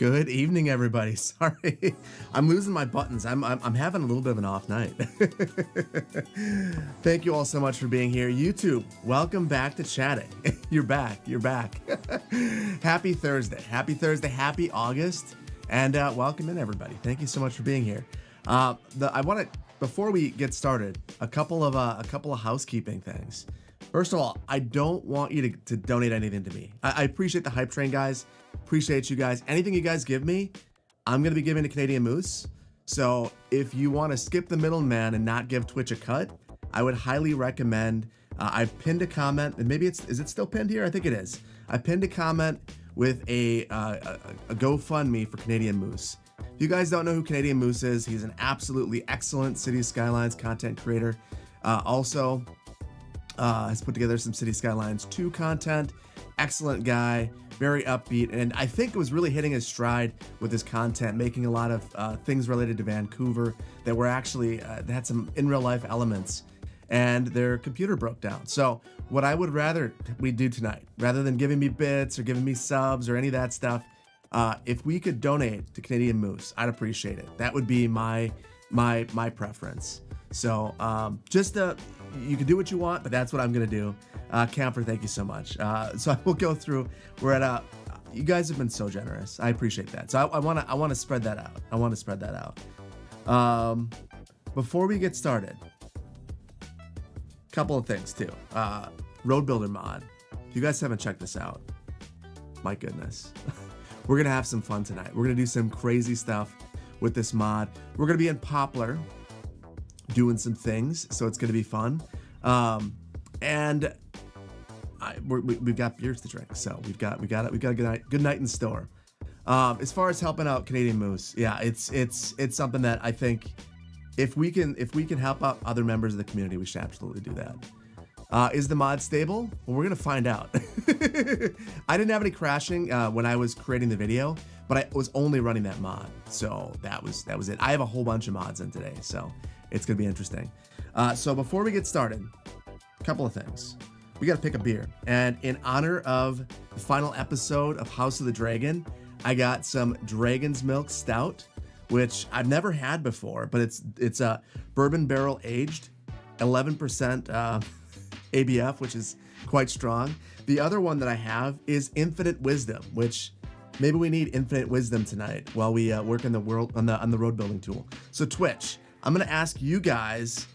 Good evening, everybody. Sorry, I'm losing my buttons. I'm having a little bit of an off night. Thank you all so much for being here. YouTube, welcome back to chatting. You're back. You're back. Happy Thursday. Happy Thursday. Happy August. And welcome in, everybody. Thank you so much for being here. I want to, before we get started, a couple of housekeeping things. First of all, I don't want you to donate anything to me. I appreciate the hype train, guys. Appreciate you guys. Anything you guys give me, I'm going to be giving to Canadian Moose. So if you want to skip the middleman and not give Twitch a cut, I would highly recommend, I pinned a comment, and maybe is it still pinned here? I think it is. I pinned a comment with a GoFundMe for Canadian Moose. If you guys don't know who Canadian Moose is, he's an absolutely excellent City Skylines content creator. Also, has put together some City Skylines 2 content. Excellent guy, very upbeat, and I think it was really hitting his stride with his content, making a lot of things related to Vancouver that were actually, that had some in real life elements, and their computer broke down. So what I would rather we do tonight, rather than giving me bits or giving me subs or any of that stuff, if we could donate to Canadian Moose, I'd appreciate it. That would be my preference. So you can do what you want, but that's what I'm gonna do. Camper, thank you so much. So I will go through. We're at you guys have been so generous. I appreciate that. So I wanna spread that out. I want to spread that out. Before we get started, couple of things too. Roadbuilder Mod. If you guys haven't checked this out, my goodness, we're gonna have some fun tonight. We're gonna do some crazy stuff with this mod. We're gonna be in Poplar doing some things, so it's gonna be fun. And we've got beers to drink, so we've got a good night in store. As far as helping out Canadian Moose, yeah, it's something that I think if we can help out other members of the community, we should absolutely do that. Is the mod stable? Well, we're gonna find out. I didn't have any crashing when I was creating the video, but I was only running that mod, so that was it. I have a whole bunch of mods in today, so it's gonna be interesting. So before we get started, a couple of things. We gotta pick a beer, and in honor of the final episode of House of the Dragon, I got some Dragon's Milk Stout, which I've never had before, but it's a bourbon barrel aged, 11% ABF, which is quite strong. The other one that I have is Infinite Wisdom, which maybe we need Infinite Wisdom tonight while we work in the world on the road building tool. So Twitch, I'm gonna ask you guys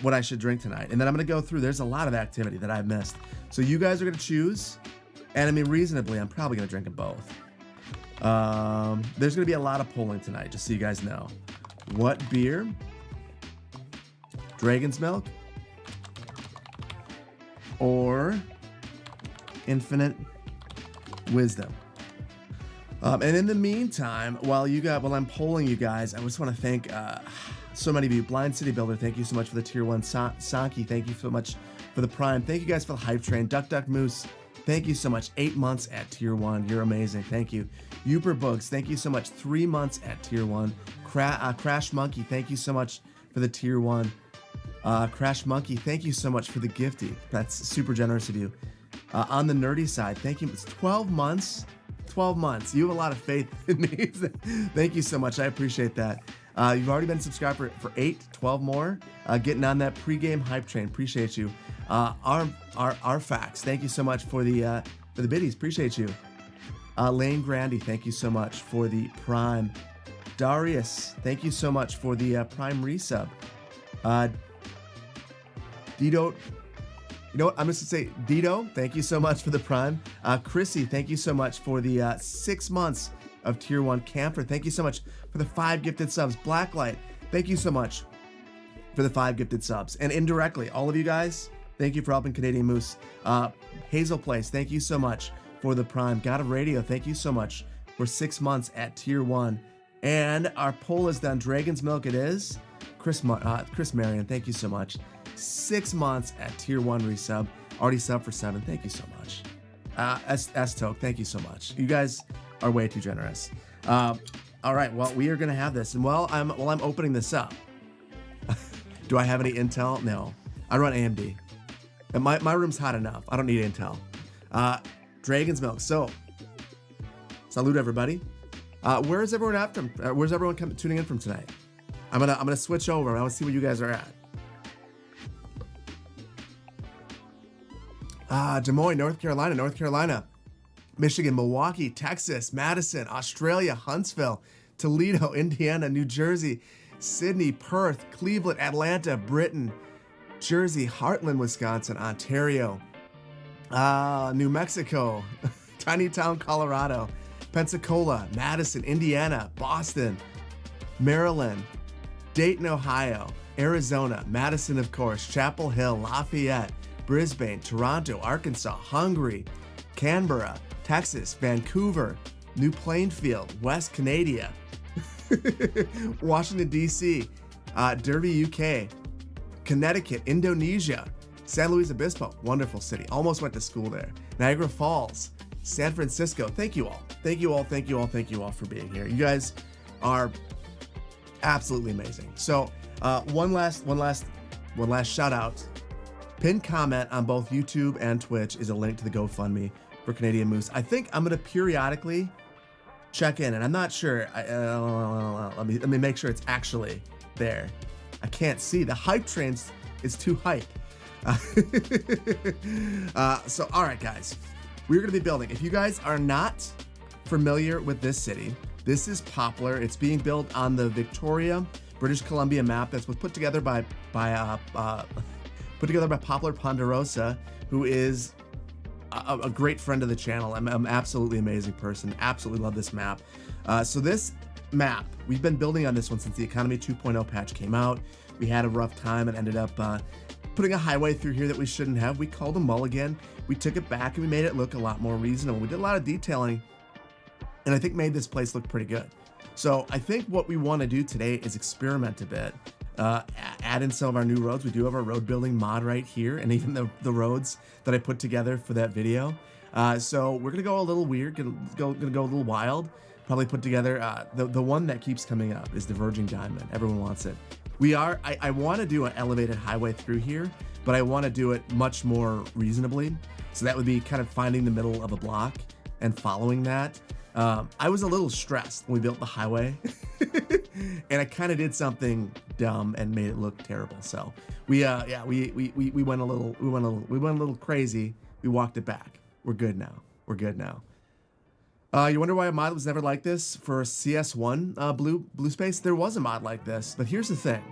what I should drink tonight, and then I'm gonna go through. There's a lot of activity that I've missed, so you guys are gonna choose, and I mean reasonably, I'm probably gonna drink them both. There's gonna be a lot of polling tonight, just so you guys know. What beer? Dragon's Milk or Infinite Wisdom? And in the meantime, while I'm polling you guys, I just want to thank so many of you. Blind City Builder, thank you so much for the tier 1. Sanki, thank you so much for the Prime. Thank you guys for the hype train. Duck Moose, thank you so much. 8 months at tier 1. You're amazing. Thank you. Uber Books, thank you so much. 3 months at tier 1. Crash Monkey, thank you so much for the tier 1. Crash Monkey, thank you so much for the gifty. That's super generous of you. On the nerdy side, thank you. It's 12 months. 12 months. You have a lot of faith in me. Thank you so much. I appreciate that. You've already been subscribed for 12 more. Getting on that pregame hype train. Appreciate you. Our facts. Thank you so much for the biddies. Appreciate you. Lane Grandy, thank you so much for the Prime. Darius, thank you so much for the Prime resub. Dido, you know what? I'm just gonna say Dido, thank you so much for the Prime. Chrissy, thank you so much for the 6 months of tier 1. Camper, thank you so much for the 5 gifted subs. Blacklight, thank you so much for the 5 gifted subs. And indirectly, all of you guys, thank you for helping Canadian Moose. Hazel Place, thank you so much for the Prime. God of Radio, thank you so much for 6 months at tier 1. And our poll is done. Dragon's Milk it is. Chris Marion, thank you so much. 6 months at tier 1 resub. Already sub for 7. Thank you so much. S-Toke, thank you so much. You guys are way too generous. All right, well, we are gonna have this. And while I'm opening this up, do I have any Intel? No, I run AMD. And my room's hot enough. I don't need Intel. Dragon's Milk. So, salute everybody. Where's everyone at from? Where's everyone tuning in from tonight? I'm gonna switch over. I want to see where you guys are at. Des Moines, North Carolina, Michigan, Milwaukee, Texas, Madison, Australia, Huntsville, Toledo, Indiana, New Jersey, Sydney, Perth, Cleveland, Atlanta, Britain, Jersey, Heartland, Wisconsin, Ontario, New Mexico, Tiny Town, Colorado, Pensacola, Madison, Indiana, Boston, Maryland, Dayton, Ohio, Arizona, Madison, of course, Chapel Hill, Lafayette, Brisbane, Toronto, Arkansas, Hungary, Canberra, Texas, Vancouver, New Plainfield, West Canada, Washington, D.C., Derby, UK, Connecticut, Indonesia, San Luis Obispo, wonderful city. Almost went to school there. Niagara Falls, San Francisco. Thank you all for being here. You guys are absolutely amazing. So one last shout out. Pinned comment on both YouTube and Twitch is a link to the GoFundMe for Canadian Moose. I think I'm gonna periodically check in, and I'm not sure. Let me make sure it's actually there. I can't see. The hype train is too hype. So all right, guys, we're gonna be building. If you guys are not familiar with this city, this is Poplar. It's being built on the Victoria, British Columbia map that was put together by PoplarPonderosa, who is a great friend of the channel. I'm an absolutely amazing person. Absolutely love this map. So this map, we've been building on this one since the Economy 2.0 patch came out. We had a rough time and ended up putting a highway through here that we shouldn't have. We called a mulligan. We took it back and we made it look a lot more reasonable. We did a lot of detailing and I think made this place look pretty good. So I think what we want to do today is experiment a bit. Add in some of our new roads. We do have our road building mod right here, and even the roads that I put together for that video. So we're gonna go a little weird, gonna go a little wild. Probably put together the one that keeps coming up is the Virgin Diamond. Everyone wants it. I want to do an elevated highway through here, but I want to do it much more reasonably. So that would be kind of finding the middle of a block and following that. I was a little stressed when we built the highway and I kind of did something dumb and made it look terrible. So we went a little crazy. We walked it back. We're good now. You wonder why a mod was never like this for CS1 blue space? There was a mod like this, but here's the thing.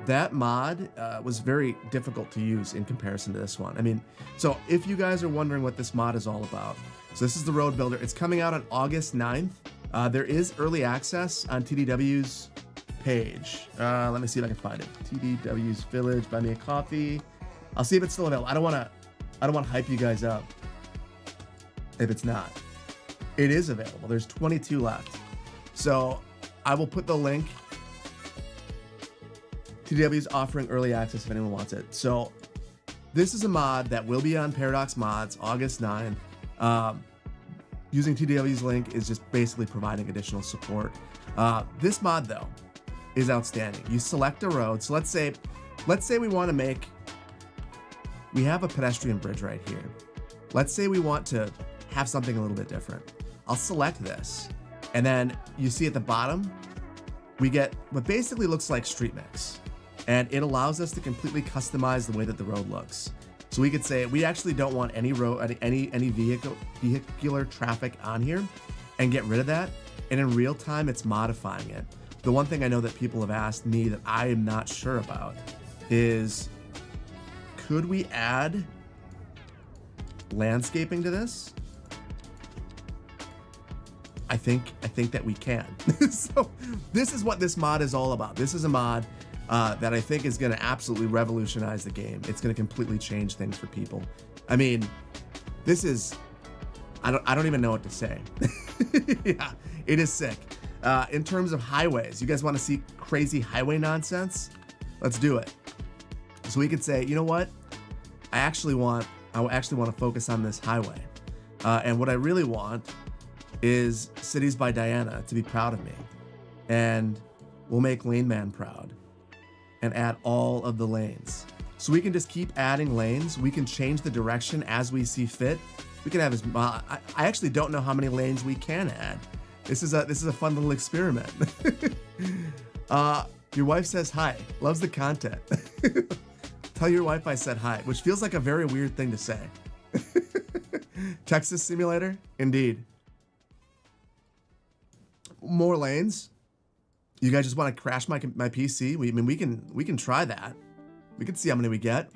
That mod was very difficult to use in comparison to this one. I mean, so if you guys are wondering what this mod is all about, so this is the Roadbuilder. It's coming out on August 9th. There is early access on TDW's page. Let me see if I can find it. TDW's Village, buy me a coffee. I'll see if it's still available. I don't want to hype you guys up if it's not. It is available. There's 22 left. So I will put the link. TDW is offering early access if anyone wants it. So this is a mod that will be on Paradox Mods August 9th. Using TDW's link is just basically providing additional support. This mod though is outstanding. You select a road. So let's say we want to we have a pedestrian bridge right here. Let's say we want to have something a little bit different. I'll select this, and then you see at the bottom, we get what basically looks like street mix, and it allows us to completely customize the way that the road looks. So we could say we actually don't want any road, any vehicular traffic on here, and get rid of that. And in real time, it's modifying it. The one thing I know that people have asked me that I am not sure about is, could we add landscaping to this? I think that we can. So this is what this mod is all about. This is a mod that I think is going to absolutely revolutionize the game. It's going to completely change things for people. I mean, this is, I don't even know what to say. Yeah, it is sick. In terms of highways, you guys want to see crazy highway nonsense? Let's do it. So we could say, you know what? I actually want to focus on this highway. And what I really want is Cities by Diana to be proud of me. And we'll make Lane Man proud and add all of the lanes. So we can just keep adding lanes. We can change the direction as we see fit. We can have I actually don't know how many lanes we can add. This is a fun little experiment. Your wife says hi. Loves the content. Tell your wife I said hi, which feels like a very weird thing to say. Texas Simulator, indeed. More lanes. You guys just want to crash my PC? I mean, we can try that. We can see how many we get.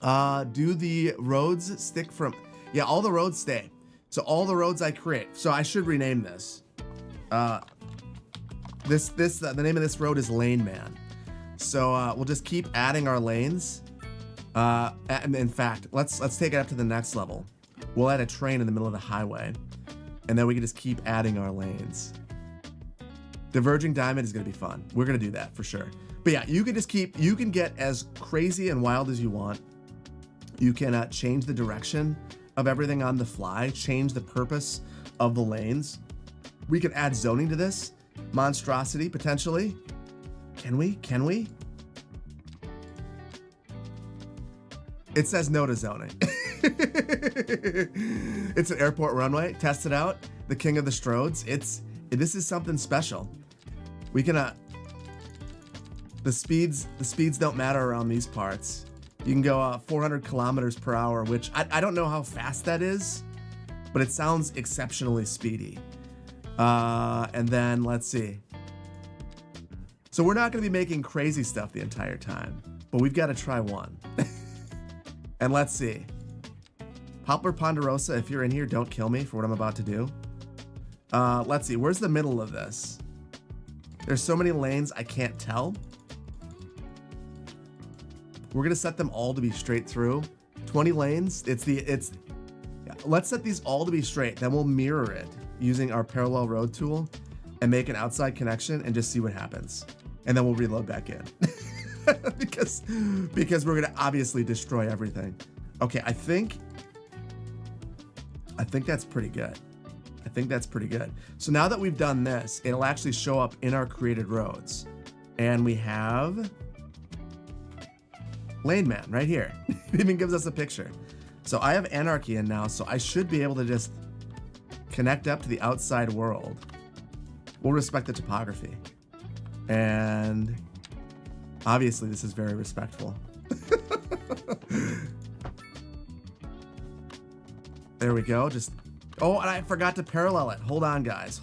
Do the roads stick from? Yeah, all the roads stay. So all the roads I create. So I should rename this. The name of this road is Lane Man. So we'll just keep adding our lanes. And in fact, let's take it up to the next level. We'll add a train in the middle of the highway, and then we can just keep adding our lanes. Diverging Diamond is gonna be fun. We're gonna do that for sure. But yeah, you can get as crazy and wild as you want. You can change the direction of everything on the fly, change the purpose of the lanes. We can add zoning to this. Monstrosity, potentially. Can we? It says no to zoning. It's an airport runway. Test it out. The king of the Stroads. This is something special. We can the speeds don't matter around these parts. You can go 400 kilometers per hour, which I don't know how fast that is, but it sounds exceptionally speedy. And then let's see. So we're not going to be making crazy stuff the entire time, but we've got to try one. And let's see. PoplarPonderosa, if you're in here, don't kill me for what I'm about to do. Let's see. Where's the middle of this? There's so many lanes, I can't tell. We're going to set them all to be straight through. 20 lanes. Let's set these all to be straight. Then we'll mirror it using our parallel road tool and make an outside connection and just see what happens. And then we'll reload back in. because we're gonna obviously destroy everything. Okay, I think that's pretty good. I think that's pretty good. So now that we've done this, it'll actually show up in our created roads. And we have Lane Man right here. It even gives us a picture. So I have Anarchy in now, so I should be able to just connect up to the outside world. We'll respect the topography. And obviously this is very respectful. There we go. Oh, and I forgot to parallel it. Hold on, guys.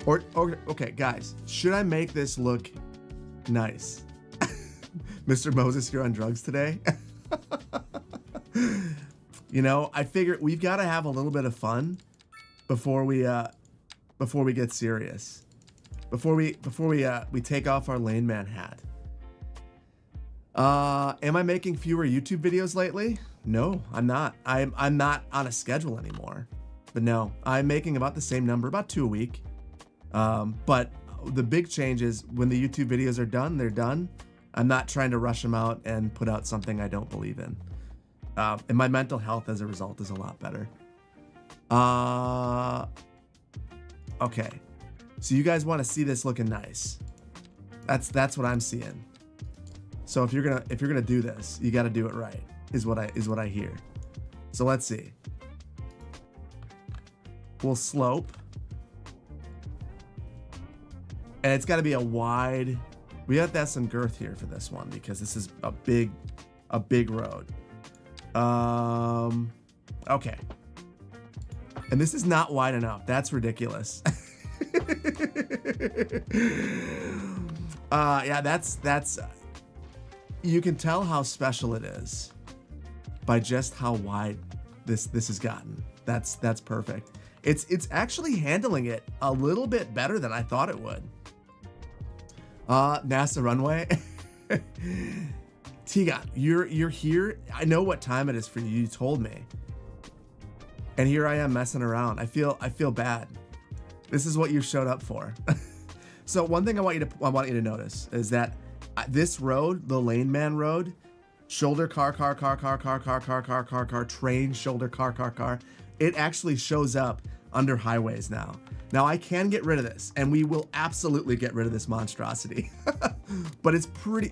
Okay, guys, should I make this look nice? Mr. Moses here on drugs today. You know, I figure we've got to have a little bit of fun before we get serious. Before we take off our Lane Man hat. Am I making fewer YouTube videos lately? No, I'm not. I'm not on a schedule anymore. But no, I'm making about the same number, about 2 a week. But the big change is when the YouTube videos are done, they're done. I'm not trying to rush them out and put out something I don't believe in. And my mental health as a result is a lot better. Okay. So you guys want to see this looking nice. That's what I'm seeing. So if you're gonna do this, you got to do it right. Is what I hear. So let's see. We'll slope. And it's got to be a wide. We have to have some girth here for this one because this is a big road. Okay. And this is not wide enough. That's ridiculous. Yeah, that's you can tell how special it is by just how wide this has gotten. That's perfect. It's actually handling it a little bit better than I thought it would. NASA runway. Tiga, you're here. I know what time it is for you. You told me. And here I am messing around. I feel bad. This is what you showed up for. So one thing I want you to notice is that this road, the Lane Man road, shoulder car, train, shoulder car, it actually shows up under highways now. Now I can get rid of this, and we will absolutely get rid of this monstrosity. But it's pretty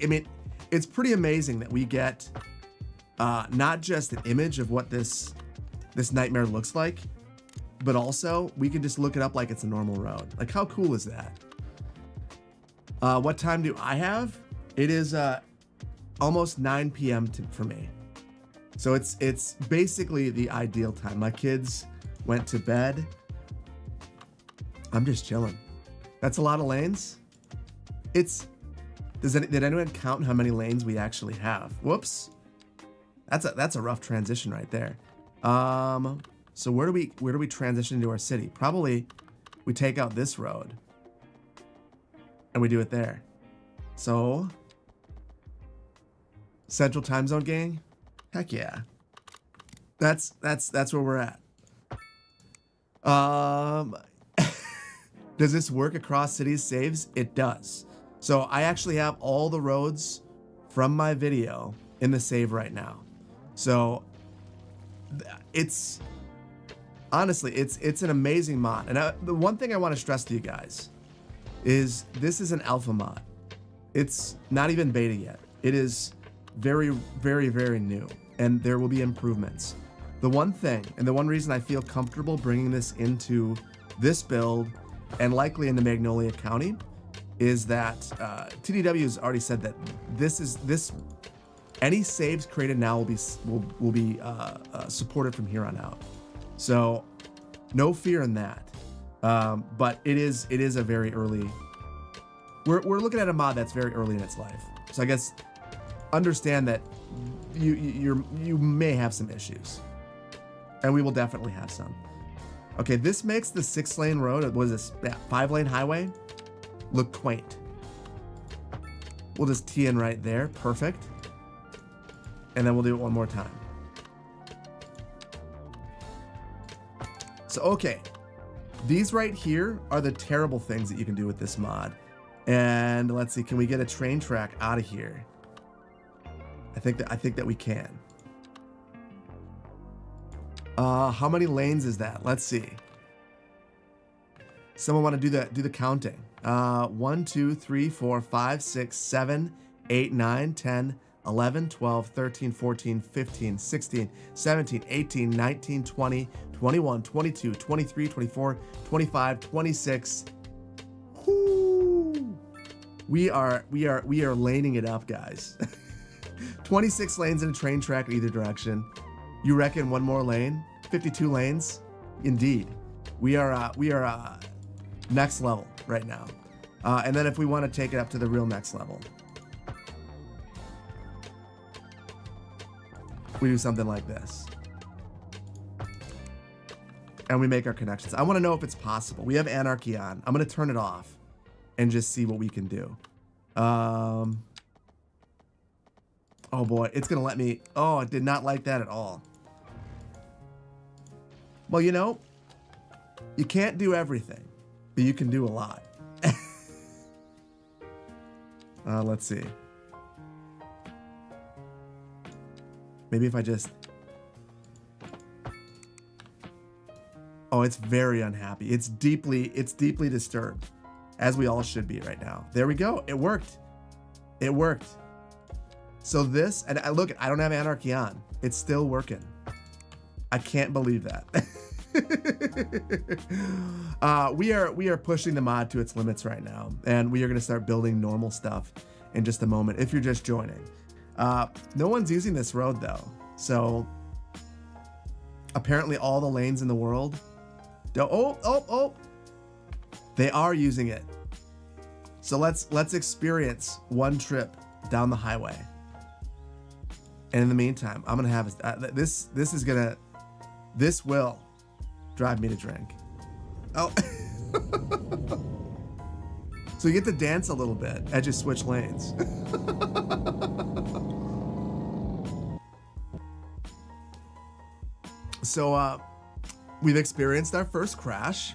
amazing that we get not just an image of what this nightmare looks like, but also we can just look it up like it's a normal road. Like, how cool is that? What time do I have? It is almost 9 p.m. for me. So it's basically the ideal time. My kids went to bed. I'm just chilling. That's a lot of lanes. Did anyone count how many lanes we actually have? Whoops. That's a rough transition right there. So where do we transition into our city? Probably we take out this road and we do it there. So Central Time Zone gang? Heck yeah. That's where we're at. Does this work across cities saves? It does. So I actually have all the roads from my video in the save right now. So it's honestly, it's an amazing mod. And the one thing I want to stress to you guys is this is an alpha mod. It's not even beta yet. It is very, very, very new, and there will be improvements. The one thing, and the one reason I feel comfortable bringing this into this build and likely into Magnolia County is that TDW has already said that any saves created now will be supported from here on out. So no fear in that. But it is a very early. We're looking at a mod that's very early in its life. So I guess understand that you may have some issues, and we will definitely have some. Okay, this makes the 6-lane road, what is this, 5-lane highway, look quaint. We'll just tee in right there, perfect. And then we'll do it one more time. So, okay, these right here are the terrible things that you can do with this mod. And let's see, can we get a train track out of here? I think that we can. How many lanes is that? Let's see. Someone want to do the counting. 1, 2, 3, 4, 5, 6, 7, 8, 9, 10, 11, 12, 13, 14, 15, 16, 17, 18, 19, 20, 21, 22, 23, 24, 25, 26. Whoo! We are laning it up, guys. 26 lanes in a train track in either direction. You reckon one more lane? 52 lanes? Indeed. We are next level right now. And then if we want to take it up to the real next level, we do something like this. And we make our connections. I want to know if it's possible. We have Anarchy on. I'm going to turn it off and just see what we can do. Oh boy, it's going to let me. Oh, it did not like that at all. Well, you know, you can't do everything, but you can do a lot. Let's see. Maybe if I just... Oh, it's very unhappy. It's deeply disturbed, as we all should be right now. There we go. It worked. It worked. So this, and I don't have Anarchy on. It's still working. I can't believe that. We are pushing the mod to its limits right now, and we are going to start building normal stuff in just a moment. If you're just joining, no one's using this road though, so apparently all the lanes in the world. Oh! They are using it. So let's experience one trip down the highway. And in the meantime, I'm gonna have this will drive me to drink. Oh. So you get to dance a little bit as you switch lanes. So we've experienced our first crash.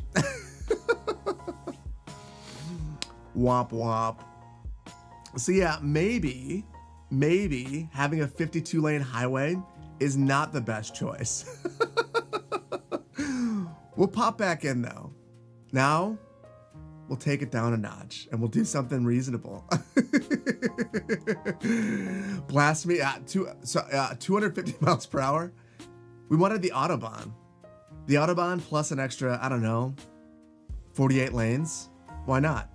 Womp womp. So yeah, maybe having a 52-lane highway is not the best choice. We'll pop back in though. Now, we'll take it down a notch and we'll do something reasonable. Blast me at 250 miles per hour. We wanted the Autobahn. The Autobahn plus an extra, I don't know, 48 lanes. Why not?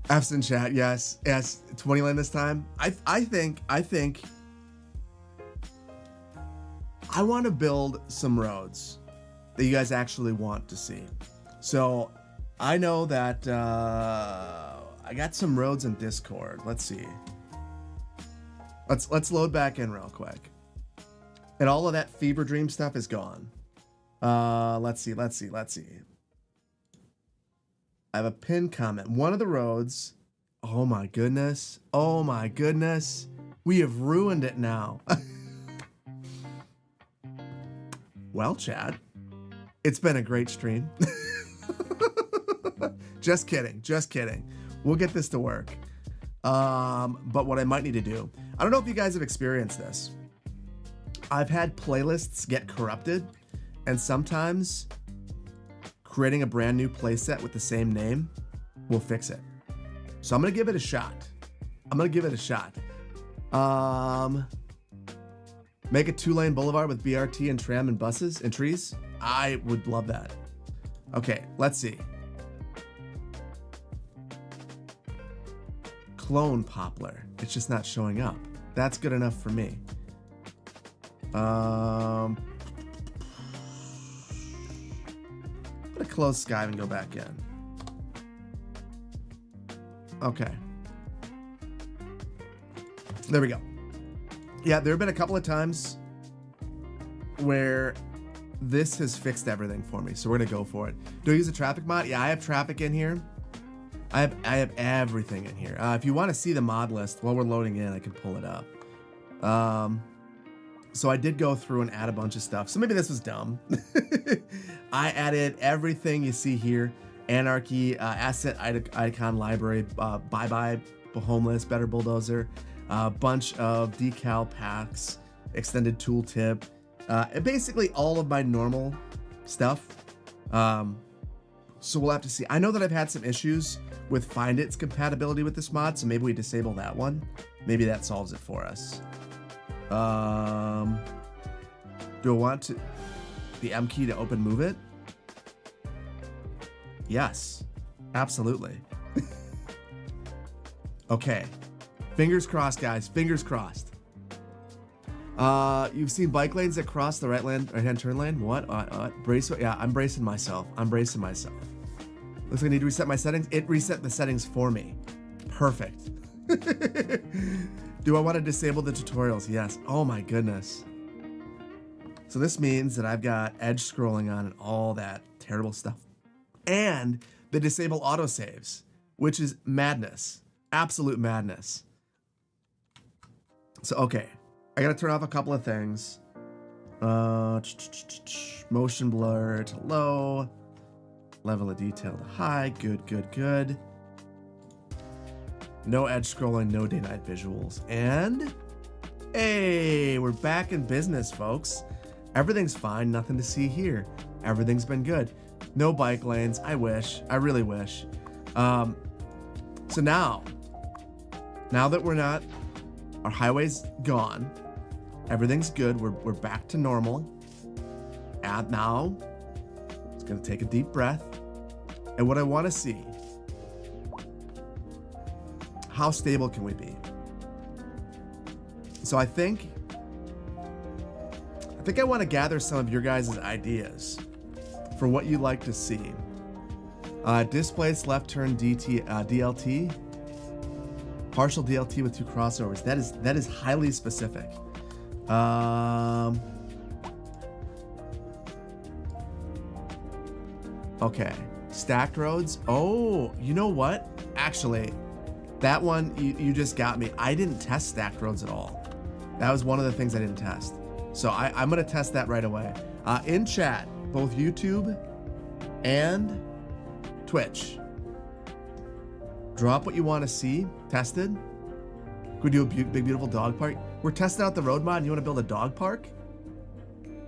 F's in chat, yes. 20 lane this time. I think I want to build some roads that you guys actually want to see. So I know that I got some roads in Discord. Let's see. Let's load back in real quick. And all of that fever dream stuff is gone. Let's see. I have a pinned comment. One of the roads. Oh my goodness. We have ruined it now. Well, chat, it's been a great stream. Just kidding. We'll get this to work. But what I might need to do, I don't know if you guys have experienced this. I've had playlists get corrupted, and sometimes creating a brand new playset with the same name will fix it. So I'm gonna give it a shot. Make a 2-lane boulevard with BRT and tram and buses and trees. I would love that. Okay, let's see. Clone Poplar. It's just not showing up. That's good enough for me. I'm gonna close Skype and go back in. Okay. There we go. Yeah, there have been a couple of times where this has fixed everything for me, so we're gonna go for it. Do I use a traffic mod? Yeah, I have traffic in here. I have everything in here. If you want to see the mod list while we're loading in, I can pull it up. So I did go through and add a bunch of stuff. So maybe this was dumb. I added everything you see here: Anarchy, Asset Icon Library, Bye Bye Homeless, Better Bulldozer, a bunch of decal packs, extended tooltip, and basically all of my normal stuff. So we'll have to see. I know that I've had some issues with Find It's compatibility with this mod, so maybe we disable that one. Maybe that solves it for us. Do I want the M key to open move it? Yes, absolutely. Okay, fingers crossed, guys. Fingers crossed. You've seen bike lanes that cross the right-hand turn lane. What? Brace? Yeah, I'm bracing myself. Looks like I need to reset my settings. It reset the settings for me. Perfect. Do I want to disable the tutorials? Yes. Oh my goodness. So this means that I've got edge scrolling on and all that terrible stuff. And the disable autosaves, which is madness. Absolute madness. So, okay. I got to turn off a couple of things. Motion blur to low. Level of detail to high. Good. No edge scrolling, no day-night visuals. And, hey, we're back in business, folks. Everything's fine, nothing to see here. Everything's been good. No bike lanes, I really wish. So now that we're not, our highway's gone, everything's good, we're back to normal. And now, it's gonna take a deep breath. And what I wanna see, how stable can we be? So I think I want to gather some of your guys' ideas for what you'd like to see. Displaced left turn DLT, partial DLT with 2 crossovers. That is highly specific. Okay, stacked roads. Oh, you know what? Actually, that one, you just got me. I didn't test stacked roads at all. That was one of the things I didn't test. So I'm going to test that right away. In chat, both YouTube and Twitch, drop what you want to see tested. Could we do a big, beautiful dog park? We're testing out the road mod and you want to build a dog park?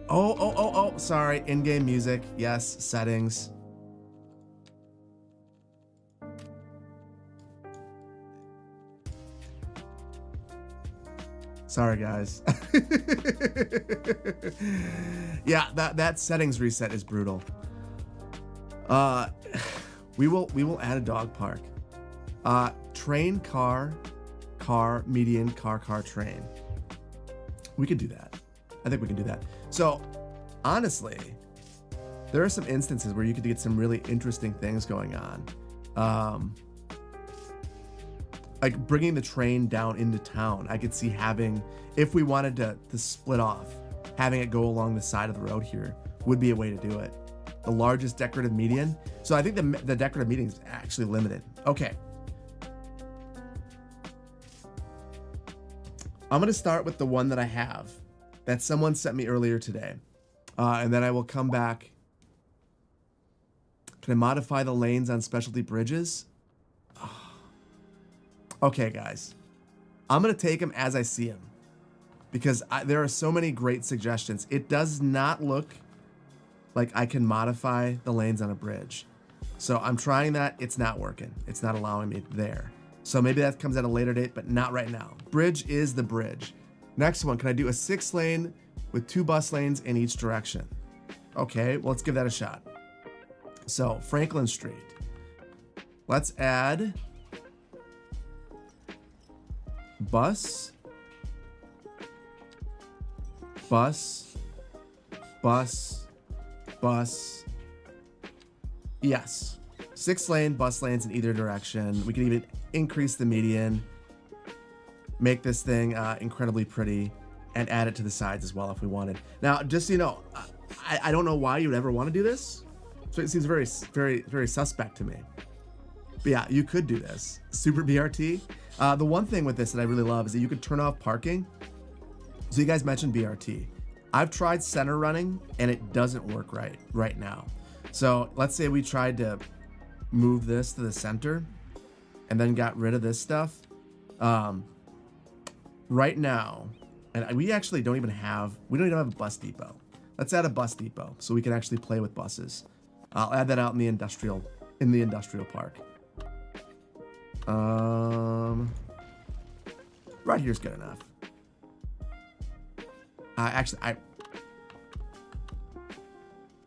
Oh, sorry. In-game music. Yes, settings. Sorry, guys. Yeah, that settings reset is brutal. We will add a dog park. Train, car, median, car, train. We could do that. I think we can do that. So, honestly, there are some instances where you could get some really interesting things going on. Like bringing the train down into town. I could see having, if we wanted to split off, having it go along the side of the road here would be a way to do it. The largest decorative median. So I think the decorative median is actually limited. Okay. I'm going to start with the one that I have that someone sent me earlier today. And then I will come back. Can I modify the lanes on specialty bridges? Okay, guys. I'm going to take them as I see them. Because there are so many great suggestions. It does not look like I can modify the lanes on a bridge. So I'm trying that. It's not working. It's not allowing me there. So maybe that comes at a later date, but not right now. Bridge is the bridge. Next one, can I do a 6-lane with 2 bus lanes in each direction? Okay, well, let's give that a shot. So Franklin Street. Let's add bus, bus, bus, bus. Yes. 6-lane bus lanes in either direction. We can even increase the median, make this thing incredibly pretty, and add it to the sides as well if we wanted. Now, just so you know, I don't know why you would ever want to do this. So it seems very, very, very suspect to me. But yeah, you could do this. Super BRT. The one thing with this that I really love is that you could turn off parking. So you guys mentioned BRT. I've tried center running and it doesn't work right now. So let's say we tried to move this to the center and then got rid of this stuff. Right now, and we actually don't even have a bus depot. Let's add a bus depot so we can actually play with buses. I'll add that out in the industrial park. Right here's good enough.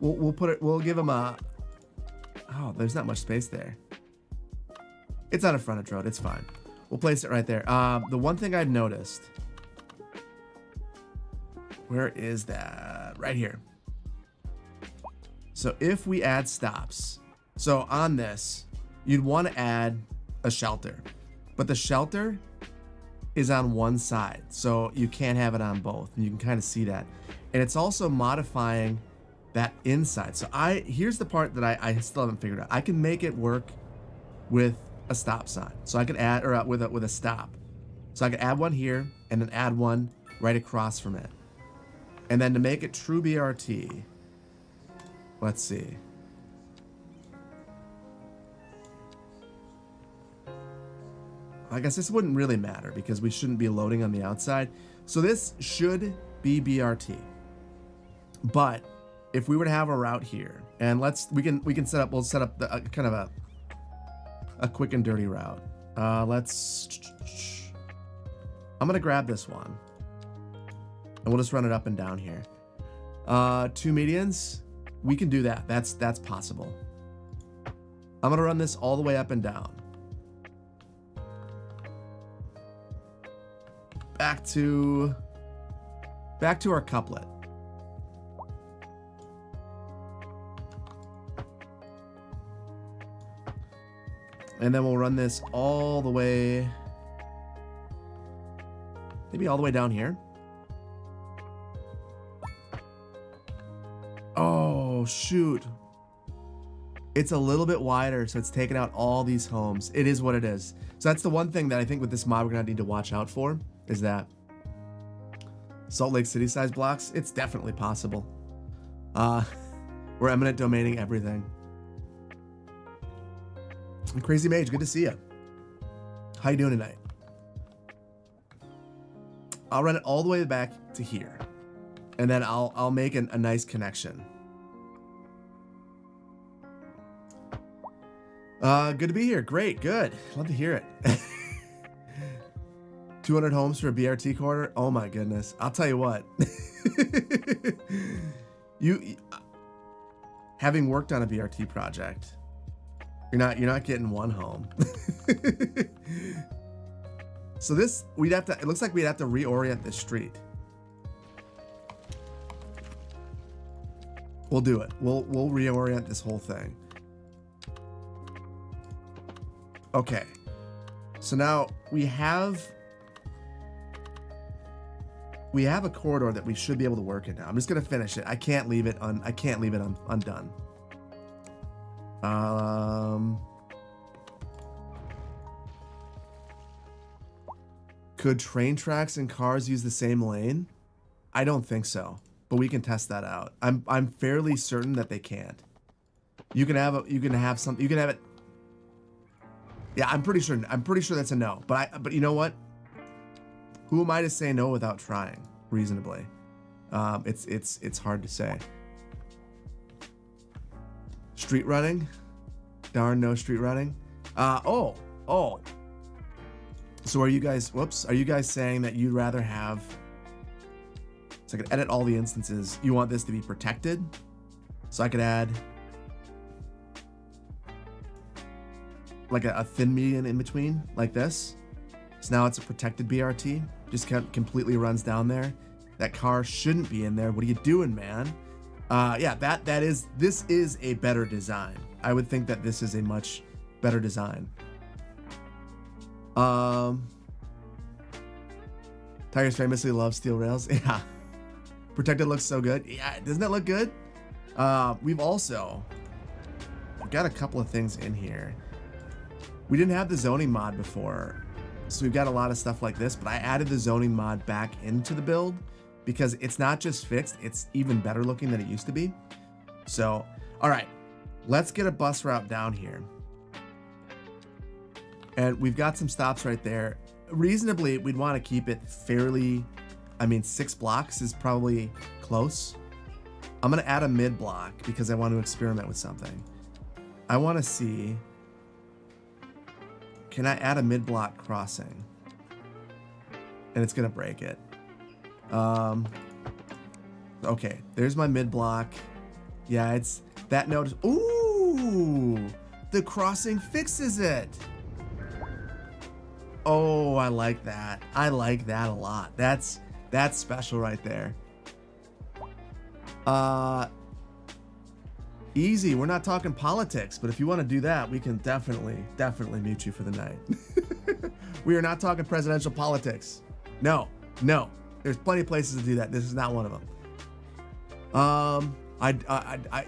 We'll give them a, oh, there's not much space there. It's on a frontage road, it's fine. We'll place it right there. The one thing I've noticed, where is that? Right here. So if we add stops, so on this, you'd want to add a shelter, but the shelter is on one side, so you can't have it on both, and you can kind of see that. And it's also modifying that inside. So here's the part that I still haven't figured out. I can make it work with a stop sign. So I could add, or with a stop. So I could add one here and then add one right across from it. And then to make it true BRT, let's see. I guess this wouldn't really matter because we shouldn't be loading on the outside. So this should be BRT. But if we were to have a route here, and we'll set up the kind of a quick and dirty route. I'm gonna grab this one, and we'll just run it up and down here. 2 medians, we can do that. That's possible. I'm gonna run this all the way up and down. Back to our couplet. And then we'll run this all the way, maybe all the way down here. Oh, shoot. It's a little bit wider, so it's taking out all these homes. It is what it is. So that's the one thing that I think with this mod we're gonna need to watch out for, is that Salt Lake City size blocks, it's definitely possible. We're eminent domaining everything. Crazy Mage, good to see you. How you doing tonight? I'll run it all the way back to here, and then I'll make a nice connection. Good to be here. Great, good. Love to hear it. 200 homes for a BRT corridor? Oh my goodness. I'll tell you what. you having worked on a BRT project, you're not getting one home. So this, it looks like we'd have to reorient this street. We'll do it. We'll reorient this whole thing. Okay. So now we have a corridor that we should be able to work in now. I'm just gonna finish it. I can't leave it undone. Could train tracks and cars use the same lane? I don't think so, but we can test that out. I'm fairly certain that they can't. You can have it. Yeah, I'm pretty sure that's a no. But you know what? Who am I to say no without trying reasonably? It's hard to say. Street running? Darn no street running. Oh. So are you guys saying that you'd rather have, so I could edit all the instances, you want this to be protected? So I could add like a thin median in between, like this. So now it's a protected BRT, just completely runs down there. That car shouldn't be in there. What are you doing, man? Yeah, this is a better design. I would think that this is a much better design. Tires famously love steel rails. Yeah. Protected looks so good. Yeah, doesn't that look good? We've also got a couple of things in here. We didn't have the zoning mod before, so we've got a lot of stuff like this, but I added the zoning mod back into the build because it's not just fixed, it's even better looking than it used to be. So, all right, let's get a bus route down here. And we've got some stops right there. Reasonably, we'd want to keep it fairly, 6 blocks is probably close. I'm going to add a mid block because I want to experiment with something. I want to see, can I add a mid block crossing? And it's going to break it. Okay, there's my mid block. Yeah, it's that notice. Ooh, the crossing fixes it. Oh, I like that. I like that a lot. That's special right there. Easy. We're not talking politics, but if you want to do that, we can definitely mute you for the night. We are not talking presidential politics. No. There's plenty of places to do that. This is not one of them.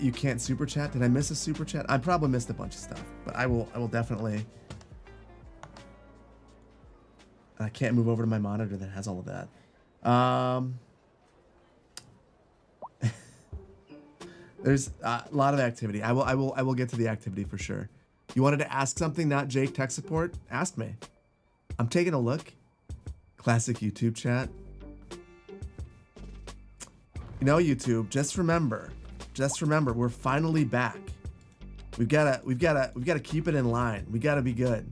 You can't super chat. Did I miss a super chat? I probably missed a bunch of stuff, but I will definitely. I can't move over to my monitor that has all of that. There's a lot of activity. I will get to the activity for sure. You wanted to ask something, not Jake tech support? Ask me. I'm taking a look. Classic YouTube chat. You know, YouTube, just remember, we're finally back. We've gotta keep it in line. We gotta be good.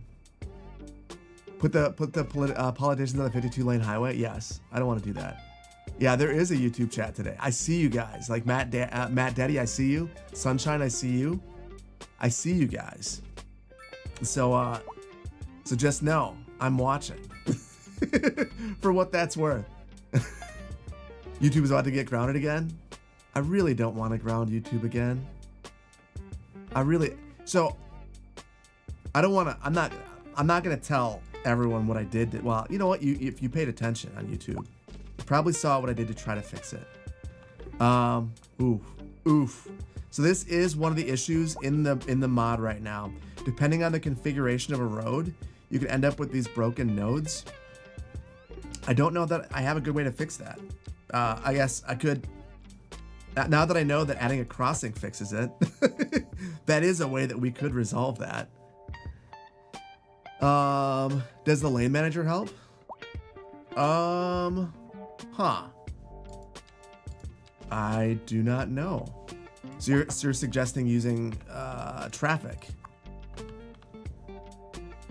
Put the politicians on the 52-lane highway. Yes, I don't want to do that. Yeah, there is a YouTube chat today. I see you guys. Like Matt Daddy, I see you. Sunshine, I see you. I see you guys. So just know I'm watching. For what that's worth. YouTube is about to get grounded again. I really don't want to ground YouTube again. I don't want to. I'm not gonna tell everyone what I did. Well, you know what? If you paid attention on YouTube, you probably saw what I did to try to fix it. Oof. So this is one of the issues in the mod right now. Depending on the configuration of a road, you can end up with these broken nodes. I don't know that I have a good way to fix that. I guess I could. Now that I know that adding a crossing fixes it, that is a way that we could resolve that. Does the lane manager help? I do not know. So you're suggesting using traffic.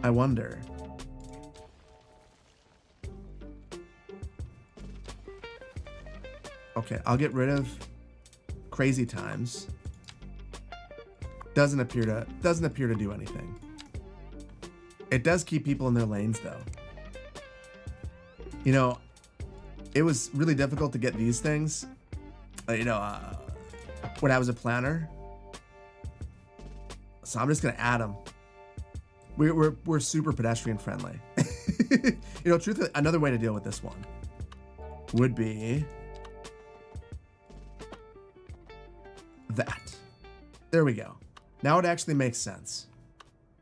I wonder. Okay, I'll get rid of crazy times. Doesn't appear to do anything. It does keep people in their lanes though. You know, it was really difficult to get these things, when I was a planner. So I'm just gonna add them. We're super pedestrian friendly. Truthfully, another way to deal with this one would be that. There we go. Now it actually makes sense.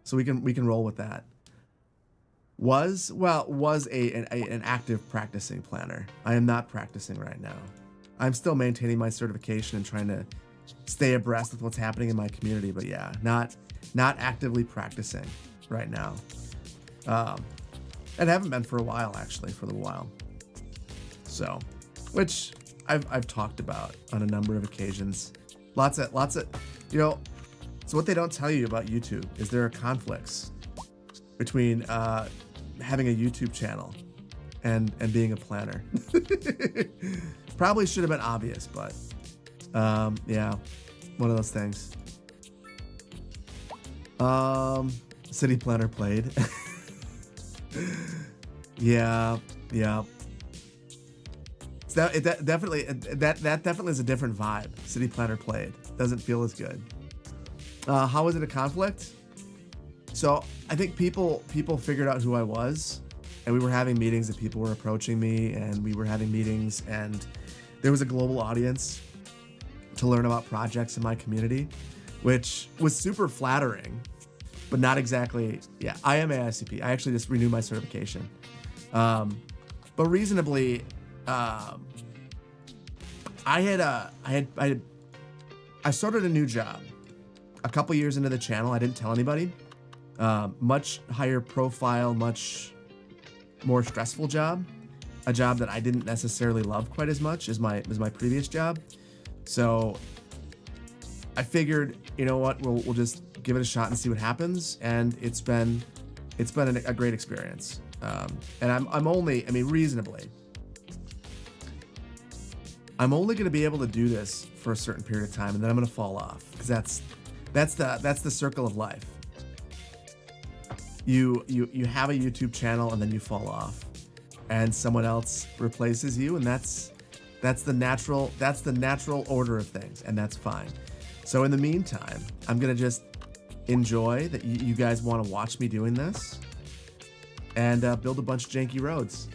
So we can roll with that. Was an active practicing planner. I am not practicing right now. I'm still maintaining my certification and trying to stay abreast with what's happening in my community. But yeah, not actively practicing right now. And haven't been for a while, actually, for a little while. So, which I've talked about on a number of occasions. Lots of, so what they don't tell you about YouTube is there are conflicts between having a YouTube channel and being a planner. Probably should have been obvious, but yeah, one of those things. City planner played. yeah. So that definitely is a different vibe. City planner played doesn't feel as good. How was it a conflict? So I think people figured out who I was, and we were having meetings and people were approaching me, and we were having meetings, and there was a global audience to learn about projects in my community, which was super flattering, but not exactly. Yeah, I am AICP. I actually just renewed my certification, but reasonably. I started a new job a couple years into the channel. I didn't tell anybody. Much higher profile, much more stressful job. A job that I didn't necessarily love quite as much as my previous job. So I figured, you know what, we'll just give it a shot and see what happens. And it's been a great experience. And I'm only reasonably. I'm only going to be able to do this for a certain period of time, and then I'm going to fall off, because that's the circle of life. You have a YouTube channel and then you fall off, and someone else replaces you, and that's the natural order of things, and that's fine. So in the meantime, I'm going to just enjoy that you guys want to watch me doing this, and build a bunch of janky roads.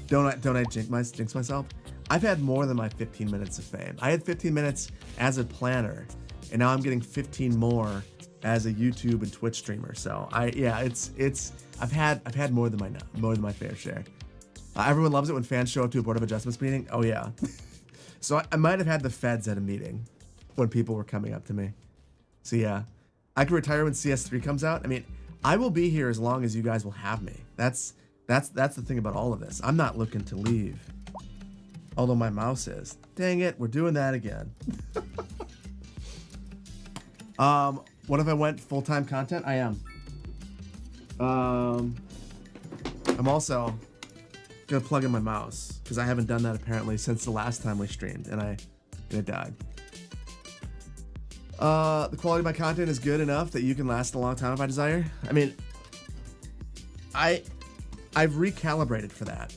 Don't I jinx myself? I've had more than my 15 minutes of fame. I had 15 minutes as a planner, and now I'm getting 15 more as a YouTube and Twitch streamer. So I've had more than my fair share. Everyone loves it when fans show up to a Board of Adjustments meeting. Oh yeah. So I might have had the feds at a meeting when people were coming up to me. So yeah, I can retire when CS3 comes out. I mean, I will be here as long as you guys will have me. That's the thing about all of this. I'm not looking to leave. Although my mouse is. Dang it, we're doing that again. What if I went full-time content? I am. I'm also gonna plug in my mouse, because I haven't done that apparently since the last time we streamed, and it died. The quality of my content is good enough that you can last a long time if I desire. I mean, I've recalibrated for that.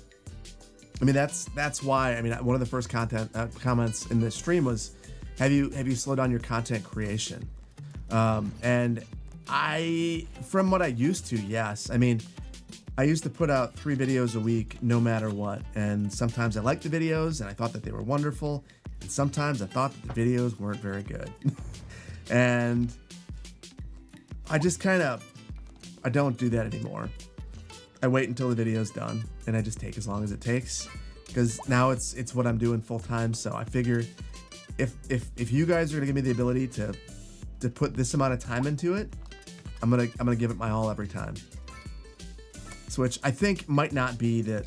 I mean, that's why. I mean, one of the first comments in this stream was, have you slowed down your content creation? And from what I used to, yes. I mean, I used to put out 3 videos a week, no matter what. And sometimes I liked the videos and I thought that they were wonderful. And sometimes I thought that the videos weren't very good. And I just I don't do that anymore. I wait until the video's done, and I just take as long as it takes, because now it's what I'm doing full time. So I figure if you guys are gonna give me the ability to put this amount of time into it, I'm gonna give it my all every time. So which I think might not be the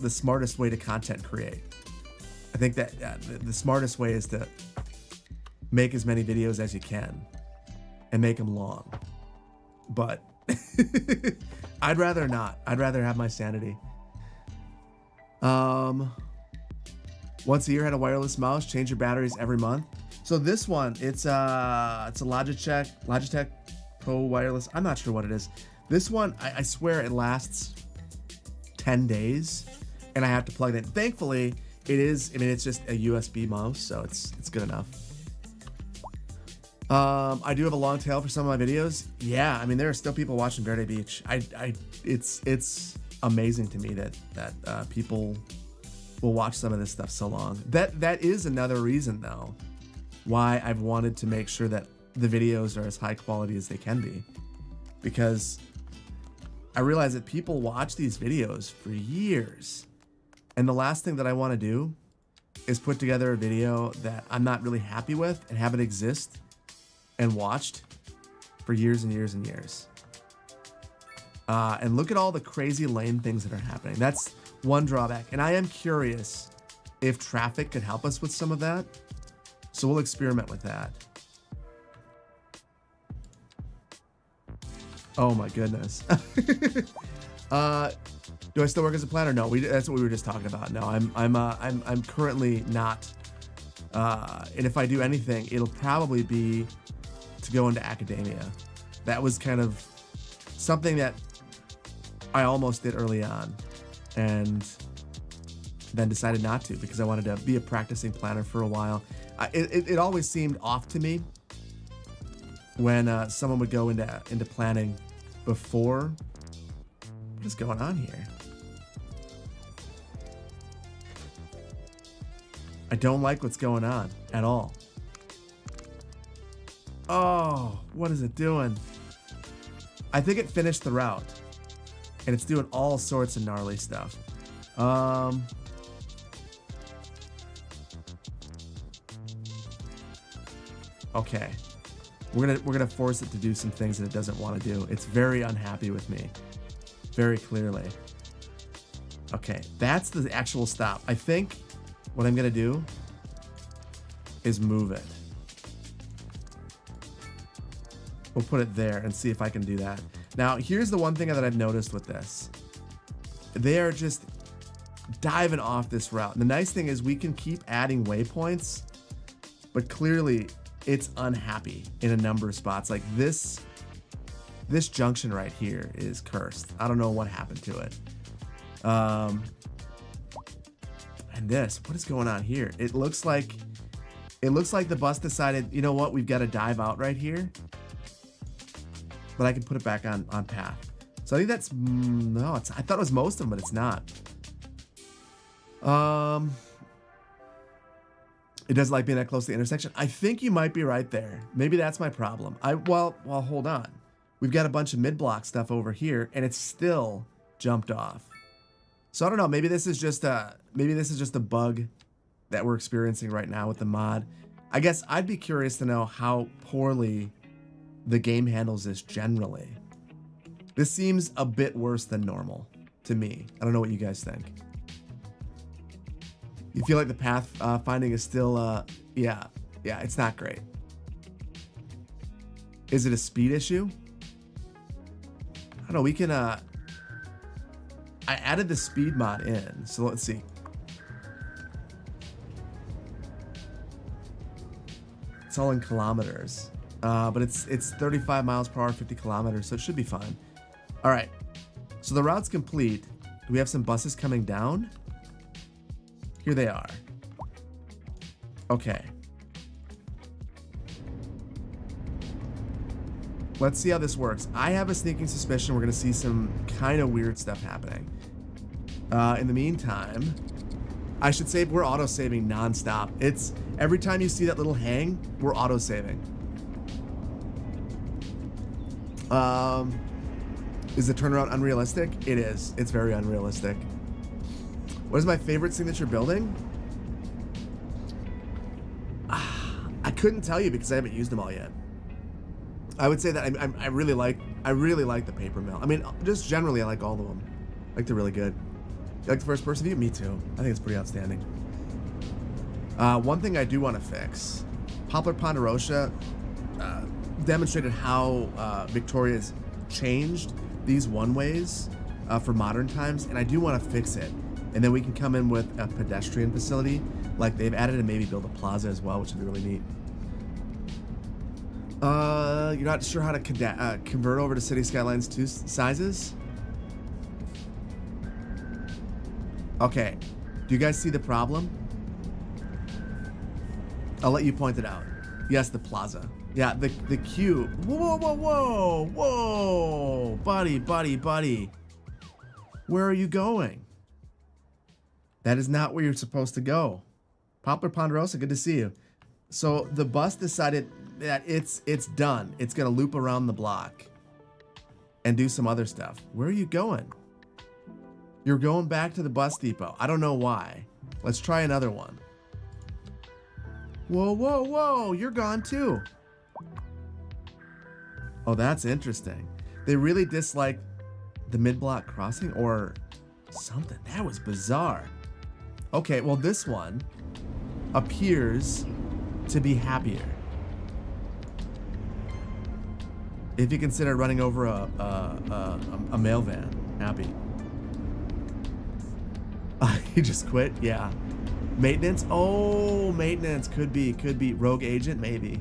smartest way to content create. I think that the smartest way is to make as many videos as you can and make them long. But I'd rather not. I'd rather have my sanity. Once a year, had a wireless mouse. Change your batteries every month. So this one, it's a Logitech Pro Wireless. I'm not sure what it is. This one, I swear it lasts 10 days, and I have to plug it in. Thankfully, it is. I mean, it's just a USB mouse, so it's good enough. I do have a long tail for some of my videos. Yeah, I mean, there are still people watching Verde Beach. It's amazing to me that people will watch some of this stuff so long. That is another reason, though, why I've wanted to make sure that the videos are as high quality as they can be, because I realize that people watch these videos for years, and the last thing that I want to do is put together a video that I'm not really happy with and have it exist and watched for years and years and years. And look at all the crazy lame things that are happening. That's one drawback. And I am curious if traffic could help us with some of that. So we'll experiment with that. Oh my goodness. Do I still work as a planner? No, that's what we were just talking about. No, I'm currently not. And if I do anything, it'll probably be to go into academia. That was kind of something that I almost did early on, and then decided not to because I wanted to be a practicing planner for a while. It always seemed off to me when someone would go into planning before. What is going on here? I don't like what's going on at all. Oh, what is it doing? I think it finished the route, and it's doing all sorts of gnarly stuff. Okay, we're gonna force it to do some things that it doesn't want to do. It's very unhappy with me, very clearly. Okay, that's the actual stop. I think what I'm gonna do is move it. We'll put it there and see if I can do that. Now, here's the one thing that I've noticed with this. They are just diving off this route. And the nice thing is we can keep adding waypoints, but clearly it's unhappy in a number of spots. Like this junction right here is cursed. I don't know what happened to it. And this, what is going on here? It looks like the bus decided, you know what, we've got to dive out right here. But I can put it back on path. So I think that's, no, I thought it was most of them, but it's not. It doesn't like being that close to the intersection. I think you might be right there. Maybe that's my problem. Well, hold on. We've got a bunch of mid-block stuff over here, and it's still jumped off. So I don't know. Maybe this is just a bug that we're experiencing right now with the mod. I guess I'd be curious to know how poorly the game handles this generally. This seems a bit worse than normal to me. I don't know what you guys think. You feel like the path finding is still, yeah, it's not great. Is it a speed issue? I don't know, we can, I added the speed mod in, so let's see. It's all in kilometers. But it's 35 miles per hour, 50 kilometers, so it should be fine. All right, so the route's complete. Do we have some buses coming down? Here they are. Okay. Let's see how this works. I have a sneaking suspicion we're gonna see some kind of weird stuff happening. In the meantime, I should say we're auto-saving non-stop. It's every time you see that little hang, we're auto-saving. Is the turnaround unrealistic? It is. It's very unrealistic. What is my favorite signature building? I couldn't tell you because I haven't used them all yet. I would say that I really like the paper mill. I mean, just generally I like all of them. I think they're really good. You like the first person view? Me too. I think it's pretty outstanding. One thing I do want to fix. PoplarPonderosa demonstrated how Victoria's changed these one-ways for modern times, and I do want to fix it. And then we can come in with a pedestrian facility. like they've added and maybe build a plaza as well, which would be really neat. You're not sure how to convert over to City Skylines 2 sizes? Okay. Do you guys see the problem? I'll let you point it out. Yes, the plaza. Yeah, the queue. Whoa, whoa, whoa, whoa, buddy. Where are you going? That is not where you're supposed to go. PoplarPonderosa, good to see you. So the bus decided that it's done. It's gonna loop around the block and do some other stuff. Where are you going? You're going back to the bus depot. I don't know why. Let's try another one. Whoa, whoa, whoa, you're gone too. Oh, that's interesting. They really dislike the mid-block crossing or something. That was bizarre. Okay, well, this one appears to be happier. If you consider running over a mail van, happy. He just quit? Yeah. Maintenance? Oh, maintenance. Could be. Rogue agent? Maybe.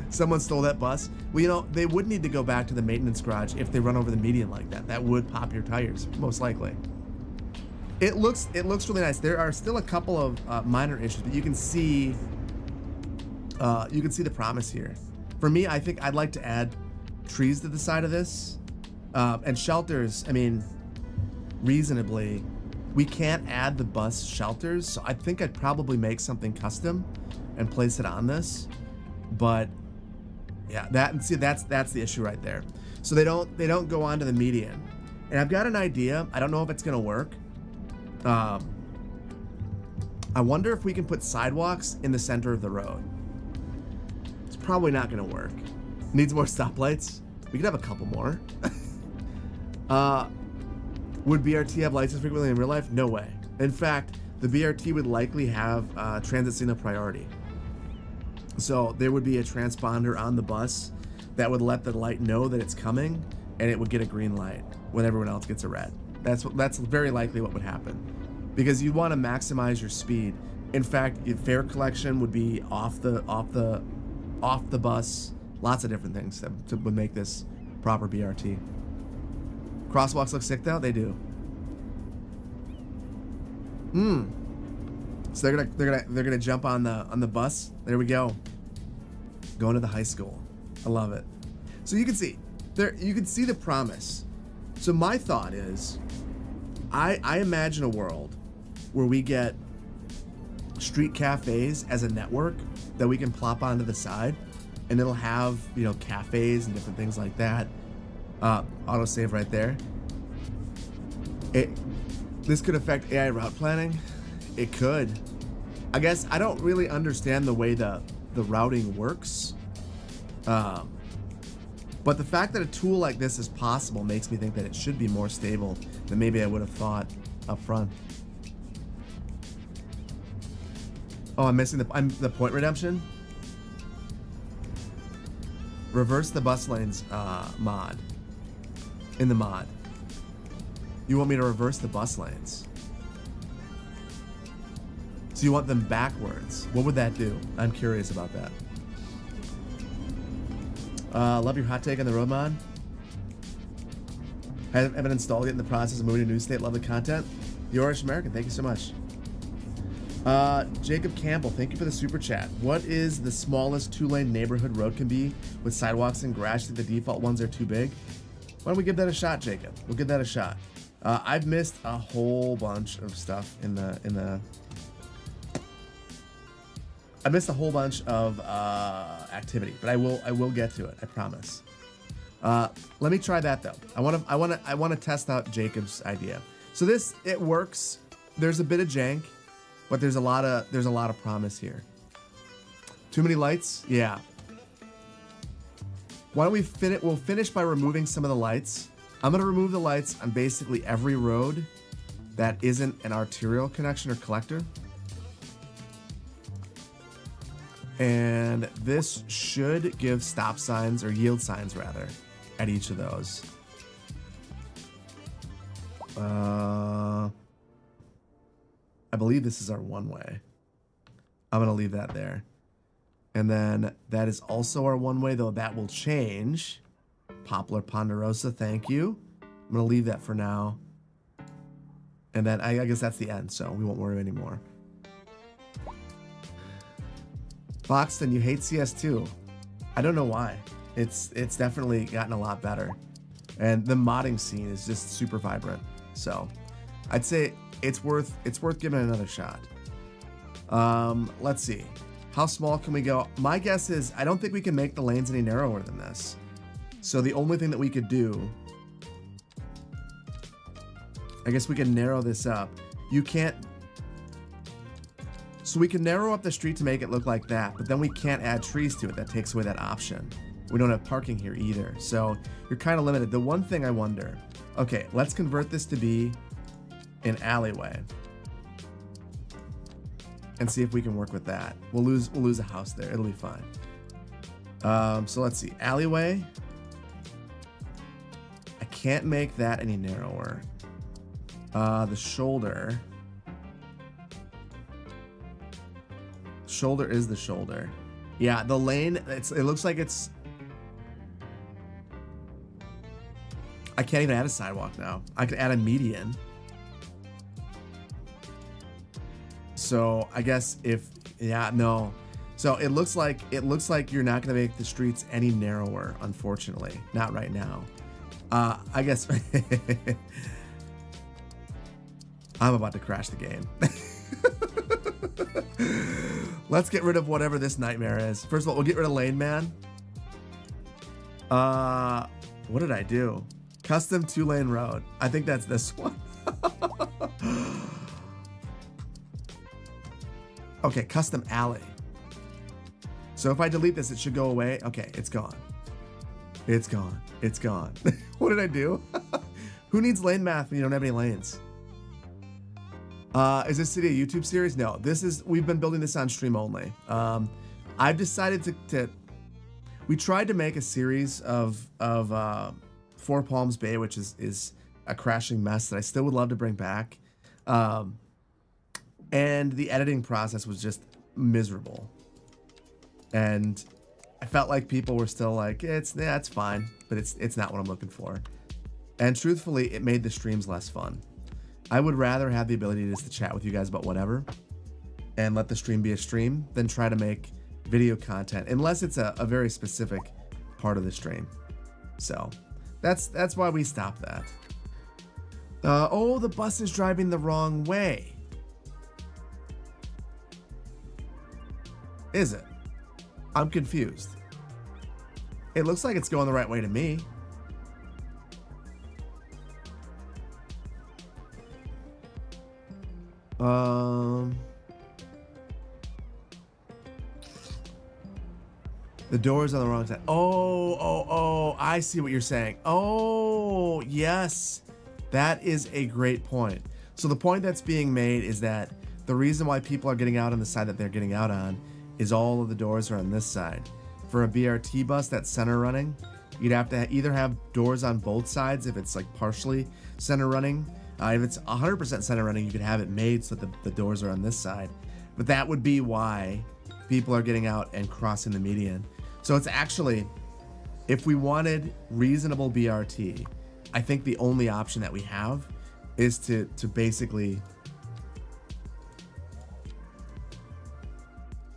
Someone stole that bus. Well, you know, they would need to go back to the maintenance garage if they run over the median like that. That would pop your tires, most likely. It looks really nice. There are still a couple of minor issues, but you can see the promise here. For me, I think I'd like to add trees to the side of this, and shelters. I mean, reasonably, we can't add the bus shelters, so I think I'd probably make something custom and place it on this. But yeah, that's the issue right there. So they don't go onto the median, and I've got an idea. I don't know if it's gonna work. I wonder if we can put sidewalks in the center of the road. It's probably not gonna work. Needs more stoplights. We could have a couple more. Would BRT have lights as frequently in real life? No way. In fact, the BRT would likely have transit signal priority. So there would be a transponder on the bus that would let the light know that it's coming, and it would get a green light when everyone else gets a red. That's very likely what would happen, because you'd want to maximize your speed. In fact, fare collection would be off the bus. Lots of different things that would make this proper BRT. Crosswalks look sick though. They do. So they're gonna jump on the bus. There we go. Going to the high school. I love it. So you can see there. You can see the promise. So my thought is, I imagine a world where we get street cafes as a network that we can plop onto the side, and it'll have, you know, cafes and different things like that. Autosave right there. This could affect AI route planning. It could. I guess I don't really understand the way the routing works. But the fact that a tool like this is possible makes me think that it should be more stable than maybe I would have thought up front. Oh, I'm missing the point redemption. Reverse the bus lanes mod. In the mod. You want me to reverse the bus lanes? So you want them backwards. What would that do? I'm curious about that. Love your hot take on the road mod. Haven't installed it in the process of moving to a new state. Love the content. The Irish American, thank you so much. Jacob Campbell, thank you for the super chat. What is the smallest 2-lane neighborhood road can be with sidewalks and garage? The default ones are too big. Why don't we give that a shot, Jacob? We'll give that a shot. I've missed a whole bunch of stuff I missed a whole bunch of activity, but I will get to it. I promise. Let me try that though. I want to test out Jacob's idea. So it works. There's a bit of jank, but there's a lot of promise here. Too many lights? Yeah. Why don't we finish? We'll finish by removing some of the lights. I'm gonna remove the lights on basically every road that isn't an arterial connection or collector. And this should give stop signs, or yield signs rather, at each of those. I believe this is our one way. I'm gonna leave that there. And then that is also our one way, though that will change. PoplarPonderosa, thank you. I'm gonna leave that for now. And then I guess that's the end, so we won't worry anymore. Foxton, you hate CS2. I don't know why. It's definitely gotten a lot better. And the modding scene is just super vibrant. So I'd say it's worth giving it another shot. Let's see. How small can we go? My guess is I don't think we can make the lanes any narrower than this. So the only thing that we could do, I guess we can narrow this up. You can't. So we can narrow up the street to make it look like that, but then we can't add trees to it. That takes away that option. We don't have parking here either. So you're kind of limited. The one thing I wonder, okay, let's convert this to be an alleyway and see if we can work with that. We'll lose a house there. It'll be fine. So let's see, alleyway. I can't make that any narrower. The shoulder is the shoulder. Yeah, the lane, it looks like it's, I can't even add a sidewalk now. I can add a median. So I guess no. So it looks like you're not gonna make the streets any narrower, unfortunately. Not right now. I guess I'm about to crash the game. Let's get rid of whatever this nightmare is. First of all, we'll get rid of Lane Man. What did I do? Custom 2-lane road. I think that's this one. Okay, custom alley. So if I delete this, it should go away. Okay, it's gone. It's gone. It's gone. What did I do? Who needs lane math when you don't have any lanes? Is this city a YouTube series? No, we've been building this on stream only. I've decided we tried to make a series of Four Palms Bay, which is a crashing mess that I still would love to bring back. And the editing process was just miserable. And I felt like people were still like, it's fine, but it's not what I'm looking for. And truthfully, it made the streams less fun. I would rather have the ability just to chat with you guys about whatever and let the stream be a stream than try to make video content, unless it's a very specific part of the stream. So that's why we stopped that. Oh, the bus is driving the wrong way. Is it? I'm confused. It looks like it's going the right way to me. The door's on the wrong side. Oh, I see what you're saying. Oh, yes. That is a great point. So the point that's being made is that the reason why people are getting out on the side that they're getting out on is all of the doors are on this side. For a BRT bus that's center running, you'd have to either have doors on both sides if it's like partially center running. If it's 100% center running, you could have it made so that the doors are on this side. But that would be why people are getting out and crossing the median. So it's actually, if we wanted reasonable BRT, I think the only option that we have is to basically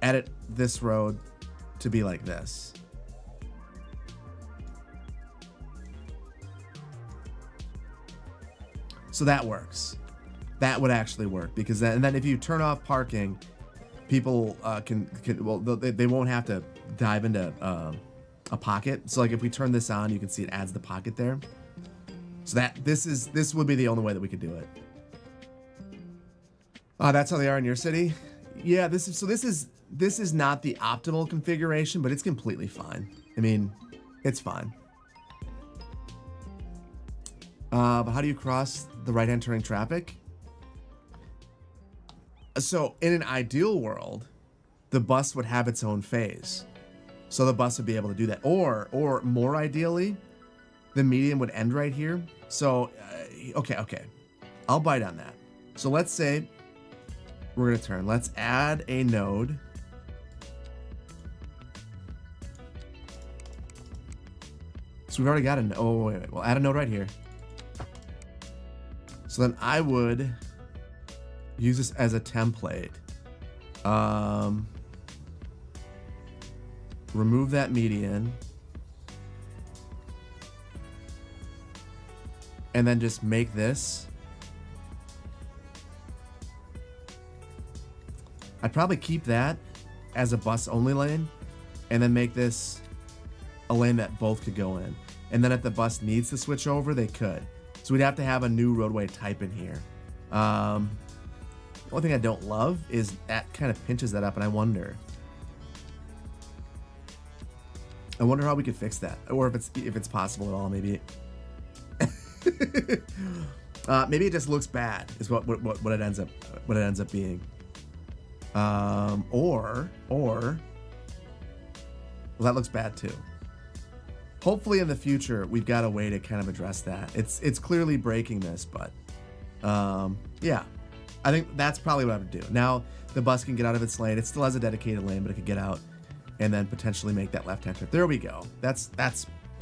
edit this road to be like this. So that works. That would actually work, because then if you turn off parking, people they won't have to dive into a pocket. So like if we turn this on, you can see it adds the pocket there. So this would be the only way that we could do it. That's how they are in your city. Yeah, this is not the optimal configuration, but it's completely fine. I mean, it's fine. But how do you cross the right-hand turning traffic? So in an ideal world, the bus would have its own phase. So the bus would be able to do that. Or more ideally, the median would end right here. So, okay. I'll bite on that. So let's say we're going to turn. Let's add a node So we've already got a, oh, wait. We'll add a node right here. So then I would use this as a template. Remove that median. And then just make this. I'd probably keep that as a bus only lane and then make this a lane that both could go in. And then if the bus needs to switch over, they could. So we'd have to have a new roadway type in here. The only thing I don't love is that kind of pinches that up, and I wonder how we could fix that, or if it's possible at all. Maybe maybe it just looks bad is what it ends up being. Or well, that looks bad too. Hopefully in the future we've got a way to kind of address that. It's clearly breaking this, but yeah, I think that's probably what I would do. Now the bus can get out of its lane. It still has a dedicated lane, but it could get out and then potentially make that left-hand turn. There we go. That's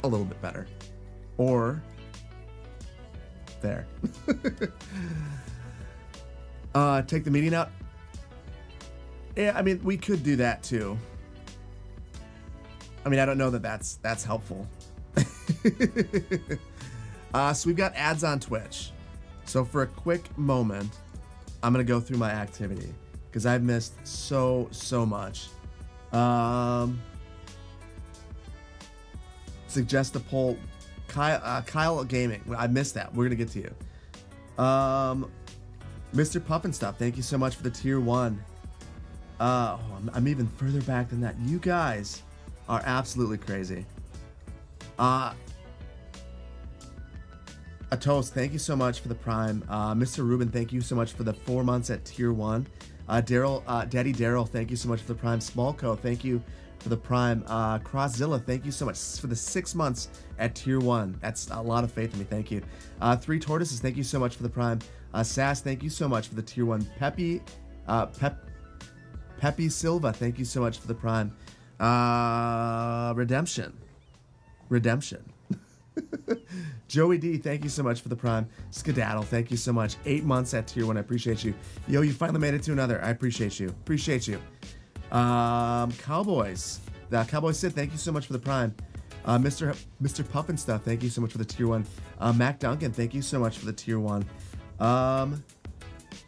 a little bit better. Or there. Take the median out. Yeah, I mean, we could do that too. I mean, I don't know that that's helpful. So we've got ads on Twitch. So for a quick moment, I'm gonna go through my activity because I've missed so much. Suggest a poll. Kyle Gaming. I missed that. We're gonna get to you. Mr. Puff and Stuff. Thank you so much for the tier 1. I'm even further back than that. You guys are absolutely crazy. A Toast, thank you so much for the Prime. Mr. Ruben, thank you so much for the 4 months at tier 1. Daddy Daryl, thank you so much for the Prime. Smallco, thank you for the Prime. Crosszilla, thank you so much for the 6 months at tier 1. That's a lot of faith in me. Thank you. 3 Tortoises, thank you so much for the Prime. Sass, thank you so much for the tier 1. Pepe Silva, thank you so much for the Prime. Redemption. Joey D, thank you so much for the Prime. Skedaddle, thank you so much. 8 months at tier 1, I appreciate you. Yo, you finally made it to another. I appreciate you. Cowboys. Cowboy Sid, thank you so much for the Prime. Mr. Puff and Stuff, thank you so much for the tier 1. Mac Duncan, thank you so much for the tier 1.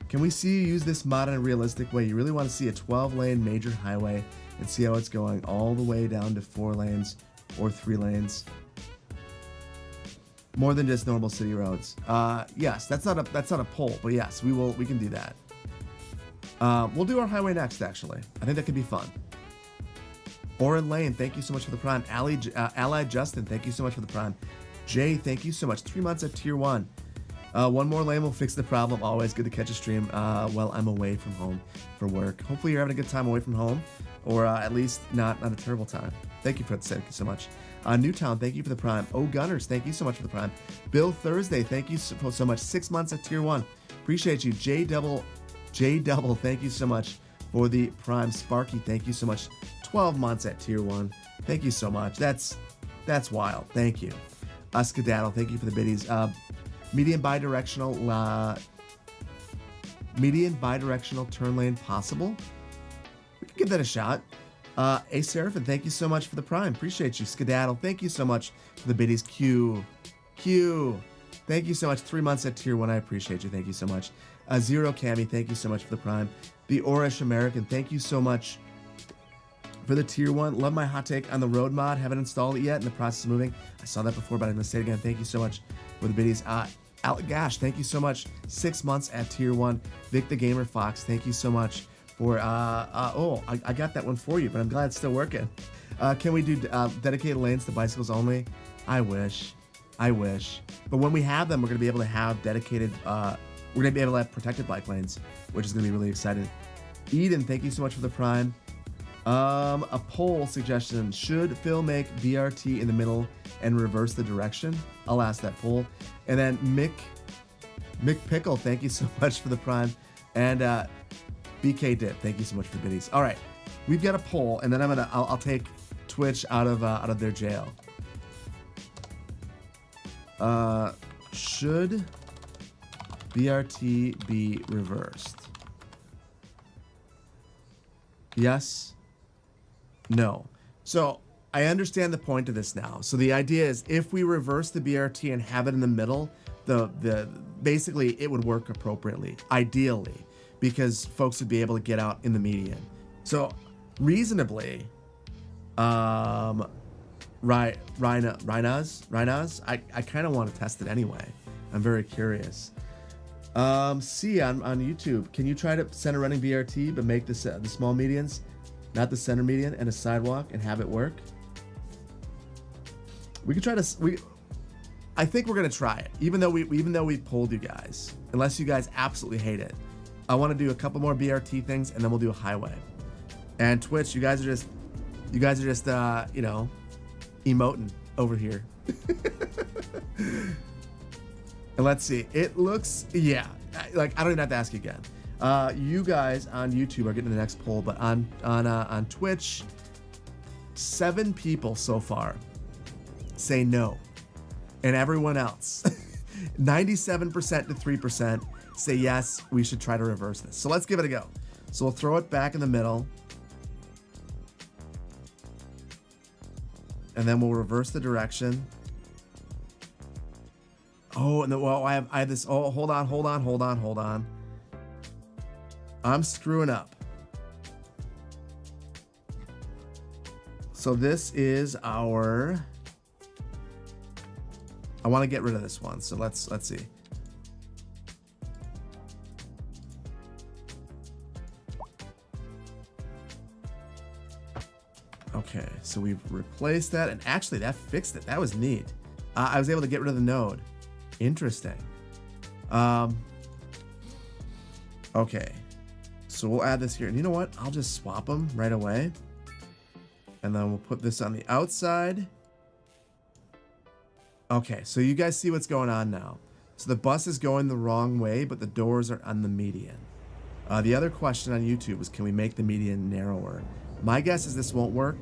Can we see you use this mod in a realistic way? You really want to see a 12-lane major highway and see how it's going all the way down to 4 lanes or 3 lanes. More than just normal city roads. Yes, that's not a poll, but yes, we can do that. We'll do our highway next, actually. I think that could be fun. Oren Lane, thank you so much for the Prime. Allied Justin, thank you so much for the Prime. Jay, thank you so much. 3 months at tier 1. 1 more lane will fix the problem. Always good to catch a stream while I'm away from home for work. Hopefully you're having a good time away from home, or at least not a terrible time. Thank you so much. Newtown, thank you for the Prime. Oh Gunners, thank you so much for the Prime. Bill Thursday, thank you so much. 6 months at tier 1. Appreciate you. J Double, thank you so much for the Prime. Sparky, thank you so much. 12 months at tier 1. Thank you so much. That's wild. Thank you. Skedaddle, thank you for the biddies. Median bidirectional turn lane possible. We can give that a shot. A Seraphin, thank you so much for the Prime. Appreciate you. Skedaddle, thank you so much for the biddies. Q, thank you so much. 3 months at tier 1. I appreciate you. Thank you so much. Zero Cami, thank you so much for the Prime. The Orish American, thank you so much for the tier 1. Love my hot take on the road mod. Haven't installed it yet. In the process of moving. I saw that before, but I'm gonna say it again. Thank you so much for the biddies. Gosh, thank you so much. 6 months at tier 1. Vic the Gamer Fox, thank you so much for I got that one for you, but I'm glad it's still working. Can we do dedicated lanes to bicycles only? I wish. But when we have them, we're gonna be able to have dedicated. We're gonna be able to have protected bike lanes, which is gonna be really exciting. Eden, thank you so much for the Prime. A poll suggestion: should Phil make BRT in the middle and reverse the direction? I'll ask that poll. And then Mick Pickle, thank you so much for the Prime. And BK Dip, thank you so much for the biddies. All right, we've got a poll, and then I'll take Twitch out of their jail. Should BRT be reversed? Yes. No. So I understand the point of this now. So the idea is if we reverse the BRT and have it in the middle, the basically it would work appropriately, ideally, because folks would be able to get out in the median. So reasonably, Rhinas, I kind of want to test it anyway. I'm very curious. C on YouTube, can you try to center running BRT but make the small medians, not the center median, and a sidewalk and have it work? We could try to. I think we're gonna try it, even though we polled you guys. Unless you guys absolutely hate it, I want to do a couple more BRT things and then we'll do a highway. And Twitch, you guys are just you know, emoting over here. And let's see. It looks, yeah. Like I don't even have to ask again. You guys on YouTube are getting the next poll, but on Twitch, 7 people so far say no, and everyone else, 97% to 3% say yes. We should try to reverse this. So let's give it a go. So we'll throw it back in the middle, and then we'll reverse the direction. Oh, and then, well, I have this. Oh, hold on. I'm screwing up. So this is our. I want to get rid of this one. So let's see. Okay, so we've replaced that, and actually that fixed it. That was neat. I was able to get rid of the node. Interesting. Okay, so we'll add this here, and you know what? I'll just swap them right away, and then we'll put this on the outside. Okay, so you guys see what's going on now. So the bus is going the wrong way, but the doors are on the median. The other question on YouTube was, can we make the median narrower? My guess is this won't work.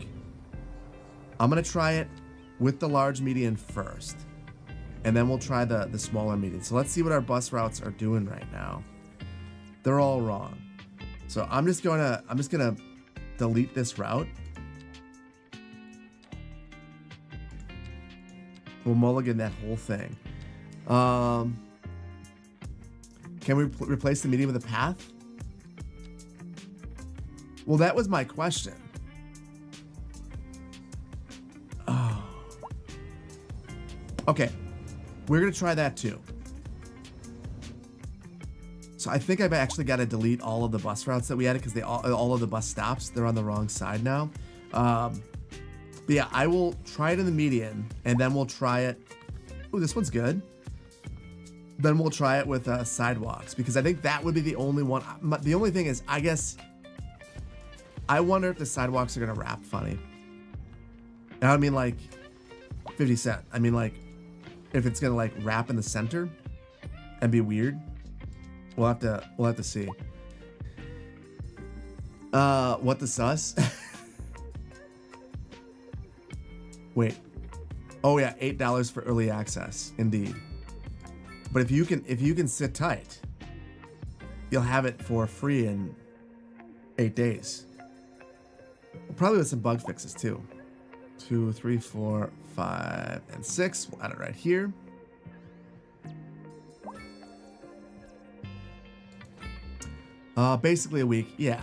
I'm gonna try it with the large median first, and then we'll try the smaller median. So let's see what our bus routes are doing right now. They're all wrong. So I'm just gonna delete this route. We'll mulligan that whole thing. Can we replace the median with a path? Well, that was my question. Oh. Okay, we're gonna try that too. So I think I've actually got to delete all of the bus routes that we added because all of the bus stops, they're on the wrong side now. But yeah, I will try it in the median, and then we'll try it. Oh, this one's good. Then we'll try it with sidewalks, because I think that would be the only one. The only thing is, I guess, I wonder if the sidewalks are gonna wrap funny. And I mean like 50 Cent. I mean like if it's gonna like wrap in the center and be weird. We'll have to see. What the sus? Wait. Oh yeah, $8 for early access, indeed. But if you can sit tight, you'll have it for free in 8 days. Probably with some bug fixes too. 2, 3, 4, 5, and 6. We'll add it right here. Basically a week, yeah.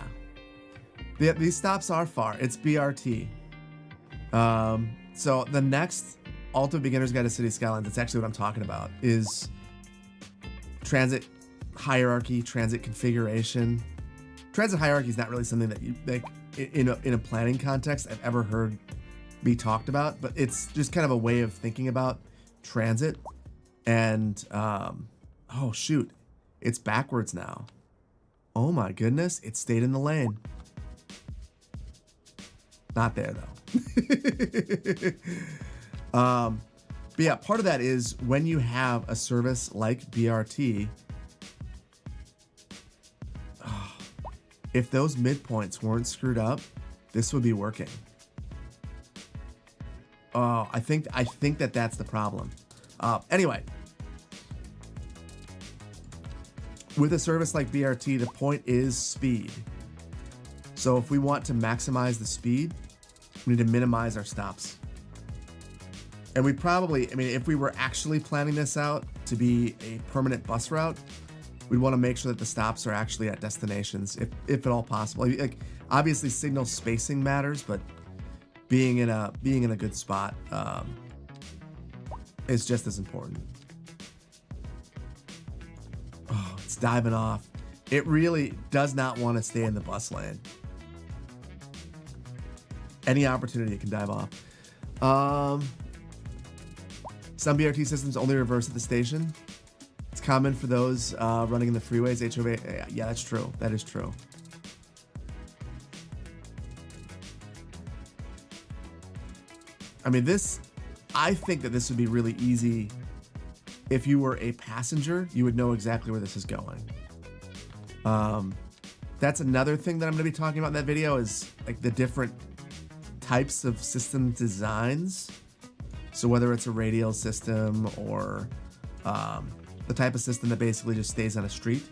These stops are far. It's BRT. So the next Ultimate Beginner's Guide to City Skylines, that's actually what I'm talking about, is transit hierarchy, transit configuration. Transit hierarchy is not really something that you like in a planning context I've ever heard be talked about, but it's just kind of a way of thinking about transit. And oh shoot, it's backwards now. Oh my goodness, it stayed in the lane. Not there though. But yeah, part of that is when you have a service like BRT, if those midpoints weren't screwed up, this would be working. Oh, I think that that's the problem. Anyway, with a service like BRT, the point is speed. So if we want to maximize the speed, we need to minimize our stops. And we probably, I mean, if we were actually planning this out to be a permanent bus route, we'd want to make sure that the stops are actually at destinations, if at all possible. Like, obviously signal spacing matters, but being in a good spot is just as important. Oh, it's diving off. It really does not want to stay in the bus lane. Any opportunity it can dive off. Some BRT systems only reverse at the station. It's common for those running in the freeways. HOV, yeah, that's true. That is true. I mean, I think that this would be really easy. If you were a passenger, you would know exactly where this is going. That's another thing that I'm going to be talking about in that video, is like the different types of system designs. So whether it's a radial system or the type of system that basically just stays on a street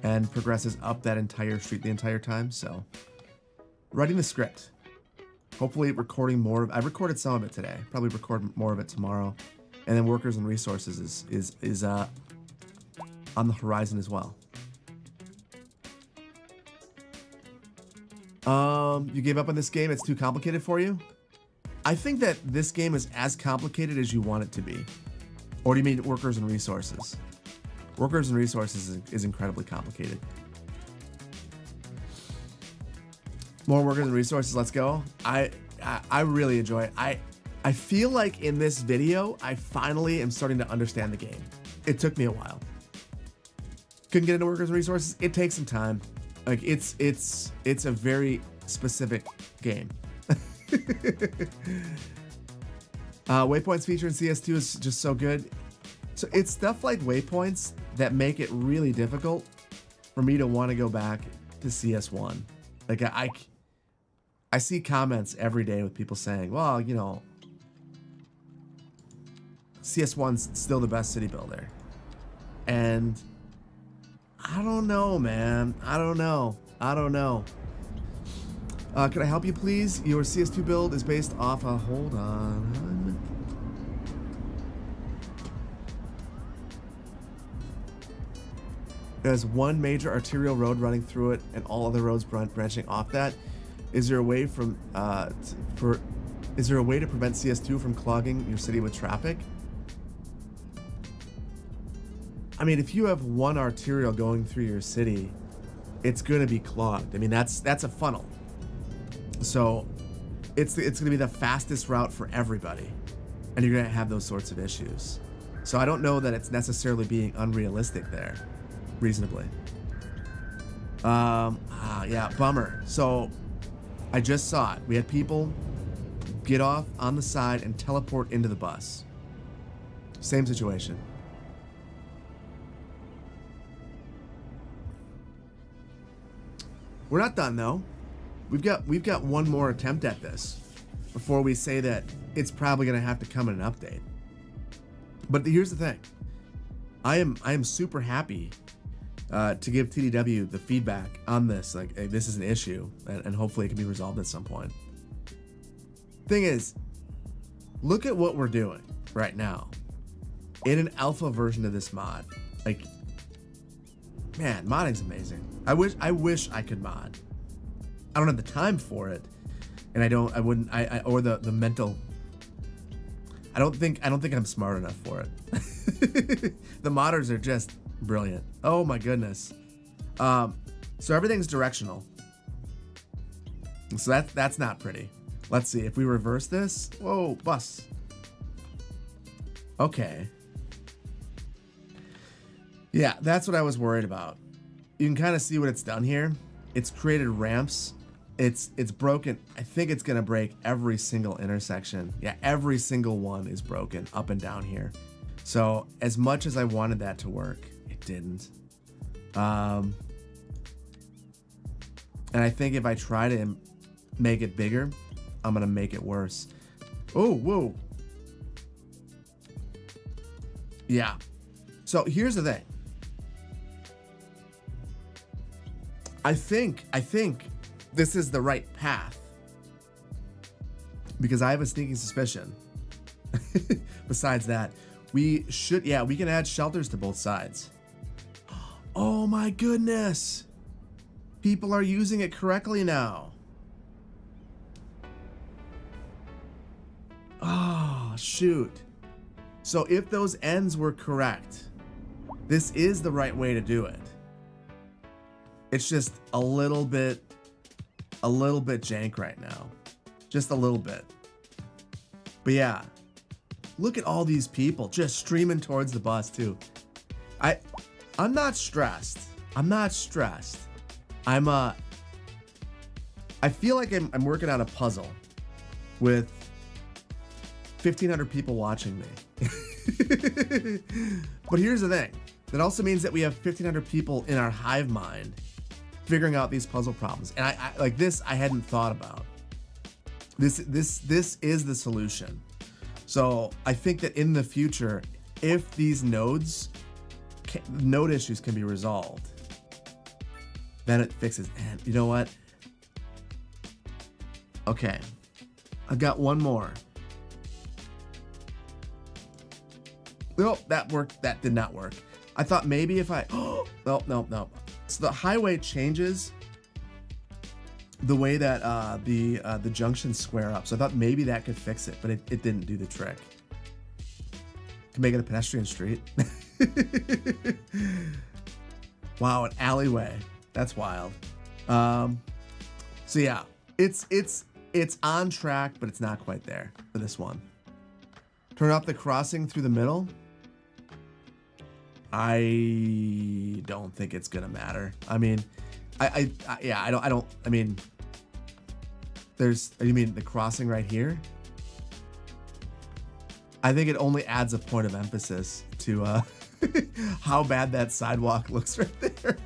and progresses up that entire street the entire time. So writing the script, hopefully recording more. I recorded some of it today, probably record more of it tomorrow. And then workers and resources is on the horizon as well. You gave up on this game? It's too complicated for you? I think that this game is as complicated as you want it to be. Or do you mean workers and resources? Workers and resources is incredibly complicated. More workers and resources, let's go. I really enjoy it. I feel like in this video, I finally am starting to understand the game. It took me a while. Couldn't get into workers and resources. It takes some time. Like it's a very specific game. Waypoints feature in CS2 is just so good. So it's stuff like waypoints that make it really difficult for me to want to go back to CS1. Like I see comments every day with people saying, well, you know, CS1's still the best city builder. And I don't know, man. I don't know. Can I help you, please? Your CS2 build is based off a... Hold on. There's one major arterial road running through it and all other roads branching off that. Is there a way from is there a way to prevent CS2 from clogging your city with traffic? I mean, if you have one arterial going through your city, it's gonna be clogged. I mean, that's a funnel. So it's gonna be the fastest route for everybody, and you're gonna have those sorts of issues. So I don't know that it's necessarily being unrealistic there, reasonably. Yeah, bummer. So I just saw it. We had people get off on the side and teleport into the bus. Same situation. We're not done though. We've got one more attempt at this before we say that it's probably gonna have to come in an update. But here's the thing. I am super happy to give TDW the feedback on this. Like, hey, this is an issue, and hopefully it can be resolved at some point. Thing is, look at what we're doing right now in an alpha version of this mod. Like, man, modding's amazing. I wish I could mod. I don't have the time for it, and or the mental. I don't think I'm smart enough for it. The modders are just brilliant. Oh my goodness. So everything's directional. So that's not pretty. Let's see if we reverse this. Whoa, bus. Okay. Yeah, that's what I was worried about. You can kind of see what it's done here. It's created ramps. It's broken. I think it's gonna break every single intersection. Yeah, every single one is broken up and down here. So as much as I wanted that to work, it didn't. And I think if I try to make it bigger, I'm gonna make it worse. Oh, whoa. Yeah. So here's the thing. I think this is the right path, because I have a sneaking suspicion. Besides that, we can add shelters to both sides. Oh my goodness. People are using it correctly now. Oh, shoot. So if those ends were correct, this is the right way to do it. It's just a little bit jank right now. Just a little bit. But yeah, look at all these people just streaming towards the bus too. I'm not stressed. I feel like I'm working on a puzzle with 1,500 people watching me. But here's the thing. That also means that we have 1,500 people in our hive mind figuring out these puzzle problems. And I like this, I hadn't thought about. This is the solution. So I think that in the future, if these node issues can be resolved, then it fixes. And you know what? Okay, I've got one more. Nope, that worked. That did not work. I thought maybe if I, no. So the highway changes the way that the junctions square up. So I thought maybe that could fix it, but it didn't do the trick. Can make it a pedestrian street. Wow, an alleyway. That's wild. So yeah, it's on track, but it's not quite there for this one. Turn off the crossing through the middle. I don't think it's gonna matter. I mean, I mean, you mean the crossing right here? I think it only adds a point of emphasis to how bad that sidewalk looks right there.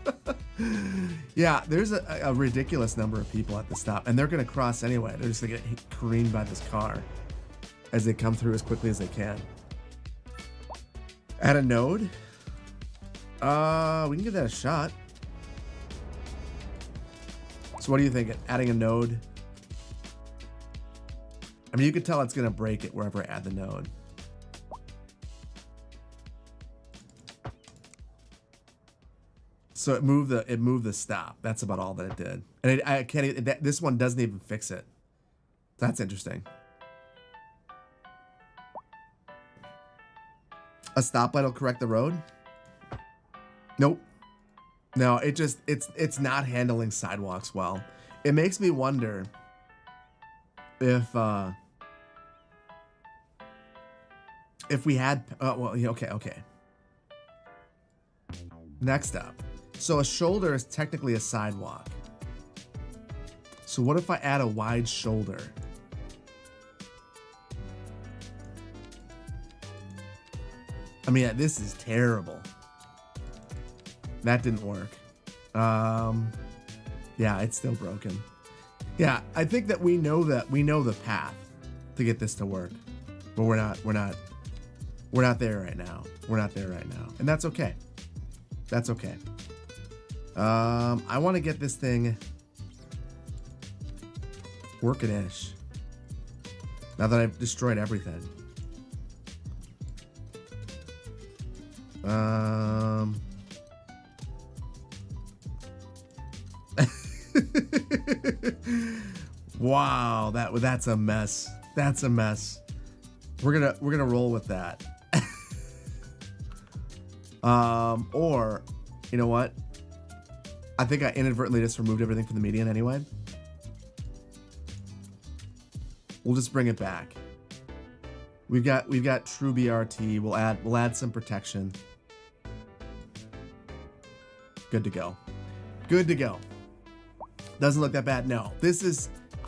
Yeah, there's a ridiculous number of people at the stop, and they're gonna cross anyway. They're just gonna get careened by this car as they come through as quickly as they can. Add a node. We can give that a shot. So what do you think? Adding a node? I mean, you could tell it's gonna break it wherever I add the node. So it moved the stop. That's about all that it did. And I can't. This one doesn't even fix it. That's interesting. A stoplight will correct the road? Nope. No, it's not handling sidewalks well. It makes me wonder if we had okay. Next up. So a shoulder is technically a sidewalk. So what if I add a wide shoulder? I mean, this is terrible. That didn't work. Yeah, it's still broken. Yeah, I think that we know the path to get this to work, but we're not there right now. We're not there right now, and that's okay. That's okay. I want to get this thing working-ish. Now that I've destroyed everything. Wow, that's a mess. That's a mess. We're gonna roll with that. Or, you know what? I think I inadvertently just removed everything from the median anyway. We'll just bring it back. We've got true BRT. We'll add some protection. Good to go. Good to go. Doesn't look that bad. No,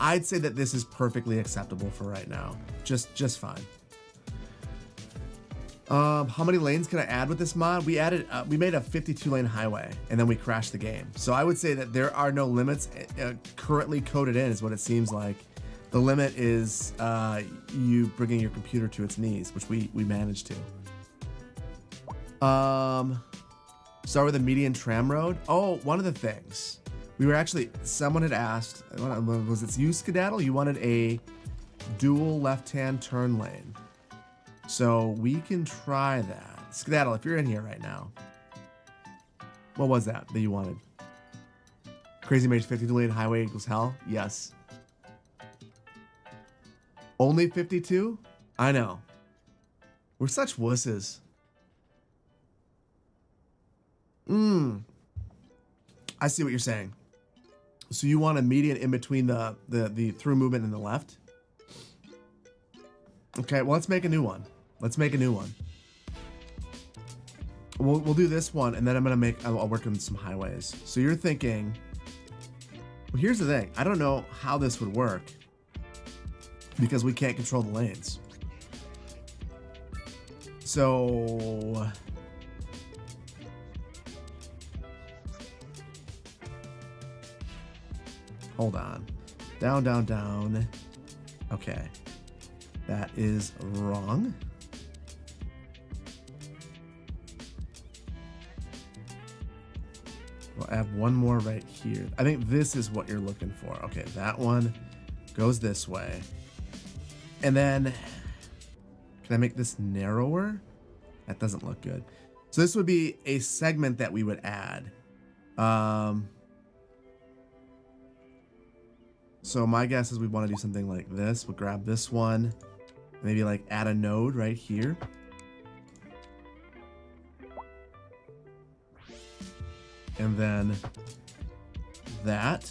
I'd say that this is perfectly acceptable for right now. Just fine. How many lanes can I add with this mod? We made a 52-lane highway, and then we crashed the game. So I would say that there are no limits currently coded in, is what it seems like. The limit is you bringing your computer to its knees, which we managed to. Start with a median tram road. Oh, one of the things we were actually, someone had asked, was it you, Skedaddle? You wanted a dual left-hand turn lane. So we can try that. Skedaddle, if you're in here right now, what was that you wanted? Crazy Mage 52 lane highway equals hell? Yes. Only 52? I know. We're such wusses. I see what you're saying. So you want a median in between the through movement and the left? Okay, well, let's make a new one. Let's make a new one. We'll do this one, and then I'll work on some highways. So you're thinking, well, here's the thing. I don't know how this would work because we can't control the lanes. So hold on. Down, down, down. Okay. That is wrong. We'll add one more right here. I think this is what you're looking for. Okay, that one goes this way. And then, can I make this narrower? That doesn't look good. So this would be a segment that we would add. So my guess is we want to do something like this. We'll grab this one, maybe like add a node right here. And then that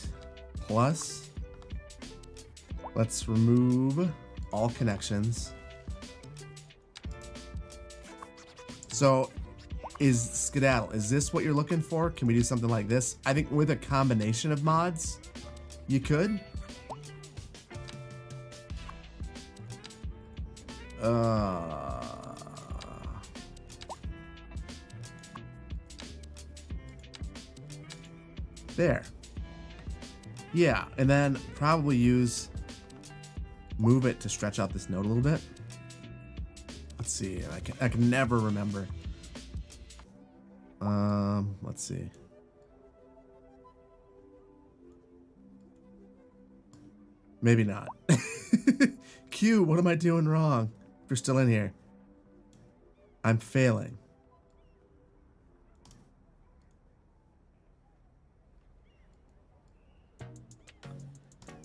plus, let's remove all connections. So is Skedaddle, is this what you're looking for? Can we do something like this? I think with a combination of mods, you could. There. Yeah, and then probably move it to stretch out this node a little bit. Let's see. I can never remember. Let's see. Maybe not. Q, what am I doing wrong? If you're still in here. I'm failing.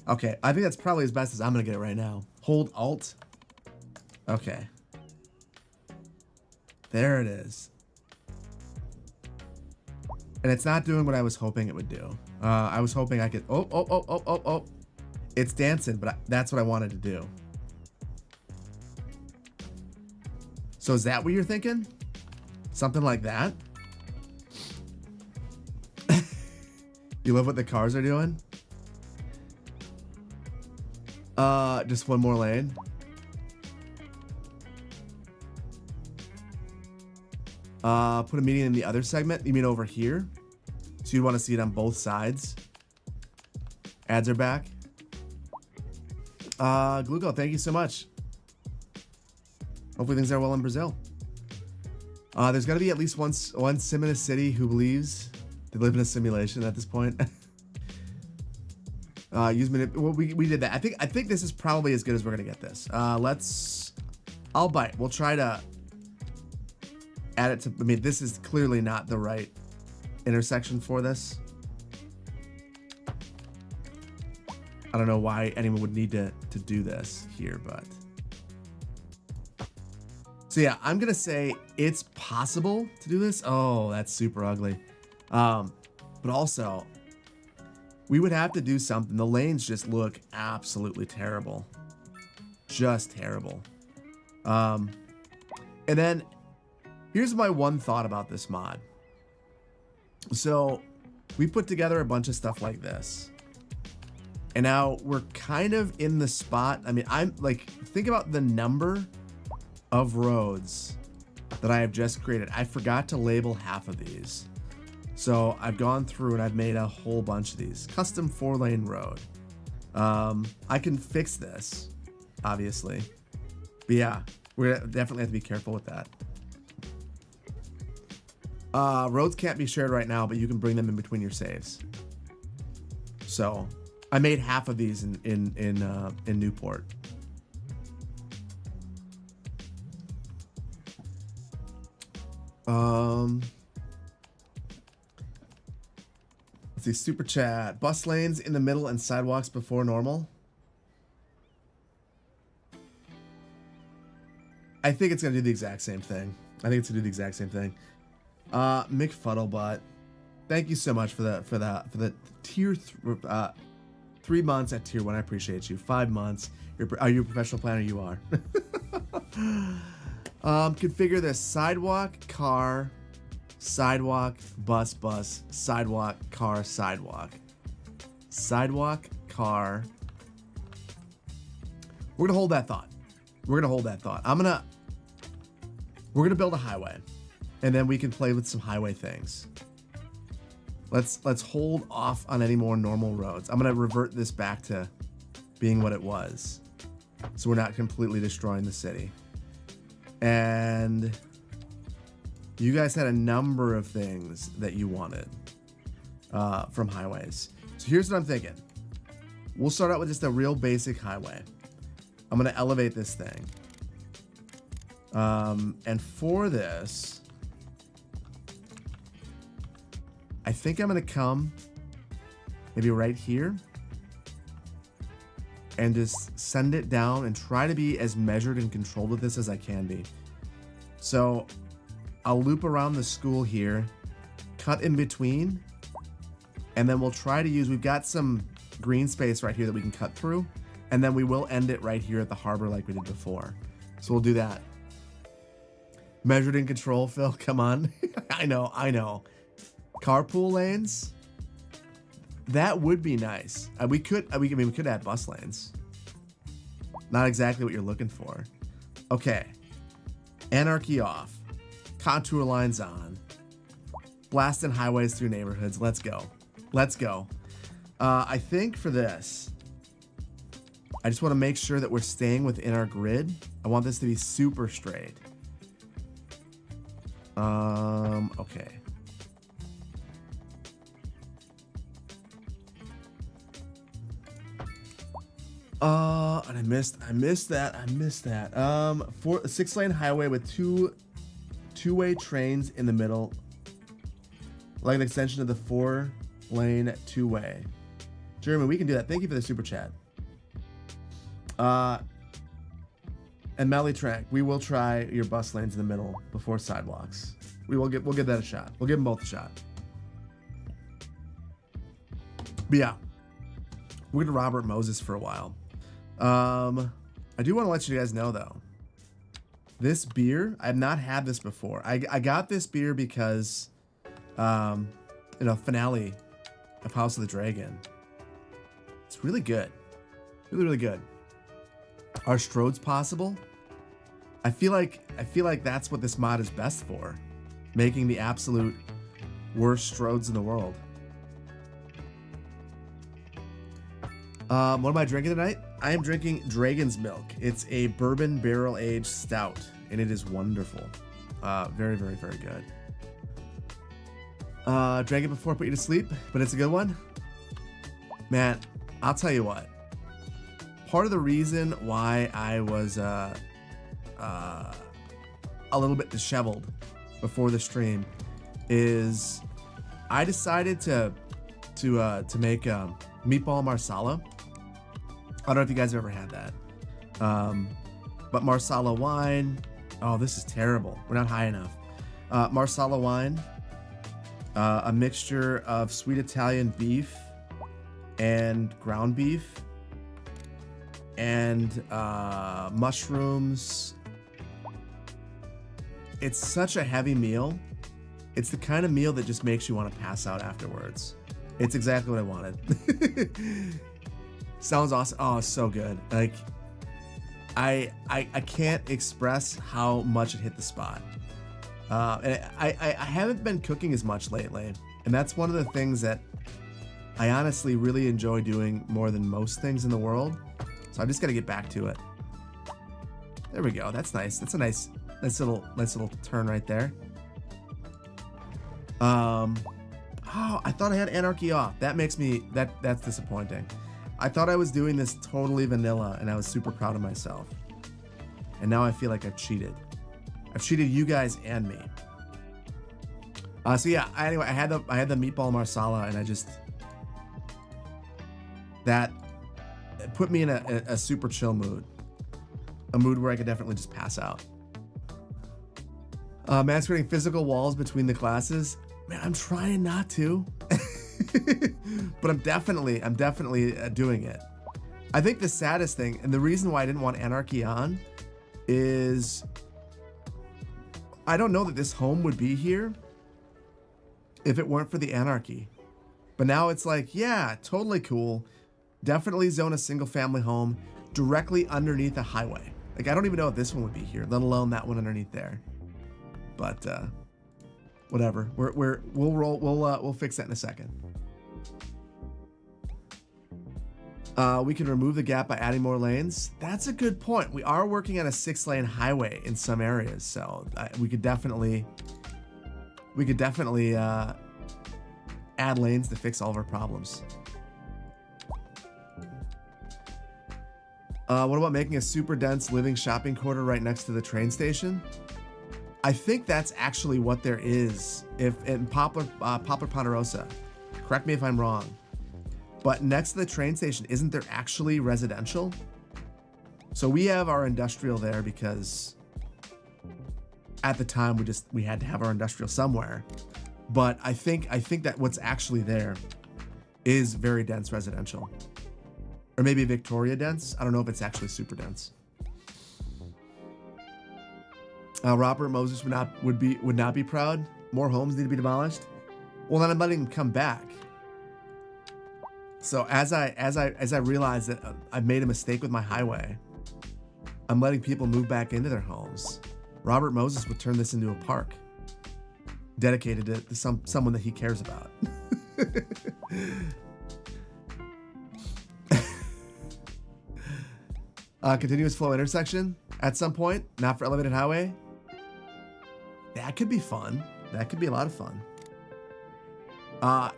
Okay, I think that's probably as best as I'm gonna get it right now. Hold Alt. Okay. There it is. And it's not doing what I was hoping it would do. I was hoping I could, oh. It's dancing, but that's what I wanted to do. So is that what you're thinking? Something like that? You love what the cars are doing? Just one more lane. Put a median in the other segment. You mean over here? So you want to see it on both sides. Ads are back. Glugo, thank you so much. Hopefully things are well in Brazil. There's got to be at least one sim in a city who believes they live in a simulation at this point. Well, we did that. I think this is probably as good as we're gonna get this. I'll bite. We'll try to add it to. I mean, this is clearly not the right intersection for this. I don't know why anyone would need to do this here, but. So yeah, I'm gonna say it's possible to do this. Oh, that's super ugly. But also, we would have to do something. The lanes just look absolutely terrible. Just terrible. And then here's my one thought about this mod. So we put together a bunch of stuff like this. And now we're kind of in the spot. I mean, I'm like, think about the number of roads that I have just created. I forgot to label half of these. So I've gone through and I've made a whole bunch of these. Custom 4-lane road. I can fix this, obviously. But yeah, we're definitely have to be careful with that. Roads can't be shared right now, but you can bring them in between your saves. So I made half of these in Newport. Let's see, super chat. Bus lanes in the middle and sidewalks before normal. I think it's gonna do the exact same thing. Mick Fuddlebutt, thank you so much for the tier 3 months at tier 1. I appreciate you. 5 months. Are you a professional planner? You are. Configure this: sidewalk, car, sidewalk, bus, sidewalk, car, sidewalk, sidewalk, car. We're gonna hold that thought. We're gonna build a highway, and then we can play with some highway things. Let's hold off on any more normal roads. I'm gonna revert this back to being what it was, so we're not completely destroying the city. And you guys had a number of things that you wanted from highways. So here's what I'm thinking. We'll start out with just a real basic highway. I'm gonna elevate this thing. And for this, I think I'm gonna come maybe right here and just send it down and try to be as measured and controlled with this as I can be. So I'll loop around the school here, cut in between, and then we'll try to use, we've got some green space right here that we can cut through, and then we will end it right here at the harbor like we did before. So we'll do that. Measured and control, Phil, come on. I know. Carpool lanes, that would be nice. We could add bus lanes. Not exactly what you're looking for. Okay. Anarchy off. Contour lines on. Blasting highways through neighborhoods. Let's go. I think for this, I just want to make sure that we're staying within our grid. I want this to be super straight. Okay. And I missed that. For a 6-lane highway with two-way trains in the middle, like an extension of the 4-lane two-way. Jeremy, we can do that. Thank you for the super chat. And Malitrack, we will try your bus lanes in the middle before sidewalks. We'll give that a shot. We'll give them both a shot. But yeah, we're gonna Robert Moses for a while. I do want to let you guys know though, this beer, I've not had this before. I got this beer because, finale of House of the Dragon. It's really good. Really good. Are Strodes possible? I feel like that's what this mod is best for. Making the absolute worst Strodes in the world. What am I drinking tonight? I am drinking Dragon's Milk. It's a bourbon barrel-aged stout, and it is wonderful. Very, very, very good. Drank it before, put you to sleep, but it's a good one. Man, I'll tell you what. Part of the reason why I was a little bit disheveled before the stream is I decided to make meatball marsala. I don't know if you guys have ever had that, but marsala wine. Oh, this is terrible. We're not high enough. Marsala wine, a mixture of sweet Italian beef and ground beef, and mushrooms. It's such a heavy meal. It's the kind of meal that just makes you want to pass out afterwards. It's exactly what I wanted. Sounds awesome. Oh, so good. Like, I can't express how much it hit the spot. And I haven't been cooking as much lately, and that's one of the things that I honestly really enjoy doing more than most things in the world. So I just got to get back to it. There we go. That's nice. That's a nice little turn right there. Oh, I thought I had anarchy off. That makes me, that's disappointing. I thought I was doing this totally vanilla and I was super proud of myself. And now I feel like I've cheated. I've cheated you guys and me. So yeah, anyway, I had the meatball marsala and I just, that put me in a super chill mood. A mood where I could definitely just pass out. Masquerading physical walls between the classes. Man, I'm trying not to, but I'm definitely doing it. I think the saddest thing, and the reason why I didn't want anarchy on, is I don't know that this home would be here if it weren't for the anarchy. But now it's like, yeah, totally cool. Definitely zone a single family home directly underneath a highway. Like, I don't even know if this one would be here, let alone that one underneath there. But whatever. We'll fix that in a second. We can remove the gap by adding more lanes. That's a good point. We are working on a 6-lane highway in some areas, so we could definitely add lanes to fix all of our problems. What about making a super dense living shopping quarter right next to the train station? I think that's actually what there is if in PoplarPonderosa. Correct me if I'm wrong. But next to the train station, isn't there actually residential? So we have our industrial there because at the time we had to have our industrial somewhere. But I think that what's actually there is very dense residential. Or maybe Victoria dense. I don't know if it's actually super dense. Robert Moses would not be proud. More homes need to be demolished. Well, then I'm letting him come back. So as I realize that I've made a mistake with my highway, I'm letting people move back into their homes. Robert Moses would turn this into a park dedicated to someone that he cares about. Continuous flow intersection at some point, not for elevated highway. That could be fun. That could be a lot of fun.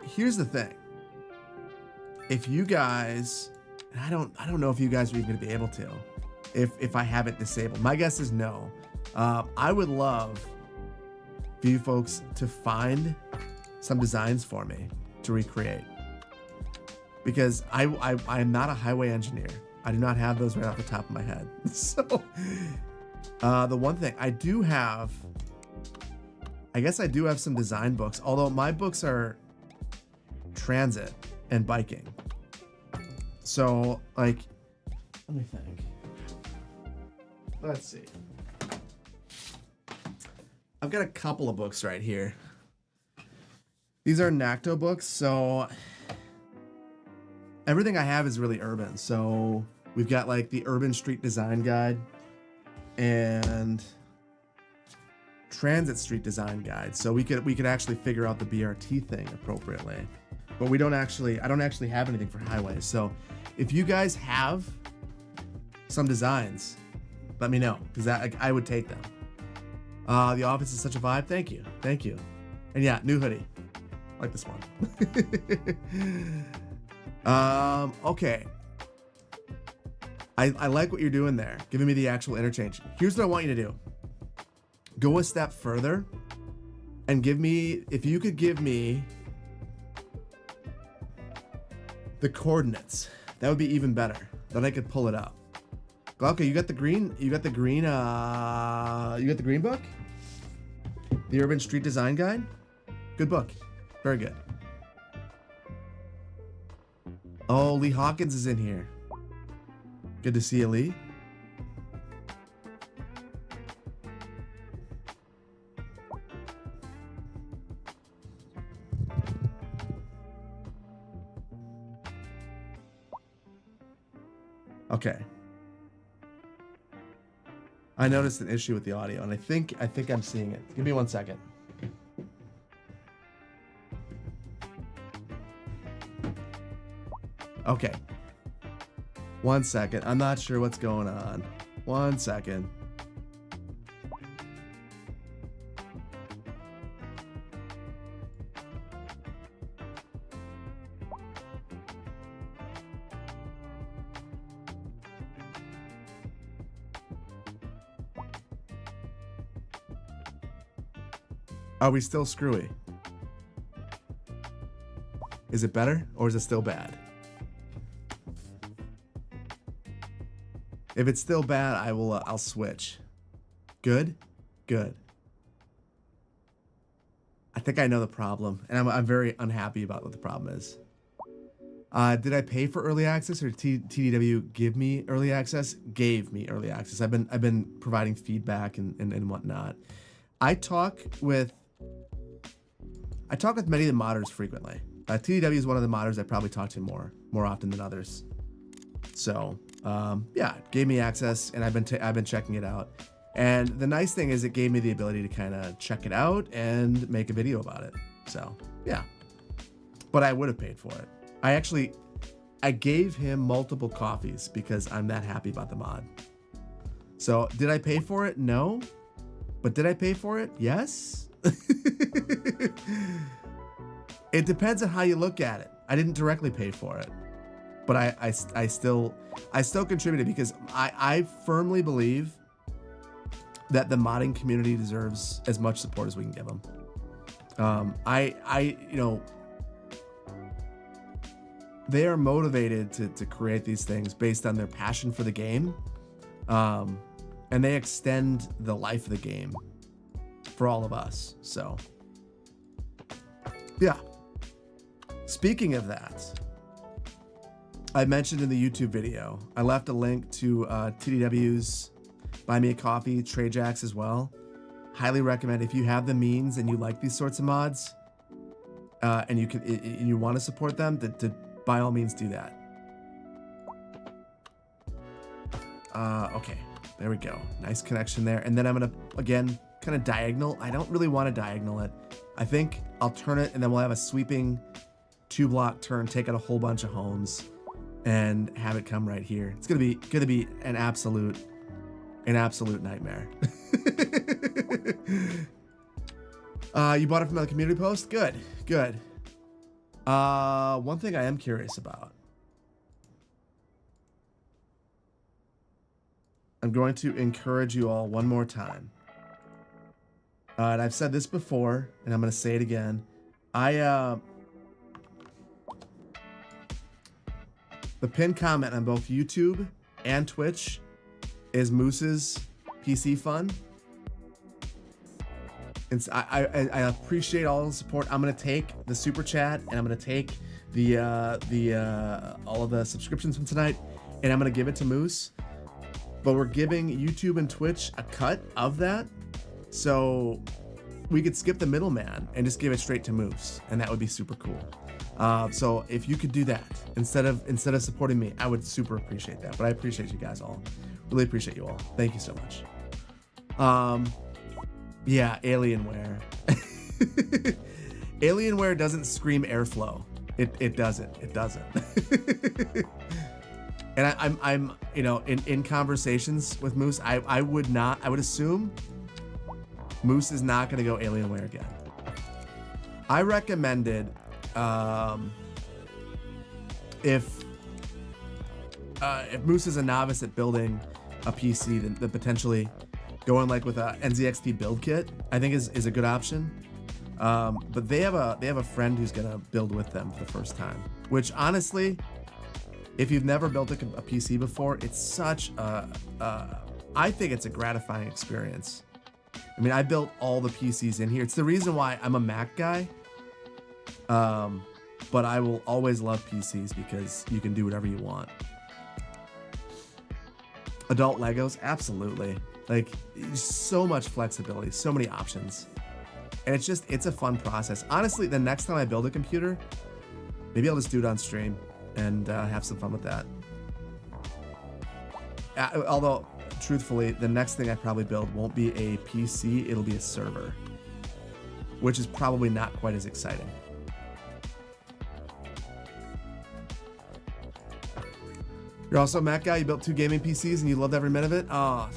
Here's the thing. If you guys, I don't know if you guys are even gonna be able to, if I have it disabled. My guess is no. I would love for you folks to find some designs for me to recreate, because I am not a highway engineer. I do not have those right off the top of my head. So the one thing I do have, I guess I do have some design books, although my books are transit and biking. So like, let me think. Let's see. I've got a couple of books right here. These are NACTO books, so everything I have is really urban. So we've got like the Urban Street Design Guide and Transit Street Design Guide. So we could actually figure out the BRT thing appropriately. But I don't actually have anything for highways. So if you guys have some designs, let me know, because I would take them. The office is such a vibe. Thank you. And yeah, new hoodie. I like this one. Okay. I like what you're doing there, giving me the actual interchange. Here's what I want you to do. Go a step further and give me, if you could give me the coordinates, that would be even better. Then I could pull it up. Okay, you got the green book? The Urban Street Design Guide? Good book. Very good. Oh, Lee Hawkins is in here. Good to see you, Lee. Okay. I noticed an issue with the audio, and I think I'm seeing it. Give me 1 second. Okay. 1 second. I'm not sure what's going on. 1 second. Are we still screwy? Is it better or is it still bad? If it's still bad, I'll switch. Good? Good. I think I know the problem, and I'm very unhappy about what the problem is. Did I pay for early access, or did TDW give me early access? Gave me early access. I've been providing feedback and whatnot. I talk with many of the modders frequently. TDW is one of the modders I probably talk to more often than others. So yeah, gave me access, and I've been checking it out. And the nice thing is it gave me the ability to kind of check it out and make a video about it. So yeah, but I would have paid for it. I gave him multiple coffees because I'm that happy about the mod. So did I pay for it? No. But did I pay for it? Yes. It depends on how you look at it. I didn't directly pay for it, but I still contributed because I firmly believe that the modding community deserves as much support as we can give them. You know, they are motivated to create these things based on their passion for the game, and they extend the life of the game for all of us. So yeah. Speaking of that, I mentioned in the YouTube video, I left a link to TDW's Buy Me a Coffee, Trade Jacks as well. Highly recommend if you have the means and you like these sorts of mods, and you want to support them, to by all means do that. Okay, there we go. Nice connection there. And then I'm gonna again kind of diagonal. I don't really want to diagonal it. I think I'll turn it, and then we'll have a sweeping 2-block turn, take out a whole bunch of homes, and have it come right here. It's gonna be an absolute nightmare. You bought it from the community post? Good. One thing I am curious about. I'm going to encourage you all one more time. And I've said this before, and I'm going to say it again. The pinned comment on both YouTube and Twitch is Moose's PC fund. And I appreciate all the support. I'm gonna take the super chat, and I'm gonna take the all of the subscriptions from tonight, and I'm gonna give it to Moose. But we're giving YouTube and Twitch a cut of that, so we could skip the middleman and just give it straight to Moose, and that would be super cool. So if you could do that instead of supporting me, I would super appreciate that. But I appreciate you guys all. Really appreciate you all. Thank you so much. Yeah, Alienware. Alienware doesn't scream airflow. It doesn't. And I'm you know, in conversations with Moose, I would assume Moose is not going to go Alienware again. I recommended if Moose is a novice at building a PC, then potentially going like with a NZXT build kit, I think is a good option. But they have a friend who's gonna build with them for the first time, which honestly, if you've never built a PC before, it's such I think it's a gratifying experience. I mean, I built all the PCs in here. It's the reason why I'm a Mac guy. But I will always love PCs because you can do whatever you want. Adult Legos, absolutely. Like, so much flexibility, so many options. And it's a fun process. Honestly, the next time I build a computer, maybe I'll just do it on stream and have some fun with that. Although, truthfully, the next thing I probably build won't be a PC, it'll be a server, which is probably not quite as exciting. You're also a Mac guy, you built 2 gaming PCs and you loved every minute of it? Oh,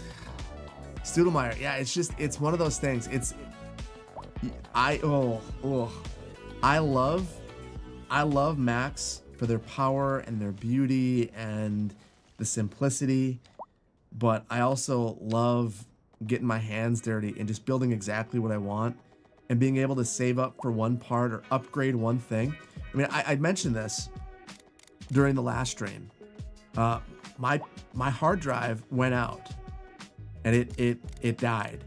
Studelmeyer, yeah, it's one of those things. I love Macs for their power and their beauty and the simplicity, but I also love getting my hands dirty and just building exactly what I want. and being able to save up for one part or upgrade one thing. I mean, I mentioned this during the last stream. My hard drive went out and it died.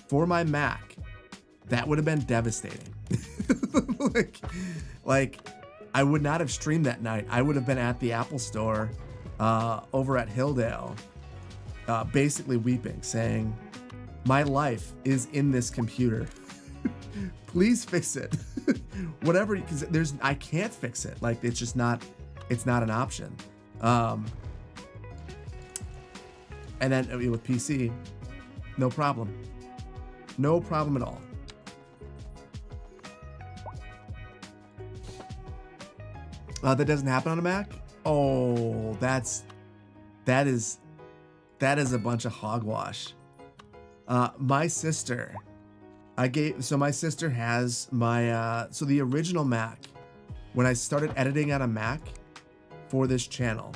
For my Mac, that would have been devastating. like I would not have streamed that night. I would have been at the Apple store over at Hilldale, basically weeping, saying, my life is in this computer. Please fix it. Whatever, because I can't fix it. Like, it's just not, it's not an option. And then with PC, no problem. No problem at all. That doesn't happen on a Mac? Oh, that is a bunch of hogwash. My sister, my sister has my, so the original Mac, when I started editing on a Mac for this channel,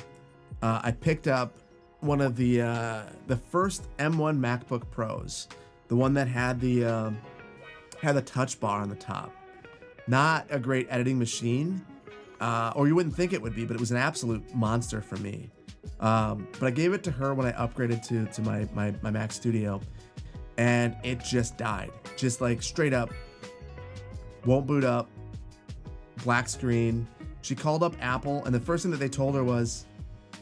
I picked up one of the first M1 MacBook Pros, the one that had the touch bar on the top. Not a great editing machine, or you wouldn't think it would be, but it was an absolute monster for me. But I gave it to her when I upgraded to my Mac Studio, and it just died. Just like straight up, won't boot up, black screen. She called up Apple, and the first thing that they told her was,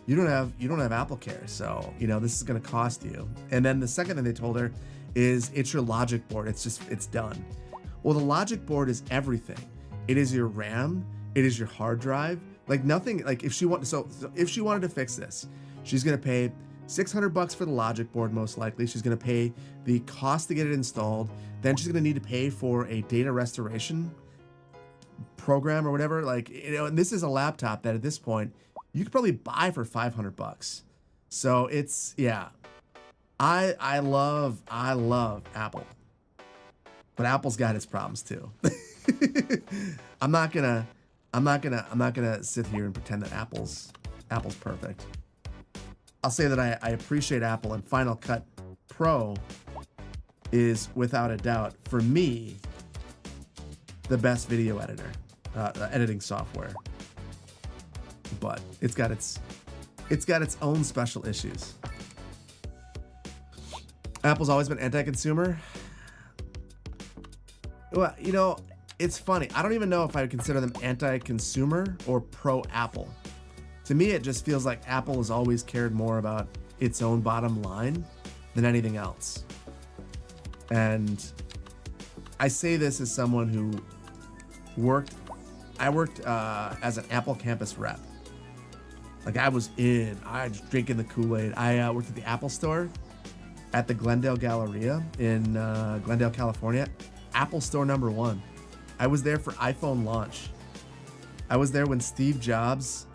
you don't have Apple Care, so this is gonna cost you. And then the second thing they told her is, it's your logic board. It's done. Well, the logic board is everything. It is your RAM. It is your hard drive. Like nothing. Like if she wanted to fix this, she's gonna pay $600 for the logic board, most likely. She's gonna pay the cost to get it installed. Then she's gonna need to pay for a data restoration program or whatever. Like and this is a laptop that at this point you could probably buy for $500. So it's, yeah. I love Apple, but Apple's got its problems too. I'm not gonna sit here and pretend that Apple's perfect. I'll say that I appreciate Apple, and Final Cut Pro is without a doubt, for me, the best video editor, editing software. But it's got its own special issues. Apple's always been anti-consumer. Well, it's funny. I don't even know if I would consider them anti-consumer or pro-Apple. To me, it just feels like Apple has always cared more about its own bottom line than anything else. And I say this as someone who worked as an Apple campus rep. Like I was drinking the Kool-Aid. I worked at the Apple store at the Glendale Galleria in Glendale, California. Apple store #1. I was there for iPhone launch. I was there when Steve Jobs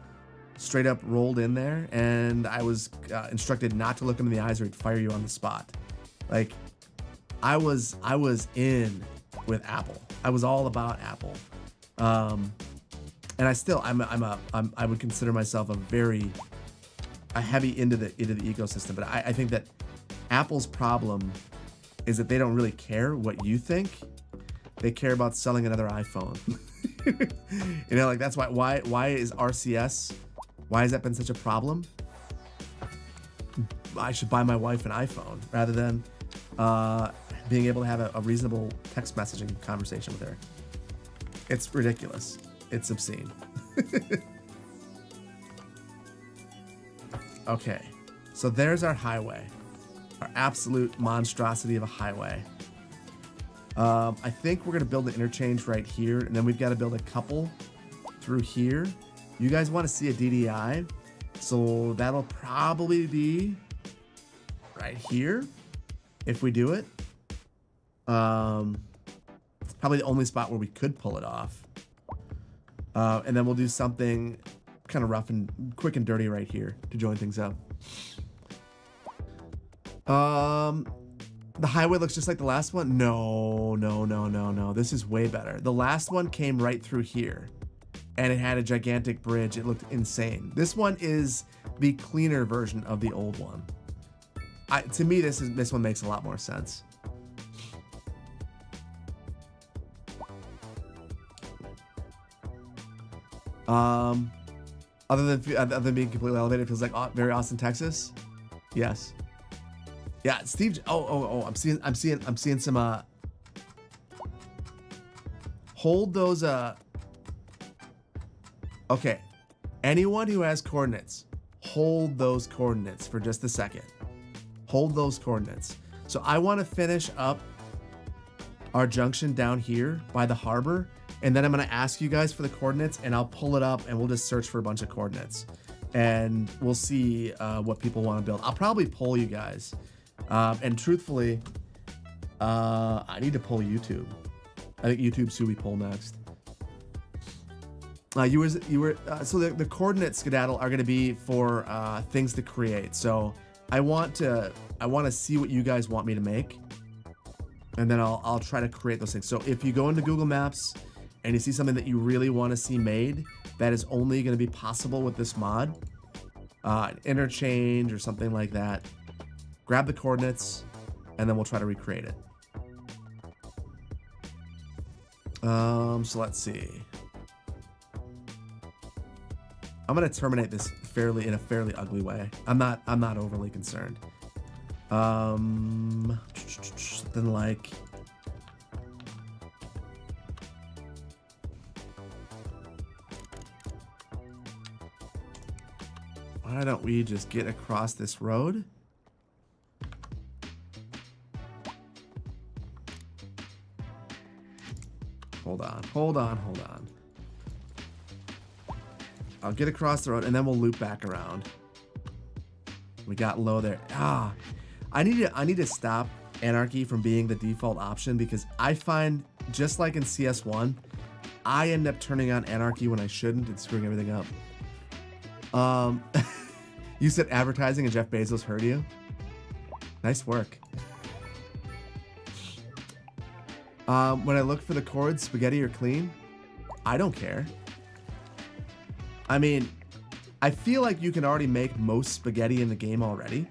straight up rolled in there, and I was instructed not to look him in the eyes or he'd fire you on the spot. Like I was in with Apple. I was all about Apple. And I would consider myself a heavy into the ecosystem. But I think that Apple's problem is that they don't really care what you think. They care about selling another iPhone. Like that's why is RCS? Why has that been such a problem? I should buy my wife an iPhone rather than being able to have a reasonable text messaging conversation with her. It's ridiculous. It's obscene. Okay, so there's our highway, our absolute monstrosity of a highway. I think we're gonna build an interchange right here, and then we've got to build a couple through here. You guys want to see a DDI, so that'll probably be right here if we do it. It's probably the only spot where we could pull it off. And then we'll do something kind of rough and quick and dirty right here to join things up. The highway looks just like the last one. No. This is way better. The last one came right through here, and it had a gigantic bridge. It looked insane. This one is the cleaner version of the old one. To me, this one makes a lot more sense. Other than being completely elevated, it feels like very Austin, Texas. Yes. Yeah, Steve. Oh. I'm seeing some. Hold those. Okay. Anyone who has coordinates, hold those coordinates for just a second. Hold those coordinates. So I want to finish up our junction down here by the harbor, and then I'm going to ask you guys for the coordinates, and I'll pull it up, and we'll just search for a bunch of coordinates, and we'll see what people want to build. I'll probably poll you guys, and truthfully, I need to poll YouTube. I think YouTube's who we poll next. So the coordinate skedaddle are going to be for things to create. So I want to see what you guys want me to make, and then I'll try to create those things. So if you go into Google Maps and you see something that you really want to see made, that is only going to be possible with this mod, an interchange or something like that, grab the coordinates, and then we'll try to recreate it. So let's see. I'm gonna terminate this in a fairly ugly way. I'm not overly concerned. Something like, why don't we just get across this road? Hold on. I'll get across the road, and then we'll loop back around. We got low there. I need to stop anarchy from being the default option, because I find, just like in CS1, I end up turning on anarchy when I shouldn't and screwing everything up. You said advertising and Jeff Bezos heard you. Nice work. When I look for the chords, spaghetti or clean, I don't care. I mean, I feel like you can already make most spaghetti in the game already.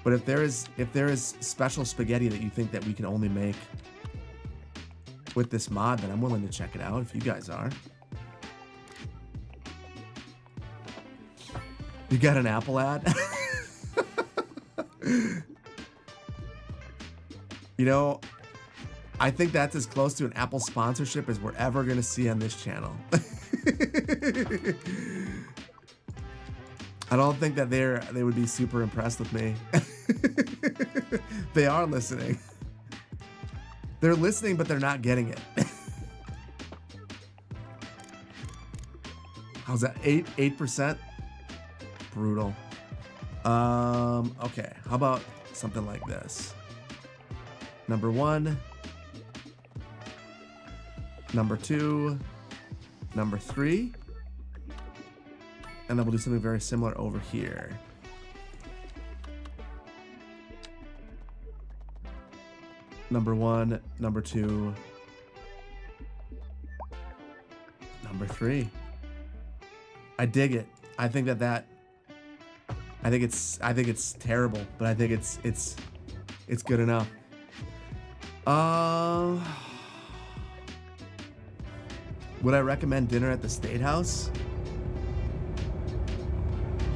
But if there is special spaghetti that you think that we can only make with this mod, then I'm willing to check it out if you guys are. You got an Apple ad? You know, I think that's as close to an Apple sponsorship as we're ever going to see on this channel. I don't think that they would be super impressed with me. They are listening. They're listening, but they're not getting it. How's that? 8%? Brutal. Okay. How about something like this? Number 1. Number 2. Number 3. And then we'll do something very similar over here. Number 1, number 2, number 3. I dig it. I think it's terrible, but I think it's good enough. Would I recommend dinner at the State House?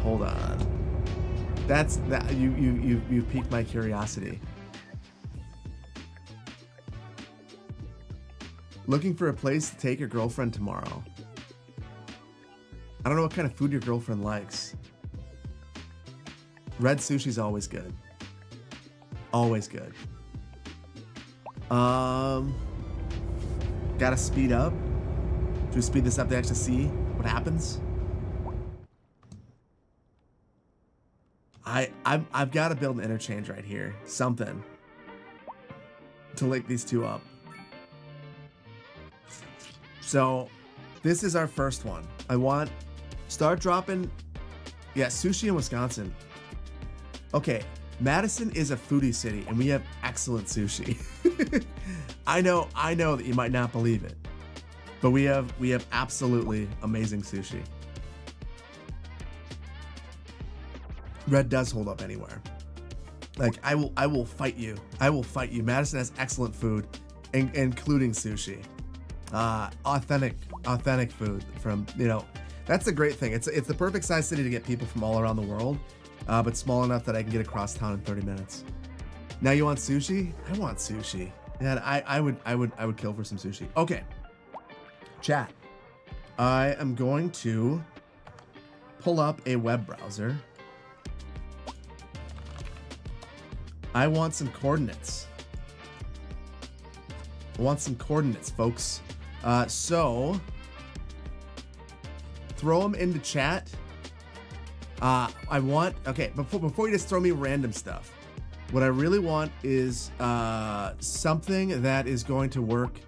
Hold on. You've piqued my curiosity. Looking for a place to take your girlfriend tomorrow. I don't know what kind of food your girlfriend likes. Red sushi's always good. Always good. Gotta speed up. Should we speed this up to actually see what happens? I've got to build an interchange right here. Something to link these two up. So this is our first one. Start dropping. Yeah, sushi in Wisconsin. Okay, Madison is a foodie city, and we have excellent sushi. I know that you might not believe it, but we have absolutely amazing sushi. Red does hold up anywhere. Like, I will fight you. I will fight you. Madison has excellent food, including sushi. Authentic food from, that's the great thing. It's the perfect size city to get people from all around the world, but small enough that I can get across town in 30 minutes. Now you want sushi? I want sushi. Man, I would kill for some sushi. Okay. Chat. I am going to pull up a web browser. I want some coordinates. Folks. So throw them into chat. Before you just throw me random stuff, what I really want is something that is going to work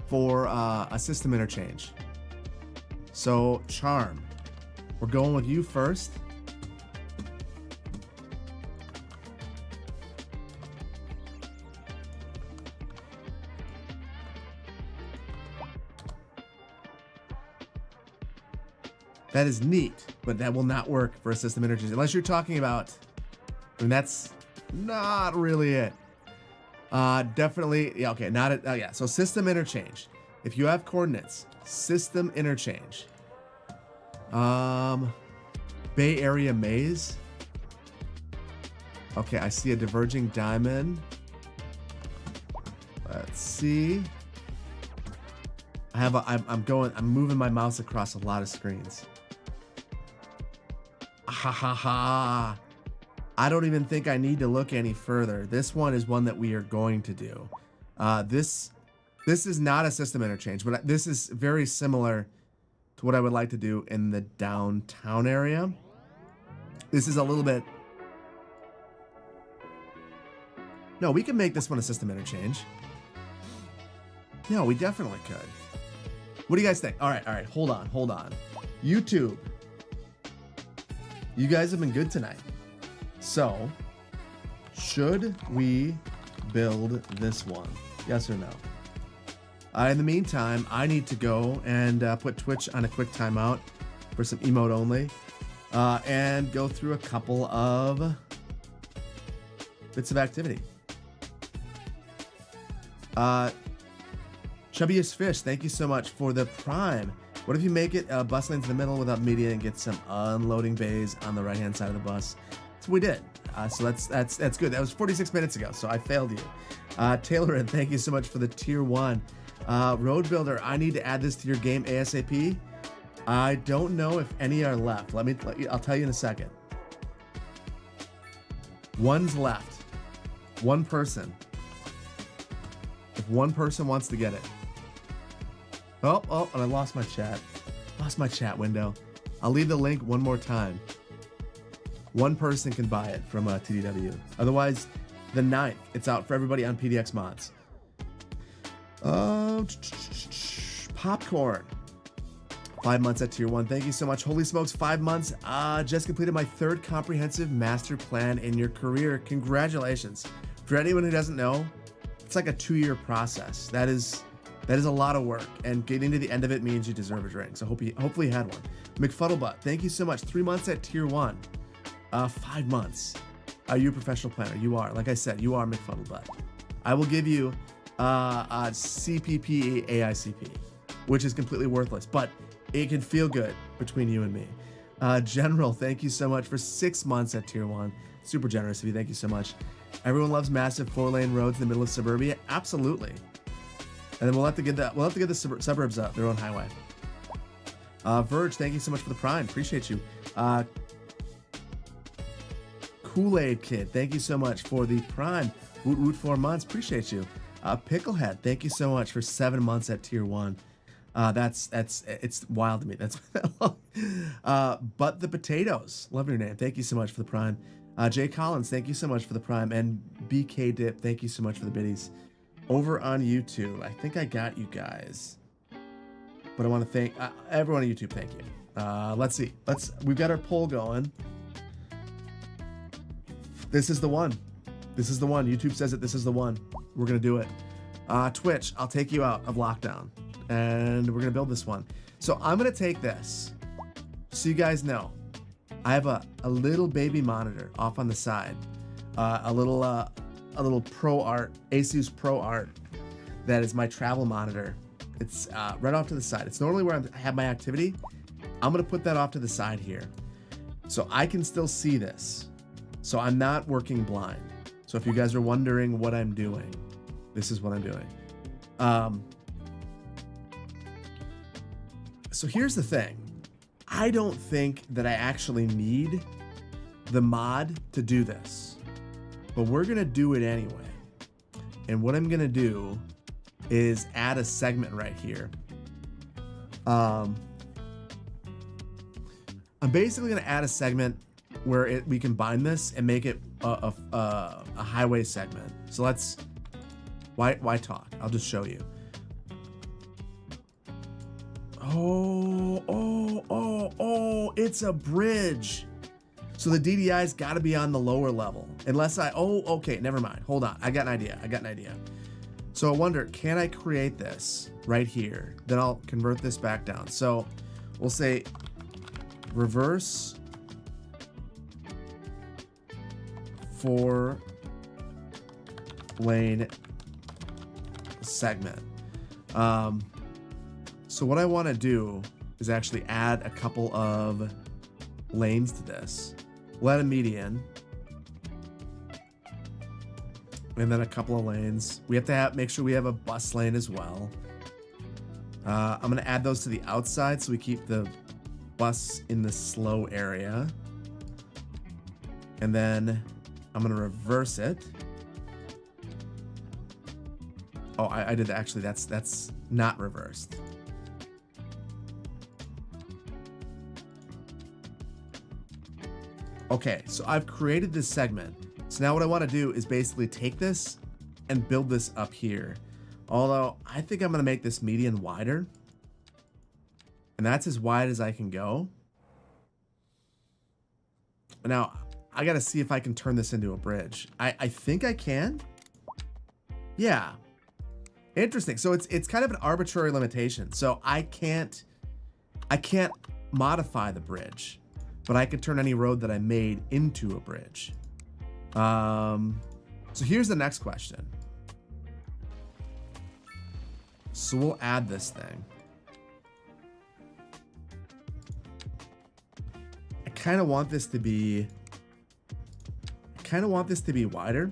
for a system interchange. So charm, we're going with you first. That is neat, but that will not work for a system interchange unless you're talking about, that's not really it. Definitely, yeah, okay, not it. Yeah, so system interchange. If you have coordinates, system interchange. Bay Area maze. Okay, I see a diverging diamond. Let's see. I'm moving my mouse across a lot of screens. Ha ha ha. I don't even think I need to look any further. This one is one that we are going to do. This is not a system interchange, but this is very similar to what I would like to do in the downtown area. This is a little bit... No, we can make this one a system interchange. No, we definitely could. What do you guys think? All right, hold on. YouTube. You guys have been good tonight. So, should we build this one? Yes or no? In the meantime, I need to go and put Twitch on a quick timeout for some emote only, and go through a couple of bits of activity. Chubbiest Fish, thank you so much for the Prime. What if you make it bus lanes in the middle without median and get some unloading bays on the right-hand side of the bus? That's what we did. So that's good. That was 46 minutes ago, so I failed you. Taylor, and thank you so much for the tier 1. Roadbuilder, I need to add this to your game ASAP. I don't know if any are left. I'll tell you in a second. One's left. One person. If one person wants to get it. Oh, and I lost my chat. Lost my chat window. I'll leave the link one more time. One person can buy it from TDW. Otherwise, the 9th, it's out for everybody on PDX Mods. Popcorn. 5 months at tier 1. Thank you so much. Holy smokes, 5 months. Just completed my 3rd comprehensive master plan in your career. Congratulations. For anyone who doesn't know, it's like a 2-year process. That is a lot of work, and getting to the end of it means you deserve a drink. So hopefully you had one. McFuddlebutt, thank you so much. 3 months at tier 1. 5 months. Are you a professional planner? You are. Like I said, you are McFuddlebutt. I will give you a CPP AICP, which is completely worthless, but it can feel good between you and me. General, thank you so much for 6 months at tier 1. Super generous of you. Thank you so much. Everyone loves massive 4-lane roads in the middle of suburbia. Absolutely. And then we'll have to give the suburbs their own highway. Verge, thank you so much for the Prime. Appreciate you. Kool-Aid Kid, thank you so much for the Prime. Woot woot 4 months. Appreciate you. Picklehead, thank you so much for 7 months at tier 1. It's wild to me. That's But the Potatoes, love your name. Thank you so much for the Prime. Jay Collins, thank you so much for the Prime. And BK Dip, thank you so much for the biddies. Over on YouTube, I think I got you guys, but I want to thank everyone on YouTube. Thank you. Let's see. We've got our poll going. This is the one. YouTube says it. This is the one. We're gonna do it. Twitch, I'll take you out of lockdown, and we're gonna build this one. So I'm gonna take this, so you guys know, I have a little baby monitor off on the side, a little Pro Art, Asus Pro Art that is my travel monitor. It's right off to the side. It's normally where I have my activity. I'm gonna put that off to the side here, so I can still see this. So I'm not working blind. So if you guys are wondering what I'm doing, this is what I'm doing. So here's the thing. I don't think that I actually need the mod to do this, but we're gonna do it anyway. And what I'm gonna do is add a segment right here. I'm basically gonna add a segment where we can bind this and make it a highway segment. So let's, why talk? I'll just show you. Oh, it's a bridge. So the DDI's gotta be on the lower level. Unless okay, never mind. Hold on, I got an idea. So I wonder, can I create this right here? Then I'll convert this back down. So we'll say reverse 4-lane segment. So what I want to do is actually add a couple of lanes to this. We'll add a median. And then a couple of lanes. We have to make sure we have a bus lane as well. I'm going to add those to the outside so we keep the bus in the slow area. And then I'm going to reverse it. Oh, I did actually. That's not reversed. Okay, so I've created this segment. So now what I want to do is basically take this and build this up here. Although I think I'm going to make this median wider. And that's as wide as I can go. Now, I got to see if I can turn this into a bridge. I think I can. Yeah. Interesting. So it's kind of an arbitrary limitation. So I can't modify the bridge, but I could turn any road that I made into a bridge. So here's the next question. So we'll add this thing. I kind of want this to be wider.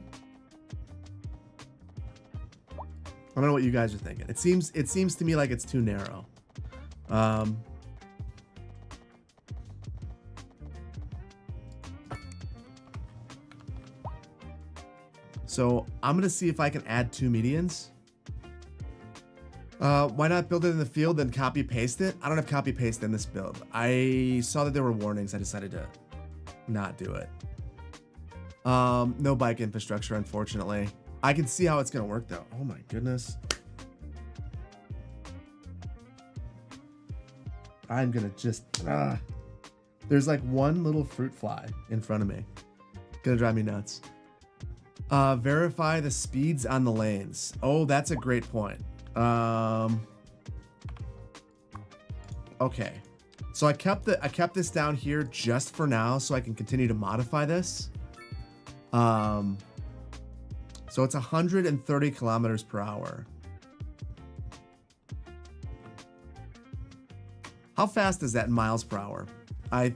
I don't know what you guys are thinking. It seems to me like it's too narrow. So I'm gonna see if I can add 2 medians. Why not build it in the field then copy paste it? I don't have copy paste in this build. I saw that there were warnings. I decided to not do it. No bike infrastructure, unfortunately. I can see how it's gonna work though. Oh my goodness. I'm gonna just, there's like one little fruit fly in front of me. Gonna drive me nuts. Verify the speeds on the lanes. Oh, that's a great point. Okay. So I kept this down here just for now so I can continue to modify this. So it's 130 kilometers per hour. How fast is that in miles per hour? I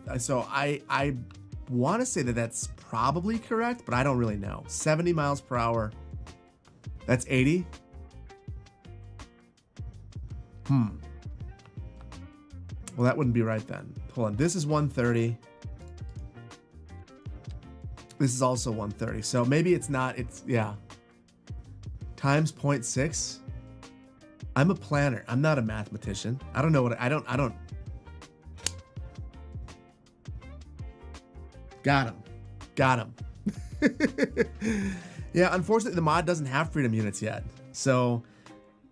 want to say that that's probably correct, but I don't really know. 70 miles per hour. That's 80. Well, that wouldn't be right then. Hold on. This is 130. This is also 130. So maybe it's not. It's, yeah. Times 0.6. I'm a planner. I'm not a mathematician. I don't know what I don't. Got him. Yeah, unfortunately the mod doesn't have freedom units yet. So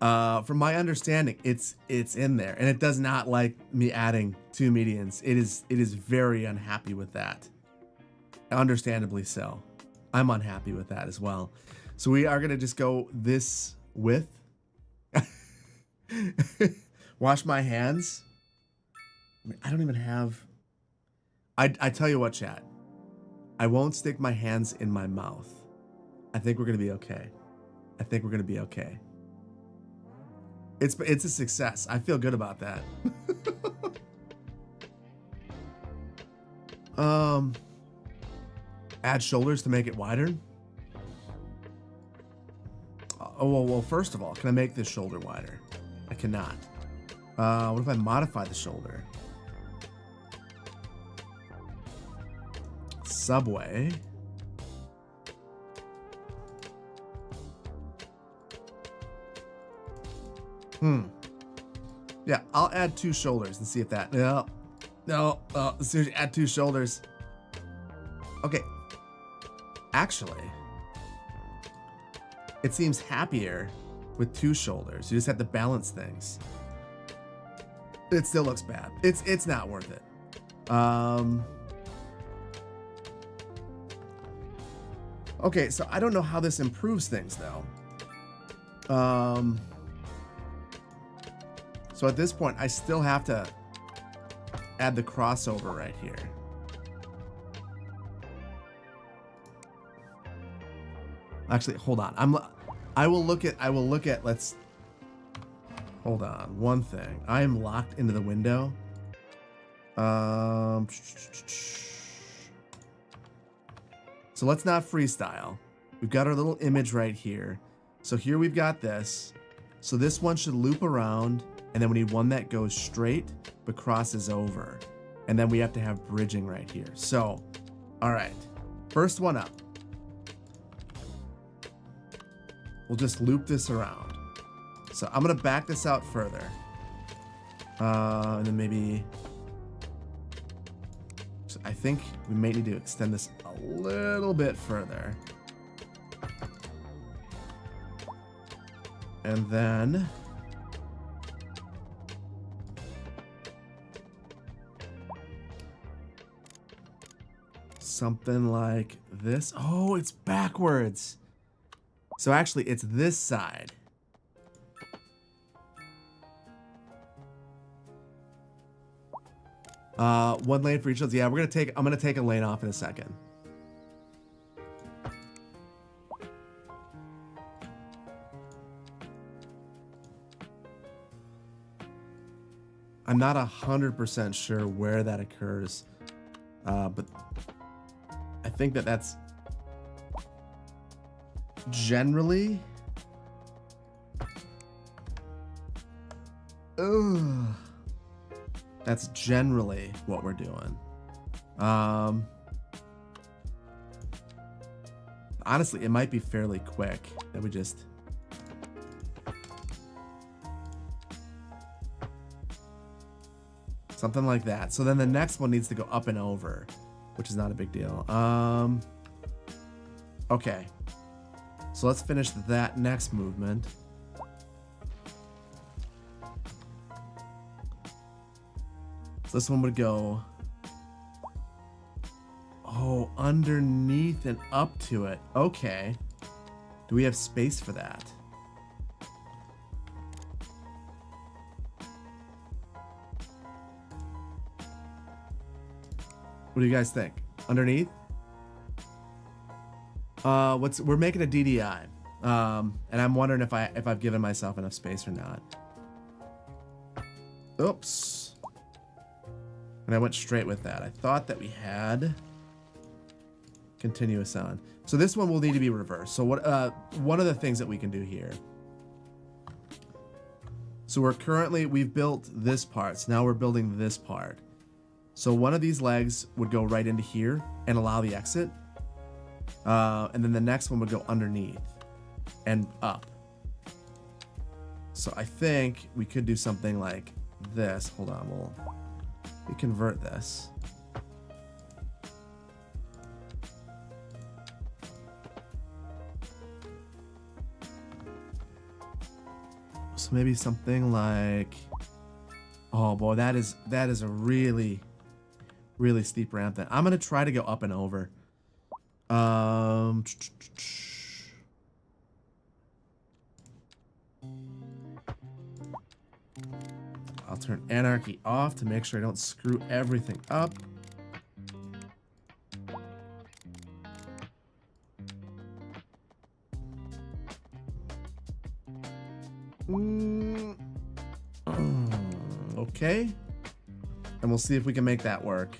from my understanding, it's in there, and it does not like me adding 2 medians. It is very unhappy with that. Understandably so. I'm unhappy with that as well. So we are gonna just go this width. Wash my hands. I don't even have. I tell you what, chat. I won't stick my hands in my mouth. I think we're gonna be okay. It's a success. I feel good about that. Add shoulders to make it wider. Oh, well, first of all, can I make this shoulder wider? I cannot. What if I modify the shoulder? Subway. Yeah, I'll add 2 shoulders and see if that... No. Seriously, add 2 shoulders. Okay. Actually, it seems happier with 2 shoulders. You just have to balance things. It still looks bad. It's not worth it. Okay, so I don't know how this improves things though. So at this point, I still have to add the crossover right here. Actually, hold on. I will look at, let's, hold on, one thing. I am locked into the window. So let's not freestyle. We've got our little image right here. So here we've got this. So this one should loop around, and then we need one that goes straight but crosses over. And then we have to have bridging right here. So, all right, first one up. We'll just loop this around. So I'm gonna back this out further. And then maybe, so I think we may need to extend this a little bit further. And then something like this. Oh, it's backwards. So actually it's this side. One lane for each of those. Yeah, I'm gonna take a lane off in a second. I'm not 100% sure where that occurs, but I think that's generally. That's generally what we're doing. Honestly, it might be fairly quick that we just. Something like that. So then the next one needs to go up and over, which is not a big deal. Okay. So let's finish that next movement. So this one would go, oh, underneath and up to it. Okay. Do we have space for that? What do you guys think? Underneath? We're making a DDI. And I'm wondering if I've given myself enough space or not. Oops. And I went straight with that. I thought that we had continuous on. So this one will need to be reversed. So what one of the things that we can do here. So we've built this part. So now we're building this part. So one of these legs would go right into here and allow the exit. And then the next one would go underneath and up. So I think we could do something like this. Hold on, we convert this. So maybe something like, oh boy, that is a really steep ramp. Then I'm gonna try to go up and over. I'll turn anarchy off to make sure I don't screw everything up. Okay. And we'll see if we can make that work.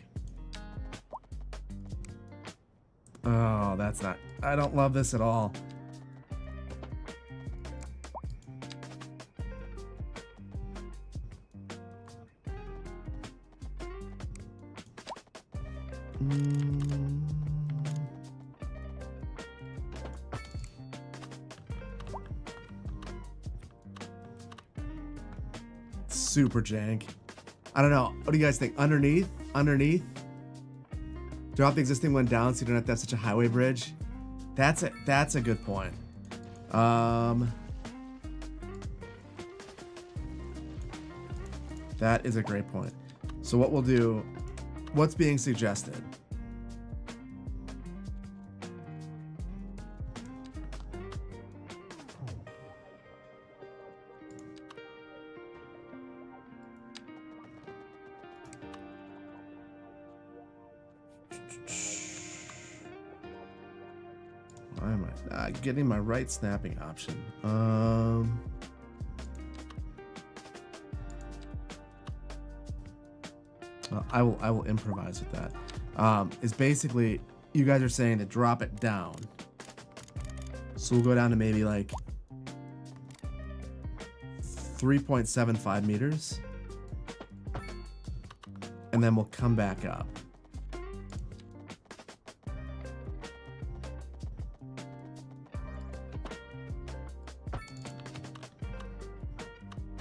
Oh, that's not... I don't love this at all. Super jank. I don't know. What do you guys think? Underneath? Underneath? Drop the existing one down so you don't have to have such a highway bridge. That's a good point. That is a great point. So what we'll do, what's being suggested? Why am I not getting my right snapping option? I will improvise with that. Is basically you guys are saying to drop it down. So we'll go down to maybe like 3.75 meters. And then we'll come back up.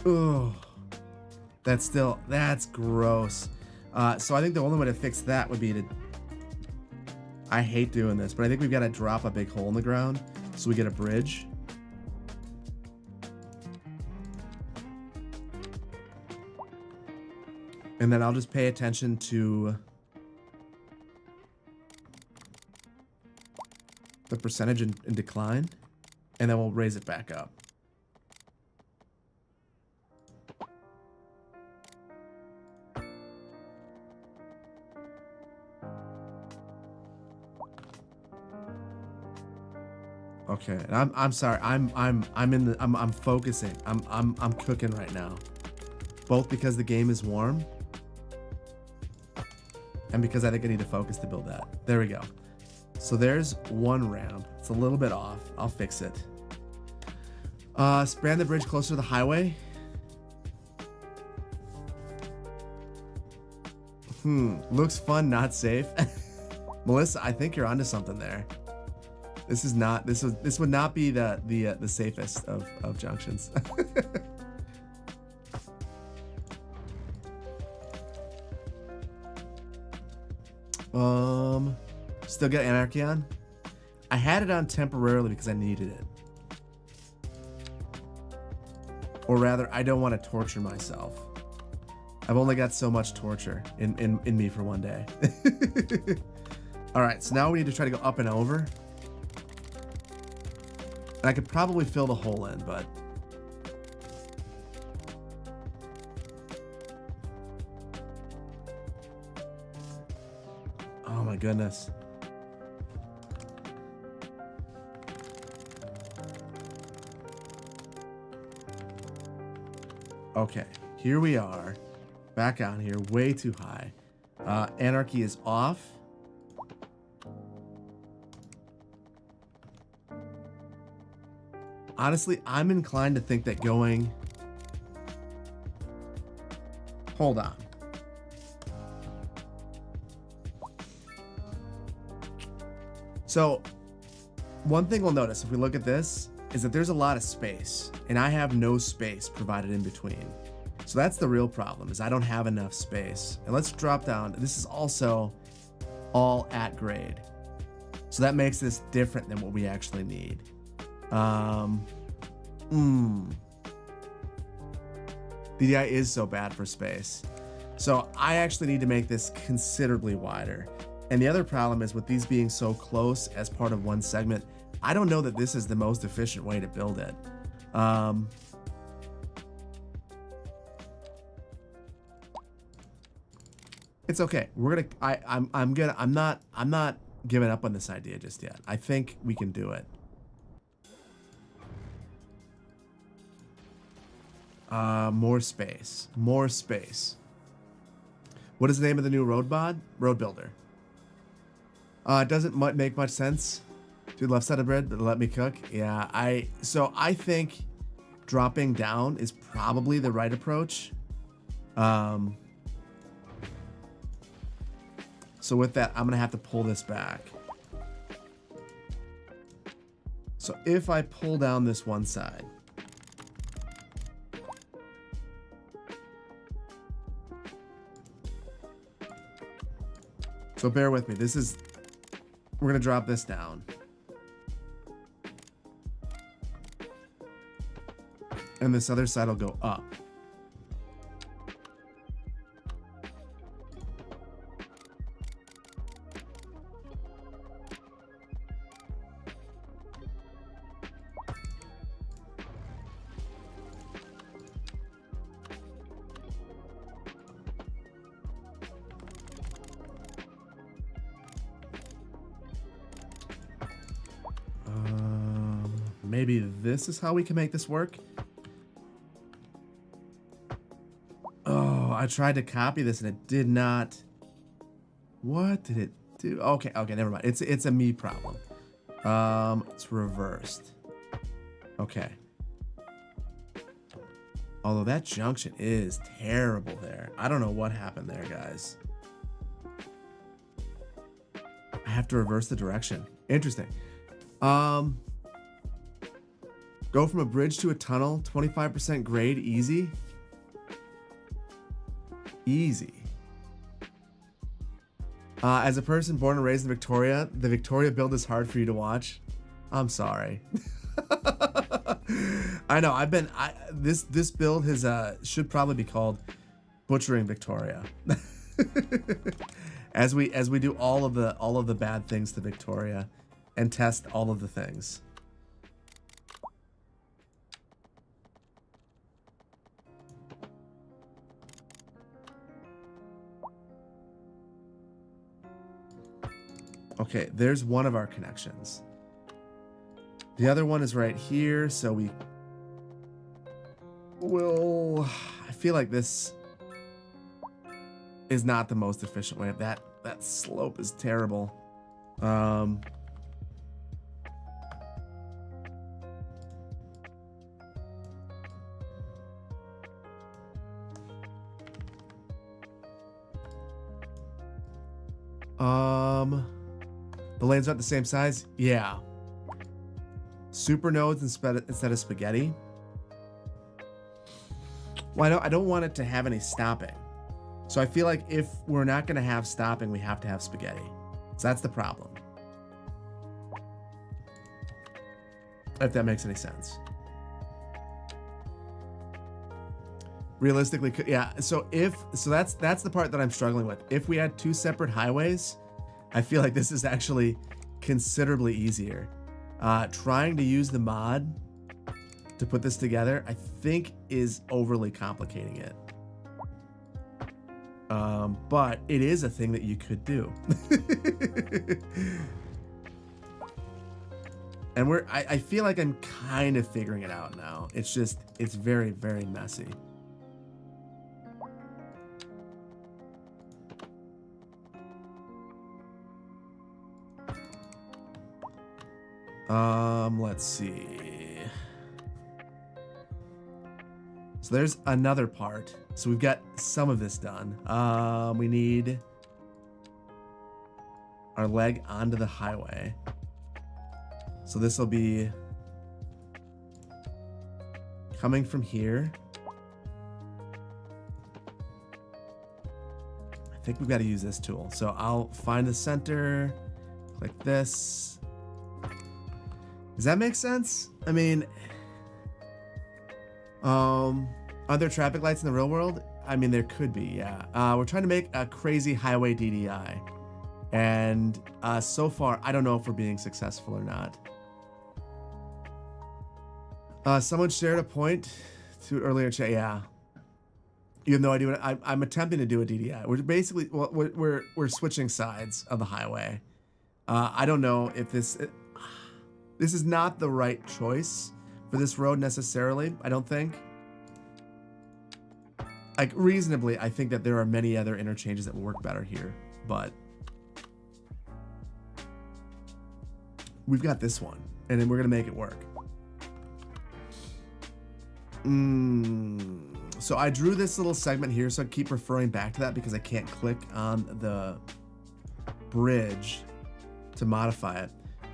Oh, that's gross. So I think the only way to fix that would be to, I hate doing this, but I think we've got to drop a big hole in the ground so we get a bridge. And then I'll just pay attention to the percentage in decline, and then we'll raise it back up. Okay, and I'm sorry. I'm focusing. I'm cooking right now. Both because the game is warm and because I think I need to focus to build that. There we go. So there's one ramp. It's a little bit off. I'll fix it. Span the bridge closer to the highway. Looks fun, not safe. Melissa, I think you're onto something there. This would not be the safest of junctions. Still got Anarchy on? I had it on temporarily because I needed it. Or rather, I don't want to torture myself. I've only got so much torture in me for one day. Alright, so now we need to try to go up and over. And I could probably fill the hole in, but... oh my goodness. Okay, here we are. Back on here, way too high. Anarchy is off. Honestly, I'm inclined to think that going... hold on. So, one thing we'll notice if we look at this is that there's a lot of space, and I have no space provided in between. So that's the real problem, is I don't have enough space. And let's drop down. This is also all at grade. So that makes this different than what we actually need. DDI is so bad for space. So I actually need to make this considerably wider. And the other problem is with these being so close as part of one segment, I don't know that this is the most efficient way to build it. It's okay. We're gonna. I'm not giving up on this idea just yet. I think we can do it. More space. More space. What is the name of the new road mod? Roadbuilder. It doesn't make much sense. Dude, left side of bread, but let me cook. Yeah, I think dropping down is probably the right approach. So with that, I'm gonna have to pull this back. So if I pull down this one side, so bear with me. We're gonna drop this down. And this other side will go up. Maybe this is how we can make this work. Oh, I tried to copy this and it did not. What did it do? Okay, never mind. It's a me problem. It's reversed. Okay. Although that junction is terrible there. I don't know what happened there, guys. I have to reverse the direction. Interesting. Go from a bridge to a tunnel, 25% grade, easy. Easy. As a person born and raised in Victoria, the Victoria build is hard for you to watch. I'm sorry. I know. This build has should probably be called Butchering Victoria. as we do all of the bad things to Victoria and test all of the things. Okay, there's one of our connections. The other one is right here, so we will... I feel like this is not the most efficient way. That slope is terrible. The lanes aren't the same size? Yeah. Super nodes instead of spaghetti. Well, I don't want it to have any stopping. So I feel like if we're not going to have stopping, we have to have spaghetti. So that's the problem. If that makes any sense. Realistically, yeah. So that's the part that I'm struggling with. If we had two separate highways, I feel like this is actually considerably easier. Trying to use the mod to put this together, I think, is overly complicating it. But it is a thing that you could do. And I feel like I'm kind of figuring it out now. It's very, very messy. Let's see. So there's another part. So we've got some of this done. We need our leg onto the highway. So this will be coming from here. I think we've got to use this tool. So I'll find the center, click this. Does that make sense? I mean, are there traffic lights in the real world? I mean, there could be, yeah. We're trying to make a crazy highway DDI. And so far, I don't know if we're being successful or not. Someone shared a point to earlier chat. Yeah. You have no idea what I'm attempting to do a DDI. We're basically, well, we're switching sides of the highway. I don't know if this is not the right choice for this road necessarily. I don't think. like reasonably, I think that there are many other interchanges that will work better here, but we've got this one, and then we're gonna make it work. So I drew this little segment here, so I keep referring back to that because I can't click on the bridge to modify it.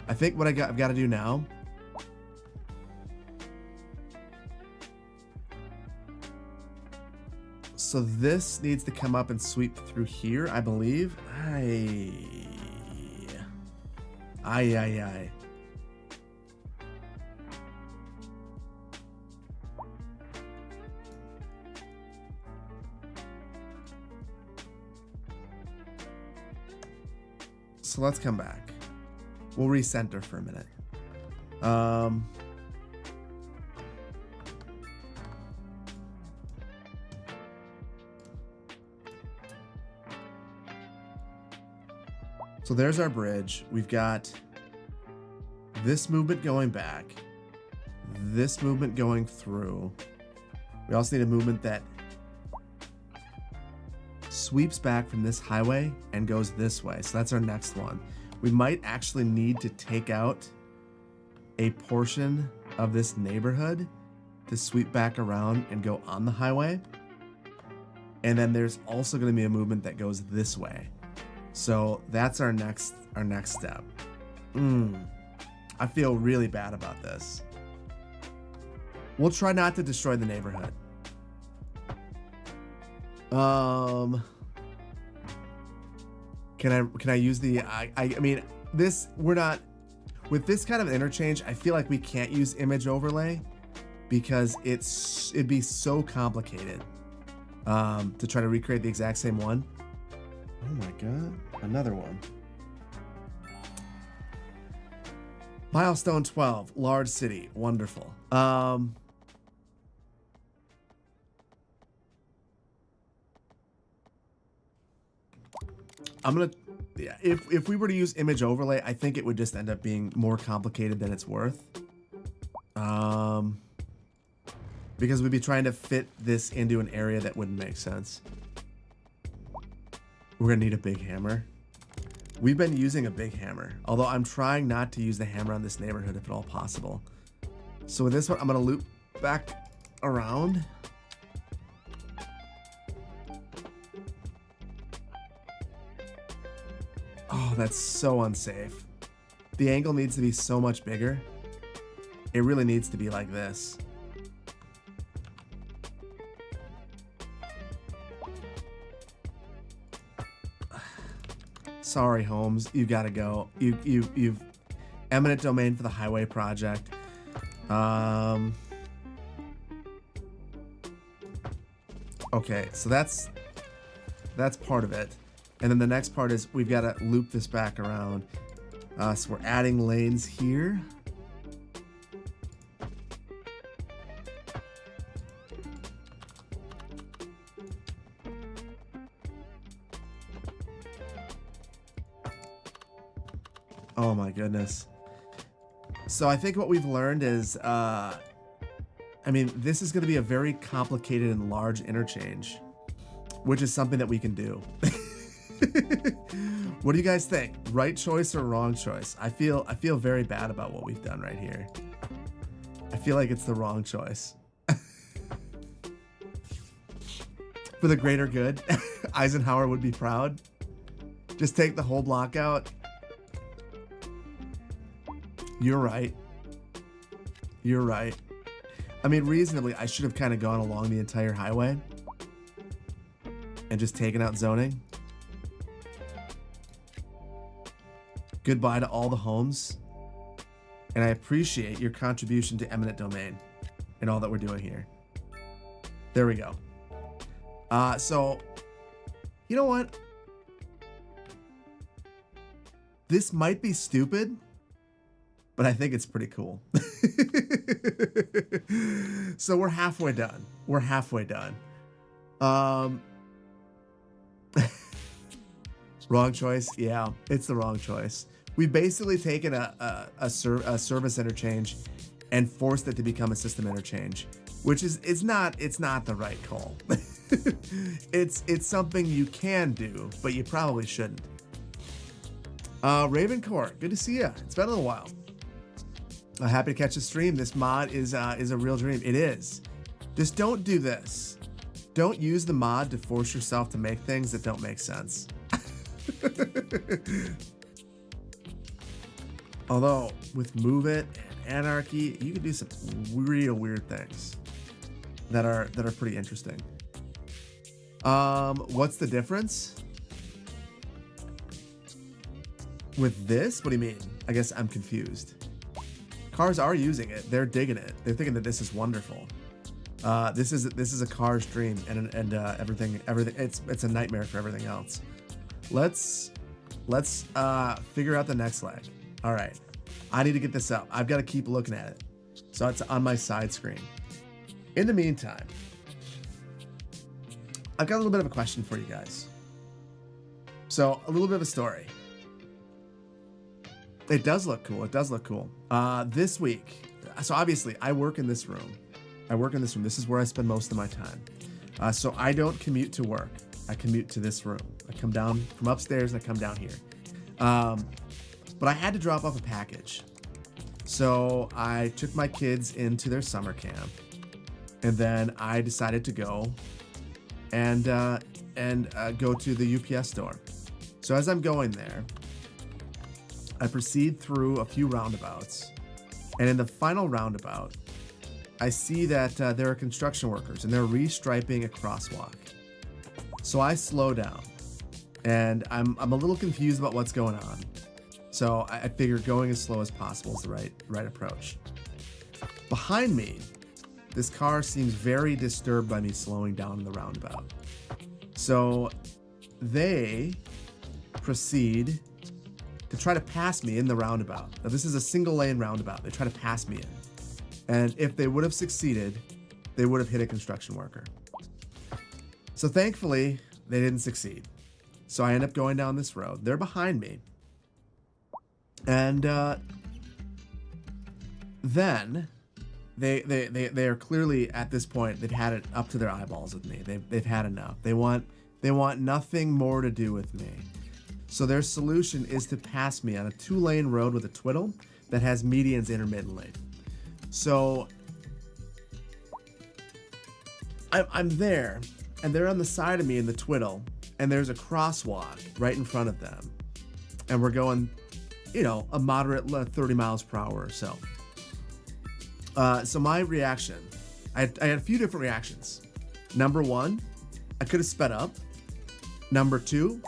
I think what I've got to do now so this needs to come up and sweep through here, I believe. Aye. So let's come back. We'll recenter for a minute. So there's our bridge. We've got this movement going back, this movement going through. We also need a movement that sweeps back from this highway and goes this way. So that's our next one. We might actually need to take out a portion of this neighborhood to sweep back around and go on the highway. And then there's also going to be a movement that goes this way. So that's our next step. I feel really bad about this. We'll try not to destroy the neighborhood. Can I use the I mean this, we're not with this kind of interchange. I feel like we can't use image overlay because it'd be so complicated to try to recreate the exact same one. Oh my god, another one. Milestone 12, large city, wonderful. I'm gonna, yeah, if we were to use image overlay, I think it would just end up being more complicated than it's worth. Because we'd be trying to fit this into an area that wouldn't make sense. We're gonna need a big hammer. We've been using a big hammer, although I'm trying not to use the hammer on this neighborhood if at all possible. So with this one, I'm gonna loop back around. Oh, that's so unsafe. The angle needs to be so much bigger. It really needs to be like this. Sorry, Holmes, you gotta go. You've eminent domain for the highway project. Okay, so that's part of it. And then the next part is we've got to loop this back around. So we're adding lanes here. Oh my goodness. So I think what we've learned is, I mean, this is going to be a very complicated and large interchange, which is something that we can do. What do you guys think? Right choice or wrong choice? I feel very bad about what we've done right here. I feel like it's the wrong choice. For the greater good, Eisenhower would be proud. Just take the whole block out. You're right. You're right. I mean, reasonably, I should have kind of gone along the entire highway and just taken out zoning. Goodbye to all the homes. And I appreciate your contribution to eminent domain and all that we're doing here. There we go. So, you know what? This might be stupid, but I think it's pretty cool. So we're halfway done. We're halfway done. Wrong choice. Yeah, it's the wrong choice. We've basically taken a service interchange and forced it to become a system interchange, which is it's not the right call. It's something you can do, but you probably shouldn't. Raven Court, good to see you. It's been a little while. Happy to catch the stream. This mod is a real dream. It is. Just don't do this. Don't use the mod to force yourself to make things that don't make sense. Although with Move It and Anarchy, you can do some real weird things that are pretty interesting. What's the difference with this? What do you mean? I guess I'm confused. Cars are using it. They're digging it. They're thinking that this is wonderful. This is a car's dream, and everything. It's a nightmare for everything else. Let's figure out the next leg. All right, I need to get this up. I've got to keep looking at it, so it's on my side screen. In the meantime, I've got a little bit of a question for you guys. So a little bit of a story. It does look cool. It does look cool. This week, so obviously I work in this room. This is where I spend most of my time. So I don't commute to work. I commute to this room. I come down from upstairs and I come down here. But I had to drop off a package. So I took my kids into their summer camp, and then I decided to go and go to the UPS store. So as I'm going there, I proceed through a few roundabouts, and in the final roundabout, I see that there are construction workers and they're restriping a crosswalk. So I slow down, and I'm a little confused about what's going on. So I figure going as slow as possible is the right approach. Behind me, this car seems very disturbed by me slowing down in the roundabout. So they proceed to try to pass me in the roundabout. Now this is a single lane roundabout. They try to pass me in. And if they would have succeeded, they would have hit a construction worker. So thankfully, they didn't succeed. So I end up going down this road. They're behind me. And then they are clearly at this point, they've had it up to their eyeballs with me. They've had enough. They want nothing more to do with me. So their solution is to pass me on a 2-lane road with a twiddle that has medians intermittently. So I'm there, and they're on the side of me in the twiddle, and there's a crosswalk right in front of them. And we're going, a moderate 30 miles per hour or so. So my reaction, I had a few different reactions. Number one, I could have sped up. Number two,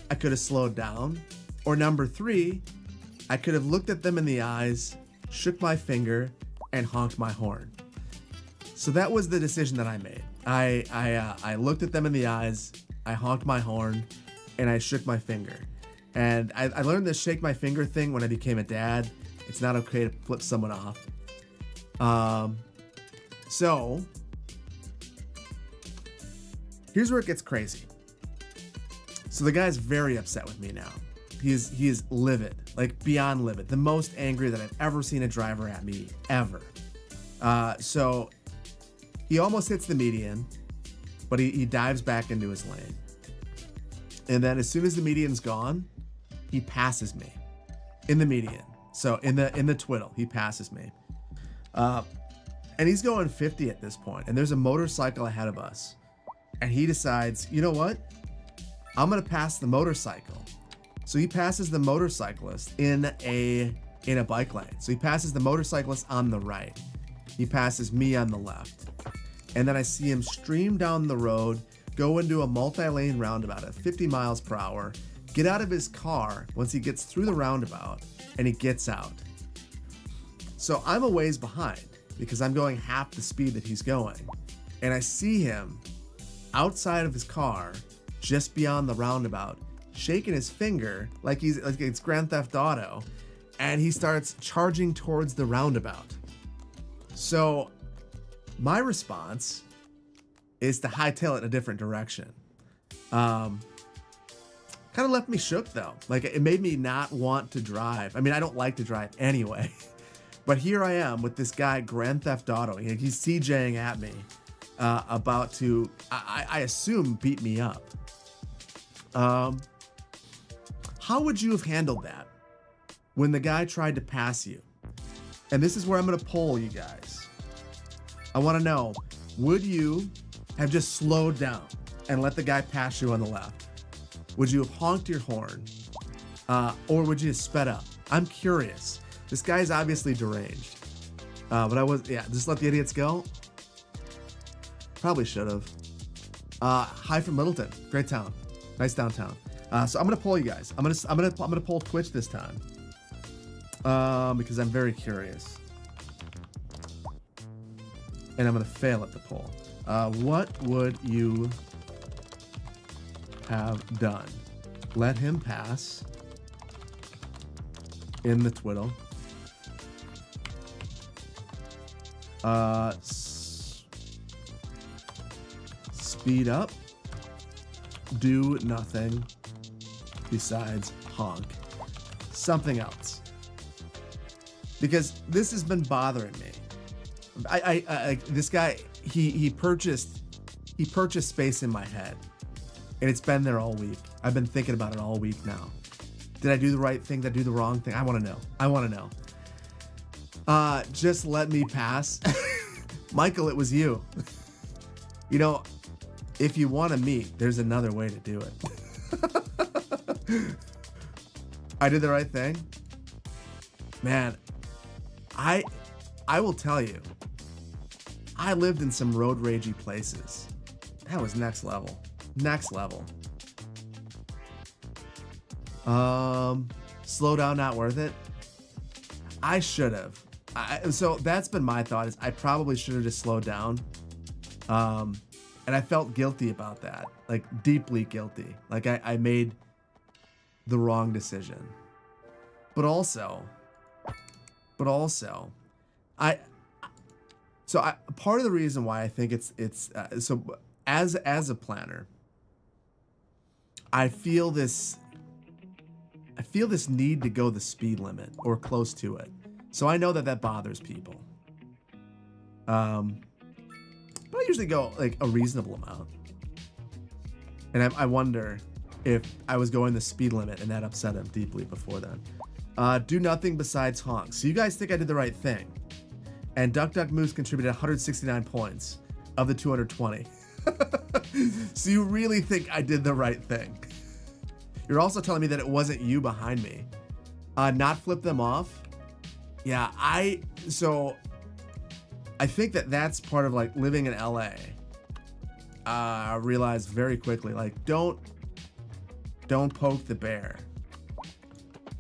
I could have slowed down. Or number three, I could have looked at them in the eyes, shook my finger, and honked my horn. So that was the decision that I made. I looked at them in the eyes, I honked my horn, and I shook my finger. And I learned this shake my finger thing when I became a dad. It's not okay to flip someone off. So here's where it gets crazy. So the guy's very upset with me now. He is livid, like beyond livid. The most angry that I've ever seen a driver at me, ever. So he almost hits the median, but he dives back into his lane. And then as soon as the median's gone, he passes me in the median. So in the twiddle, he passes me. And he's going 50 at this point, and there's a motorcycle ahead of us. And he decides, you know what? I'm gonna pass the motorcycle. So he passes the motorcyclist in a bike lane. So he passes the motorcyclist on the right. He passes me on the left. And then I see him stream down the road, go into a multi-lane roundabout at 50 miles per hour, get out of his car once he gets through the roundabout, and he gets out. So I'm a ways behind because I'm going half the speed that he's going. And I see him outside of his car, just beyond the roundabout, shaking his finger like it's Grand Theft Auto, and he starts charging towards the roundabout. So my response is to hightail it in a different direction. Kind of left me shook though. Like it made me not want to drive. I mean, I don't like to drive anyway, but here I am with this guy Grand Theft Auto. He's CJing at me, about to, I assume, beat me up. How would you have handled that when the guy tried to pass you? And this is where I'm going to poll you guys. I want to know, would you have just slowed down and let the guy pass you on the left? Would you have honked your horn? Or would you have sped up? I'm curious. This guy's obviously deranged. But just let the idiots go. Probably should have. Hi from Littleton. Great town. Nice downtown. So I'm gonna poll you guys. I'm gonna poll Twitch this time. Because I'm very curious. And I'm gonna fail at the poll. What would you have done? Let him pass in the twiddle. Speed up. Do nothing besides honk. Something else. Because this has been bothering me. This guy, he purchased space in my head, and it's been there all week. I've been thinking about it all week now. Did I do the right thing? Did I do the wrong thing? I want to know. Just let me pass. Michael, it was you. You know, if you want to meet, there's another way to do it. I did the right thing. Man, I will tell you, I lived in some road ragey places. That was next level. Next level. Slow down, not worth it. I should have. So that's been my thought, is I probably should have just slowed down. And I felt guilty about that, like deeply guilty. Like I made the wrong decision. But also, part of the reason why I think so as a planner, I feel this need to go the speed limit or close to it. So I know that bothers people. But I usually go like a reasonable amount. And I wonder if I was going the speed limit and that upset him deeply before then. Do nothing besides honk. So you guys think I did the right thing. And Duck Duck Moose contributed 169 points of the 220. So you really think I did the right thing. You're also telling me that it wasn't you behind me. Not flip them off. Yeah, I think that's part of like living in LA. I realized very quickly, like, don't poke the bear.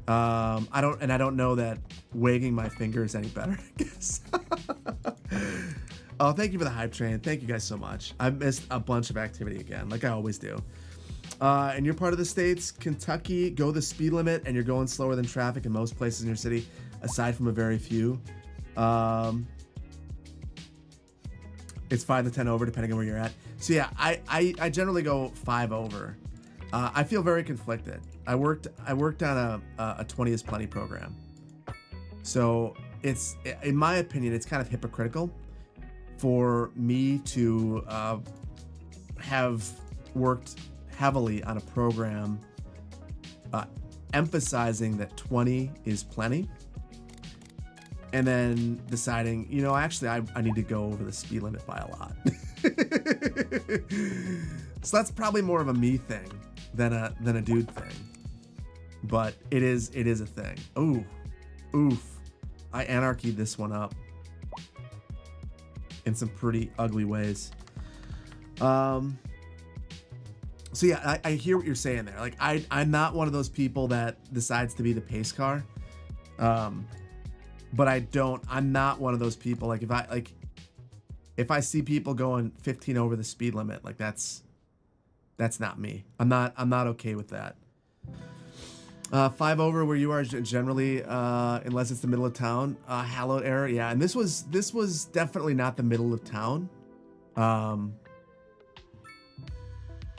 I don't know that wagging my finger is any better, I guess. Oh, thank you for the hype train. Thank you guys so much. I missed a bunch of activity again, like I always do. And you're part of the states, Kentucky, go the speed limit, and you're going slower than traffic in most places in your city, aside from a very few. It's 5 to 10 over, depending on where you're at. So yeah, I generally go 5 over. I feel very conflicted. I worked on a 20 is plenty program. So it's, in my opinion, it's kind of hypocritical for me to have worked heavily on a program emphasizing that 20 is plenty, and then deciding, you know, actually I need to go over the speed limit by a lot. So that's probably more of a me thing than a dude thing, but it is a thing. Oof, I anarchied this one up in some pretty ugly ways. So yeah, I hear what you're saying there. Like I'm not one of those people that decides to be the pace car. But I'm not one of those people. Like if I see people going 15 over the speed limit, like that's not me. I'm not okay with that. 5 over where you are generally, unless it's the middle of town. Hallowed error, yeah. And this was definitely not the middle of town.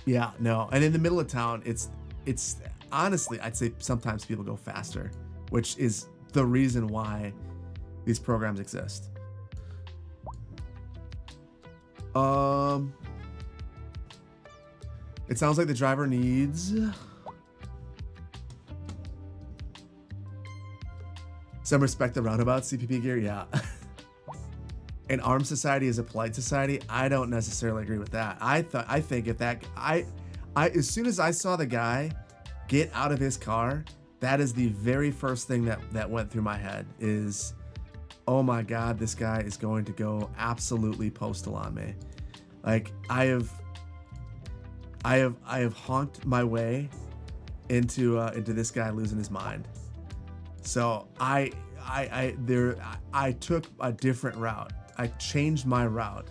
Yeah, no. And in the middle of town, it's honestly, I'd say sometimes people go faster, which is the reason why these programs exist. Um, it sounds like the driver needs some respect the roundabout CPP gear. Yeah. An armed society is a polite society. I don't necessarily agree with that. I think if that as soon as I saw the guy get out of his car, that is the very first thing that went through my head is, oh my God, this guy is going to go absolutely postal on me. Like I have honked my way into this guy losing his mind. So I took a different route. I changed my route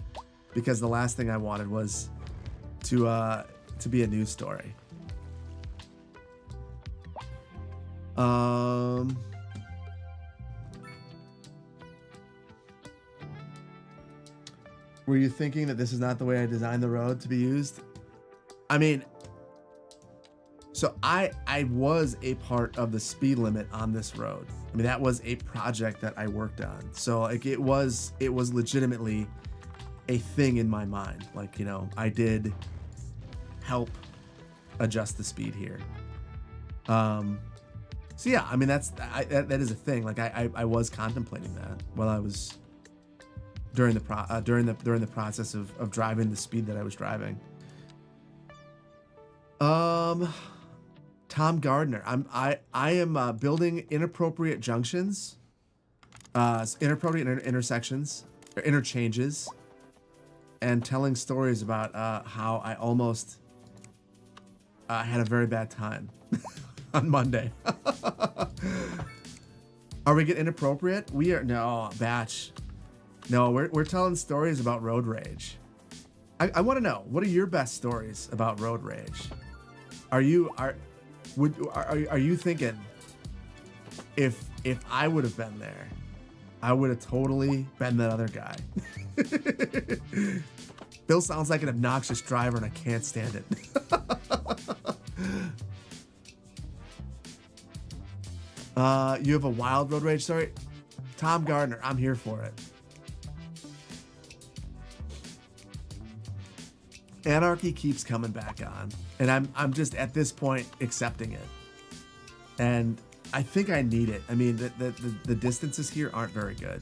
because the last thing I wanted was to be a news story. Were you thinking that this is not the way I designed the road to be used? I mean, so I was a part of the speed limit on this road. I mean, that was a project that I worked on. So like it was legitimately a thing in my mind. Like, you know, I did help adjust the speed here. So yeah, I mean, that is a thing. Like I was contemplating that while I was during the process of driving the speed that I was driving. Tom Gardner, I am building inappropriate junctions, inappropriate intersections or interchanges, and telling stories about how I almost had a very bad time on Monday. Are we getting inappropriate? We are no batch. No, we're telling stories about road rage. I want to know, what are your best stories about road rage? Are you thinking if I would have been there, I would have totally been that other guy? Bill sounds like an obnoxious driver and I can't stand it. You have a wild road rage story? Tom Gardner, I'm here for it. Anarchy keeps coming back on, and I'm just at this point accepting it. And I think I need it. I mean, the distances here aren't very good.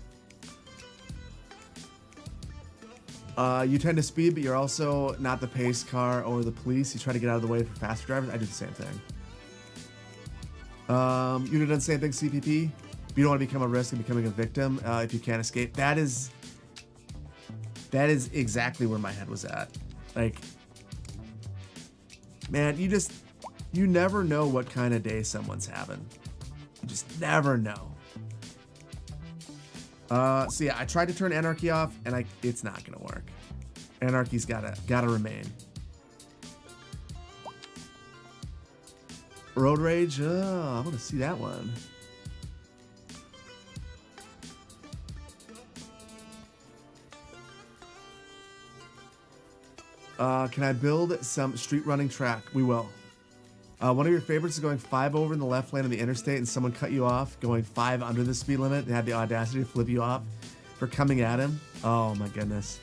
You tend to speed, but you're also not the pace car or the police. You try to get out of the way for faster drivers. I do the same thing. You'd have done the same thing, CPP. You don't want to become a risk of becoming a victim if you can't escape. That is exactly where my head was at. Like, man, you never know what kind of day someone's having. You just never know. So yeah, I tried to turn anarchy off, and it's not gonna work. Anarchy's gotta remain. Road rage. I want to see that one. Can I build some street running track? We will. One of your favorites is going 5 over in the left lane of the interstate and someone cut you off going 5 under the speed limit and had the audacity to flip you off for coming at him. Oh my goodness.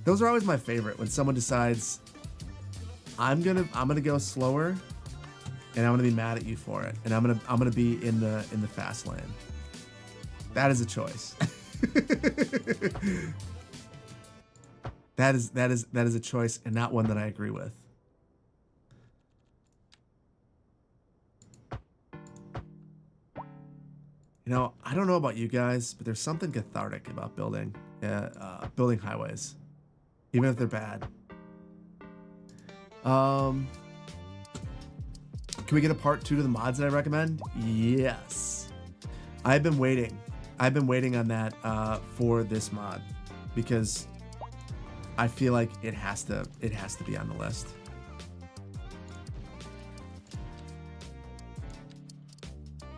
Those are always my favorite, when someone decides I'm gonna go slower and I'm gonna be mad at you for it, and I'm gonna be in the fast lane. That is a choice. That is a choice, and not one that I agree with. You know, I don't know about you guys, but there's something cathartic about building highways, even if they're bad. Can we get a part 2 to the mods that I recommend? Yes. I've been waiting on that for this mod, because I feel like it has to be on the list.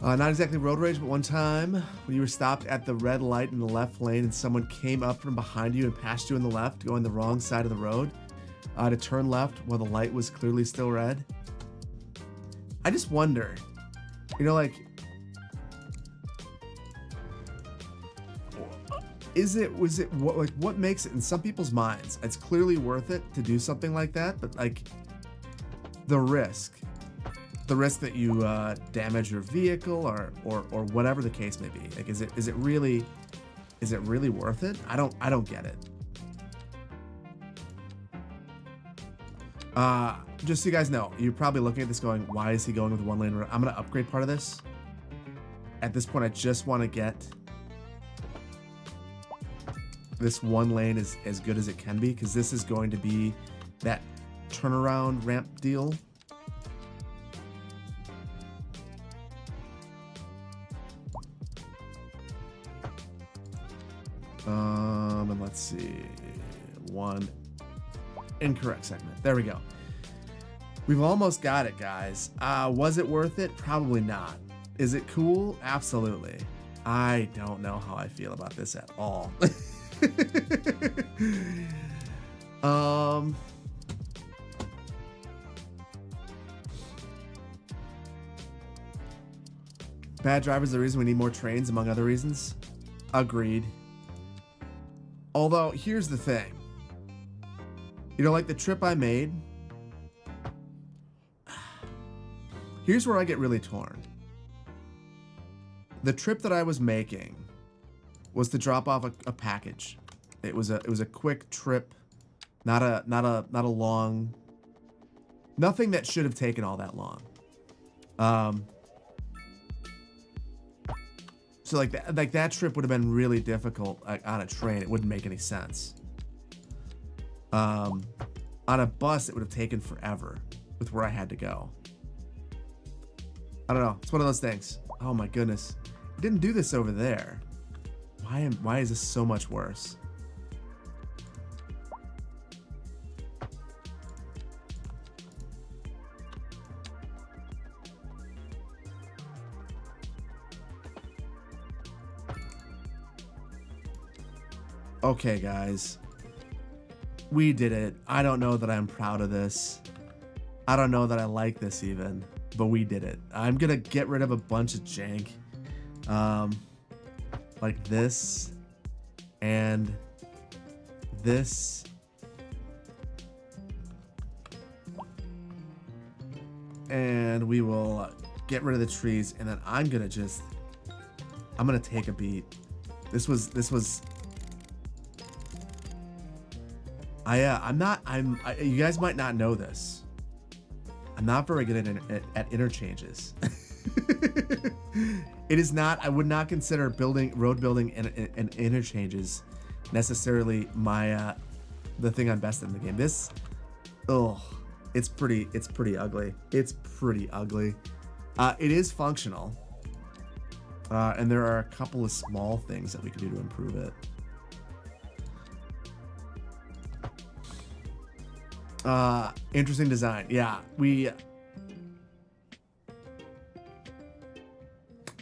Not exactly road rage, but one time when you were stopped at the red light in the left lane and someone came up from behind you and passed you in the left, going the wrong side of the road, to turn left while the light was clearly still red. I just wonder, you know, like, was it what makes it in some people's minds? It's clearly worth it to do something like that, but like the risk that you damage your vehicle or whatever the case may be. Like, is it really worth it? I don't get it. Just so you guys know, you're probably looking at this going, why is he going with one lane? I'm gonna upgrade part of this. At this point, I just want to get this one lane as good as it can be, because this is going to be that turnaround ramp deal. And let's see, one incorrect segment. There we go. We've almost got it, guys. Was it worth it? Probably not. Is it cool? Absolutely. I don't know how I feel about this at all. Bad drivers are the reason we need more trains, among other reasons. Agreed. Although, here's the thing. You know, like the trip I made, here's where I get really torn. The trip that I was making was to drop off a package. It was a quick trip, not a long, nothing that should have taken all that long. So like that trip would have been really difficult on a train. It wouldn't make any sense. On a bus, it would have taken forever with where I had to go. I don't know. It's one of those things. Oh my goodness. I didn't do this over there. Why is this so much worse? Okay, guys. We did it. I don't know that I'm proud of this. I don't know that I like this even, but we did it. I'm gonna get rid of a bunch of jank. Like this and this. And we will get rid of the trees, and then I'm gonna take a beat. This was you guys might not know this. I'm not very good at interchanges. It is not, I would not consider road building and interchanges necessarily the thing I'm best in the game. This, it's pretty ugly. It's pretty ugly. It is functional. And there are a couple of small things that we can do to improve it. Interesting design. Yeah,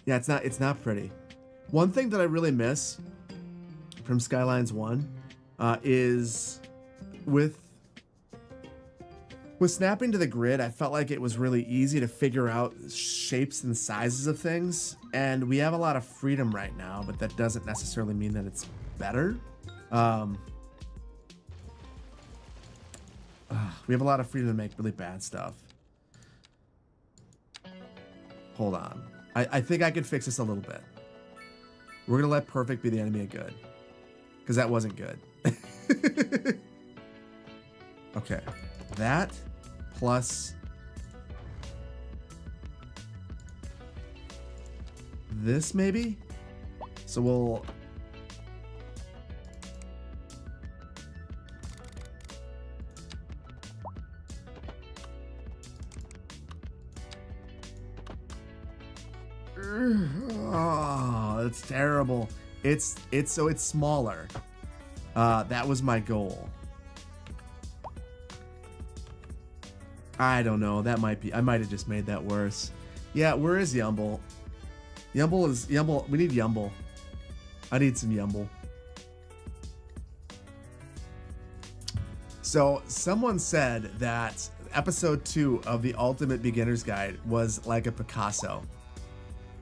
it's not pretty. One thing that I really miss from Skylines 1 is with snapping to the grid, I felt like it was really easy to figure out shapes and sizes of things, and we have a lot of freedom right now, but that doesn't necessarily mean that it's better. We have a lot of freedom to make really bad stuff. Hold on. I think I could fix this a little bit. We're going to let perfect be the enemy of good, because that wasn't good. Okay. That plus this maybe? So we'll... Oh, it's terrible. It's smaller. That was my goal. I don't know. That might be. I might have just made that worse. Yeah, where is Yumble? Yumble. We need Yumble. I need some Yumble. So someone said that episode 2 of the Ultimate Beginner's Guide was like a Picasso.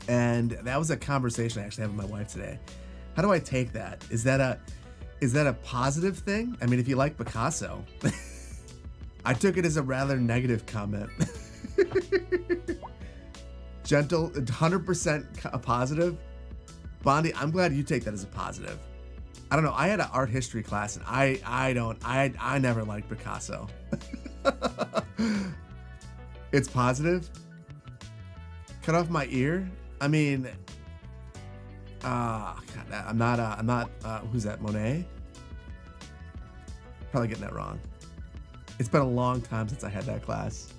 And that was a conversation I actually had with my wife today. How do I take that? Is that a positive thing? I mean, if you like Picasso, I took it as a rather negative comment. Gentle, 100% a positive. Bondi, I'm glad you take that as a positive. I don't know. I had an art history class, and I never liked Picasso. It's positive. Cut off my ear. I mean, God, I'm not. Who's that? Monet? Probably getting that wrong. It's been a long time since I had that class.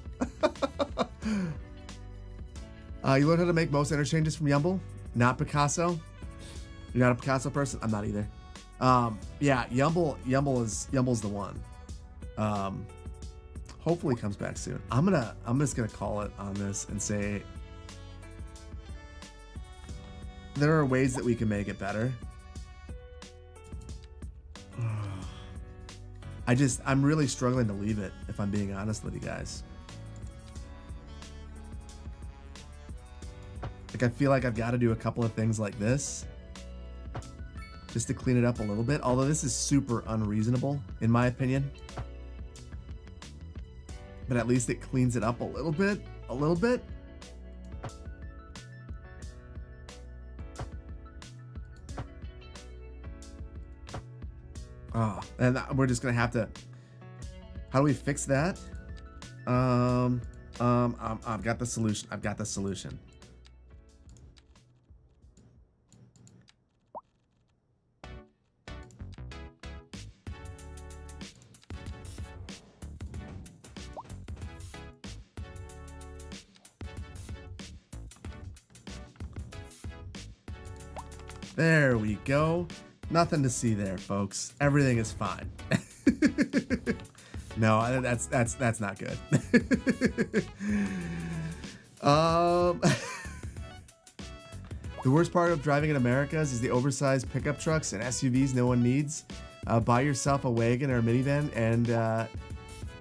You learned how to make most interchanges from Yumble, not Picasso. You're not a Picasso person. I'm not either. Yeah, Yumble's the one. Hopefully comes back soon. I'm just gonna call it on this and say there are ways that we can make it better. I'm really struggling to leave it, if I'm being honest with you guys. Like, I feel like I've got to do a couple of things like this just to clean it up a little bit. Although this is super unreasonable, in my opinion. But at least it cleans it up a little bit. A little bit. Oh, and we're just gonna have to. How do we fix that? I've got the solution. I've got the solution. There we go. Nothing to see there, folks. Everything is fine. No, that's not good. The worst part of driving in Americas is the oversized pickup trucks and SUVs no one needs. Buy yourself a wagon or a minivan, and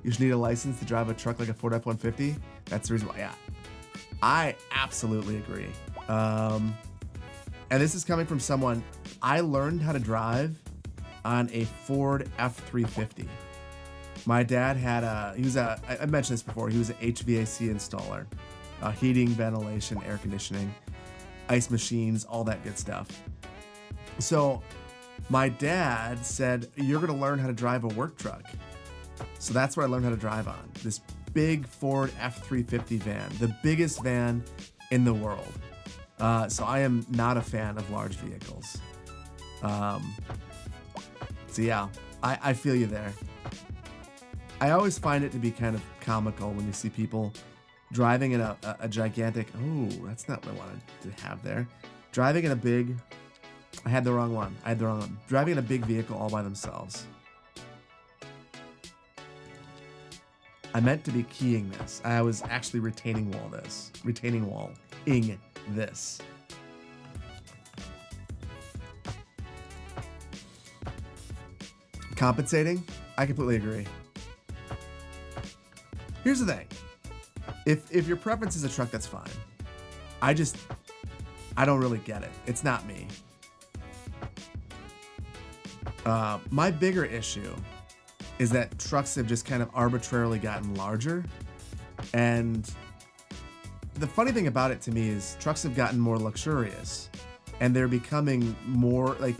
you should need a license to drive a truck like a Ford F-150. That's the reason why. Yeah, I absolutely agree. And this is coming from someone. I learned how to drive on a Ford F-350. My dad had I mentioned this before, he was an HVAC installer. Heating, ventilation, air conditioning, ice machines, all that good stuff. So my dad said, you're gonna learn how to drive a work truck. So that's what I learned how to drive on. This big Ford F-350 van, the biggest van in the world. So I am not a fan of large vehicles. So yeah, I feel you there. I always find it to be kind of comical when you see people driving in a gigantic, oh, that's not what I wanted to have there. Driving in a big, I had the wrong one. Driving in a big vehicle all by themselves. I meant to be keying this. I was actually retaining walling this. Compensating? I completely agree. Here's the thing. If your preference is a truck, that's fine. I don't really get it. It's not me. My bigger issue is that trucks have just kind of arbitrarily gotten larger. And the funny thing about it to me is trucks have gotten more luxurious, and they're becoming more like,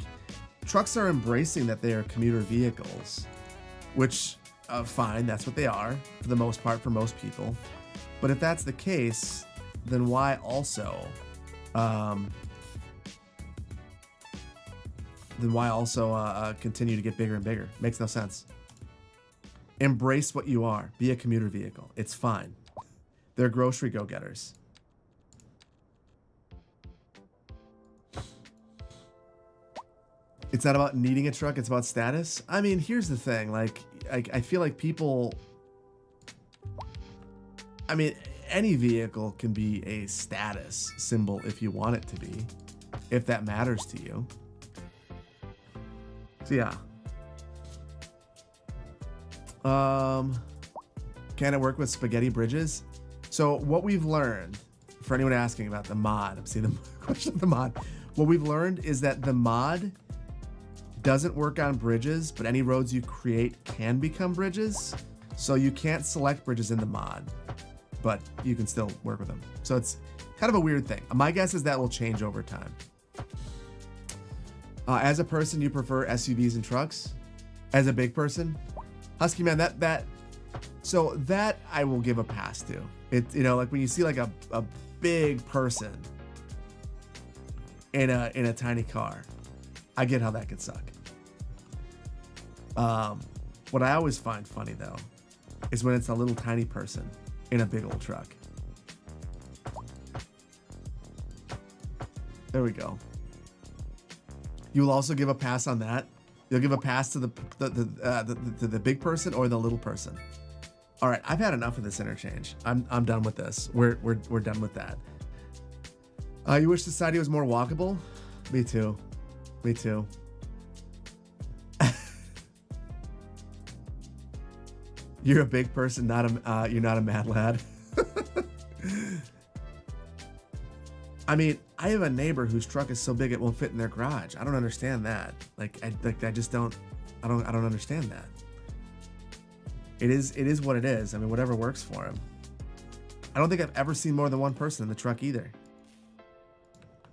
trucks are embracing that they are commuter vehicles, which fine, that's what they are for the most part for most people. But if that's the case, then why also continue to get bigger and bigger? Makes no sense. Embrace what you are. Be a commuter vehicle. It's fine. They're grocery go-getters. It's not about needing a truck. It's about status. I mean, here's the thing. Like, I feel like people... I mean, any vehicle can be a status symbol if you want it to be, if that matters to you. So yeah. Can it work with spaghetti bridges? So what we've learned, for anyone asking about the mod, I'm seeing the question of the mod. What we've learned is that the mod doesn't work on bridges, but any roads you create can become bridges. So you can't select bridges in the mod, but you can still work with them. So it's kind of a weird thing. My guess is that will change over time. As a person, you prefer SUVs and trucks? As a big person? Husky man, so that I will give a pass to. It, you know, like when you see like a big person in a tiny car, I get how that could suck. What I always find funny though is when it's a little tiny person in a big old truck. There we go. You will also give a pass on that. You'll give a pass to the big person or the little person. All right, I've had enough of this interchange. I'm done with this. We're done with that. You wish society was more walkable? Me too. Me too. You're a big person, you're not a mad lad. I mean, I have a neighbor whose truck is so big it won't fit in their garage. I don't understand that. I just don't. I don't understand that. It is what it is. I mean, whatever works for him. I don't think I've ever seen more than one person in the truck either.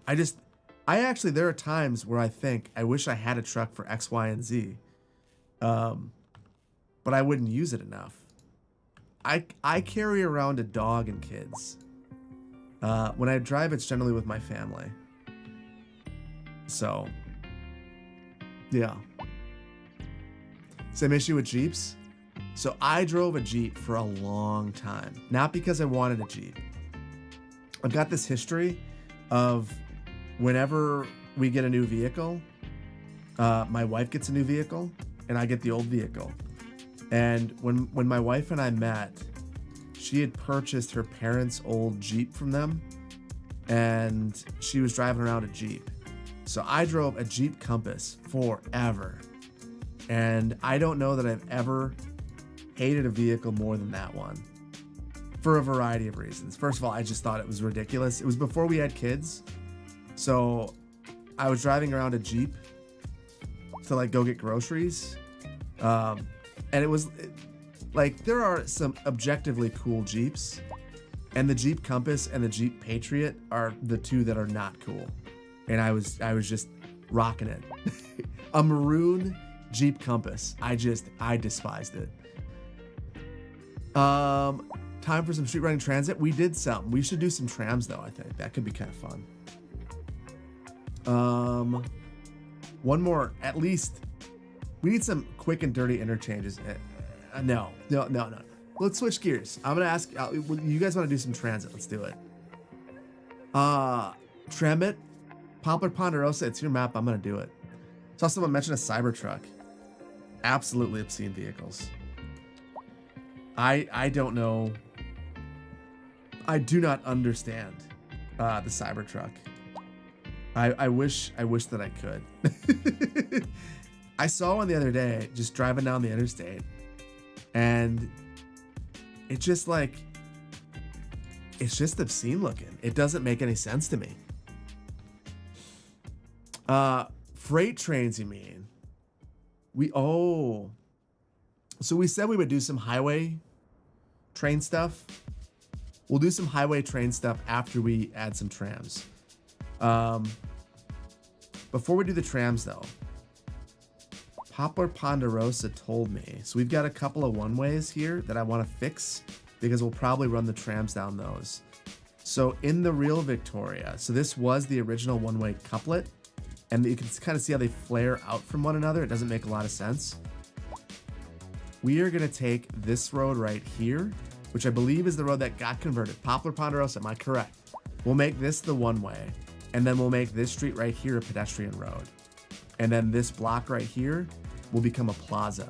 There are times where I think I wish I had a truck for X, Y, and Z. But I wouldn't use it enough. I carry around a dog and kids. When I drive, it's generally with my family. So, yeah. Same issue with Jeeps. So I drove a Jeep for a long time. Not because I wanted a Jeep. I've got this history of whenever we get a new vehicle, my wife gets a new vehicle and I get the old vehicle. And when my wife and I met, she had purchased her parents' old Jeep from them, and she was driving around a Jeep. So I drove a Jeep Compass forever, and I don't know that I've ever hated a vehicle more than that one, for a variety of reasons. First of all, I just thought it was ridiculous. It was before we had kids, so I was driving around a Jeep to like go get groceries, and it was like, there are some objectively cool Jeeps, and the Jeep Compass and the Jeep Patriot are the two that are not cool. And I was just rocking it. A maroon Jeep Compass. I despised it. Time for some street running transit. We did some. We should do some trams though, I think. That could be kind of fun. One more, at least. We need some quick and dirty interchanges. No. Let's switch gears. I'm gonna ask. You guys want to do some transit? Let's do it. Tramit, PoplarPonderosa. It's your map. I'm gonna do it. Saw someone mention a Cybertruck. Absolutely obscene vehicles. I don't know. I do not understand the Cybertruck. I wish that I could. I saw one the other day, just driving down the interstate. And it's just obscene looking. It doesn't make any sense to me. Freight trains, you mean? So we said we would do some highway train stuff. We'll do some highway train stuff after we add some trams. Before we do the trams though, PoplarPonderosa told me. So we've got a couple of one-ways here that I want to fix because we'll probably run the trams down those. So in the real Victoria, so this was the original one-way couplet, and you can kind of see how they flare out from one another. It doesn't make a lot of sense. We are going to take this road right here, which I believe is the road that got converted. PoplarPonderosa, am I correct? We'll make this the one-way, and then we'll make this street right here a pedestrian road. And then this block right here will become a plaza,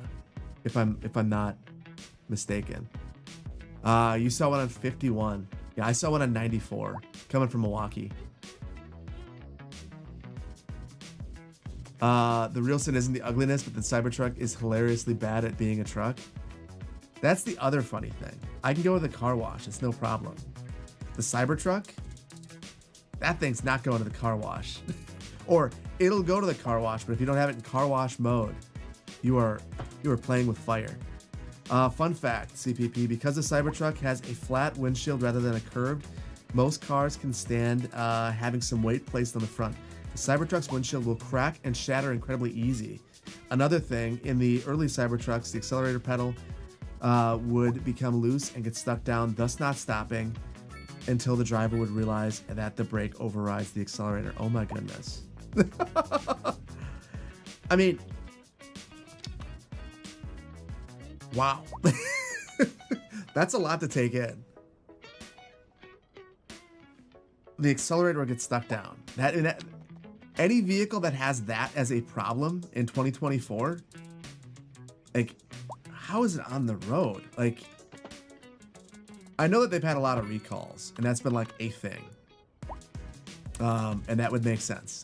if I'm not mistaken. You saw one on 51. Yeah, I saw one on 94 coming from Milwaukee. The real sin isn't the ugliness, but the Cybertruck is hilariously bad at being a truck. That's the other funny thing. I can go with a car wash. It's no problem. The Cybertruck, that thing's not going to the car wash. Or it'll go to the car wash, but if you don't have it in car wash mode, you are playing with fire. Fun fact, CPP, because the Cybertruck has a flat windshield rather than a curved, most cars can stand having some weight placed on the front. The Cybertruck's windshield will crack and shatter incredibly easy. Another thing, in the early Cybertrucks, the accelerator pedal would become loose and get stuck down, thus not stopping until the driver would realize that the brake overrides the accelerator. Oh my goodness. I mean, wow. That's a lot to take in. The accelerator will get stuck down. Any vehicle that has that as a problem in 2024, like, how is it on the road? Like, I know that they've had a lot of recalls, and that's been like a thing. And that would make sense.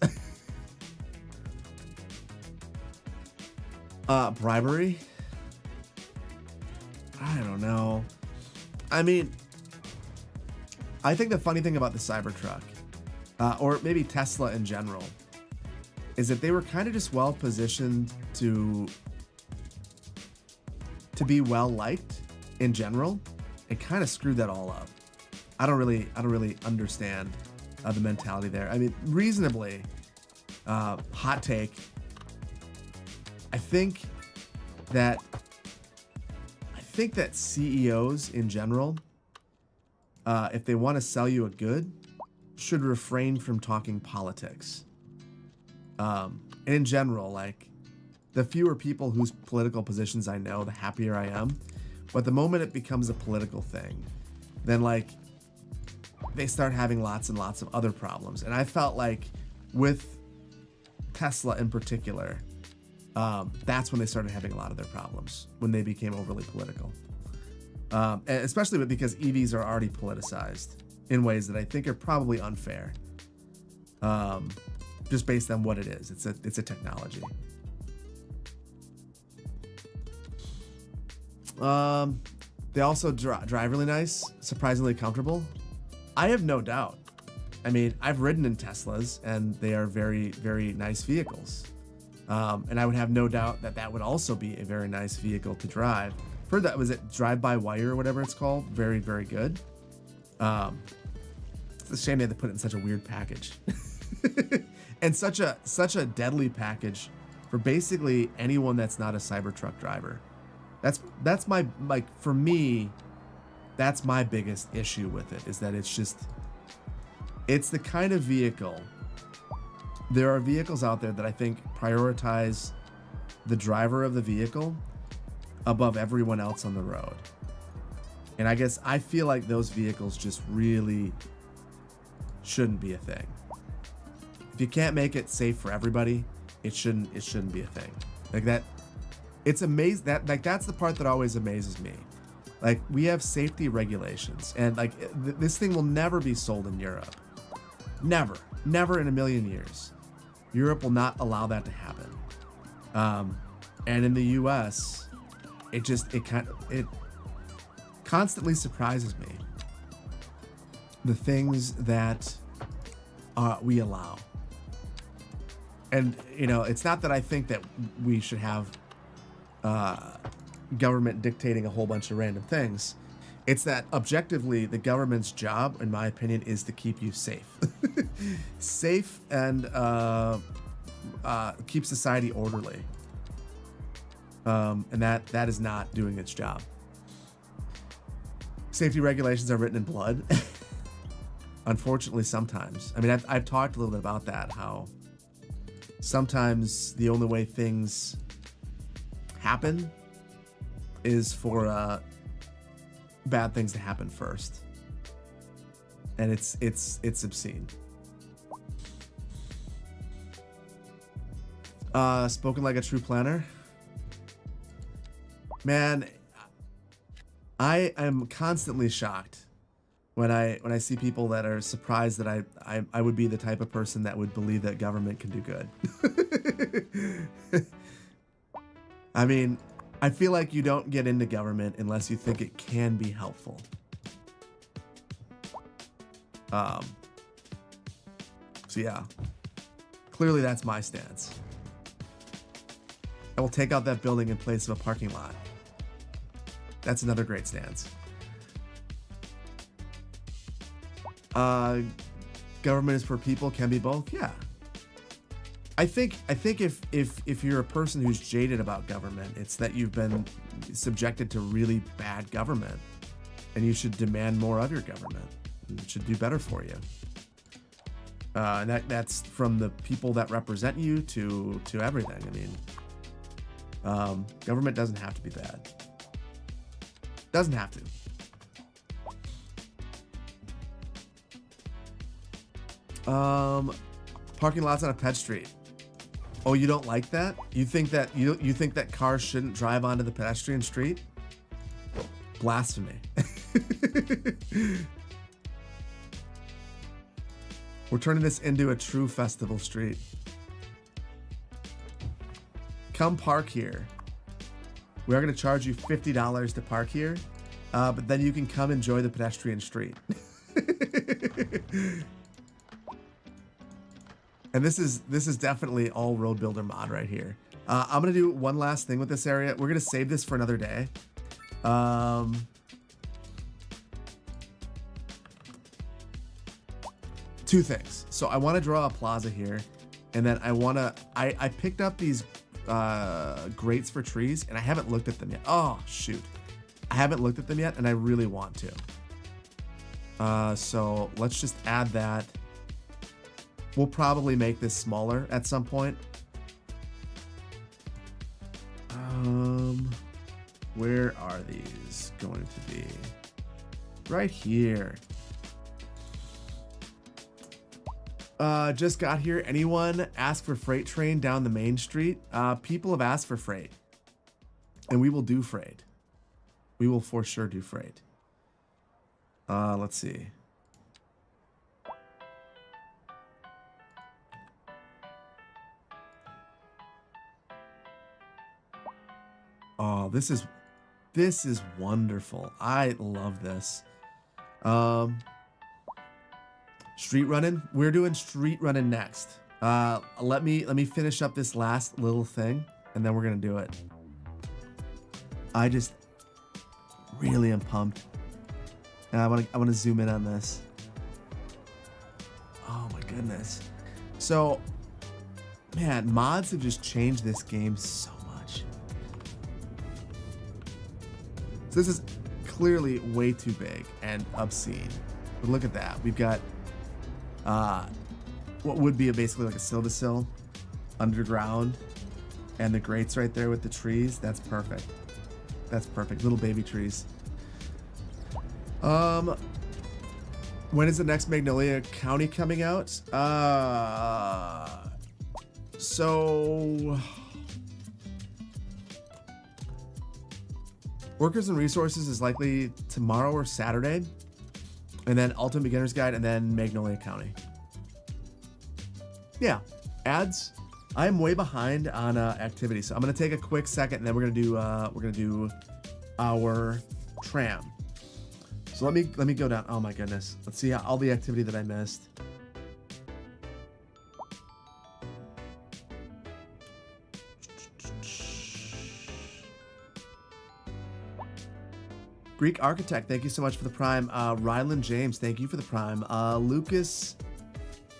Bribery? I don't know. I mean, I think the funny thing about the Cybertruck, or maybe Tesla in general, is that they were kind of just well positioned to be well liked in general, and kind of screwed that all up. I don't really understand the mentality there. I mean, reasonably, hot take. I think that CEOs in general, if they want to sell you a good, should refrain from talking politics. And in general, like, the fewer people whose political positions I know, the happier I am. But the moment it becomes a political thing, then, like, they start having lots and lots of other problems. And I felt like with Tesla in particular, that's when they started having a lot of their problems, when they became overly political. And especially because EVs are already politicized in ways that I think are probably unfair, just based on what it is. It's a technology. They also drive really nice, surprisingly comfortable. I have no doubt. I mean, I've ridden in Teslas, and they are very, very nice vehicles. And I would have no doubt that would also be a very nice vehicle to drive. Heard that, was it drive-by-wire or whatever it's called? Very, very good. It's a shame they had to put it in such a weird package. And such a deadly package for basically anyone that's not a Cybertruck driver. That's my, like, for me, that's my biggest issue with it, is that it's the kind of vehicle. There are vehicles out there that I think prioritize the driver of the vehicle above everyone else on the road. And I guess I feel like those vehicles just really shouldn't be a thing. If you can't make it safe for everybody, it shouldn't be a thing. Like that, it's amazing that, like, that's the part that always amazes me. Like, we have safety regulations, and like this thing will never be sold in Europe. Never in a million years. Europe will not allow that to happen. And in the US, it constantly surprises me, the things that we allow. And, you know, it's not that I think that we should have government dictating a whole bunch of random things. It's that objectively, the government's job, in my opinion, is to keep you safe. Safe and keep society orderly. And that is not doing its job. Safety regulations are written in blood. Unfortunately, sometimes. I mean, I've talked a little bit about that, how sometimes the only way things happen is for bad things to happen first. And it's obscene. Spoken like a true planner. Man, I am constantly shocked when I see people that are surprised that I would be the type of person that would believe that government can do good. I mean, I feel like you don't get into government unless you think it can be helpful. So yeah, Clearly, that's my stance. I will take out that building in place of a parking lot. That's another great stance. Government is for people, can be both. Yeah. I think if you're a person who's jaded about government, it's that you've been subjected to really bad government, and you should demand more of your government. It should do better for you. And that's from the people that represent you to everything. I mean, government doesn't have to be bad. Doesn't have to. Parking lots on a pet street. Oh, you don't like that? You think that cars shouldn't drive onto the pedestrian street? Blasphemy. We're turning this into a true festival street. Come park here. We are going to charge you $50 to park here, but then you can come enjoy the pedestrian street. And this is definitely all Roadbuilder Mod right here. I'm gonna do one last thing with this area. We're gonna save this for another day. Two things. So I want to draw a plaza here, and then I picked up these grates for trees, and I haven't looked at them yet. Oh shoot, I haven't looked at them yet, and I really want to. So let's just add that. We'll probably make this smaller at some point. Where are these going to be? Right here. Just got here. Anyone ask for freight train down the main street? People have asked for freight, and we will do freight. We will for sure do freight. Let's see. Oh, this is wonderful. I love this. Street running. We're doing street running next. Let me finish up this last little thing, and then we're gonna do it. I just really am pumped, and I want to zoom in on this. Oh my goodness. So, man, mods have just changed this game so much. So this is clearly way too big and obscene. But look at that. We've got what would be basically like a sill-to-sill underground, and the grates right there with the trees. That's perfect. That's perfect. Little baby trees. When is the next Magnolia County coming out? So Workers and Resources is likely tomorrow or Saturday, and then Ultimate Beginner's Guide, and then Magnolia County. Yeah, ads. I am way behind on activity, so I'm gonna take a quick second, and then we're gonna do our tram. So let me go down. Oh my goodness, let's see all the activity that I missed. Greek Architect, thank you so much for the Prime. Ryland James, thank you for the Prime. Lucas,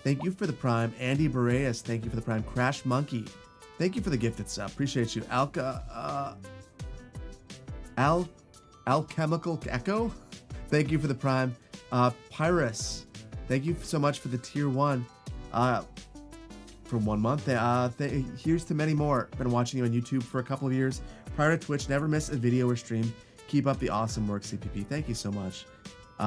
thank you for the Prime. Andy Boreas, thank you for the Prime. Crash Monkey, thank you for the gifted sub. Appreciate you. Alchemical Echo, thank you for the Prime. Pyrus, thank you so much for the tier 1 for 1 month. Here's to many more. Been watching you on YouTube for a couple of years. Prior to Twitch, never miss a video or stream. Keep up the awesome work, CPP. Thank you so much.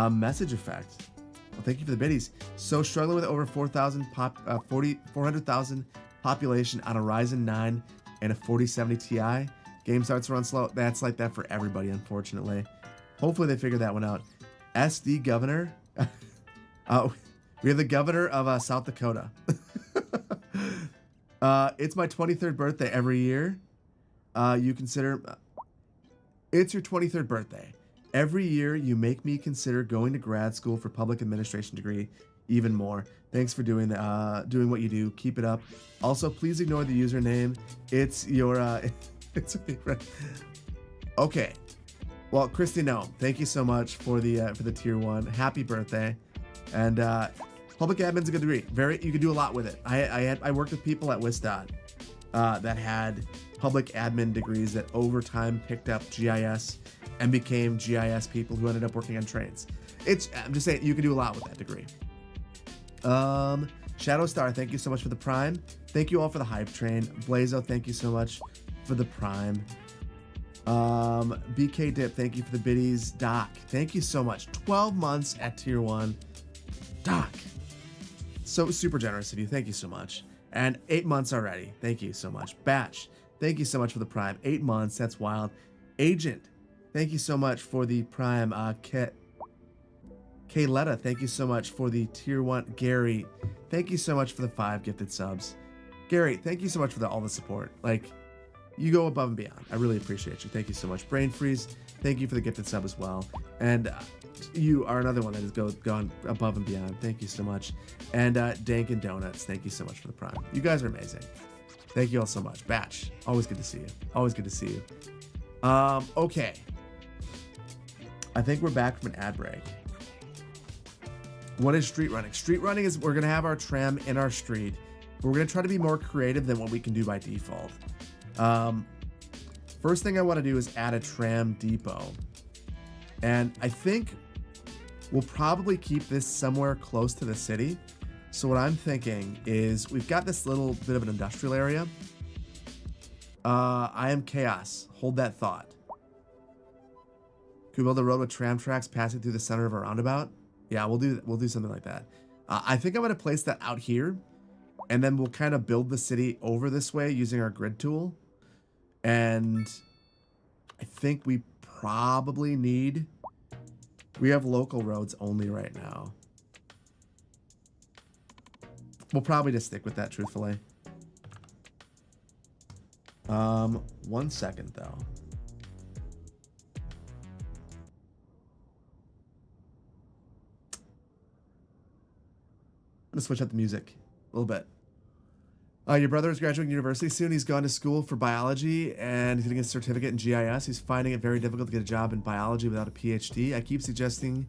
Message Effect. Well, thank you for the biddies. So struggling with over 400,000 population on a Ryzen 9 and a 4070 Ti. Game starts to run slow. That's like that for everybody, unfortunately. Hopefully they figure that one out. SD Governor. We have the governor of South Dakota. It's my 23rd birthday every year. You consider... It's your 23rd birthday. Every year, you make me consider going to grad school for public administration degree. even more. Thanks for doing doing what you do. Keep it up. Also, please ignore the username. It's your it's okay. Well, Christy, no, thank you so much for the tier 1. Happy birthday. And public admin's a good degree. You can do a lot with it. I worked with people at Wisdot that had public admin degrees that over time picked up GIS and became GIS people who ended up working on trains. I'm just saying, you can do a lot with that degree. Shadow Star, thank you so much for the Prime. Thank you all for the hype train. Blazo, thank you so much for the Prime. BK Dip, thank you for the biddies. Doc, thank you so much. 12 months at tier 1. Doc, so super generous of you. Thank you so much. And 8 months already. Thank you so much. Batch, thank you so much for the Prime. 8 months, that's wild. Agent, thank you so much for the Prime. Kayletta, thank you so much for the tier 1. Gary, thank you so much for the 5 gifted subs. Gary, thank you so much for all the support. Like, you go above and beyond. I really appreciate you. Thank you so much. Brain Freeze, thank you for the gifted sub as well. And you are another one that has gone above and beyond. Thank you so much. And Dank and Donuts, thank you so much for the Prime. You guys are amazing. Thank you all so much. Batch, always good to see you. Always good to see you. Okay. I think we're back from an ad break. What is street running? Street running is we're going to have our tram in our street. We're going to try to be more creative than what we can do by default. First thing I want to do is add a tram depot. And I think we'll probably keep this somewhere close to the city. So what I'm thinking is we've got this little bit of an industrial area. I am chaos. Hold that thought. Could we build a road with tram tracks passing through the center of a roundabout? Yeah, we'll do something like that. I think I'm going to place that out here, and then we'll kind of build the city over this way using our grid tool. And I think we probably we have local roads only right now. We'll probably just stick with that, truthfully. 1 second, though. I'm gonna switch up the music a little bit. Your brother is graduating university soon. He's gone to school for biology and he's getting a certificate in GIS. He's finding it very difficult to get a job in biology without a PhD. I keep suggesting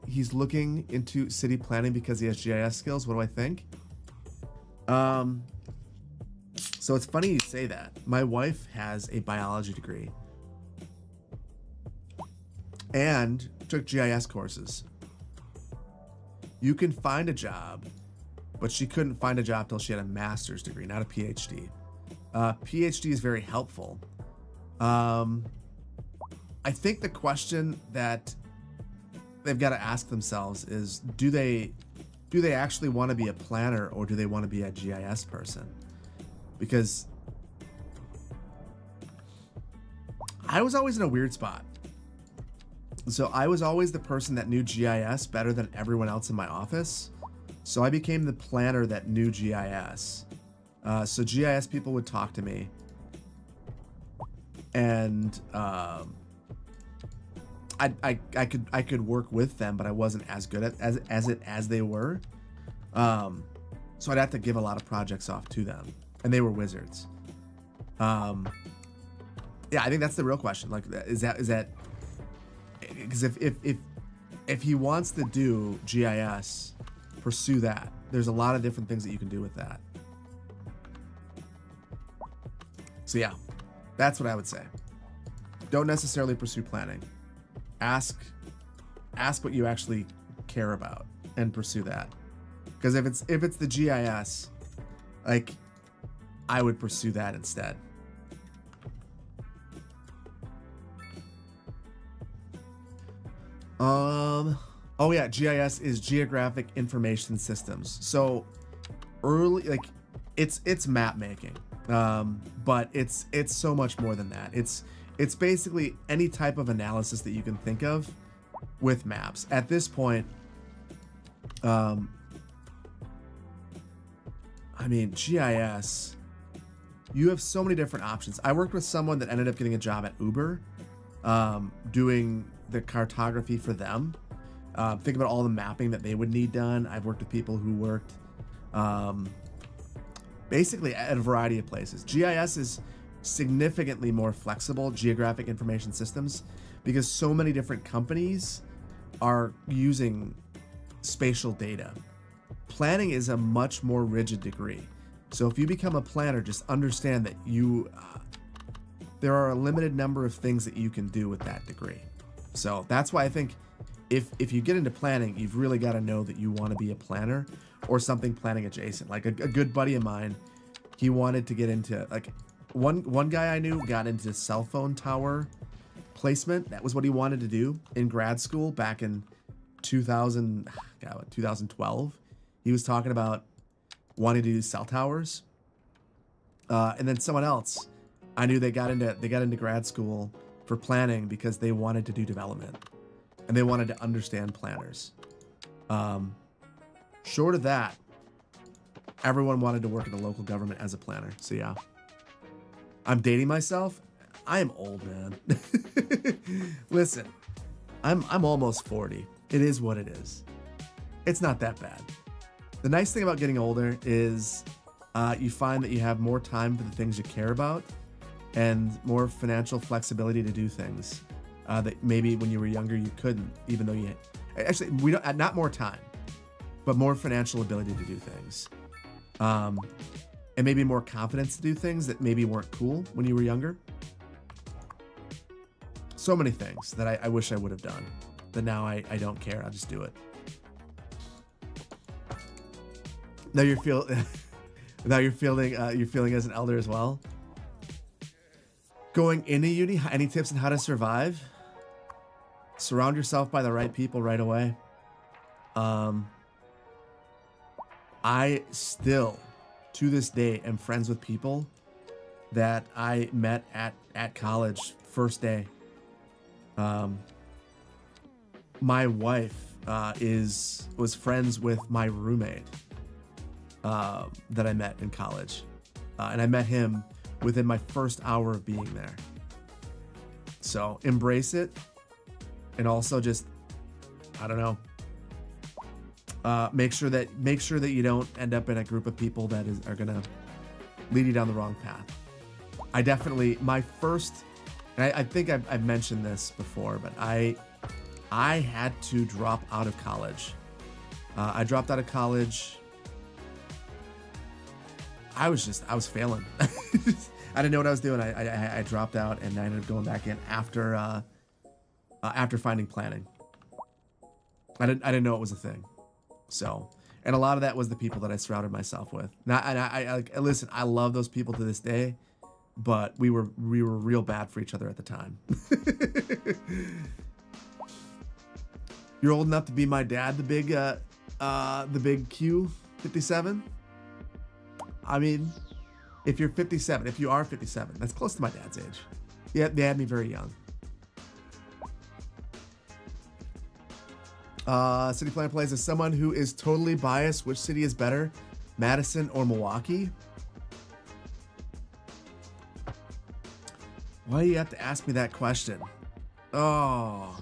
he's looking into city planning because he has GIS skills. What do I think? So it's funny you say that. My wife has a biology degree and took GIS courses. You can find a job, but she couldn't find a job till she had a master's degree, not a PhD. PhD is very helpful. I think the question that they've got to ask themselves is, do they actually want to be a planner or do they want to be a GIS person? Because I was always in a weird spot. So I was always the person that knew GIS better than everyone else in my office. So I became the planner that knew GIS. So GIS people would talk to me, and I could work with them, but I wasn't as good at as they were. So I'd have to give a lot of projects off to them, and they were wizards. Yeah, I think that's the real question. Like, is that because if he wants to do GIS, pursue that. There's a lot of different things that you can do with that. So yeah, that's what I would say. Don't necessarily pursue planning. Ask what you actually care about and pursue that. Because if it's the GIS, like, I would pursue that instead. Oh yeah, GIS is Geographic Information Systems. So early, like, it's map making, but it's so much more than that. It's basically any type of analysis that you can think of with maps. At this point, I mean, GIS, you have so many different options. I worked with someone that ended up getting a job at Uber, doing the cartography for them. Think about all the mapping that they would need done. I've worked with people who worked basically at a variety of places. GIS is significantly more flexible, geographic information systems, because so many different companies are using spatial data. Planning is a much more rigid degree. So if you become a planner, just understand that there are a limited number of things that you can do with that degree. So that's why I think if you get into planning, you've really got to know that you want to be a planner or something planning adjacent. Like a good buddy of mine, he wanted to get into, like, one guy I knew got into cell phone tower placement. That was what he wanted to do in grad school back in 2012. He was talking about wanting to do cell towers. And then someone else I knew, they got into grad school for planning because they wanted to do development and they wanted to understand planners. Short of that, everyone wanted to work in the local government as a planner. So yeah, I'm dating myself. I am old, man. Listen, I'm almost 40. It is what it is. It's not that bad. The nice thing about getting older is you find that you have more time for the things you care about and more financial flexibility to do things that maybe when you were younger you couldn't, even though you actually, we don't, not more time, but more financial ability to do things. And maybe more confidence to do things that maybe weren't cool when you were younger. So many things that I wish I would have done that now I don't care. I'll just do it. Now you're feeling as an elder as well. Going into uni, any tips on how to survive? Surround yourself by the right people right away. I still, to this day, am friends with people that I met at college first day. My wife was friends with my roommate that I met in college, and I met him within my first hour of being there. So embrace it, and also just, I don't know, make sure that you don't end up in a group of people that are gonna lead you down the wrong path. I definitely, my first, and I think I've mentioned this before, but I had to drop out of college. I dropped out of college. I was failing. I didn't know what I was doing. I dropped out, and I ended up going back in after finding planning. I didn't know it was a thing. So, and a lot of that was the people that I surrounded myself with. Now, and I listen, I love those people to this day, but we were real bad for each other at the time. You're old enough to be my dad, the big Q57. I mean, if you are 57, that's close to my dad's age. Yeah, they had me very young. City Planner Plays, as someone who is totally biased, which city is better, Madison or Milwaukee? Why do you have to ask me that question? Oh.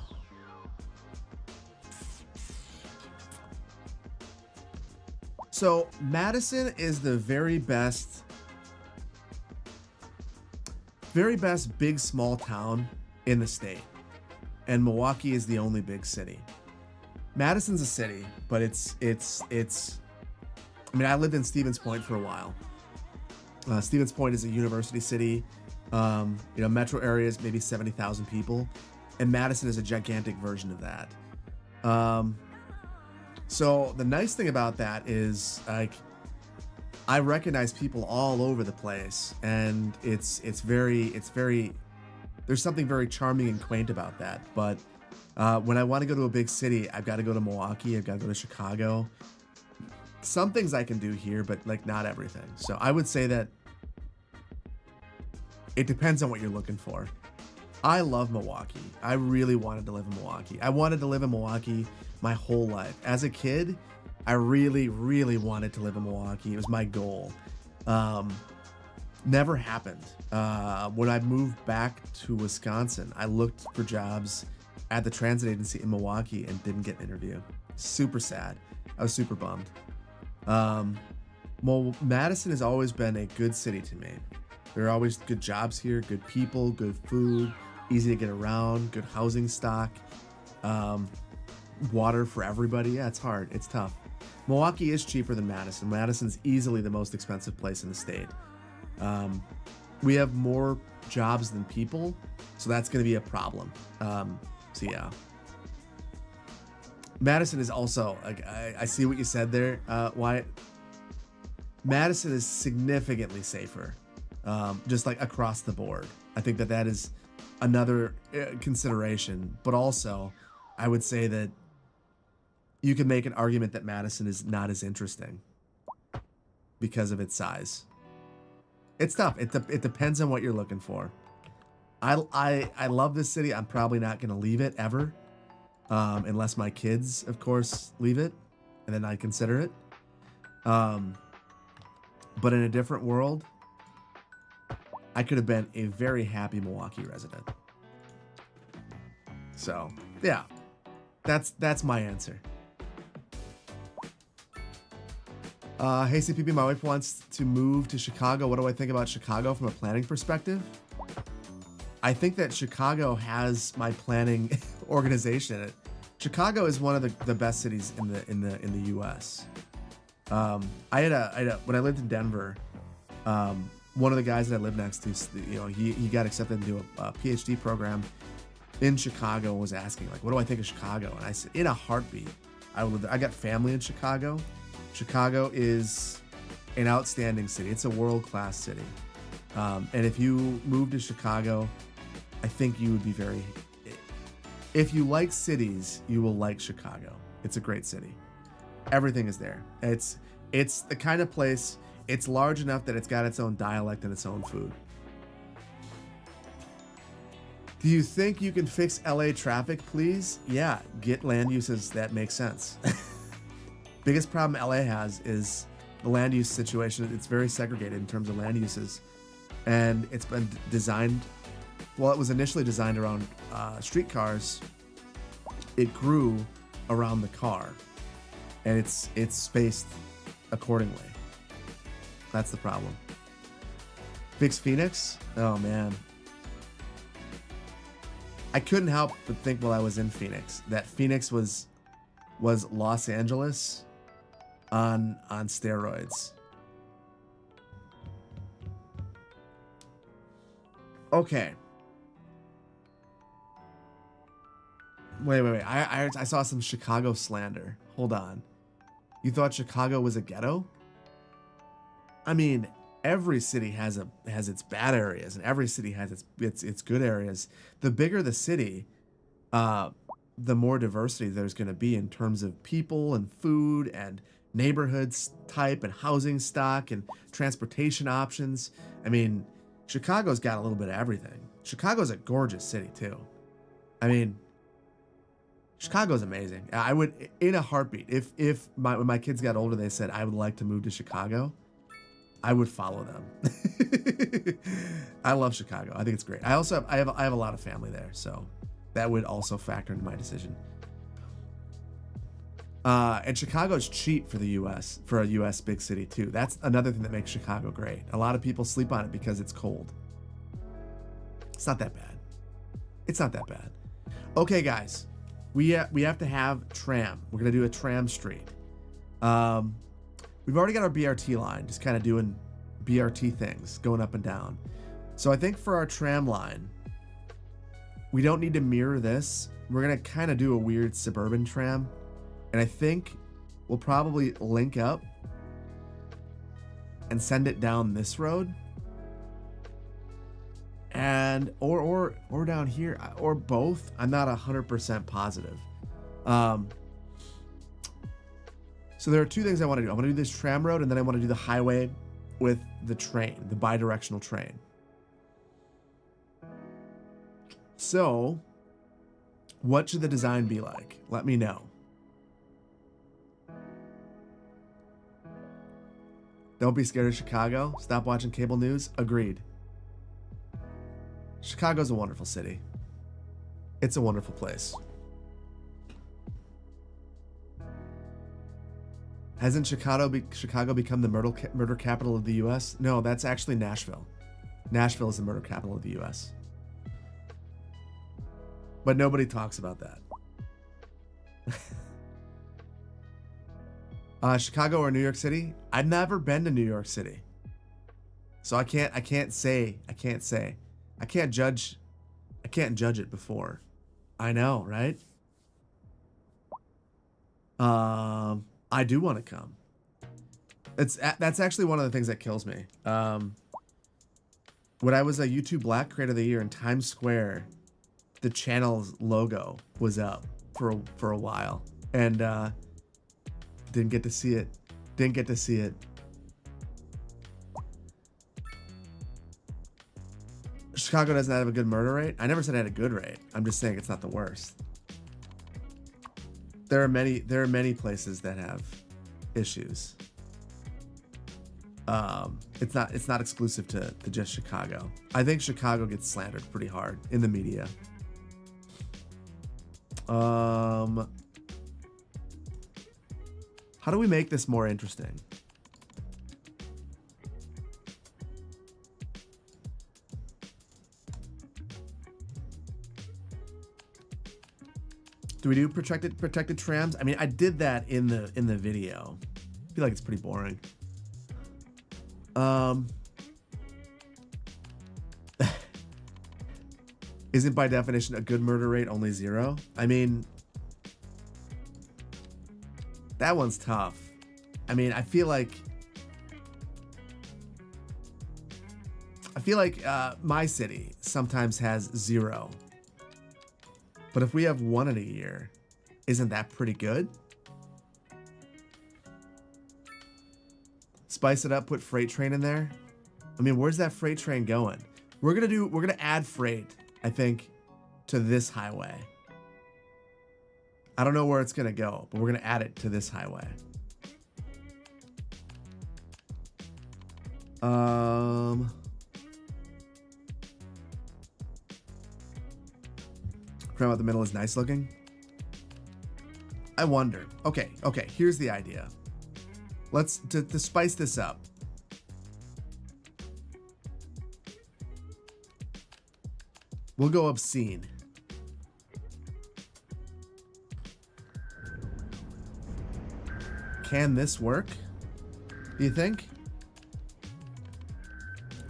So Madison is the very best big small town in the state, and Milwaukee is the only big city. Madison's a city, but it's I mean, I lived in Stevens Point for a while. Stevens Point is a university city. Metro area is maybe 70,000 people, and Madison is a gigantic version of that. So the nice thing about that is, like, I recognize people all over the place, and it's very there's something very charming and quaint about that. But when I want to go to a big city, I've got to go to Milwaukee, I've got to go to Chicago. Some things I can do here, but like not everything. So I would say that it depends on what you're looking for. I love Milwaukee. I really wanted to live in Milwaukee. I wanted to live in Milwaukee my whole life. As a kid, I really, really wanted to live in Milwaukee. It was my goal. Never happened. When I moved back to Wisconsin, I looked for jobs at the transit agency in Milwaukee and didn't get an interview. Super sad. I was super bummed. Well, Madison has always been a good city to me. There are always good jobs here, good people, good food, easy to get around, good housing stock, water for everybody. Yeah, it's hard. It's tough. Milwaukee is cheaper than Madison. Madison's easily the most expensive place in the state. We have more jobs than people, so that's going to be a problem. So yeah. Madison is also, I see what you said there, Wyatt. Madison is significantly safer, just like across the board. I think that is another consideration, but also I would say that you can make an argument that Madison is not as interesting because of its size. It's tough. It depends on what you're looking for. I love this city. I'm probably not going to leave it ever, unless my kids, of course, leave it, and then I'd consider it. But in a different world, I could have been a very happy Milwaukee resident. So, yeah, that's my answer. Hey CPP, my wife wants to move to Chicago. What do I think about Chicago from a planning perspective? I think that Chicago has my planning organization in it. Chicago is one of the best cities in the U.S. I had a when I lived in Denver, one of the guys that I lived next to, he got accepted into a PhD program in Chicago and was asking, like, what do I think of Chicago? And I said, in a heartbeat, I would live there. I got family in Chicago. Chicago is an outstanding city. It's a world-class city. And if you move to Chicago, I think you would be very... If you like cities, you will like Chicago. It's a great city. Everything is there. It's the kind of place, it's large enough that it's got its own dialect and its own food. Do you think you can fix LA traffic, please? Yeah, get land uses that make sense. Biggest problem LA has is the land use situation. It's very segregated in terms of land uses. And it's been designed, well, it was initially designed around streetcars. It grew around the car. And it's spaced accordingly. That's the problem. Fix Phoenix? Oh, man. I couldn't help but think while I was in Phoenix that Phoenix was Los Angeles on steroids. Okay. Wait. I saw some Chicago slander. Hold on. You thought Chicago was a ghetto? I mean, every city has its bad areas, and every city has its good areas. The bigger the city, the more diversity there's going to be in terms of people and food and neighborhoods type and housing stock and transportation options. I mean, Chicago's got a little bit of everything. Chicago's a gorgeous city too. I mean, Chicago's amazing. I would, in a heartbeat, if when my kids got older, they said I would like to move to Chicago, I would follow them. I love Chicago. I think it's great. I have a lot of family there, so that would also factor into my decision. And Chicago's cheap for the U.S., for a U.S. big city too. That's another thing that makes Chicago great. A lot of people sleep on it because it's cold. It's not that bad. It's not that bad. Okay, guys, we have to have tram. We're gonna do a tram street. We've already got our BRT line, just kind of doing BRT things, going up and down. So I think for our tram line, we don't need to mirror this. We're gonna kind of do a weird suburban tram. And I think we'll probably link up and send it down this road. And or down here, or both. I'm not 100% positive. So there are two things I want to do. I want to do this tram road, and then I want to do the highway with the train, the bi-directional train. So what should the design be like? Let me know. Don't be scared of Chicago. Stop watching cable news. Agreed. Chicago's a wonderful city. It's a wonderful place. Hasn't Chicago become the murder capital of the U.S.? No, that's actually Nashville. Nashville is the murder capital of the U.S. But nobody talks about that. Chicago or New York City? I've never been to New York City, so I can't judge it before. I know, right? I do want to come. That's actually one of the things that kills me. When I was a YouTube Black Creator of the Year in Times Square, the channel's logo was up for a while, and didn't get to see it. Chicago doesn't have a good murder rate. I never said it had a good rate. I'm just saying it's not the worst. There are many places that have issues. It's not exclusive to just Chicago. I think Chicago gets slandered pretty hard in the media. How do we make this more interesting? Do we do protected trams? I mean, I did that in the video. I feel like it's pretty boring. Isn't by definition a good murder rate only 0? I mean, that one's tough. I mean, I feel like my city sometimes has 0. But if we have 1 in a year, isn't that pretty good? Spice it up, put freight train in there. I mean, where's that freight train going? We're gonna add freight, I think, to this highway. I don't know where it's gonna go, but we're gonna add it to this highway. Crown out the middle is nice looking. I wonder. Okay, here's the idea. Let's to spice this up. We'll go obscene. Can this work? Do you think?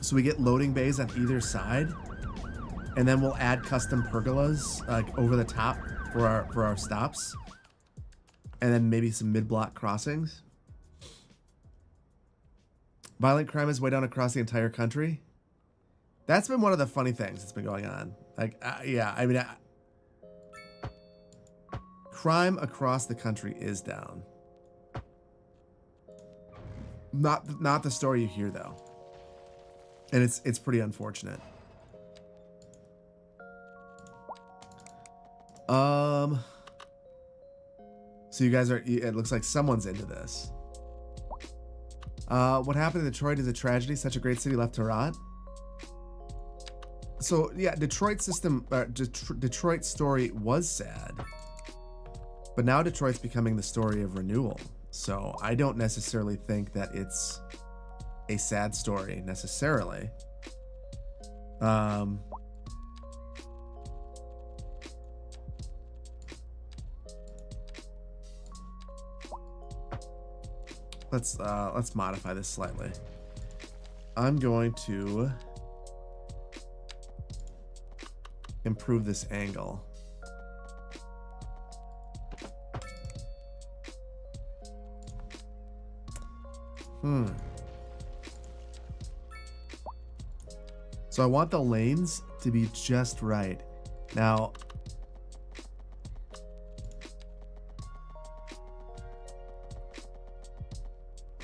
So we get loading bays on either side, and then we'll add custom pergolas over the top for our stops, and then maybe some mid-block crossings. Violent crime is way down across the entire country. That's been one of the funny things that's been going on. Like, yeah, I mean, crime across the country is down. Not the story you hear though, and it's pretty unfortunate. So you guys are. It looks like someone's into this. What happened in Detroit is a tragedy. Such a great city left to rot. So yeah, Detroit's story was sad, but now Detroit's becoming the story of renewal. So I don't necessarily think that it's a sad story necessarily. Let's modify this slightly. I'm going to improve this angle. So I want the lanes to be just right. Now,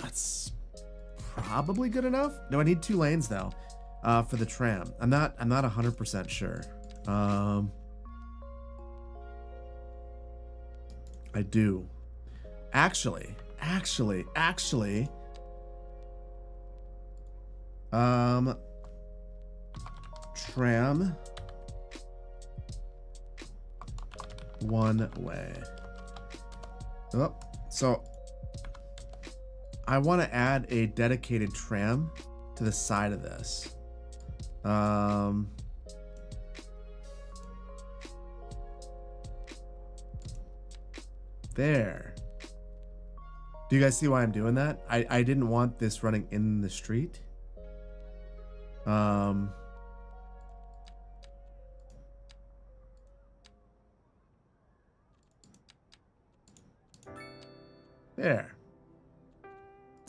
that's probably good enough. No, I need 2 lanes though, for the tram. I'm not 100% sure. I do. Actually. Tram one way. Oh, so I want to add a dedicated tram to the side of this. There. Do you guys see why I'm doing that? I didn't want this running in the street. There.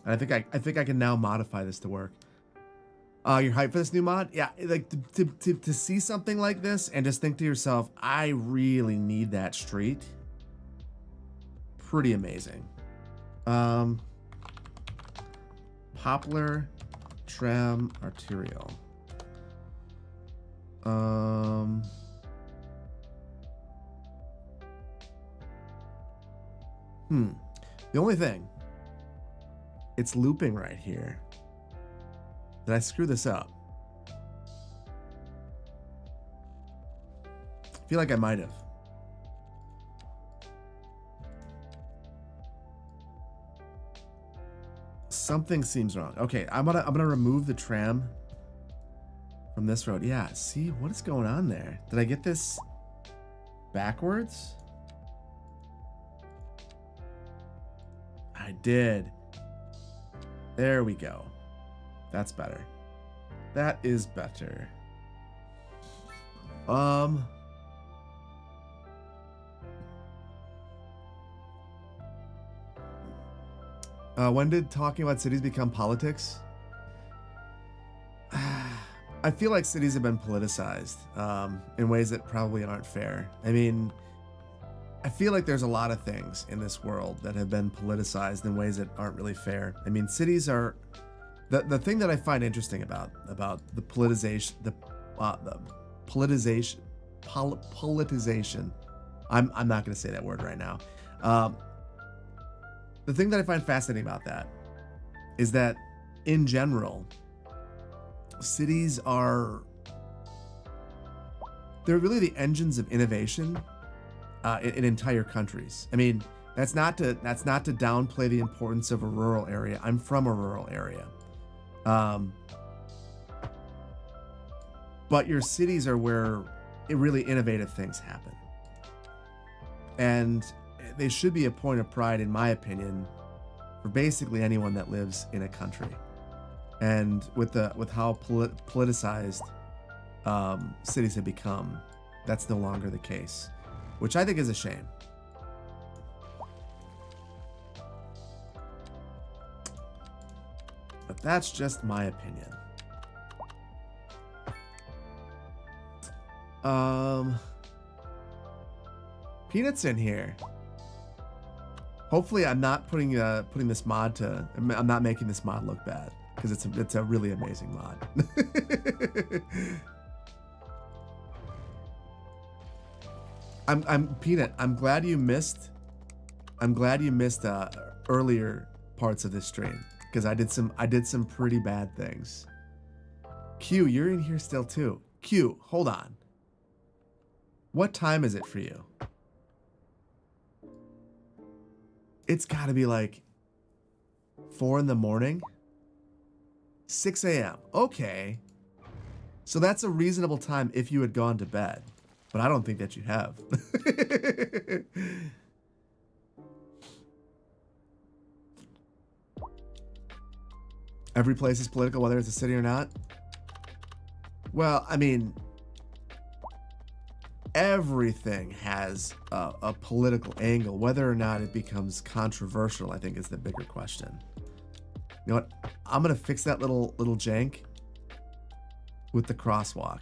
I think I can now modify this to work. You're hyped for this new mod? Yeah, like to see something like this and just think to yourself, I really need that street. Pretty amazing. Poplar tram arterial. The only thing, it's looping right here. Did I screw this up? I feel like I might have. Something seems wrong. Okay, I'm gonna remove the tram from this road. Yeah, see what is going on there? Did I get this backwards? I did. There we go. That's better. That is better. When did talking about cities become politics? I feel like cities have been politicized in ways that probably aren't fair. I mean, I feel like there's a lot of things in this world that have been politicized in ways that aren't really fair. I mean, cities are the thing that I find interesting about the politicization. I'm not going to say that word right now. The thing that I find fascinating about that is that, in general, cities they're really the engines of innovation in entire countries. I mean, that's not to downplay the importance of a rural area. I'm from a rural area. But your cities are where really innovative things happen. And they should be a point of pride, in my opinion, for basically anyone that lives in a country. And with how politicized cities have become, that's no longer the case, which I think is a shame. But that's just my opinion. Peanut's in here. Hopefully I'm not putting this mod to, I'm not making this mod look bad, because it's a really amazing mod. I'm Peanut, I'm glad you missed earlier parts of this stream, because I did some pretty bad things. Q, you're in here still too. Q, hold on. What time is it for you? It's got to be like 4 in the morning. 6 a.m. Okay. So that's a reasonable time if you had gone to bed. But I don't think that you have. Every place is political, whether it's a city or not. Well, I mean, everything has a political angle. Whether or not it becomes controversial, I think, is the bigger question. You know what? I'm gonna fix that little jank with the crosswalk,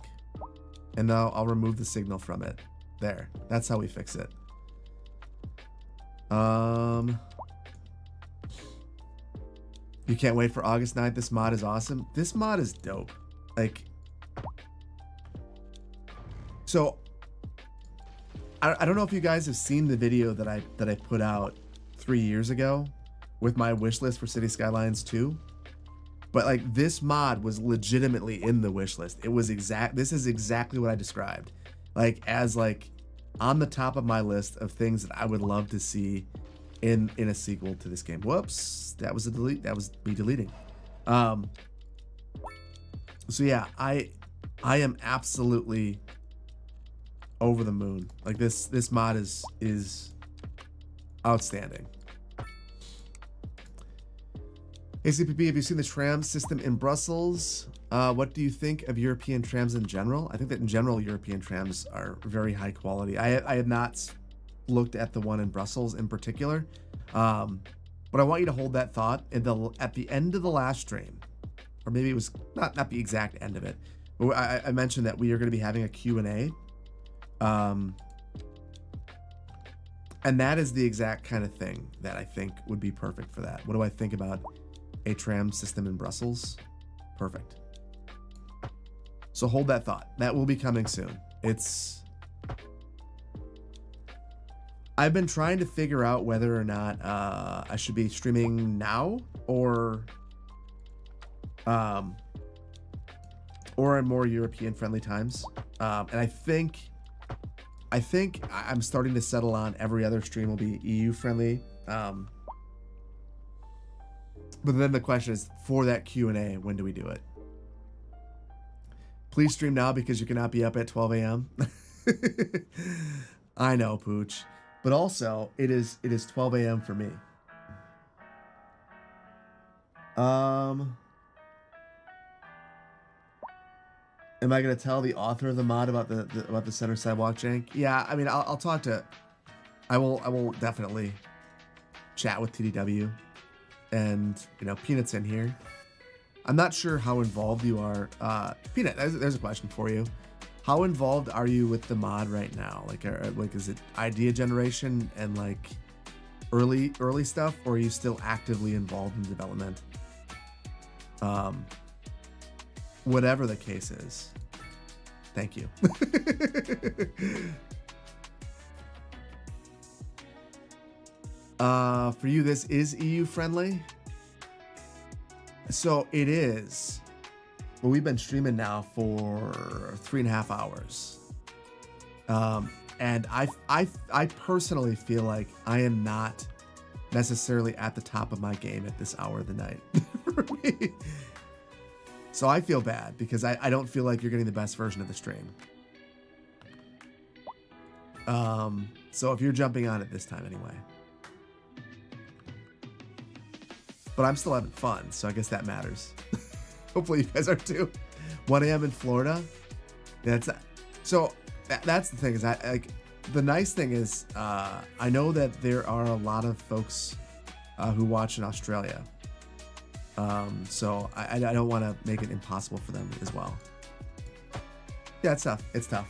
and now I'll remove the signal from it. There. That's how we fix it. You can't wait for August 9th. This mod is awesome. This mod is dope. Like, so I don't know if you guys have seen the video that I put out 3 years ago with my wish list for City Skylines 2, but like this mod was legitimately in the wish list. It was this is exactly what I described, like as like on the top of my list of things that I would love to see in a sequel to this game. Whoops, that was a delete. That was me deleting. So yeah, I am absolutely over the moon. Like this mod is outstanding. ACPP, have you seen the tram system in Brussels? What do you think of European trams in general? I think that in general, European trams are very high quality. I have not looked at the one in Brussels in particular, but I want you to hold that thought at the end of the last stream, or maybe it was not the exact end of it, but I mentioned that we are going to be having a Q&A, and that is the exact kind of thing that I think would be perfect for that. What do I think about a tram system in Brussels? Perfect. So hold that thought. That will be coming soon. I've been trying to figure out whether or not I should be streaming now or in more European friendly times. And I think I'm starting to settle on every other stream will be EU friendly. But then the question is, for that Q&A, when do we do it? Please stream now because you cannot be up at 12 a.m. I know, Pooch. But also, it is 12 a.m. for me. Am I gonna tell the author of the mod about the center sidewalk jank? Yeah, I mean, I'll talk to. I will definitely chat with TDW. And, you know, Peanut's in here. I'm not sure how involved you are. Peanut, there's a question for you. How involved are you with the mod right now? Like is it idea generation and like early stuff, or are you still actively involved in development? Whatever the case is. Thank you. For you, this is EU friendly. So it is. Well, we've been streaming now for 3.5 hours. And I personally feel like I am not necessarily at the top of my game at this hour of the night for me. So I feel bad because I don't feel like you're getting the best version of the stream. So if you're jumping on at this time anyway. But I'm still having fun, so I guess that matters. Hopefully you guys are too. 1 a.m. in Florida. That's the thing is the nice thing is I know that there are a lot of folks who watch in Australia. So I don't want to make it impossible for them as well. Yeah, it's tough. It's tough.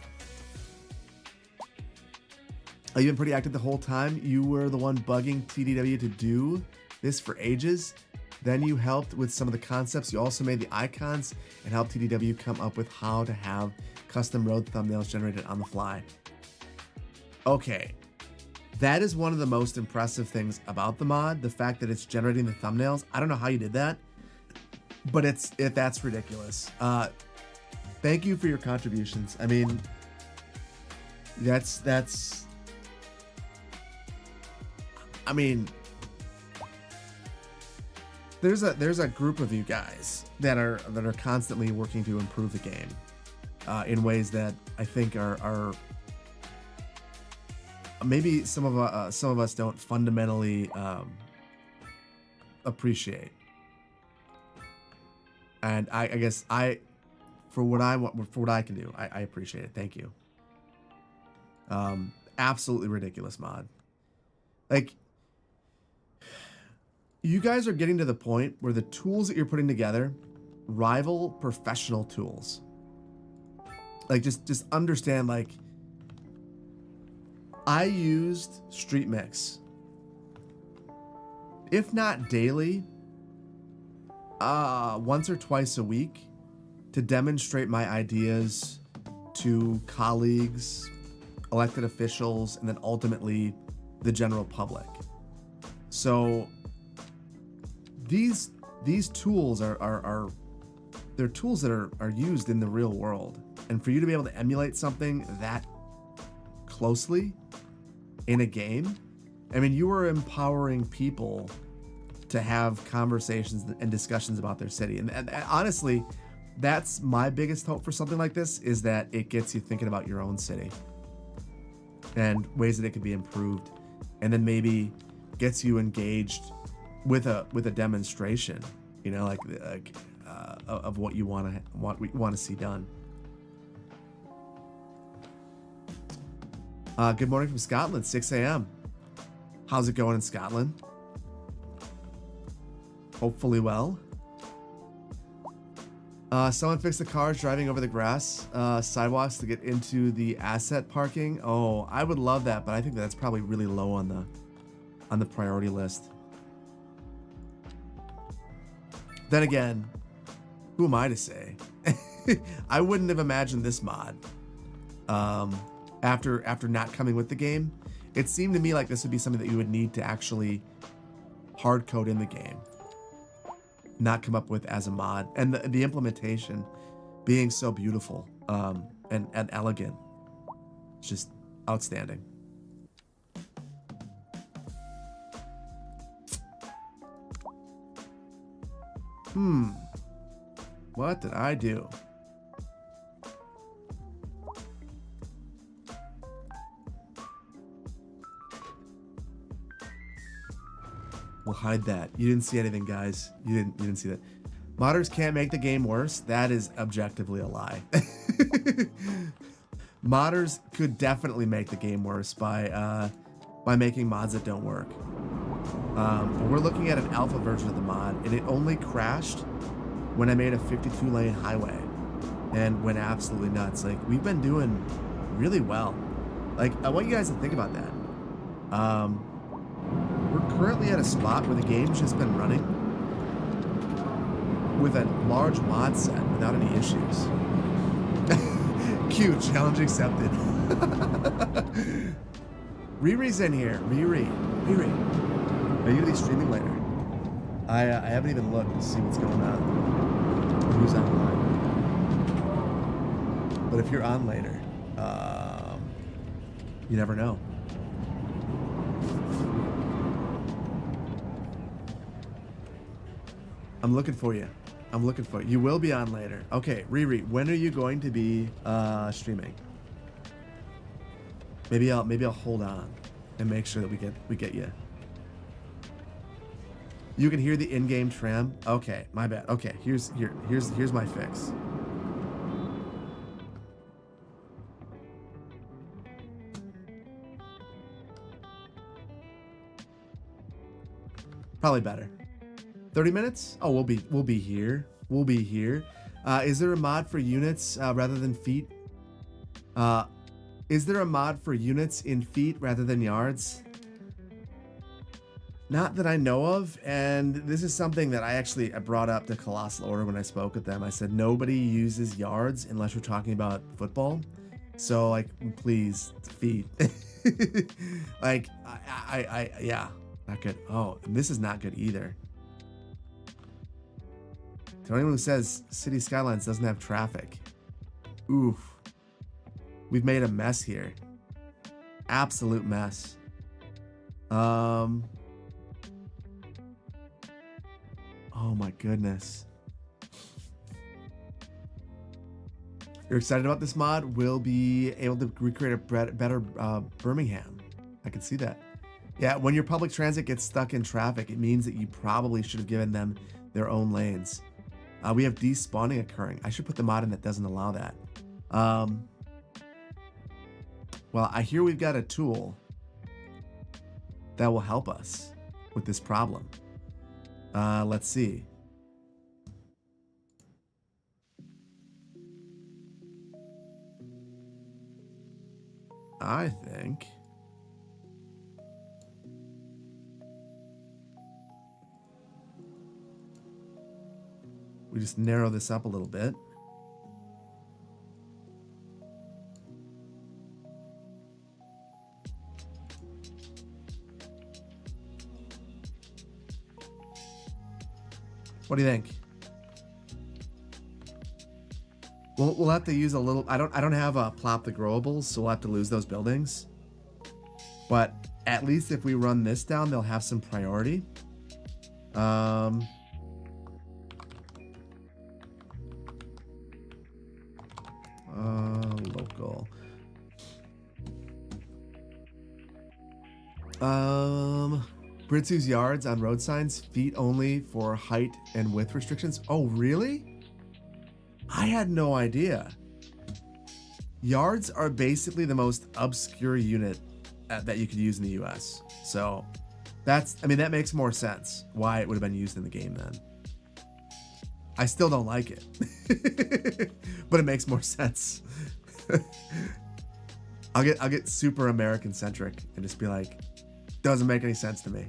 You've been pretty active the whole time. You were the one bugging TDW to do this for ages. Then you helped with some of the concepts. You also made the icons and helped TDW come up with how to have custom road thumbnails generated on the fly. Okay, that is one of the most impressive things about the mod, the fact that it's generating the thumbnails. I don't know how you did that, but that's ridiculous. Thank you for your contributions. I mean, I mean, there's a group of you guys that are constantly working to improve the game in ways that I think are maybe some of us don't fundamentally appreciate. And I guess for what I can do, I appreciate it. Thank you. Absolutely ridiculous mod. Like, you guys are getting to the point where the tools that you're putting together rival professional tools. Like, just understand, like, I used Street Mix, if not daily, once or twice a week to demonstrate my ideas to colleagues, elected officials, and then ultimately the general public. So these tools are they're tools that are used in the real world, and for you to be able to emulate something that closely in a game, I mean, you are empowering people to have conversations and discussions about their city. And honestly, that's my biggest hope for something like this, is that it gets you thinking about your own city and ways that it could be improved, and then maybe gets you engaged with a demonstration, you know, of what you want to see done. Good morning from Scotland, 6 a.m. How's it going in Scotland? Hopefully well. Someone fixed the cars driving over the grass sidewalks to get into the asset parking. Oh, I would love that, but I think that's probably really low on the priority list. Then again, who am I to say? I wouldn't have imagined this mod after not coming with the game. It seemed to me like this would be something that you would need to actually hard code in the game, not come up with as a mod. And the implementation being so beautiful and elegant, it's just outstanding. What did I do? We'll hide that. You didn't see anything, guys. You didn't see that. Modders can't make the game worse. That is objectively a lie. Modders could definitely make the game worse by making mods that don't work. But we're looking at an alpha version of the mod, and it only crashed when I made a 52-lane highway and went absolutely nuts. Like, we've been doing really well. Like, I want you guys to think about that. We're currently at a spot where the game's just been running with a large mod set without any issues. Cute, challenge accepted. Riri's in here. Riri. Are you gonna be streaming later? I haven't even looked to see what's going on. Who's online? But if you're on later, you never know. I'm looking for you. You will be on later. Okay, Riri, when are you going to be streaming? Maybe I'll hold on and make sure that we get you. You can hear the in-game tram. Okay, my bad. Okay, here's my fix. Probably better. 30 minutes? Oh, we'll be here. We'll be here. Is there a mod for units rather than feet? Is there a mod for units in feet rather than yards? Not that I know of, and this is something that I brought up to Colossal Order when I spoke with them. I said nobody uses yards unless you're talking about football. So, like, please, feet. Like, yeah, not good. Oh, and this is not good either. To anyone who says City Skylines doesn't have traffic. Oof. We've made a mess here. Absolute mess. Oh my goodness. You're excited about this mod? We'll be able to recreate a better Birmingham. I can see that. Yeah, when your public transit gets stuck in traffic, it means that you probably should have given them their own lanes. We have despawning occurring. I should put the mod in that doesn't allow that. Well, I hear we've got a tool that will help us with this problem. Let's see. I think we just narrow this up a little bit. What do you think? We'll have to use a little. I don't have a plop the growables, so we'll have to lose those buildings. But at least if we run this down, they'll have some priority. Local. Britsu's yards on road signs, feet only for height and width restrictions. Oh, really? I had no idea. Yards are basically the most obscure unit that you could use in the US. So that's, I mean, that makes more sense why it would have been used in the game then. I still don't like it, but it makes more sense. I'll get super American centric and just be like, doesn't make any sense to me.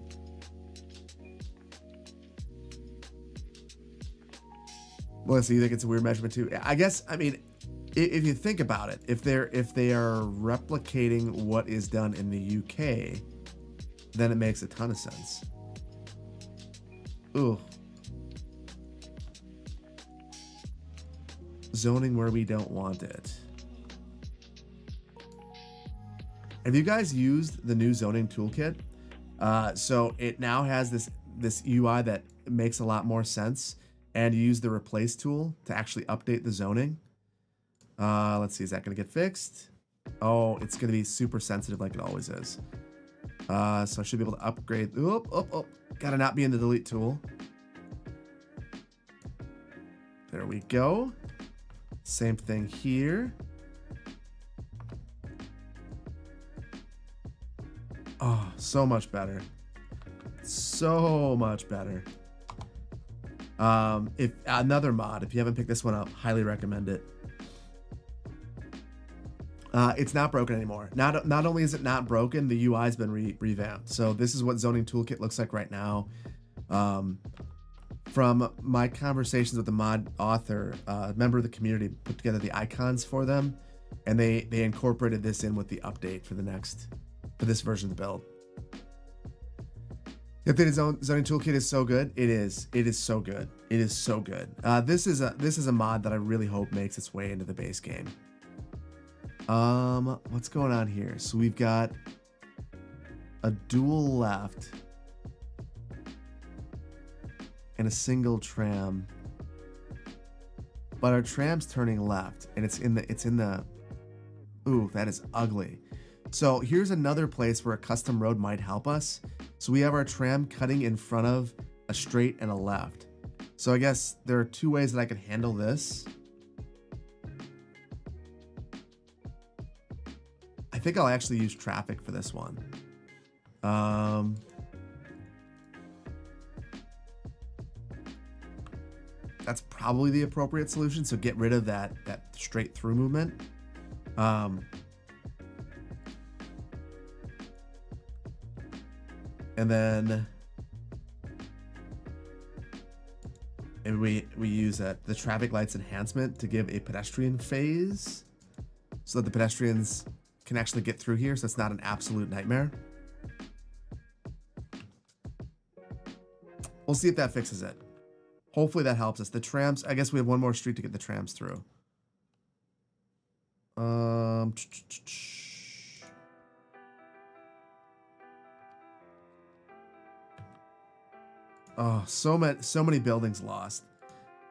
Melissa, you think it's a weird measurement too? I guess, I mean, if you think about it, if they are replicating what is done in the UK, then it makes a ton of sense. Ooh. Zoning where we don't want it. Have you guys used the new zoning toolkit? So it now has this UI that makes a lot more sense, and you use the replace tool to actually update the zoning. Let's see, is that going to get fixed? Oh, it's going to be super sensitive like it always is. So I should be able to upgrade. Oh, gotta not be in the delete tool. There we go. Same thing here. Oh, so much better. So much better. If another mod, if you haven't picked this one up, highly recommend it. It's not broken anymore. Not only is it not broken, the UI's been revamped. So this is what zoning toolkit looks like right now. From my conversations with the mod author, a member of the community put together the icons for them, and they incorporated this in with the update for this version of the build. The updated zoning toolkit is so good. It is so good. It is so good. This is a mod that I really hope makes its way into the base game. What's going on here? So we've got a dual left and a single tram, but our tram's turning left, and it's in the. Ooh, that is ugly. So here's another place where a custom road might help us. So we have our tram cutting in front of a straight and a left. So I guess there are two ways that I could handle this. I think I'll actually use traffic for this one. That's probably the appropriate solution. So get rid of that straight through movement. And then we use the traffic lights enhancement to give a pedestrian phase so that the pedestrians can actually get through here, so it's not an absolute nightmare. We'll see if that fixes it. Hopefully that helps us. The trams, I guess we have one more street to get the trams through. Oh, so many buildings lost.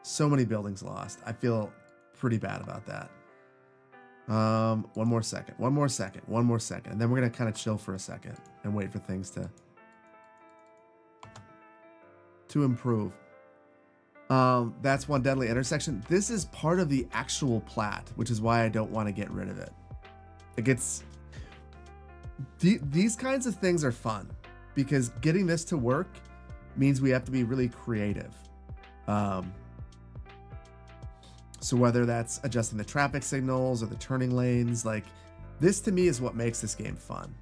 So many buildings lost. I feel pretty bad about that. One more second. And then we're going to kind of chill for a second and wait for things to improve. That's one deadly intersection. This is part of the actual plat, which is why I don't want to get rid of it. It gets these kinds of things are fun because getting this to work means we have to be really creative. So whether that's adjusting the traffic signals or the turning lanes, like this to me is what makes this game fun.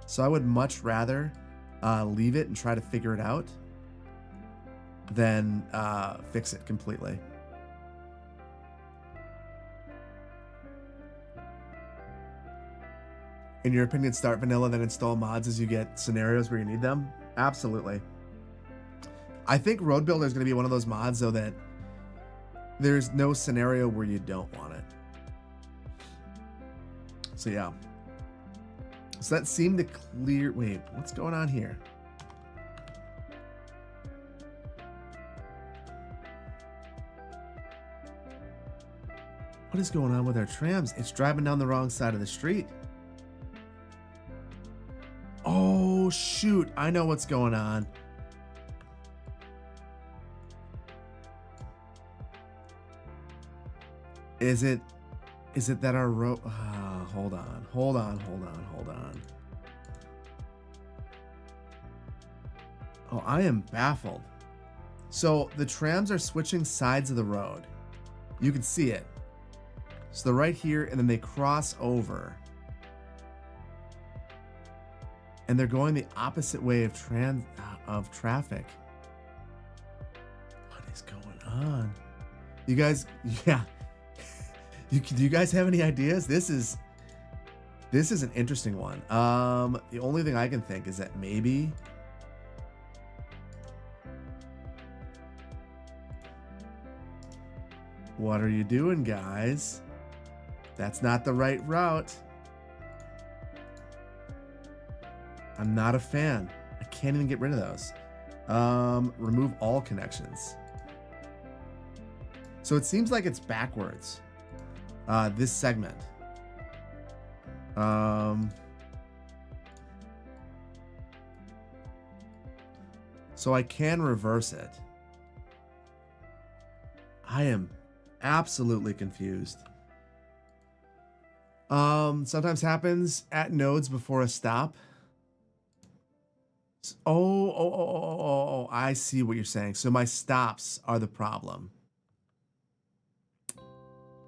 So I would much rather leave it and try to figure it out than fix it completely. In your opinion, start vanilla, then install mods as you get scenarios where you need them? Absolutely. I think Roadbuilder is going to be one of those mods, though, that there's no scenario where you don't want it. So yeah. So that seemed to clear. Wait, what's going on here? What is going on with our trams? It's driving down the wrong side of the street. Oh, shoot. I know what's going on. Is it that our road... hold on. Oh, I am baffled. So the trams are switching sides of the road. You can see it. So they're right here, and then they cross over. And they're going the opposite way of traffic. What is going on? You guys, yeah. Do you guys have any ideas? This is an interesting one. The only thing I can think is that maybe what are you doing, guys? That's not the right route. I'm not a fan. I can't even get rid of those. Remove all connections. So it seems like it's backwards. This segment. So I can reverse it. I am absolutely confused. Sometimes happens at nodes before a stop. Oh, I see what you're saying. So my stops are the problem.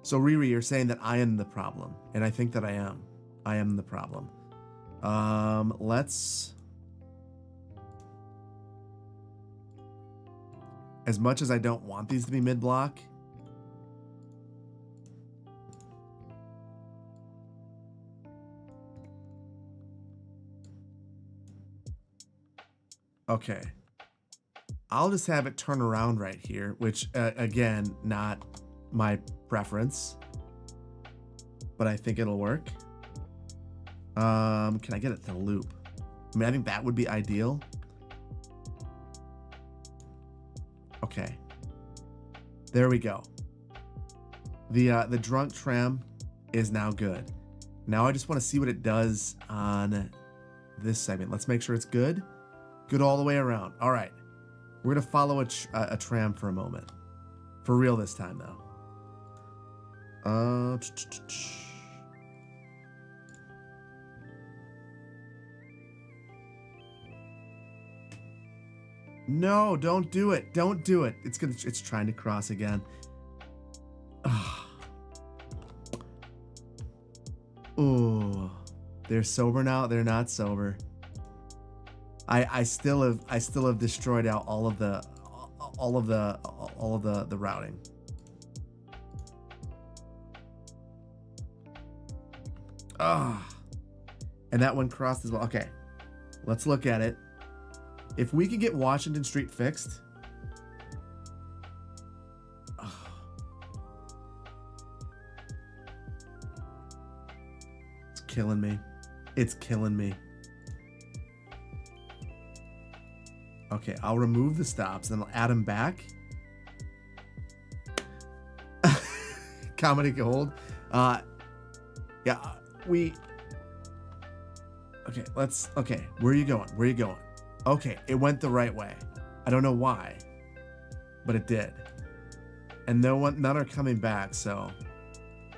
So Riri, you're saying that I am the problem, and I think that I am. I am the problem. Let's... As much as I don't want these to be mid-block, okay. I'll just have it turn around right here, which, again, not my preference, but I think it'll work. Can I get it to loop? I mean, I think that would be ideal. Okay. There we go. The drunk tram is now good. Now I just want to see what it does on this segment. Let's make sure it's good. Good all the way around. All right. We're going to follow a tram for a moment. For real this time, though. No, don't do it. Don't do it. It's trying to cross again. Oh, they're sober now. They're not sober. I still have destroyed out all of the routing. And that one crossed as well. Okay, let's look at it. If we could get Washington Street fixed, it's killing me. It's killing me. Okay, I'll remove the stops and I'll add them back. Comedy gold. Yeah, okay, where are you going? Where are you going? Okay, it went the right way. I don't know why, but it did. And none are coming back, so.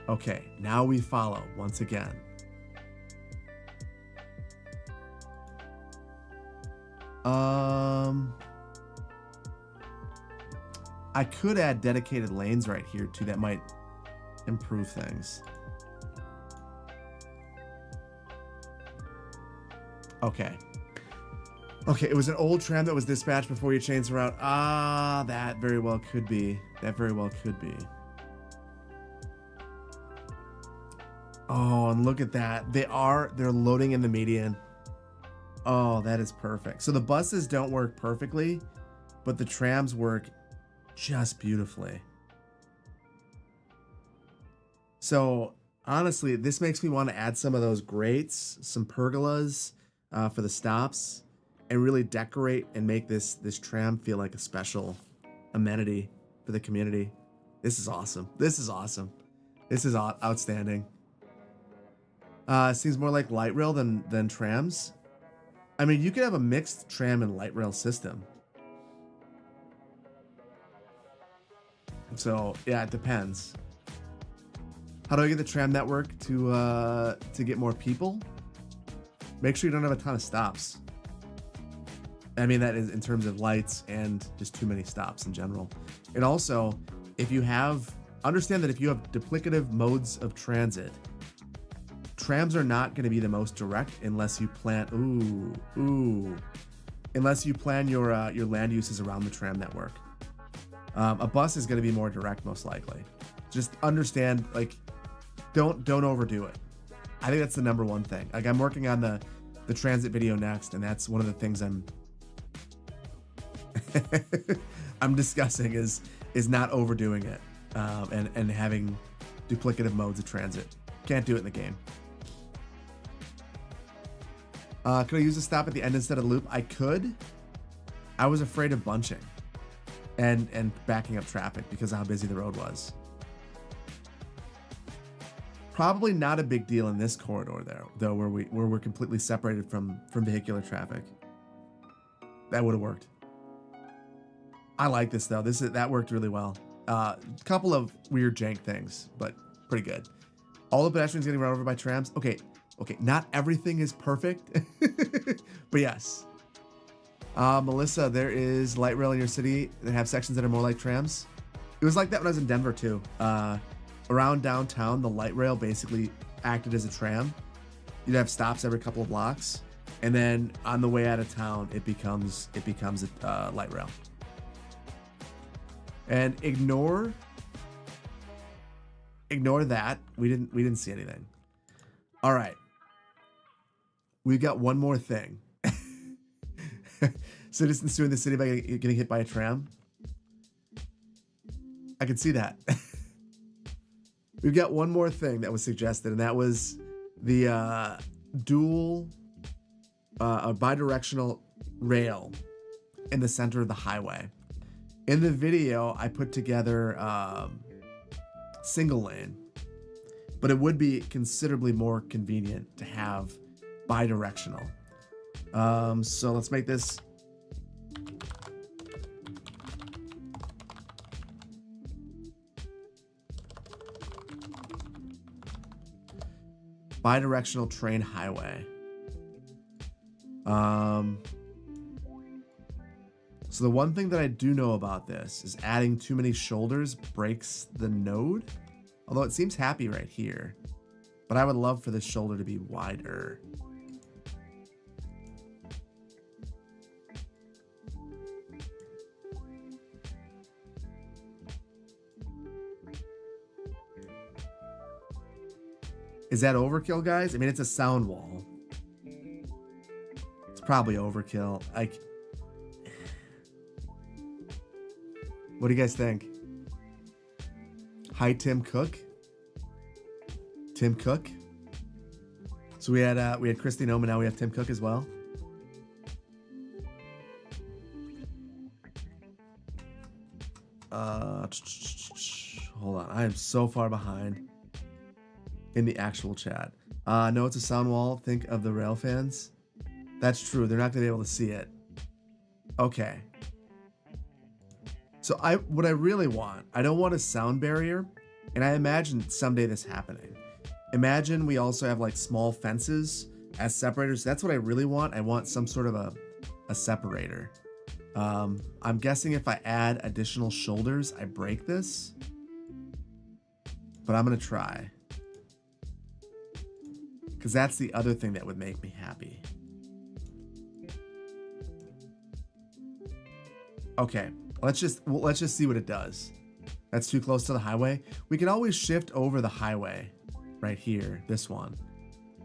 Okay, now we follow once again. I could add dedicated lanes right here too. That might improve things. Okay. Okay, it was an old tram that was dispatched before you changed the route. That very well could be. That very well could be. Oh, and look at that. They're loading in the median. Oh, that is perfect. So the buses don't work perfectly, but the trams work just beautifully. So Honestly, this makes me want to add some of those grates, some pergolas for the stops, and really decorate and make this tram feel like a special amenity for the community. This is awesome. This is awesome. This is outstanding. Seems more like light rail than trams. I mean, you could have a mixed tram and light rail system. So yeah, it depends. How do I get the tram network to get more people? Make sure you don't have a ton of stops. I mean, that is in terms of lights and just too many stops in general. And also, understand that if you have duplicative modes of transit, trams are not going to be the most direct unless you plan. Unless you plan your land uses around the tram network. A bus is going to be more direct, most likely. Just understand, like, don't overdo it. I think that's the number one thing. Like, I'm working on the transit video next, and that's one of the things I'm discussing is not overdoing it and having duplicative modes of transit. Can't do it in the game. Could I use a stop at the end instead of the loop? I could. I was afraid of bunching and backing up traffic because of how busy the road was. Probably not a big deal in this corridor there, though, where we're completely separated from vehicular traffic. That would have worked. I like this though. That worked really well. Couple of weird jank things, but pretty good. All the pedestrians getting run over by trams. Okay, not everything is perfect, but yes. Melissa, there is light rail in your city that have sections that are more like trams. It was like that when I was in Denver too. Around downtown, the light rail basically acted as a tram. You'd have stops every couple of blocks, and then on the way out of town, it becomes a light rail. And ignore that. We didn't see anything. All right. We've got one more thing. Citizens suing the city by getting hit by a tram. I can see that. We've got one more thing that was suggested, and that was the dual bidirectional rail in the center of the highway. In the video, I put together single lane, but it would be considerably more convenient to have bidirectional. So let's make this bidirectional train highway. So the one thing that I do know about this is adding too many shoulders breaks the node. Although it seems happy right here. But I would love for this shoulder to be wider. Is that overkill, guys? I mean, it's a sound wall. It's probably overkill. What do you guys think? Hi, Tim Cook. Tim Cook. So we had Christy Noma, now we have Tim Cook as well. Hold on, I am so far behind in the actual chat. No, it's a sound wall. Think of the rail fans. That's true. They're not gonna be able to see it. Okay. So what I really want, I don't want a sound barrier, and I imagine someday this happening. Imagine we also have like small fences as separators. That's what I really want. I want some sort of a separator. I'm guessing if I add additional shoulders, I break this, but I'm gonna try. Because that's the other thing that would make me happy. Okay, let's just see what it does. That's too close to the highway. We can always shift over the highway right here, this one.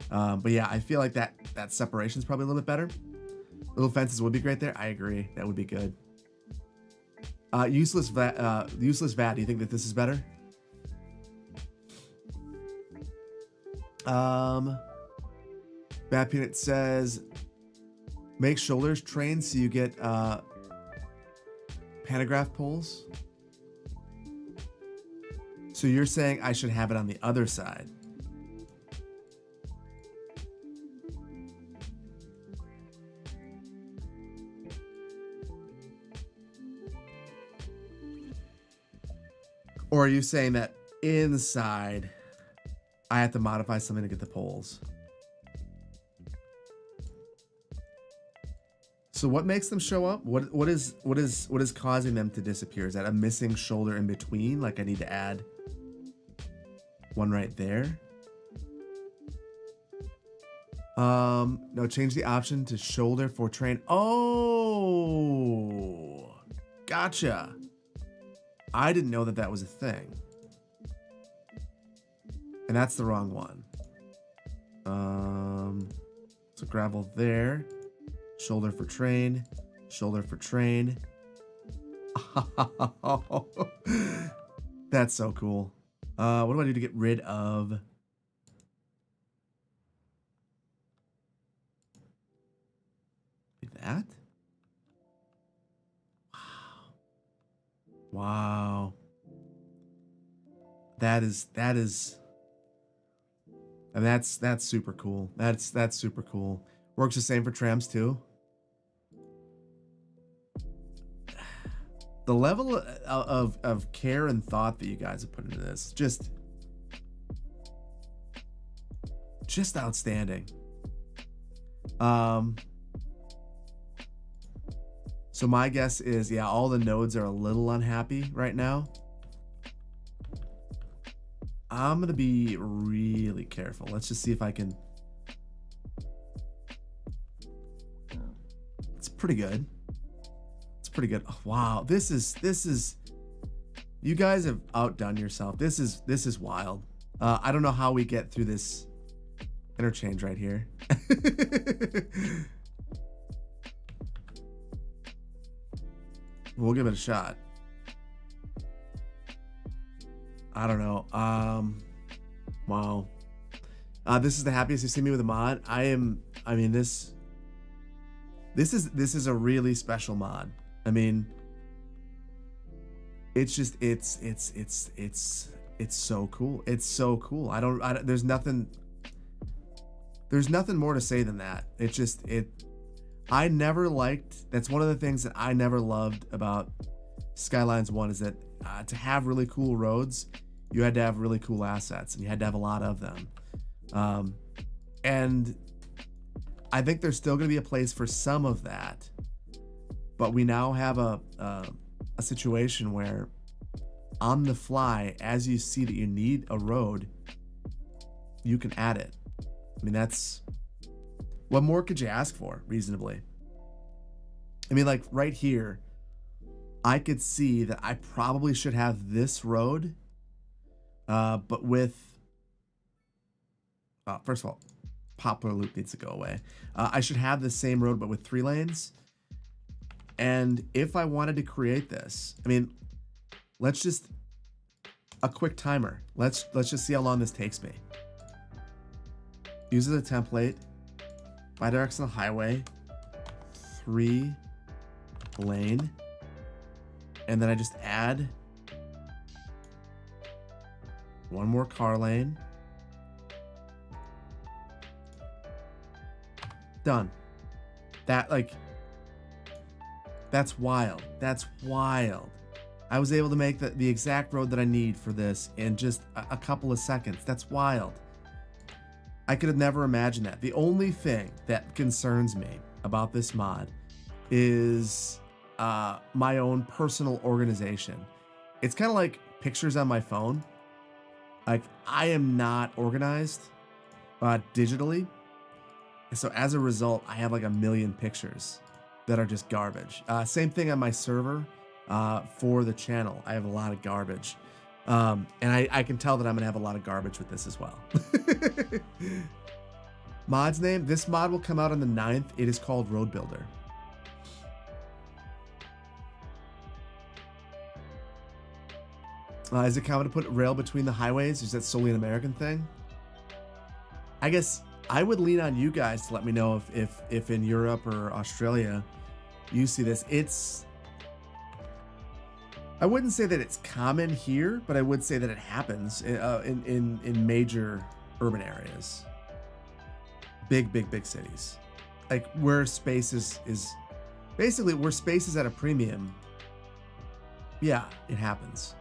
But yeah, I feel like that separation is probably a little bit better. Little fences would be great there. I agree, that would be good. Useless VAT. Do you think that this is better? Bad Peanut says, make shoulders train so you get pantograph pulls. So you're saying I should have it on the other side. Or are you saying that inside I have to modify something to get the poles? So what makes them show up? What is causing them to disappear? Is that a missing shoulder in between? Like I need to add one right there? No, change the option to shoulder for train. Oh, gotcha. I didn't know that was a thing. And that's the wrong one. So gravel there. Shoulder for train. Shoulder for train. That's so cool. What do I do to get rid of... that? Wow. That is, and that's super cool. That's super cool. Works the same for trams too. The level of care and thought that you guys have put into this, just outstanding. So my guess is, yeah, all the nodes are a little unhappy right now. I'm gonna be really careful. Let's just see if I can. It's pretty good. It's pretty good. Oh, wow, this is. You guys have outdone yourself. This is wild. I don't know how we get through this interchange right here. We'll give it a shot. I don't know. Wow. This is the happiest you've seen me with a mod. This is a really special mod. I mean, it's just it's so cool. It's so cool. There's nothing more to say than that. I never liked, that's one of the things that I never loved about Skylines 1 is that to have really cool roads, you had to have really cool assets and you had to have a lot of them. And I think there's still going to be a place for some of that, but we now have a situation where on the fly, as you see that you need a road, you can add it. I mean, what more could you ask for reasonably? I mean, like right here, I could see that I probably should have this road, but with, first of all, Poplar Loop needs to go away. I should have the same road, but with 3 lanes. And if I wanted to create this, I mean, let's just, a quick timer. Let's just see how long this takes me. Use it as a template. Bidirectional highway, 3 lane, and then I just add 1 more car lane. Done. That's wild. That's wild. I was able to make the exact road that I need for this in just a couple of seconds. That's wild. I could have never imagined that. The only thing that concerns me about this mod is my own personal organization. It's kind of like pictures on my phone. Like, I am not organized digitally. So as a result, I have like a million pictures that are just garbage. Same thing on my server for the channel. I have a lot of garbage. And I can tell that I'm gonna have a lot of garbage with this as well. Mod's name, this mod will come out on the 9th. It is called Roadbuilder. Is it common to put rail between the highways? Is that solely an American thing? I guess I would lean on you guys to let me know if in Europe or Australia you see this. I wouldn't say that it's common here, but I would say that it happens in major urban areas, big cities, like where space is basically where space is at a premium. Yeah, it happens.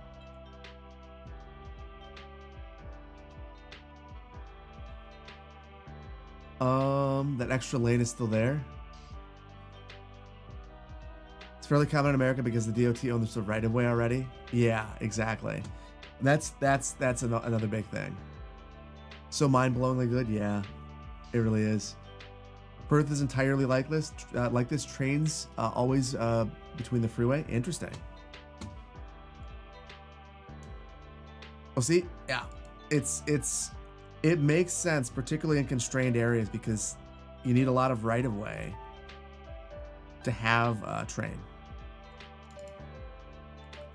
That extra lane is still there. It's fairly common in America because the DOT owns the right of way already. Yeah, exactly. That's another big thing. So mind-blowingly good. Yeah, it really is. Perth is entirely like this. Trains always between the freeway. Interesting. Oh, see, yeah, it makes sense, particularly in constrained areas, because you need a lot of right of way to have a train.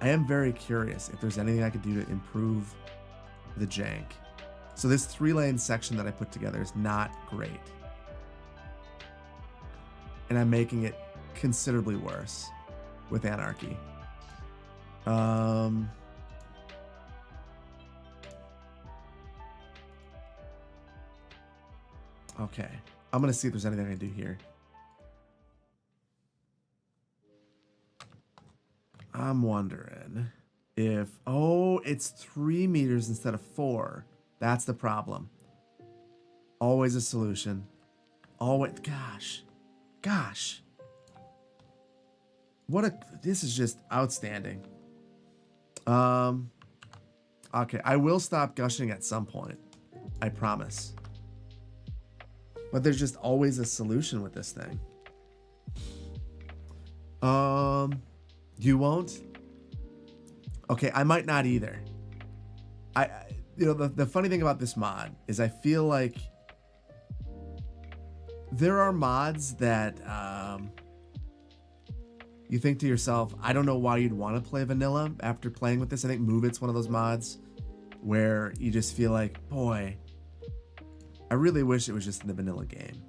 I am very curious if there's anything I could do to improve the jank. So this 3-lane section that I put together is not great. And I'm making it considerably worse with Anarchy. Okay. I'm going to see if there's anything I can do here. I'm wondering if... Oh, it's 3 meters instead of 4. That's the problem. Always a solution. Always... Gosh. This is just outstanding. Okay, I will stop gushing at some point. I promise. But there's just always a solution with this thing. You won't? Okay, I might not either. The funny thing about this mod is I feel like there are mods that you think to yourself, I don't know why you'd want to play vanilla after playing with this. I think Move It's one of those mods where you just feel like, boy, I really wish it was just in the vanilla game.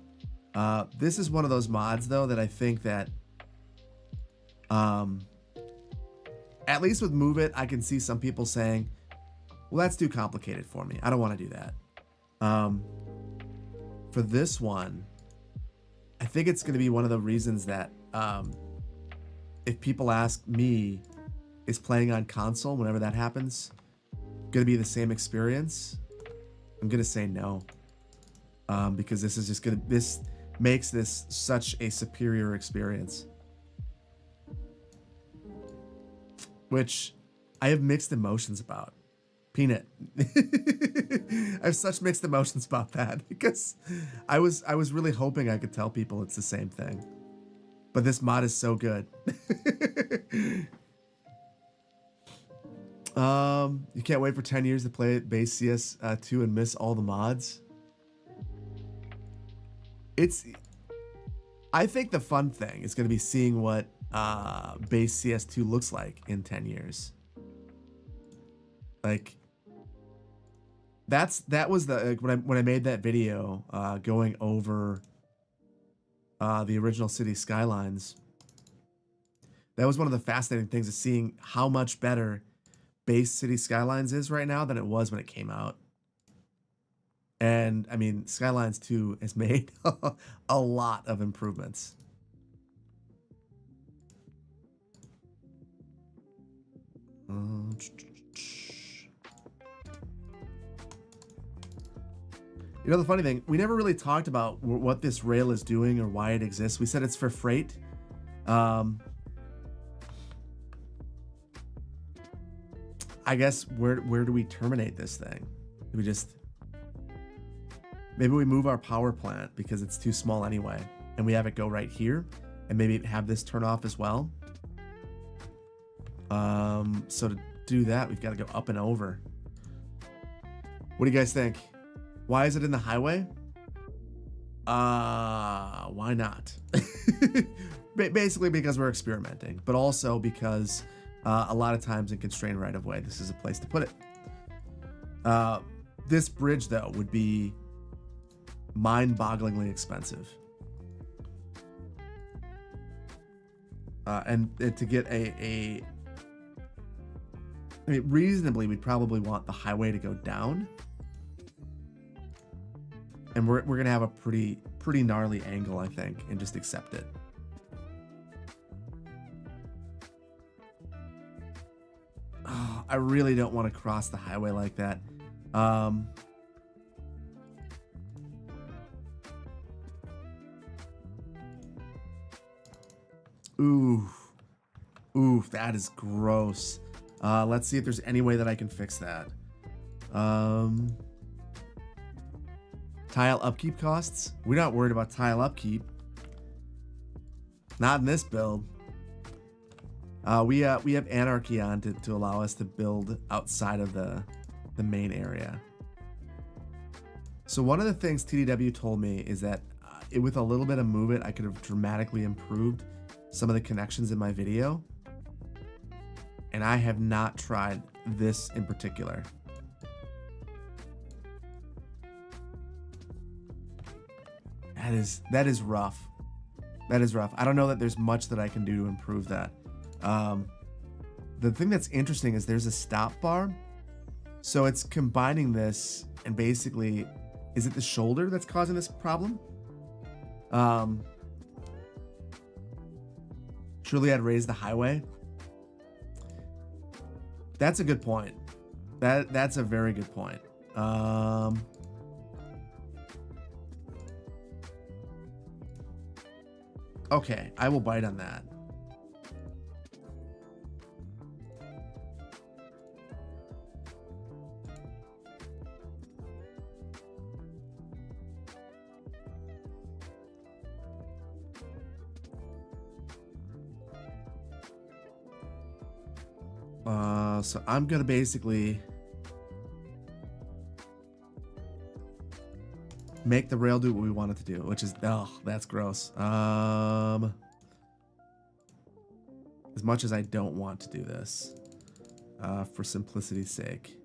This is one of those mods, though, that I think that at least with Move It, I can see some people saying, well, that's too complicated for me. I don't want to do that. For this one, I think it's going to be one of the reasons that if people ask me, is playing on console, whenever that happens, going to be the same experience? I'm going to say no. Because this is just going to... This makes this such a superior experience. Which I have mixed emotions about. Peanut. I have such mixed emotions about that because I was really hoping I could tell people it's the same thing. But this mod is so good. You can't wait for 10 years to play base CS2 and miss all the mods. I think the fun thing is going to be seeing what base CS2 looks like in 10 years. Like, that was the when I made that video going over the original city skylines. That was one of the fascinating things, is seeing how much better base city skylines is right now than it was when it came out. And I mean, Skylines 2 has made a lot of improvements. You know, the funny thing, we never really talked about what this rail is doing or why it exists. We said it's for freight. I guess where do we terminate this thing? Do we just... Maybe we move our power plant because it's too small anyway, and we have it go right here, and maybe have this turn off as well. So to do that, we've got to go up and over. What do you guys think? Why is it in the highway? Why not? Basically because we're experimenting, but also because a lot of times in constrained right of way, this is a place to put it. This bridge though would be mind-bogglingly expensive. And to get I mean, reasonably, we'd probably want the highway to go down. And we're going to have a pretty gnarly angle, I think, and just accept it. Oh, I really don't want to cross the highway like that. Ooh, that is gross. Let's see if there's any way that I can fix that. Tile upkeep costs. We're not worried about tile upkeep. Not in this build. We have anarchy on to allow us to build outside of the main area. So one of the things TDW told me is that with a little bit of movement, I could have dramatically improved some of the connections in my video. And I have not tried this in particular. That is rough. That is rough. I don't know that there's much that I can do to improve that. The thing that's interesting is there's a stop bar. So it's combining this and basically, is it the shoulder that's causing this problem? Surely I'd raise the highway. That's a good point. That's a very good point. Okay, I will bite on that. So I'm gonna basically make the rail do what we want it to do, which is, oh, that's gross. As much as I don't want to do this, for simplicity's sake,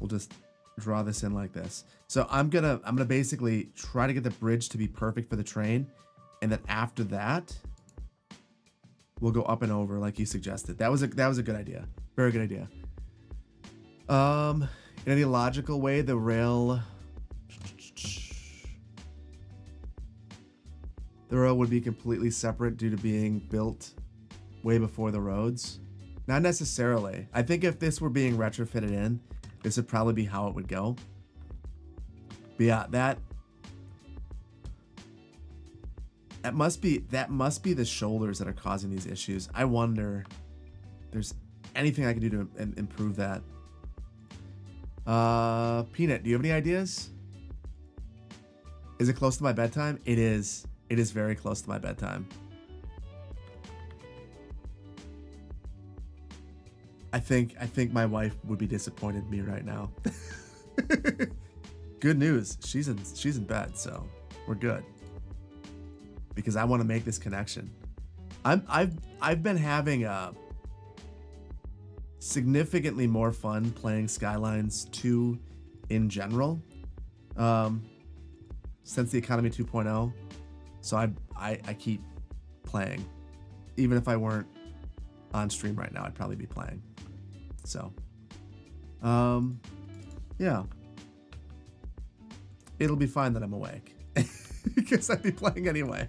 we'll just draw this in like this. So I'm gonna basically try to get the bridge to be perfect for the train, and then after that, we'll go up and over like you suggested. That was a good idea. Very good idea. In any logical way, the rail would be completely separate due to being built way before the roads. Not necessarily. I think if this were being retrofitted in, this would probably be how it would go. But yeah, that must be the shoulders that are causing these issues. I wonder if there's anything I can do to improve that. Peanut, do you have any ideas? Is it close to my bedtime? It is. It is very close to my bedtime. I think my wife would be disappointed in me right now. Good news. She's in bed, so we're good. Because I want to make this connection. I've been having significantly more fun playing Skylines 2 in general since the Economy 2.0. So I keep playing. Even if I weren't on stream right now, I'd probably be playing. So yeah. It'll be fine that I'm awake. Because I'd be playing anyway.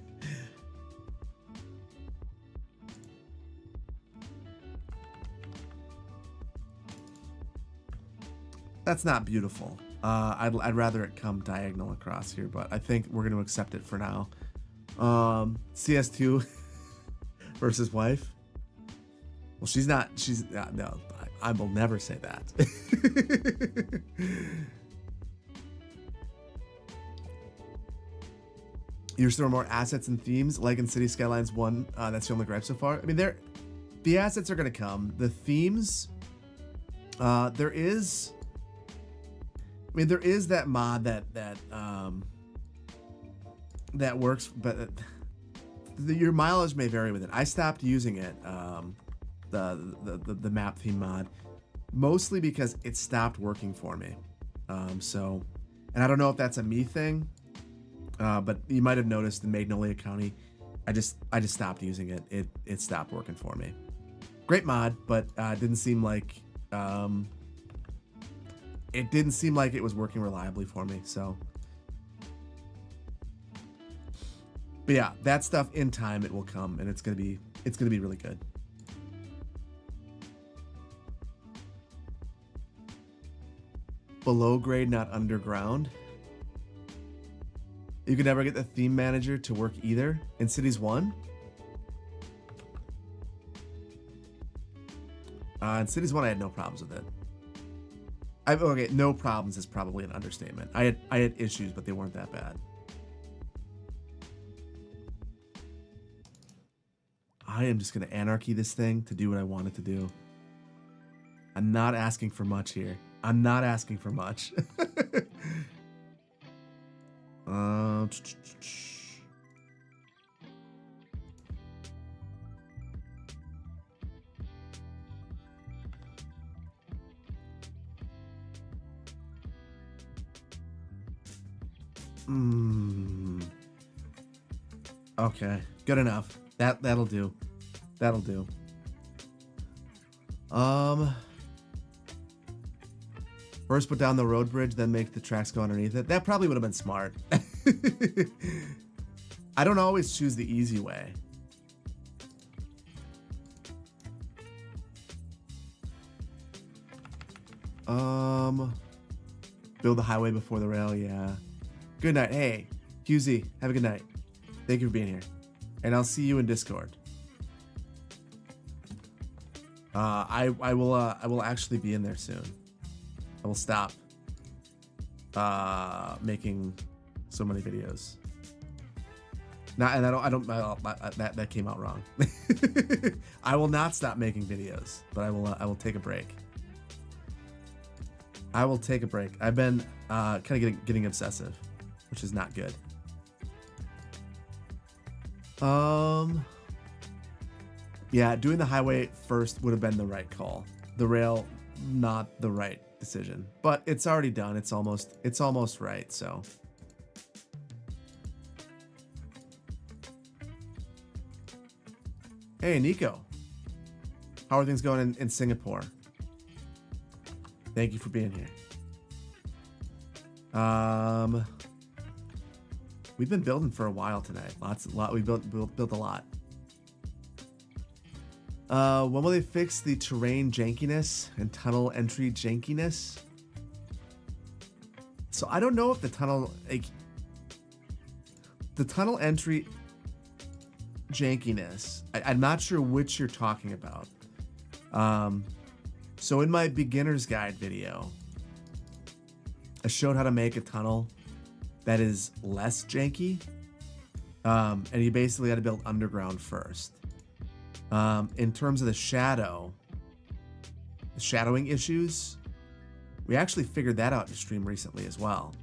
That's not beautiful. I'd rather it come diagonal across here, but I think we're going to accept it for now. CS2 versus wife. Well, no, I will never say that. You're still more assets and themes like in City Skylines 1. That's the only gripe so far. I mean, the assets are going to come. The themes, there is that mod that works, but your mileage may vary with it. I stopped using it, the map theme mod, mostly because it stopped working for me. So, and I don't know if that's a me thing, but you might have noticed in Magnolia County, I just stopped using it. It stopped working for me. Great mod, but it didn't seem like it was working reliably for me. So, but yeah, that stuff in time it will come, and it's gonna be really good. Below grade, not underground. You could never get the theme manager to work either in Cities 1. In Cities 1, I had no problems with it. Okay, no problems is probably an understatement. I had issues, but they weren't that bad. I am just gonna anarchy this thing to do what I want it to do. I'm not asking for much here. I'm not asking for much. Okay, good enough. That'll do. That'll do. First put down the road bridge, then make the tracks go underneath it. That probably would have been smart. I don't always choose the easy way. Build the highway before the rail, yeah. Good night. Hey, QZ, have a good night. Thank you for being here. And I'll see you in Discord. I will actually be in there soon. I will stop making so many videos. That came out wrong. I will not stop making videos, but I will take a break. I will take a break. I've been kind of getting obsessive, which is not good. Yeah, doing the highway first would have been the right call. The rail, not the right decision. But it's already done. It's almost right, so. Hey, Nico. How are things going in Singapore? Thank you for being here. We've been building for a while tonight. We built a lot. When will they fix the terrain jankiness and tunnel entry jankiness? So I don't know if the tunnel entry jankiness. I'm not sure which you're talking about. So in my beginner's guide video, I showed how to make a tunnel that is less janky. And you basically got to build underground first. In terms of the shadowing issues, we actually figured that out in stream recently as well.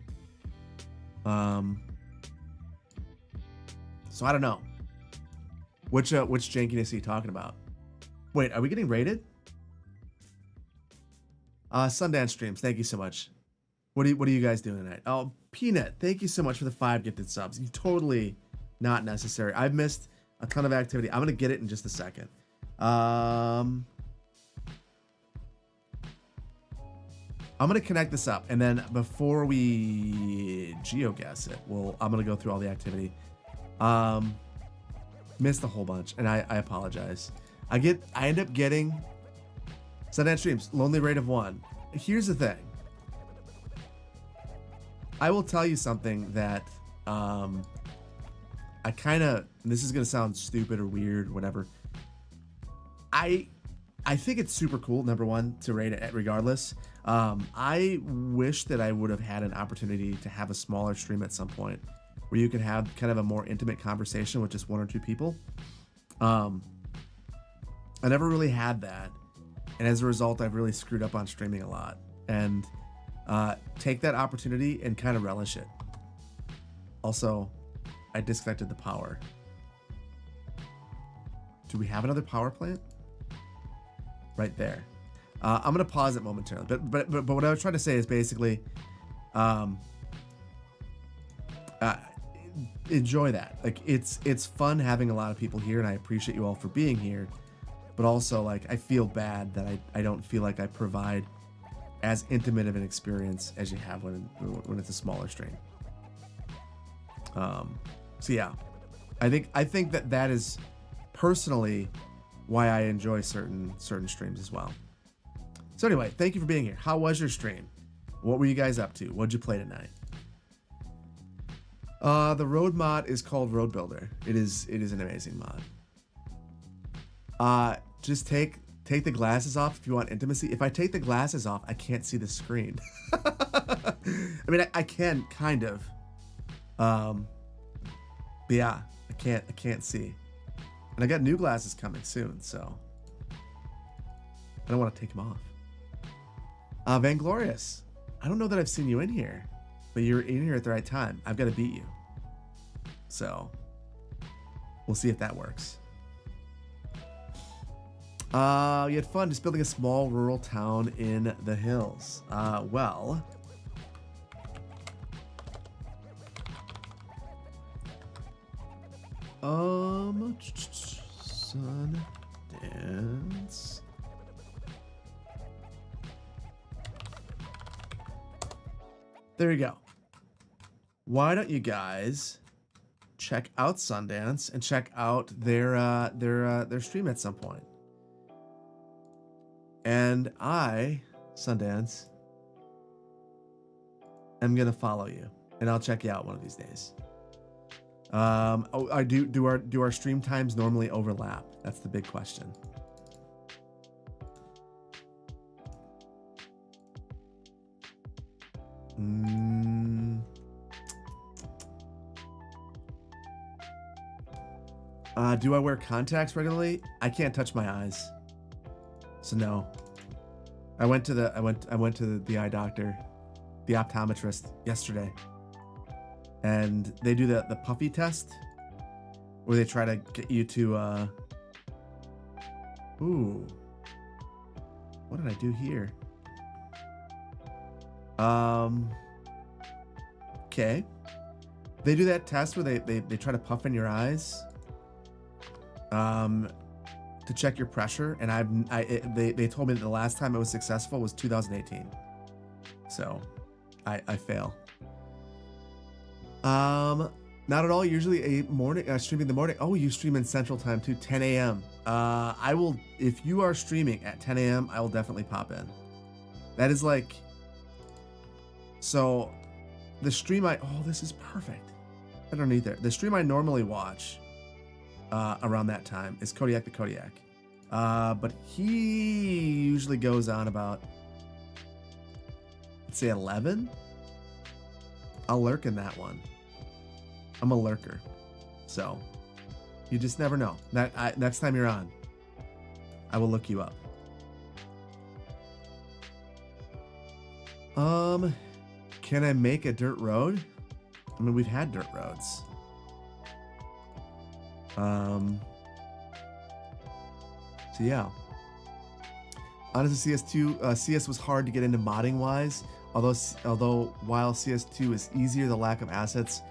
So I don't know. Which jankiness are you talking about? Wait, are we getting rated? Sundance streams, thank you so much. What are you guys doing tonight? Oh, Peanut, thank you so much for the 5 gifted subs. You totally not necessary. I've missed a ton of activity. I'm gonna get it in just a second. I'm gonna connect this up, and then before we geoguess it, I'm gonna go through all the activity. Missed a whole bunch, and I apologize. I end up getting Sundance streams, lonely rate of 1. Here's the thing. I will tell you something that I kind of, this is gonna sound stupid or weird, whatever. I think it's super cool, number one, to rate it regardless. I wish that I would have had an opportunity to have a smaller stream at some point where you could have kind of a more intimate conversation with just 1 or 2 people. I never really had that. And as a result, I've really screwed up on streaming a lot. And take that opportunity and kind of relish it. Also, I disconnected the power. Do we have another power plant? Right there. I'm gonna pause it momentarily. But what I was trying to say is basically, Um, uh, enjoy that. Like it's fun having a lot of people here, and I appreciate you all for being here. But also, like, I feel bad that I don't feel like I provide as intimate of an experience as you have when it's a smaller stream. So yeah, I think that is personally why I enjoy certain streams as well. So anyway, thank you for being here. How was your stream? What were you guys up to? What'd you play tonight? The road mod is called Roadbuilder. It is an amazing mod. Just take the glasses off if you want intimacy. If I take the glasses off, I can't see the screen. I mean, I can kind of. But yeah, I can't see. And I got new glasses coming soon, so I don't want to take them off. Vanglorious, I don't know that I've seen you in here, but you're in here at the right time. I've got to beat you. So we'll see if that works. You had fun just building a small rural town in the hills. Well, Sundance. There you go. Why don't you guys check out Sundance and check out their stream at some point? And I, Sundance, am gonna follow you, and I'll check you out one of these days. Do our stream times normally overlap? That's the big question. Do I wear contacts regularly? I can't touch my eyes, so no. I went to the eye doctor, the optometrist yesterday, and they do the puffy test, where they try to get you to ooh, what did I do here? Okay, they do that test where they try to puff in your eyes to check your pressure, and they told me that the last time it was successful was 2018, so I fail. Not at all. Usually a morning stream in the morning. Oh, you stream in Central Time too, 10 a.m. I will, if you are streaming at 10 a.m. I will definitely pop in. That is like, so the stream oh, this is perfect. I don't need that. The stream I normally watch around that time is Kodiak the Kodiak. But he usually goes on about, let's say 11. I'll lurk in that one. I'm a lurker, so you just never know. Next time you're on, I will look you up. Can I make a dirt road? I mean, we've had dirt roads. So yeah. Honestly, CS was hard to get into modding wise. Although while CS2 is easier, the lack of assets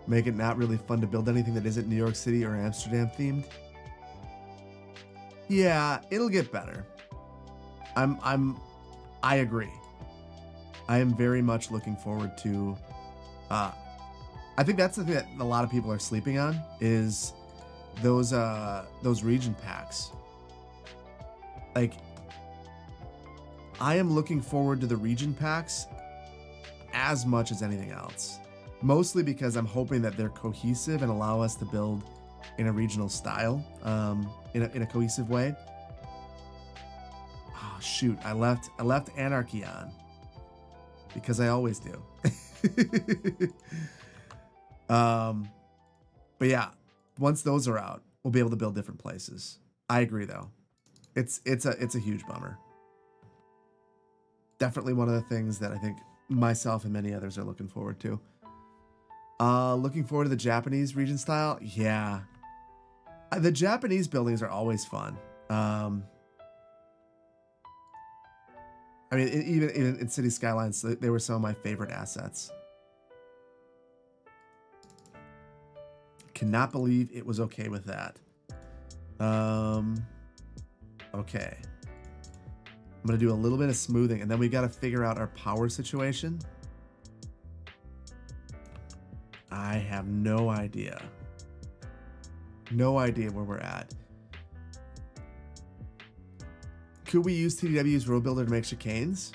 make it not really fun to build anything that isn't New York City or Amsterdam themed. Yeah, it'll get better. I agree. I am very much looking forward to. I think that's the thing that a lot of people are sleeping on is those region packs. Like, I am looking forward to the region packs as much as anything else. Mostly because I'm hoping that they're cohesive and allow us to build in a regional style, in a cohesive way. Oh shoot, I left Anarchy on because I always do. But yeah, once those are out, we'll be able to build different places. I agree though. It's a huge bummer. Definitely one of the things that I think myself and many others are looking forward to. Looking forward to the Japanese region style. Yeah. The Japanese buildings are always fun. I mean, even in City Skylines, they were some of my favorite assets. Cannot believe it was okay with that. Okay. I'm going to do a little bit of smoothing, and then we got to figure out our power situation. I have no idea. No idea where we're at. Could we use TDW's Roadbuilder to make chicanes?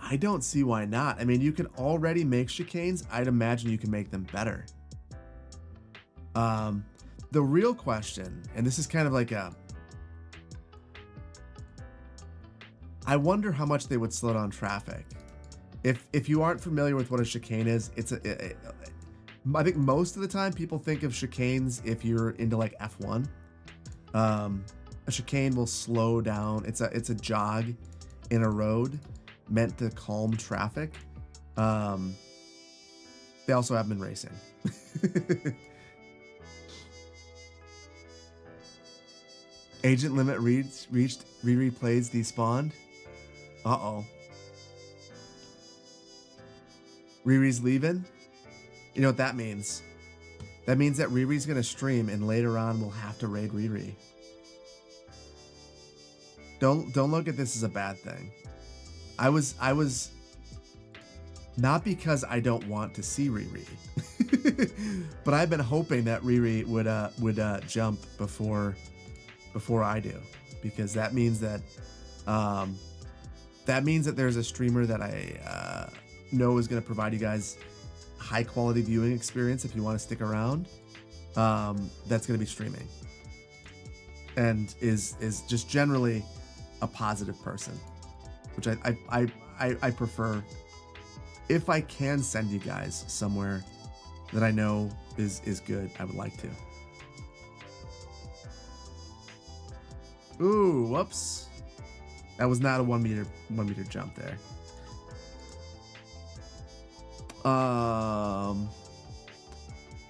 I don't see why not. I mean, you can already make chicanes. I'd imagine you can make them better. The real question, and this is kind of like I wonder how much they would slow down traffic. If you aren't familiar with what a chicane is, I think most of the time people think of chicanes if you're into like F1. A chicane will slow down. It's a jog in a road meant to calm traffic. They also have been racing. Agent limit reached. Riri plays despawned. Uh-oh. Riri's leaving? You know what that means? That means that Riri's gonna stream and later on we'll have to raid Riri. Don't look at this as a bad thing. I was not because I don't want to see Riri. But I've been hoping that Riri would jump before I do, because that means that there's a streamer that I know is going to provide you guys high quality viewing experience if you want to stick around. That's going to be streaming and is just generally a positive person, which I prefer. If I can send you guys somewhere that I know is good, I would like to. Ooh, whoops. That was not a 1 meter jump there.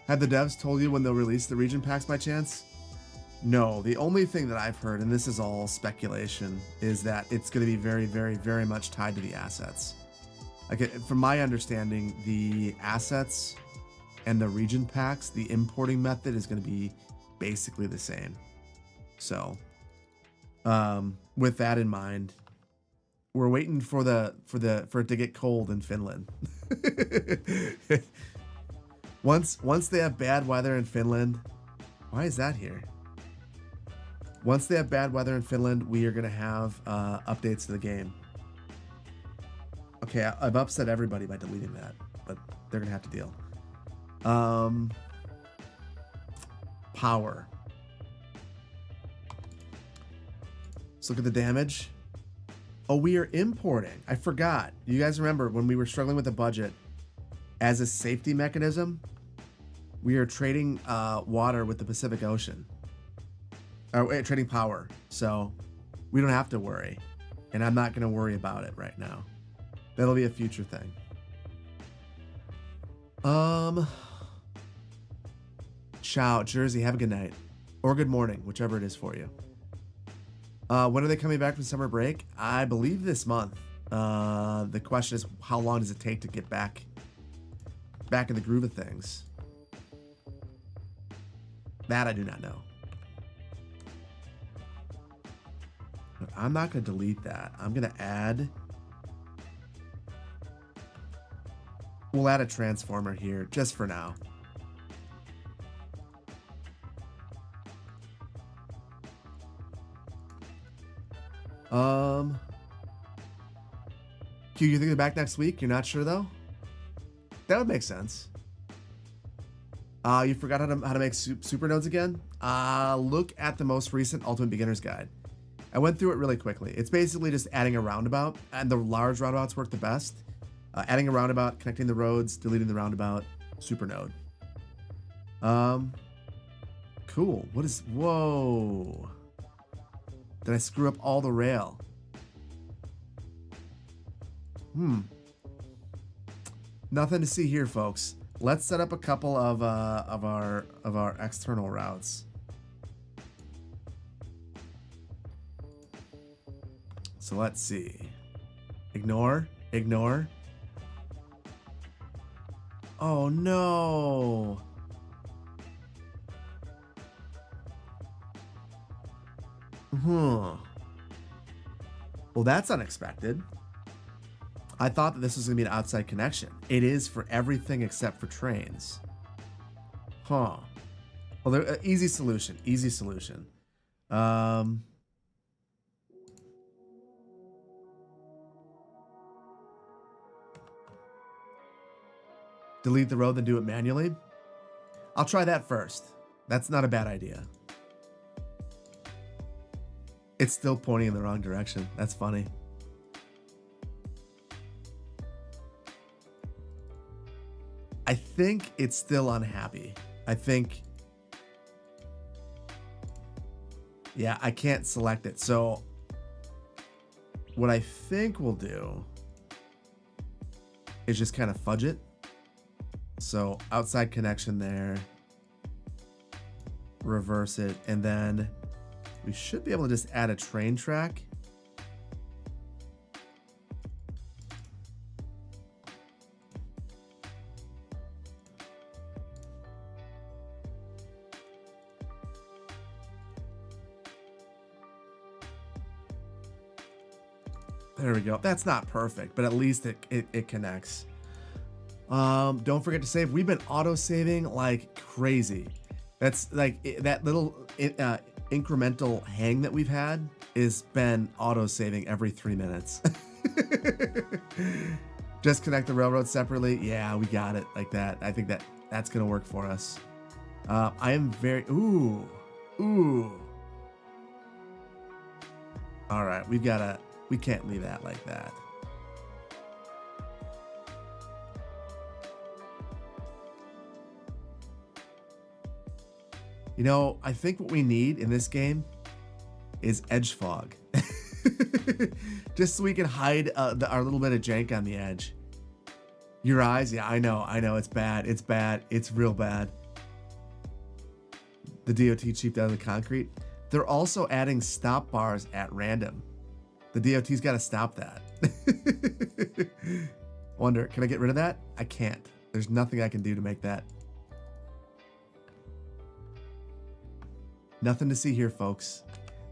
Have the devs told you when they'll release the region packs by chance? No, the only thing that I've heard, and this is all speculation, is that it's going to be very, very, very much tied to the assets. Like, from my understanding, the assets and the region packs, the importing method is going to be basically the same. So, with that in mind, we're waiting for it to get cold in Finland. Once they have bad weather in Finland, why is that here? Once they have bad weather in Finland, we are going to have updates to the game. Okay, I've upset everybody by deleting that, but they're going to have to deal. Power. Let's look at the damage. Oh, we are importing. I forgot. You guys remember when we were struggling with the budget, as a safety mechanism, we are trading water with the Pacific Ocean. Or trading power. So we don't have to worry. And I'm not going to worry about it right now. That'll be a future thing. Ciao, Jersey. Have a good night. Or good morning, whichever it is for you. When are they coming back from summer break? I believe this month. The question is, how long does it take to get back in the groove of things? That I do not know. I'm not going to delete that. I'm going to add... We'll add a transformer here, just for now. Q, you think they're back next week? You're not sure, though? That would make sense. You forgot how to make super nodes again? Look at the most recent Ultimate Beginner's Guide. I went through it really quickly. It's basically just adding a roundabout, and the large roundabouts work the best. Adding a roundabout, connecting the roads, deleting the roundabout, super node. Cool. What is... Whoa. Did I screw up all the rail? Nothing to see here, folks. Let's set up a couple of our external routes. So let's see. Ignore. Ignore. Oh no. Well, that's unexpected. I thought that this was going to be an outside connection. It is for everything except for trains. Huh. Well, easy solution. Easy solution. Delete the road, then do it manually. I'll try that first. That's not a bad idea. It's still pointing in the wrong direction. That's funny. I think it's still unhappy. I think... Yeah, I can't select it. So what I think we'll do is just kind of fudge it. So outside connection there. Reverse it. And then we should be able to just add a train track. There we go. That's not perfect, but at least it connects. Don't forget to save. We've been auto-saving like crazy. That's like that little incremental hang that we've had has been auto-saving every 3 minutes. Just connect the railroad separately. Yeah, we got it like that. I think that's gonna work for us. I am very ooh. All right, we can't leave that like that. You know, I think what we need in this game is edge fog. Just so we can hide our little bit of jank on the edge. Your eyes? Yeah, I know. It's bad. It's bad. It's real bad. The DOT cheaped out of the concrete. They're also adding stop bars at random. The DOT's got to stop that. Wonder, can I get rid of that? I can't. There's nothing I can do to make that. Nothing to see here, folks.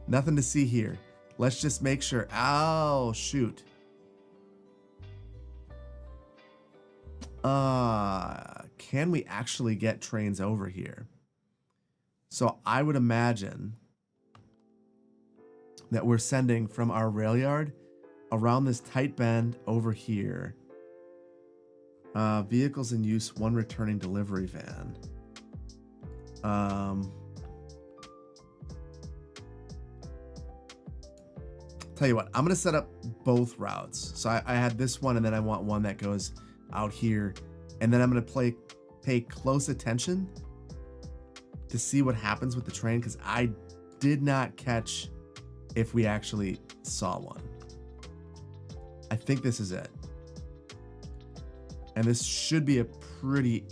Nothing to see here. Let's just make sure. Oh, shoot. Can we actually get trains over here? So I would imagine that we're sending from our rail yard around this tight bend over here. Vehicles in use, one returning delivery van. Tell you what, I'm gonna set up both routes. So I had this one, and then I want one that goes out here, and then I'm gonna pay close attention to see what happens with the train, because I did not catch if we actually saw one. I think this is it, and this should be a pretty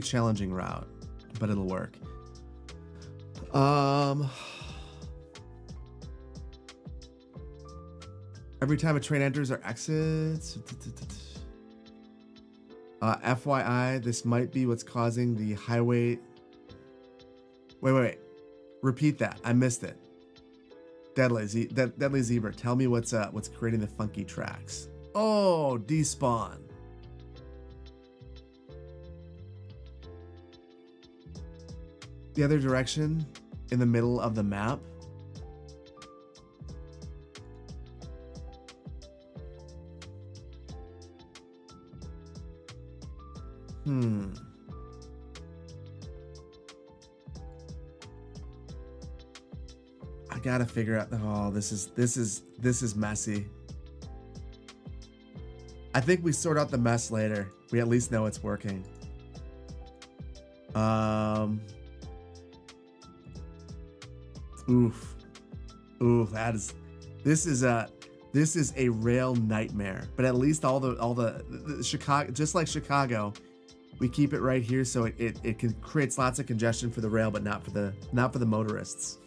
challenging route, but it'll work. Every time a train enters or exits. FYI, this might be what's causing the highway. Wait. Repeat that. I missed it. Deadly Zebra. Tell me what's creating the funky tracks. Oh, despawn. The other direction in the middle of the map. I gotta figure out. Oh, this is messy. I think we sort out the mess later. We at least know it's working. Oof. This is a rail nightmare. But at least all the Chicago, just like Chicago, we keep it right here, so it can creates lots of congestion for the rail, but not for the motorists.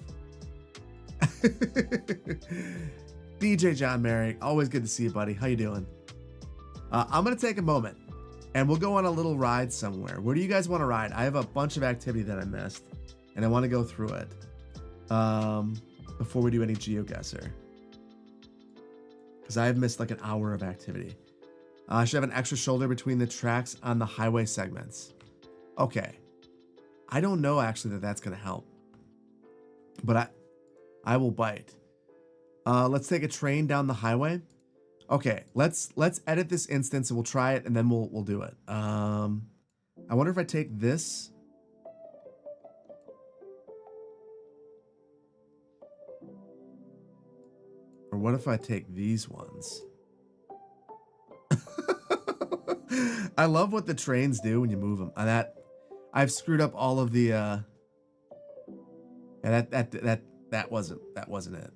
DJ John Merrick, always good to see you, buddy. How you doing? I'm going to take a moment and we'll go on a little ride somewhere. Where do you guys want to ride? I have a bunch of activity that I missed and I want to go through it before we do any GeoGuessr. Because I have missed like an hour of activity. I should have an extra shoulder between the tracks on the highway segments. Okay. I don't know actually that that's going to help. But I will bite. Let's take a train down the highway. Okay, let's edit this instance and we'll try it and then we'll do it. I wonder if I take this. Or what if I take these ones? I love what the trains do when you move them. I've screwed up all of the that wasn't it.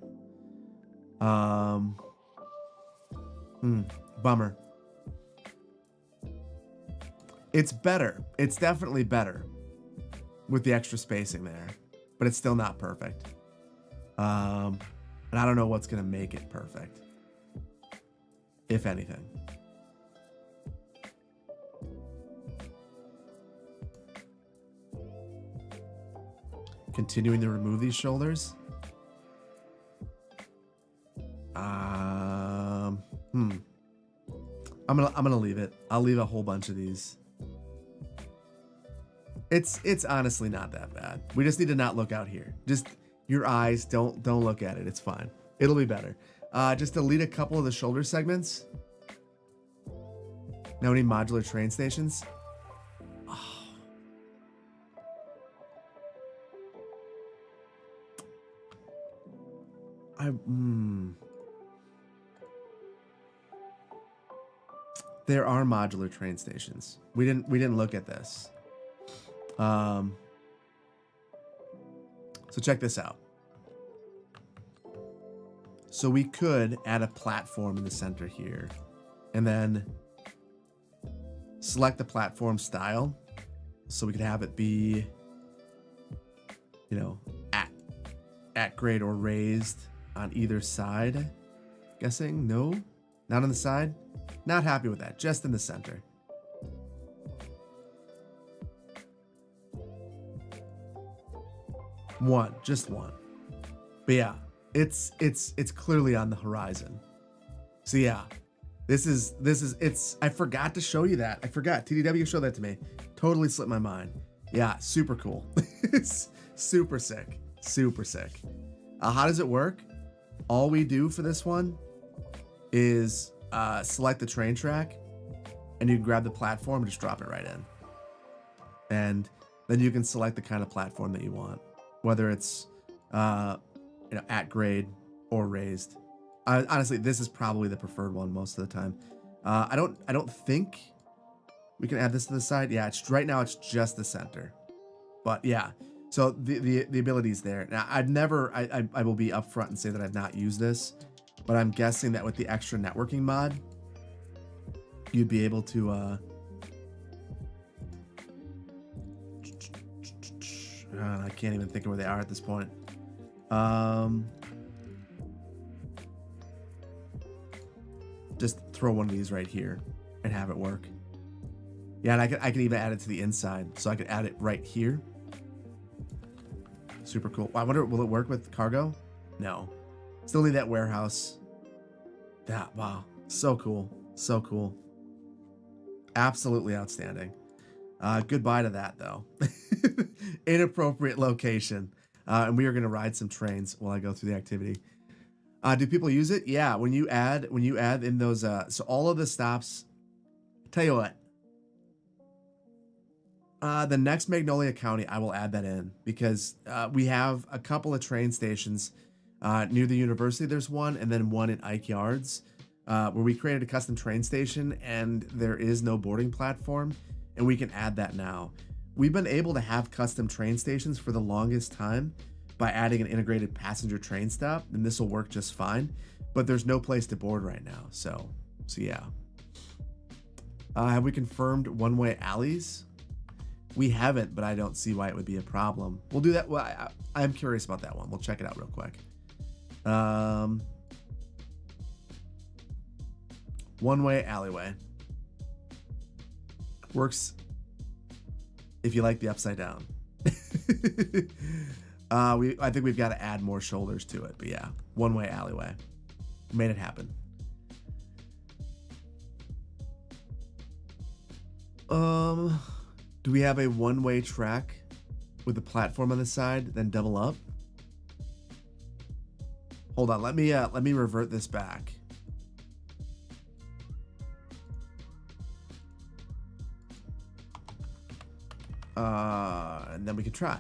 Bummer. It's better. It's definitely better with the extra spacing there, but it's still not perfect. And I don't know what's going to make it perfect, if anything. Continuing to remove these shoulders. I'm gonna leave it. I'll leave a whole bunch of these. It's honestly not that bad. We just need to not look out here. Just your eyes, don't look at it. It's fine. It'll be better. Just delete a couple of the shoulder segments. Now we need modular train stations. Oh. There are modular train stations. We didn't look at this. So check this out. So we could add a platform in the center here and then select the platform style. So we could have it be, you know, at grade or raised on either side. Guessing no, not on the side. Not happy with that. Just in the center. Just one. But yeah, it's clearly on the horizon. So yeah, this is I forgot to show you that. I forgot. TDW showed that to me. Totally slipped my mind. Yeah, super cool. It's super sick. Super sick. How does it work? All we do for this one is select the train track and you can grab the platform and just drop it right in. And then you can select the kind of platform that you want, whether it's at grade or raised. Honestly, this is probably the preferred one most of the time. I don't think we can add this to the side. Yeah, right now it's just the center. But yeah, so the ability's there. Now I will be upfront and say that I've not used this, but I'm guessing that with the extra networking mod, you'd be able to I can't even think of where they are at this point. Just throw one of these right here and have it work. Yeah, and I can even add it to the inside, so I could add it right here. Super cool. I wonder, will it work with cargo? No. Still need that warehouse. Wow, so cool, so cool. Absolutely outstanding. Goodbye to that though. Inappropriate location. And we are going to ride some trains while I go through the activity. Do people use it? Yeah, when you add in those so all of the stops, tell you what, the next Magnolia County, I will add that in because we have a couple of train stations near the university. There's one, and then one at Ike Yards, where we created a custom train station, and there is no boarding platform, and we can add that now. We've been able to have custom train stations for the longest time by adding an integrated passenger train stop, and this will work just fine. But there's no place to board right now, so yeah. Have we confirmed one-way alleys? We haven't, but I don't see why it would be a problem. We'll do that. Well, I'm curious about that one. We'll check it out real quick. One-way alleyway. Works if you like the upside down. I think we've got to add more shoulders to it, but yeah, one-way alleyway. Made it happen. Do we have a one-way track with the platform on the side, then double up? Hold on, let me revert this back. And then we can try.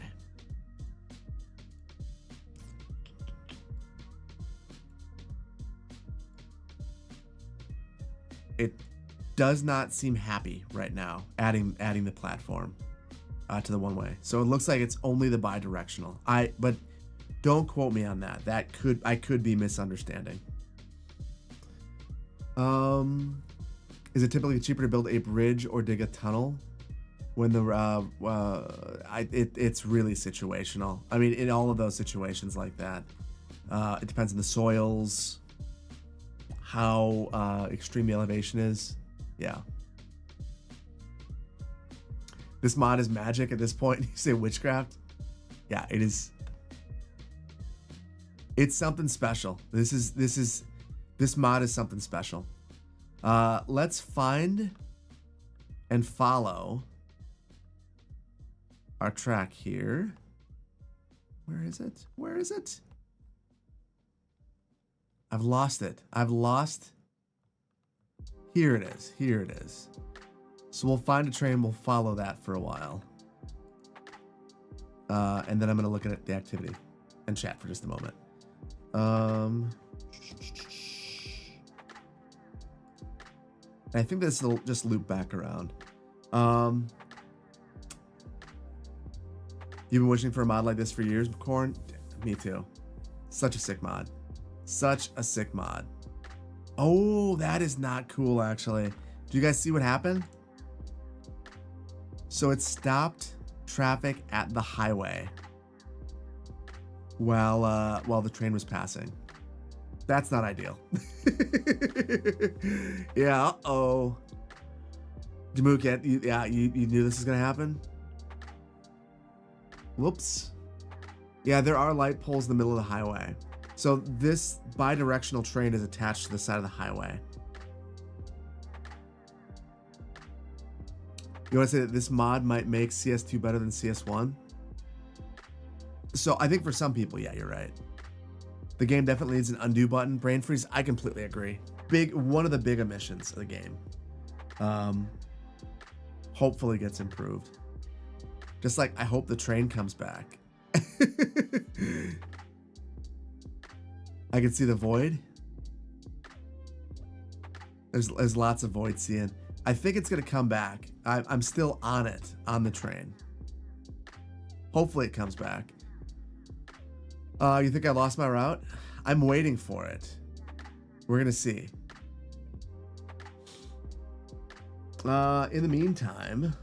It does not seem happy right now adding the platform to the one way. So it looks like it's only the bi-directional. But don't quote me on that. I could be misunderstanding. Is it typically cheaper to build a bridge or dig a tunnel? When it's really situational. I mean, in all of those situations like that, it depends on the soils, how extreme the elevation is. Yeah. This mod is magic at this point. You say witchcraft? Yeah, it is. It's something special. This mod is something special. Let's find and follow our track here. Where is it? Where is it? I've lost it. Here it is. Here it is. So we'll find a train. We'll follow that for a while. And then I'm going to look at the activity and chat for just a moment. I think this will just loop back around. You've been wishing for a mod like this for years, Corn? Me too. Such a sick mod. Such a sick mod. Oh, that is not cool, actually. Do you guys see what happened? So it stopped traffic at the highway while the train was passing. That's not ideal. Yeah, uh-oh. Jamook, you knew this was gonna happen? Whoops. Yeah, there are light poles in the middle of the highway. So this bi-directional train is attached to the side of the highway. You want to say that this mod might make CS2 better than CS1? So I think for some people, yeah, you're right. The game definitely needs an undo button. Brain freeze, I completely agree. One of the big omissions of the game. Hopefully gets improved. Just like I hope the train comes back. I can see the void. There's lots of void seeing. I think it's gonna come back. I'm still on it, on the train. Hopefully it comes back. You think I lost my route? I'm waiting for it. We're gonna see. In the meantime,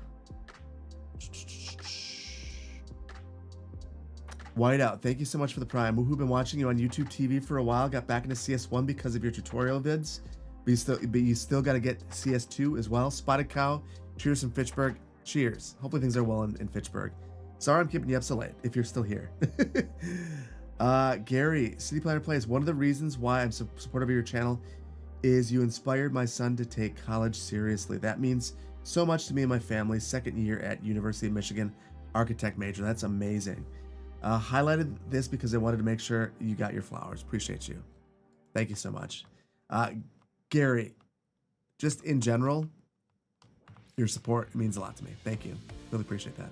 Whiteout, thank you so much for the Prime. Woohoo, been watching you on YouTube TV for a while. Got back into CS1 because of your tutorial vids. But you still got to get CS2 as well. Spotted Cow, cheers from Fitchburg. Cheers. Hopefully things are well in Fitchburg. Sorry I'm keeping you up so late, if you're still here. Gary, City Planner Plays. One of the reasons why I'm supportive of your channel is you inspired my son to take college seriously. That means so much to me and my family. Second year at University of Michigan, architect major. That's amazing. Highlighted this because I wanted to make sure you got your flowers. Appreciate you. Thank you so much. Gary, just in general, your support means a lot to me. Thank you. Really appreciate that.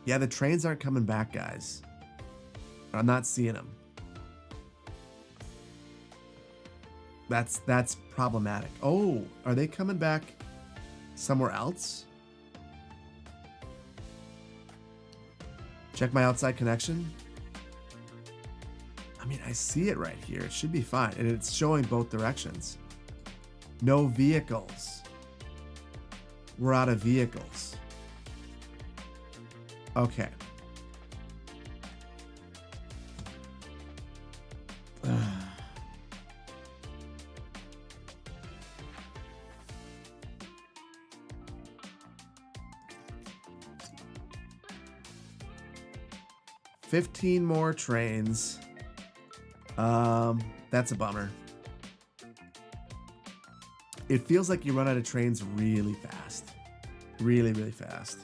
Yeah, the trains aren't coming back, guys. I'm not seeing them. That's problematic. Oh, are they coming back somewhere else? Check my outside connection. I mean, I see it right here. It should be fine. And it's showing both directions. No vehicles. We're out of vehicles. Okay. 15 more trains. That's a bummer. It feels like you run out of trains really fast. Really, really fast.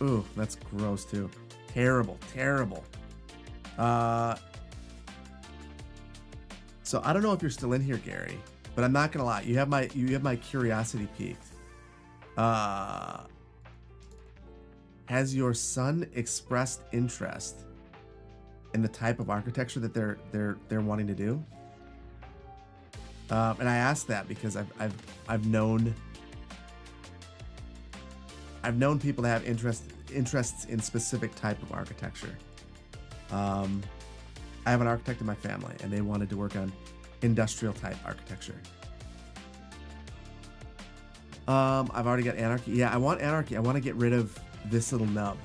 Ooh, that's gross too. Terrible, terrible. So I don't know if you're still in here, Gary, but I'm not gonna lie. You have my curiosity piqued. Has your son expressed interest in the type of architecture that they're wanting to do? And I asked that because I've known people that have interests in specific type of architecture. I have an architect in my family, and they wanted to work on industrial type architecture. I've already got anarchy. Yeah, I want anarchy. I want to get rid of this little nub.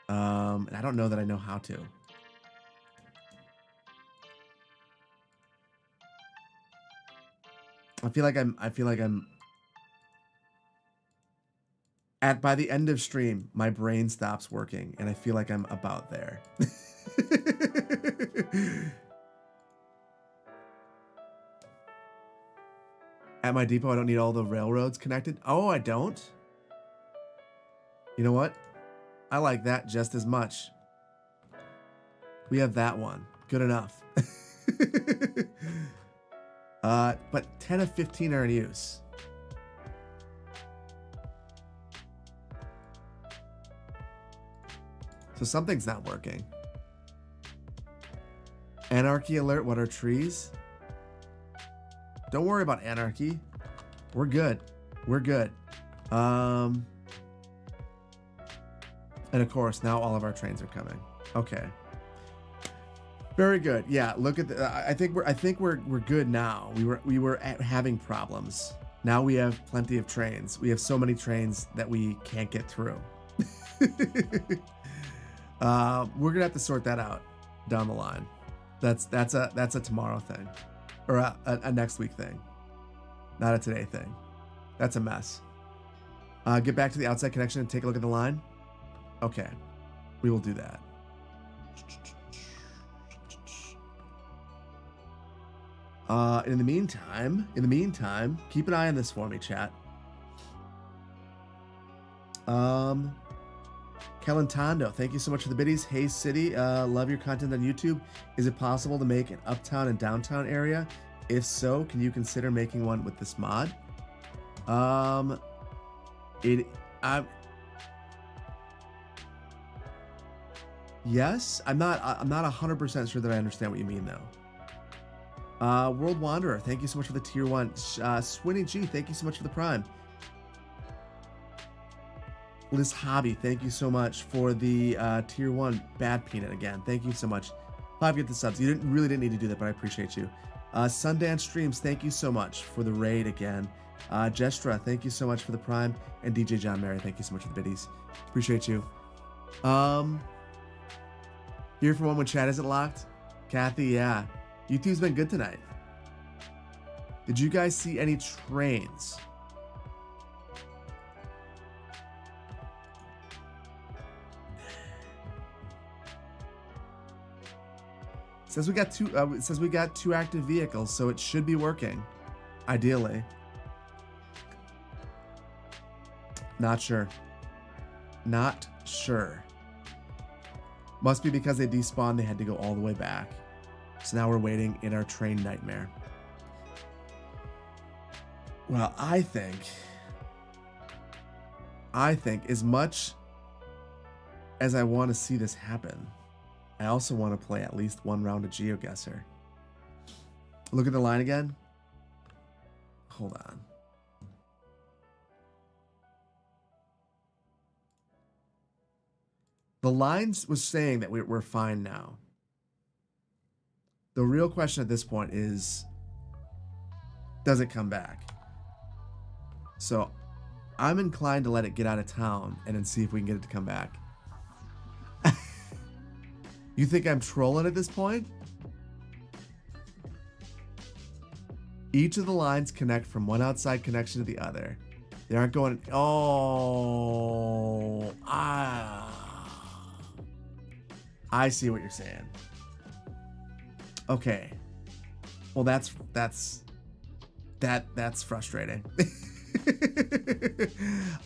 And I don't know that I know how to. I feel like I'm by the end of stream, my brain stops working, and I feel like I'm about there. At my depot, I don't need all the railroads connected. Oh, I don't? You know what? I like that just as much. We have that one. Good enough. But 10 of 15 are in use. So something's not working. Anarchy alert, what are trees? Don't worry about anarchy. We're good. We're good. And of course, now all of our trains are coming. Okay. Very good. Yeah, look at the I think we're good now. We were having problems. Now we have plenty of trains. We have so many trains that we can't get through. We're gonna have to sort that out down the line. That's a tomorrow thing, or a next week thing, not a today thing. That's a mess. Get back to the outside connection and take a look at the line. Okay, we will do that. In the meantime, keep an eye on this for me, chat. Kelentando, thank you so much for the biddies. Hey City, love your content on YouTube. Is it possible to make an uptown and downtown area? If so, can you consider making one with this mod? Yes, I'm not 100% sure that I understand what you mean though. World Wanderer, thank you so much for the tier 1. Swinny G, thank you so much for the prime. Liz Hobby, thank you so much for the tier 1. Bad Peanut again, thank you so much. 5 get the subs. You really didn't need to do that, but I appreciate you. Sundance Streams, thank you so much for the raid again. Jestra, thank you so much for the prime. And DJ John Mary, thank you so much for the biddies. Appreciate you. Here for one when chat isn't locked. Kathy, yeah. YouTube's been good tonight. Did you guys see any trains? It says we got two active vehicles, so it should be working, ideally. Not sure. Not sure. Must be because they despawned, they had to go all the way back. So now we're waiting in our train nightmare. Well, I think as much as I want to see this happen, I also want to play at least one round of GeoGuessr. Look at the line again. Hold on. The lines was saying that we're fine now. The real question at this point is, does it come back? So I'm inclined to let it get out of town and then see if we can get it to come back. You think I'm trolling at this point? Each of the lines connect from one outside connection to the other. They aren't going... Oh. I see what you're saying. Okay. Well, that's frustrating.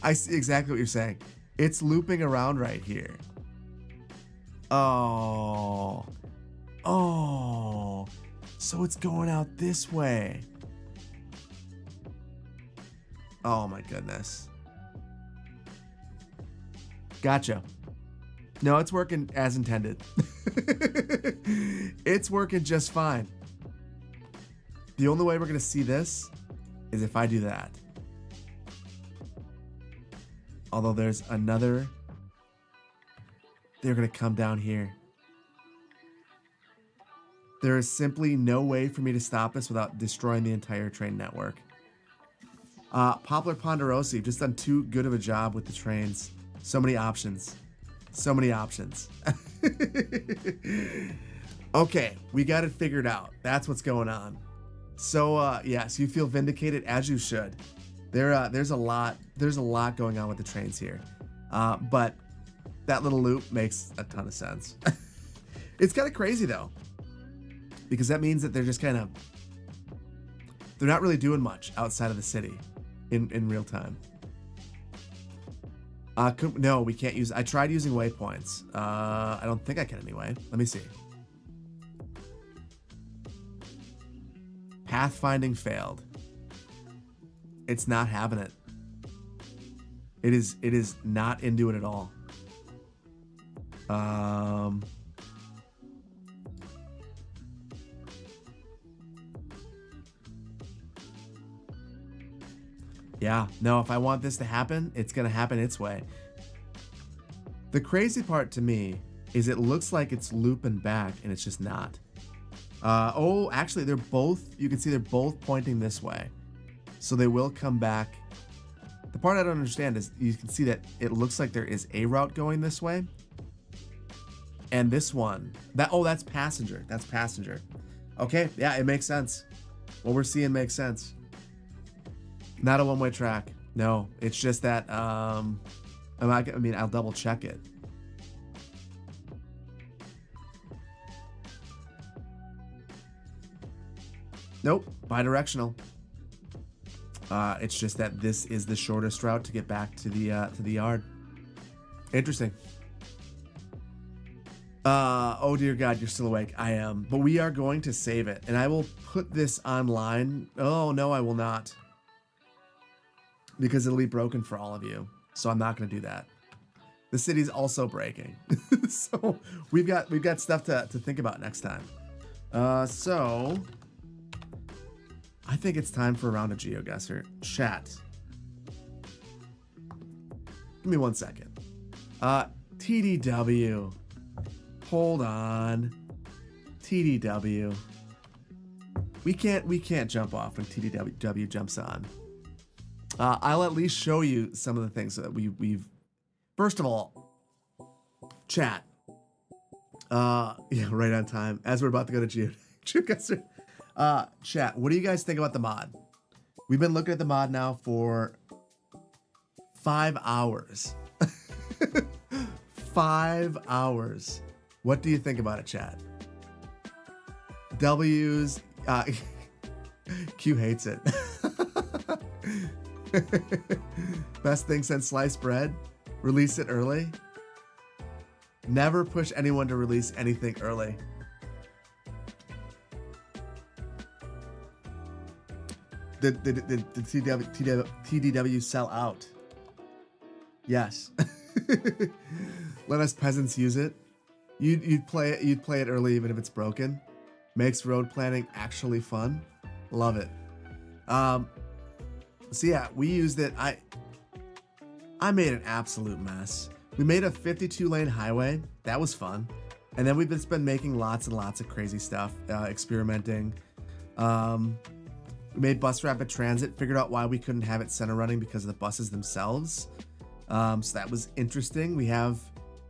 I see exactly what you're saying. It's looping around right here. Oh. So it's going out this way. Oh my goodness. Gotcha. No, it's working as intended. It's working just fine. The only way we're going to see this is if I do that. Although there's another... They're going to come down here. There is simply no way for me to stop this without destroying the entire train network. PoplarPonderosa, you've just done too good of a job with the trains. So many options. So many options. Okay, we got it figured out. That's what's going on. So, yes, you feel vindicated, as you should. There's a lot going on with the trains here. But that little loop makes a ton of sense. It's kind of crazy, though. Because that means that they're just kind of... They're not really doing much outside of the city in real time. No, we can't use... I tried using waypoints. I don't think I can anyway. Let me see. Pathfinding failed. It's not having it. It is not into it at all. Yeah, no, if I want this to happen, it's going to happen its way. The crazy part to me is it looks like it's looping back and it's just not. Oh, actually, they're both, you can see they're both pointing this way. So they will come back. The part I don't understand is you can see that it looks like there is a route going this way. And this one, that's passenger. That's passenger. Okay, yeah, it makes sense. What we're seeing makes sense. Not a one-way track. No, it's just that, I mean, I'll double check it. Nope, bidirectional. It's just that this is the shortest route to get back to the yard. Interesting. Oh dear God, you're still awake. I am, but we are going to save it, and I will put this online. Oh no, I will not, because it'll be broken for all of you. So I'm not going to do that. The city's also breaking, so we've got stuff to think about next time. So I think it's time for a round of GeoGuessr. Chat. Give me 1 second. TDW. Hold on. TDW. We can't jump off when TDW jumps on. I'll at least show you some of the things that we've. First of all, chat. Yeah, right on time. As we're about to go to GeoGuessr. Chat, what do you guys think about the mod? We've been looking at the mod now for 5 hours. 5 hours. What do you think about it, chat? W's, Q hates it. Best thing since sliced bread. Release it early. Never push anyone to release anything early. Did TDW sell out? Yes. Let us peasants use it. You'd play it early even if it's broken. Makes road planning actually fun. Love it. So yeah, we used it. I made an absolute mess. We made a 52-lane highway. That was fun. And then we've just been making lots and lots of crazy stuff, experimenting. We made bus rapid transit, figured out why we couldn't have it center running because of the buses themselves. So that was interesting. We have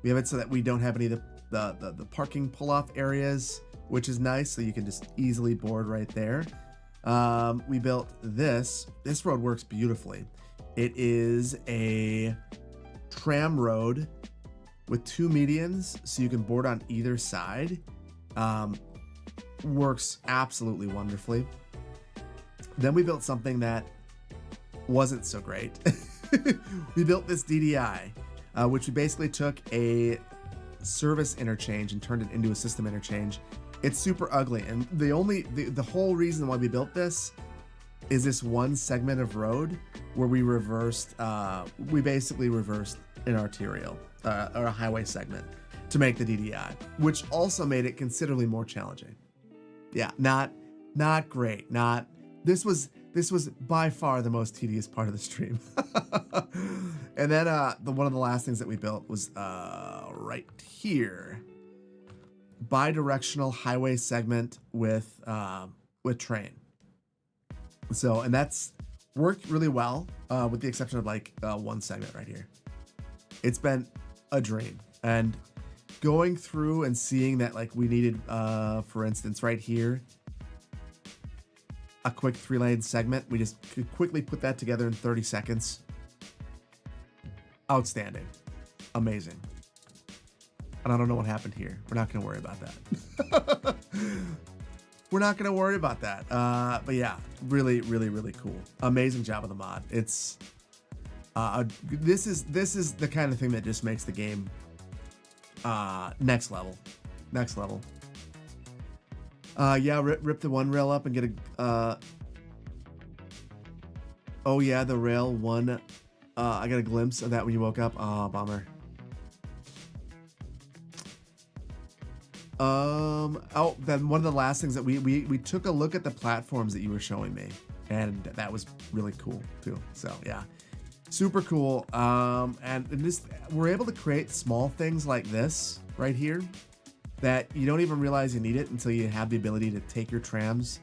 it so that we don't have any of the parking pull-off areas, which is nice, so you can just easily board right there. We built this. This road works beautifully. It is a tram road with 2 medians, so you can board on either side. Works absolutely wonderfully. Then we built something that wasn't so great. We built this DDI, which we basically took a service interchange and turned it into a system interchange. It's super ugly, and the whole reason why we built this is this one segment of road where we basically reversed an arterial or a highway segment to make the DDI, which also made it considerably more challenging. Yeah, not great. This was by far the most tedious part of the stream. And then one of the last things that we built was right here. Bi-directional highway segment with train. So, and that's worked really well, with the exception of like one segment right here. It's been a dream. And going through and seeing that, like, we needed, for instance, right here, a quick 3-lane segment. We just could quickly put that together in 30 seconds. Outstanding. Amazing. And I don't know what happened here. We're not going to worry about that. We're not going to worry about that. But yeah, really, really, really cool. Amazing job of the mod. It's this is the kind of thing that just makes the game next level. Yeah, rip the one rail up and get a oh yeah, the rail one. I got a glimpse of that when you woke up. Oh, bummer. Oh, then one of the last things that we took a look at the platforms that you were showing me, and that was really cool too. So yeah, super cool. And this, we're able to create small things like this right here that you don't even realize you need it until you have the ability to take your trams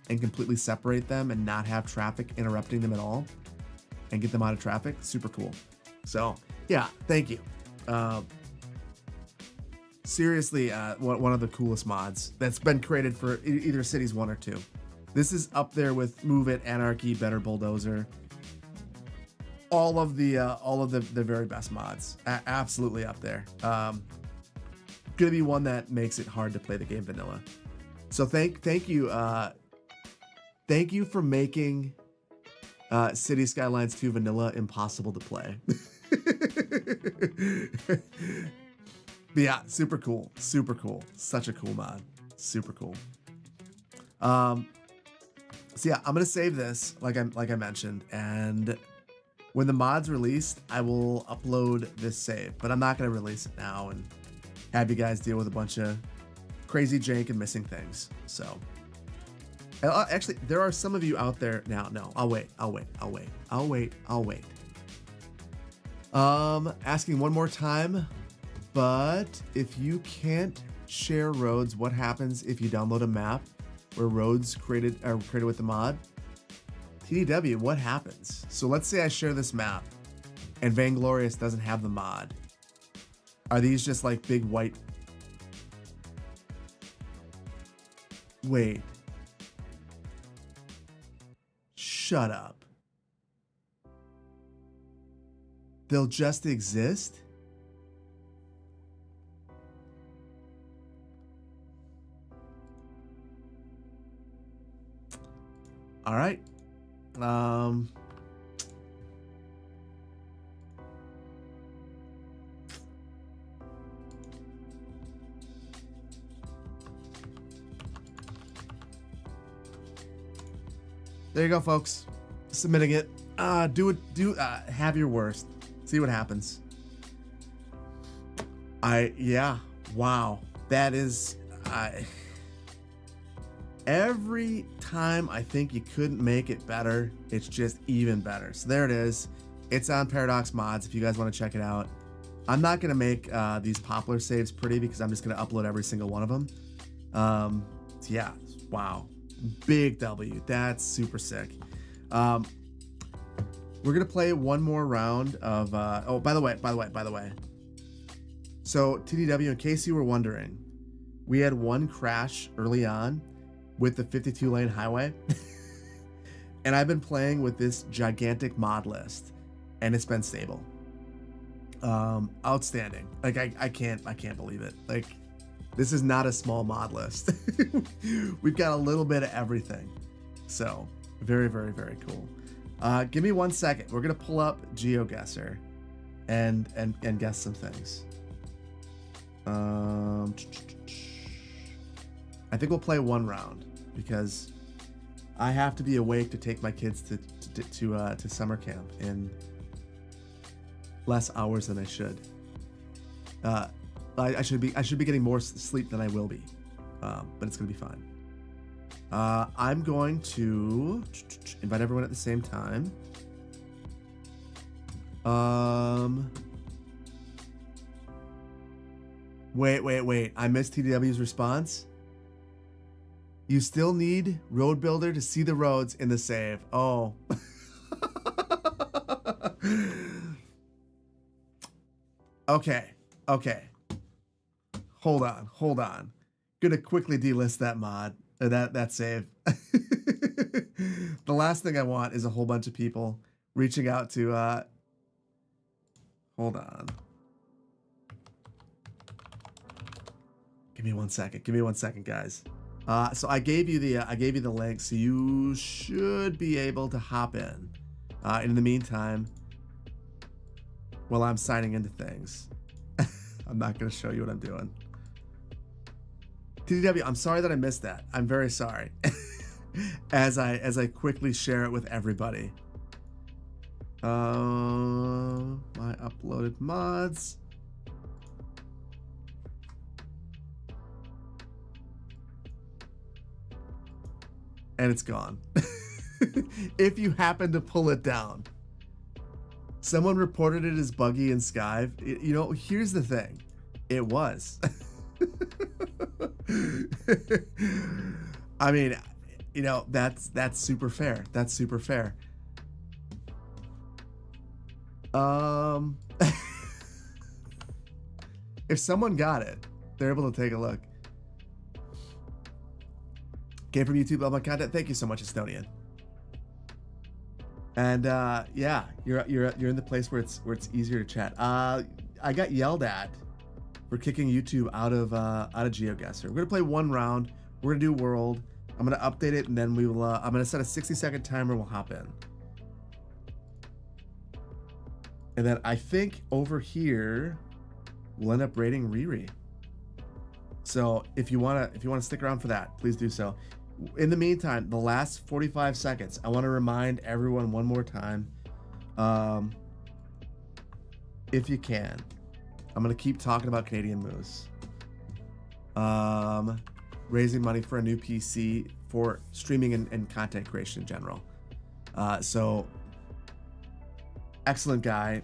and completely separate them and not have traffic interrupting them at all and get them out of traffic. Super cool. So yeah, thank you. Seriously, one of the coolest mods that's been created for either Cities 1 or 2. This is up there with Move It, Anarchy, Better Bulldozer. All of the very best mods. Absolutely up there. Gonna be one that makes it hard to play the game vanilla. So thank you for making City Skylines 2 vanilla impossible to play. But yeah, super cool. Such a cool mod. Super cool. So yeah, I'm gonna save this like I mentioned, and when the mod's released, I will upload this save, but I'm not gonna release it now and have you guys deal with a bunch of crazy jank and missing things. So actually, there are some of you out there now. No, I'll wait. Asking one more time. But if you can't share roads, what happens if you download a map where roads created with the mod? TDW, what happens? So let's say I share this map and Vainglorious doesn't have the mod. Are these just like big white? Wait. Shut up. They'll just exist? All right. There you go, folks. Submitting it. Have your worst. See what happens. Yeah. Wow. That is, every time I think you couldn't make it better, it's just even better. So there it is. It's on Paradox Mods if you guys want to check it out. I'm not going to make these Poplar saves pretty because I'm just going to upload every single one of them. So yeah, wow. Big W. That's super sick. We're going to play one more round of... oh, by the way. So TDW, in case you were wondering, we had one crash early on with the 52-lane highway. And I've been playing with this gigantic mod list, and it's been stable. Outstanding. Like I can't believe it. Like, this is not a small mod list. We've got a little bit of everything. So very, very, very cool. Give me 1 second. We're gonna pull up GeoGuessr and guess some things. I think we'll play one round because I have to be awake to take my kids to summer camp in less hours than I should. I should be getting more sleep than I will be, but it's gonna be fine. I'm going to invite everyone at the same time. Wait. I missed TDW's response. You still need Roadbuilder to see the roads in the save. Oh. Okay. Hold on. Gonna quickly delist that mod, that save. The last thing I want is a whole bunch of people reaching out to, hold on. Give me 1 second, guys. So I gave you the link, so you should be able to hop in. In the meantime, while I'm signing into things, I'm not going to show you what I'm doing. TDW, I'm sorry that I missed that. I'm very sorry. as I quickly share it with everybody. My uploaded mods. And it's gone. If you happen to pull it down. Someone reported it as buggy in Skive. You know, here's the thing. It was. I mean, you know, that's super fair. That's super fair. If someone got it, they're able to take a look. Came from YouTube, love my content. Thank you so much, Estonian. And yeah, you're in the place where it's easier to chat. I got yelled at for kicking YouTube out of GeoGuessr. We're gonna play one round. We're gonna do world. I'm gonna update it, and then we will. I'm gonna set a 60-second timer. We'll hop in, and then I think over here we'll end up rating Riri. So if you wanna stick around for that, please do so. In the meantime, the last 45 seconds, I want to remind everyone one more time, if you can, I'm going to keep talking about Canadian Moose. Raising money for a new PC for streaming and content creation in general. So, excellent guy.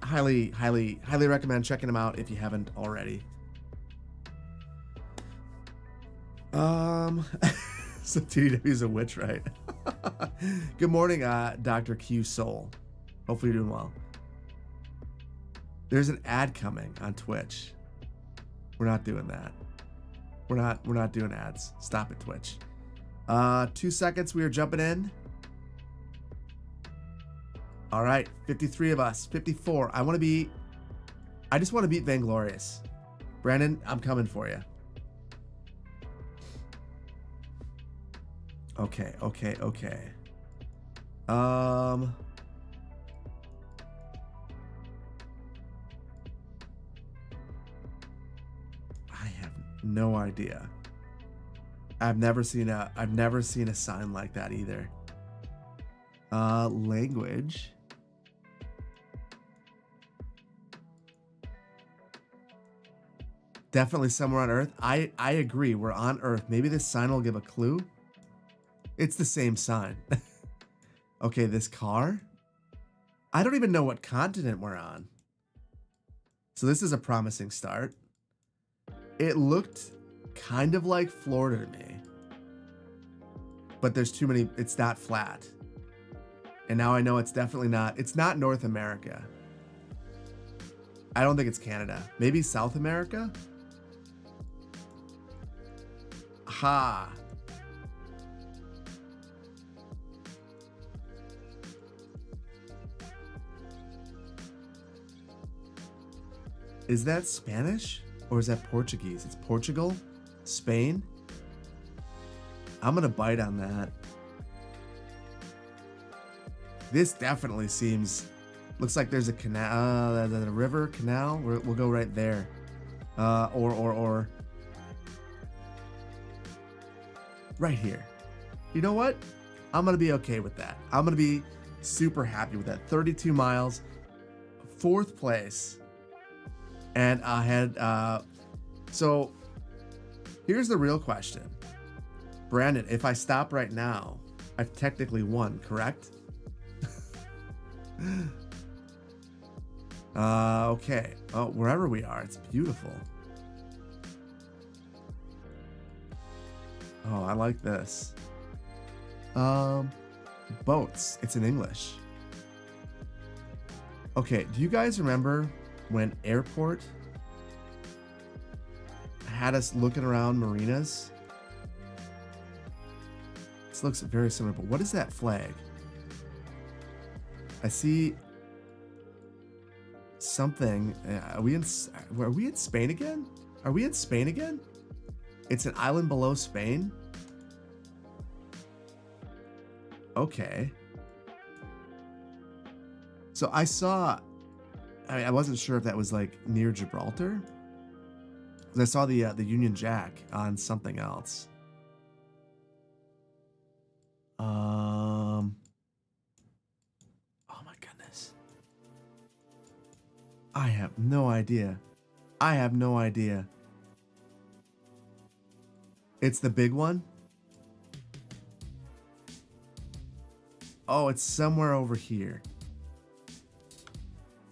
Highly recommend checking him out if you haven't already. So TDW's a witch, right? Good morning, Dr. Q Soul. Hopefully you're doing well. There's an ad coming on Twitch. We're not doing that. We're not doing ads. Stop it, Twitch. 2 seconds, we are jumping in. All right, 53 of us, 54. I just want to beat Vainglorious. Brandon, I'm coming for you. Okay. I have no idea. I've never seen a sign like that either. Language. Definitely somewhere on Earth. I agree. We're on Earth. Maybe this sign will give a clue. It's the same sign. Okay, this car? I don't even know what continent we're on. So this is a promising start. It looked kind of like Florida to me. But there's too many, it's not flat. And now I know it's definitely not, it's not North America. I don't think it's Canada. Maybe South America? Ha. Is that Spanish or is that Portuguese? It's Portugal? Spain? I'm gonna bite on that. This definitely seems, looks like there's a canal, a river, canal. We'll go right there. Or right here. You know what? I'm gonna be okay with that. I'm gonna be super happy with that. 32 miles, 4th place, and ahead. So here's the real question, Brandon. If I stop right now, I've technically won, correct? Okay. Oh, wherever we are, it's beautiful. Oh, I like this. Boats. It's in English. Okay, do you guys remember when Airport had us looking around marinas? This looks very similar, but what is that flag? I see something. Are we in Spain again? Are we in Spain again? It's an island below Spain? Okay. So I saw, I wasn't sure if that was like near Gibraltar. 'Cause I saw the Union Jack on something else. Oh my goodness. I have no idea. I have no idea. It's the big one? Oh, it's somewhere over here.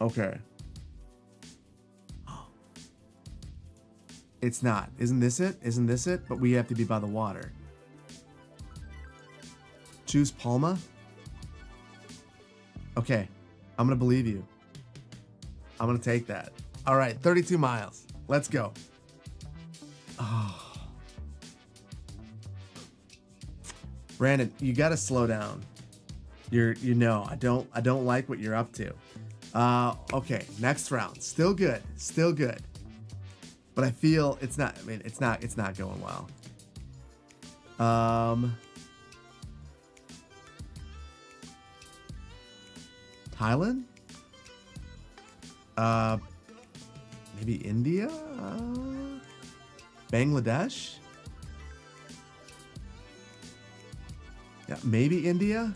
Okay. It's not. Isn't this it? Isn't this it? But we have to be by the water. Choose Palma? Okay. I'm going to believe you. I'm going to take that. All right. 32 miles. Let's go. Oh. Brandon, you got to slow down. I don't like what you're up to. Okay, next round. Still good. Still good. But I feel it's not going well. Thailand? Maybe India? Bangladesh? Yeah, maybe India?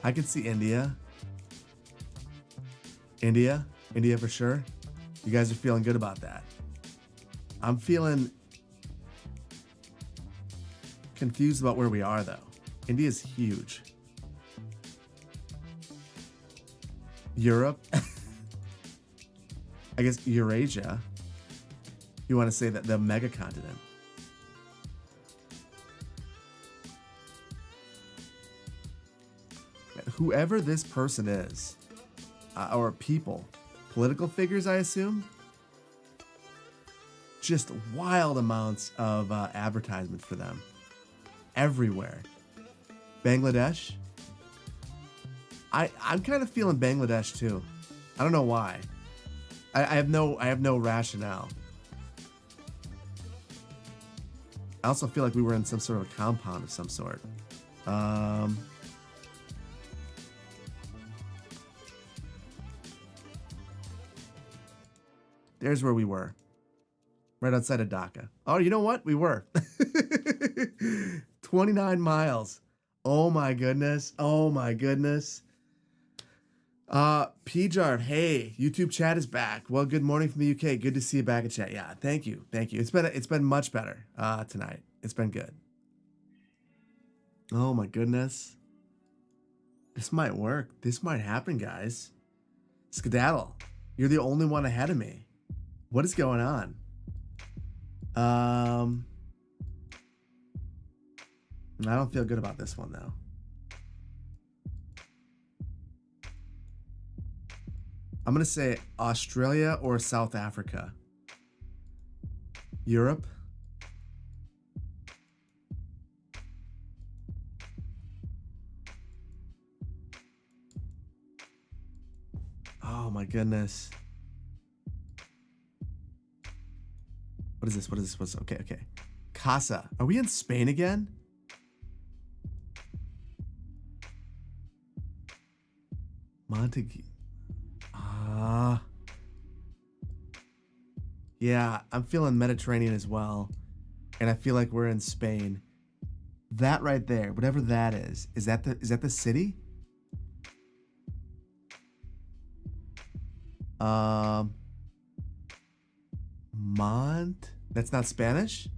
I could see India. India for sure. You guys are feeling good about that. I'm feeling confused about where we are though. India's huge. Europe. I guess Eurasia. You want to say that the mega continent. Whoever this person is, or people, political figures, I assume, just wild amounts of advertisement for them everywhere. Bangladesh. I'm kind of feeling Bangladesh too. I don't know why. I have no rationale. I also feel like we were in some sort of a compound of some sort. There's where we were. Right outside of Dhaka. Oh, you know what? We were. 29 miles. Oh my goodness. Oh my goodness. P-Jarv, hey, YouTube chat is back. Well, good morning from the UK. Good to see you back in chat. Yeah, thank you. Thank you. It's been much better tonight. It's been good. Oh my goodness. This might work. This might happen, guys. Skedaddle, you're the only one ahead of me. What is going on? I don't feel good about this one though. I'm I'm going to say Australia or South Africa. Europe. Oh my goodness. What is this? What is this? What's okay? Okay. Casa. Are we in Spain again? Montague. Yeah, I'm feeling Mediterranean as well. And I feel like we're in Spain. That right there, whatever that is that the city? Mont? That's not Spanish?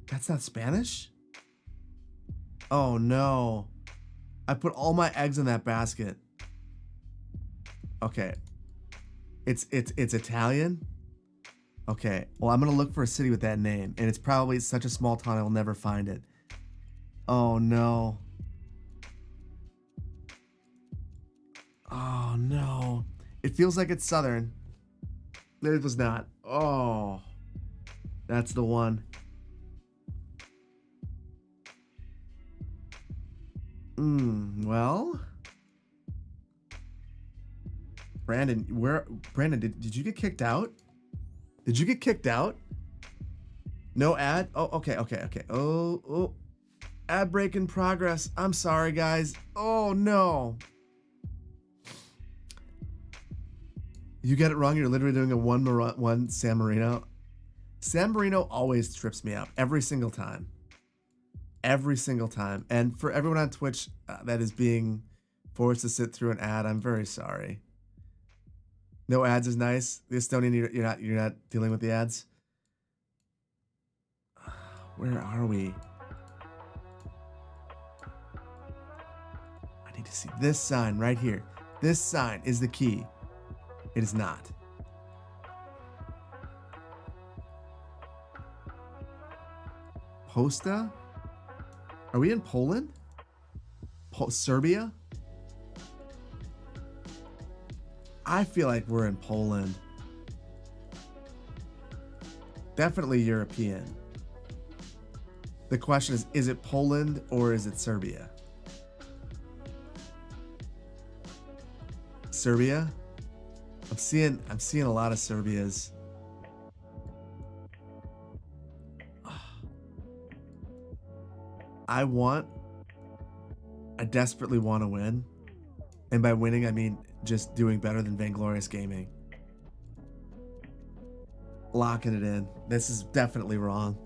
That's not Spanish? Oh no. I put all my eggs in that basket. Okay. It's Italian? Okay. Well, I'm going to look for a city with that name, and it's probably such a small town I will never find it. Oh no. Oh no. It feels like it's southern. It was not. Oh. That's the one. Well. Brandon, did you get kicked out? Did you get kicked out? No ad? Oh, okay. Oh. Ad break in progress. I'm sorry, guys. Oh no. You get it wrong. You're literally doing a one San Marino. San Marino always trips me up every single time. Every single time. And for everyone on Twitch that is being forced to sit through an ad, I'm very sorry. No ads is nice. The Estonian, you're not dealing with the ads. Where are we? I need to see this sign right here. This sign is the key. It is not. Posta? Are we in Poland? Serbia? I feel like we're in Poland. Definitely European. The question is it Poland or is it Serbia? Serbia? I'm seeing a lot of Serbias. I desperately want to win. And by winning, I mean just doing better than Vainglorious Gaming. Locking it in. This is definitely wrong.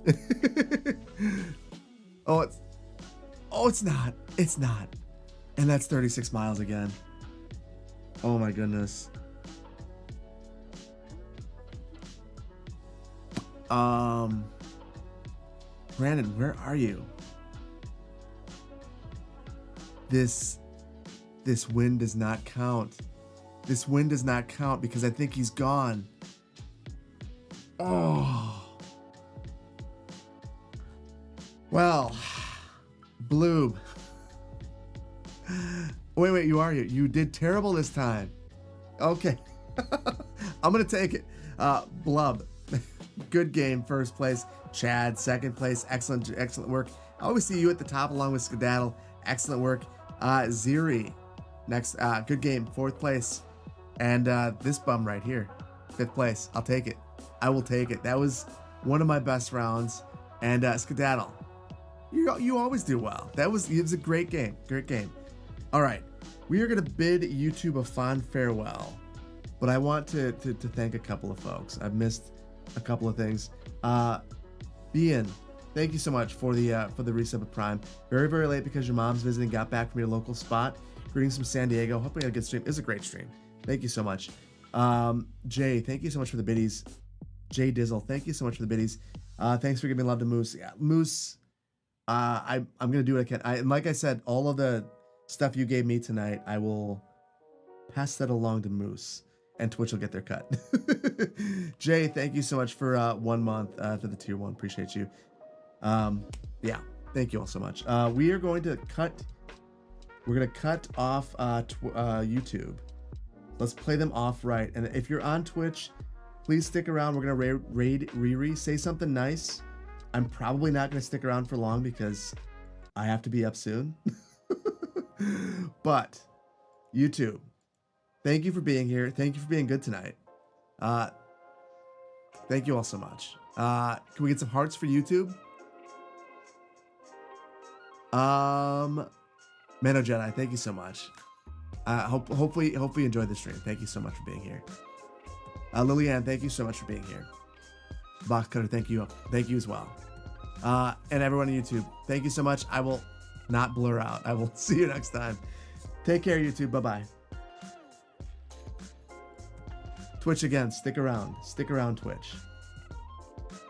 It's not. It's not. And that's 36 miles again. Oh my goodness. Brandon, where are you? This win does not count. This win does not count because I think he's gone. Oh. Well, Bloob. Wait, you are here. You did terrible this time. Okay. I'm going to take it. Blub. Good game, first place. Chad, second place. Excellent work. I always see you at the top along with Skedaddle. Excellent work. Ziri, next, good game, fourth place. And this bum right here, fifth place. I'll take it. I will take it. That was one of my best rounds. And Skedaddle, you always do well. It was a great game. Great game. All right, we are gonna bid YouTube a fond farewell, but I want to thank a couple of folks. I've missed a couple of things. Bean, thank you so much for the resub of Prime. Very, very late because your mom's visiting. Got back from your local spot. Greetings from San Diego. Hope we had a good stream. It was a great stream. Thank you so much. Jay, thank you so much for the biddies. Jay Dizzle, thank you so much for the biddies. Thanks for giving love to Moose. Yeah, Moose. I'm gonna do what I can. And like I said, all of the stuff you gave me tonight, I will pass that along to Moose, and Twitch will get their cut. Jay, thank you so much for 1 month for the tier 1. Appreciate you. Yeah, thank you all so much. We are going to cut. We're gonna cut off YouTube. Let's play them off right. And if you're on Twitch, please stick around. We're gonna raid Riri. Say something nice. I'm probably not gonna stick around for long because I have to be up soon. But YouTube, thank you for being here. Thank you for being good tonight. Thank you all so much. Can we get some hearts for YouTube? Mano Jedi, thank you so much. Hopefully you enjoyed the stream. Thank you so much for being here. Lillian, thank you so much for being here. Box Cutter, thank you as well. And everyone on YouTube, thank you so much. I will not blur out. I will see you next time. Take care, YouTube. Bye-bye. Twitch again. Stick around. Stick around, Twitch.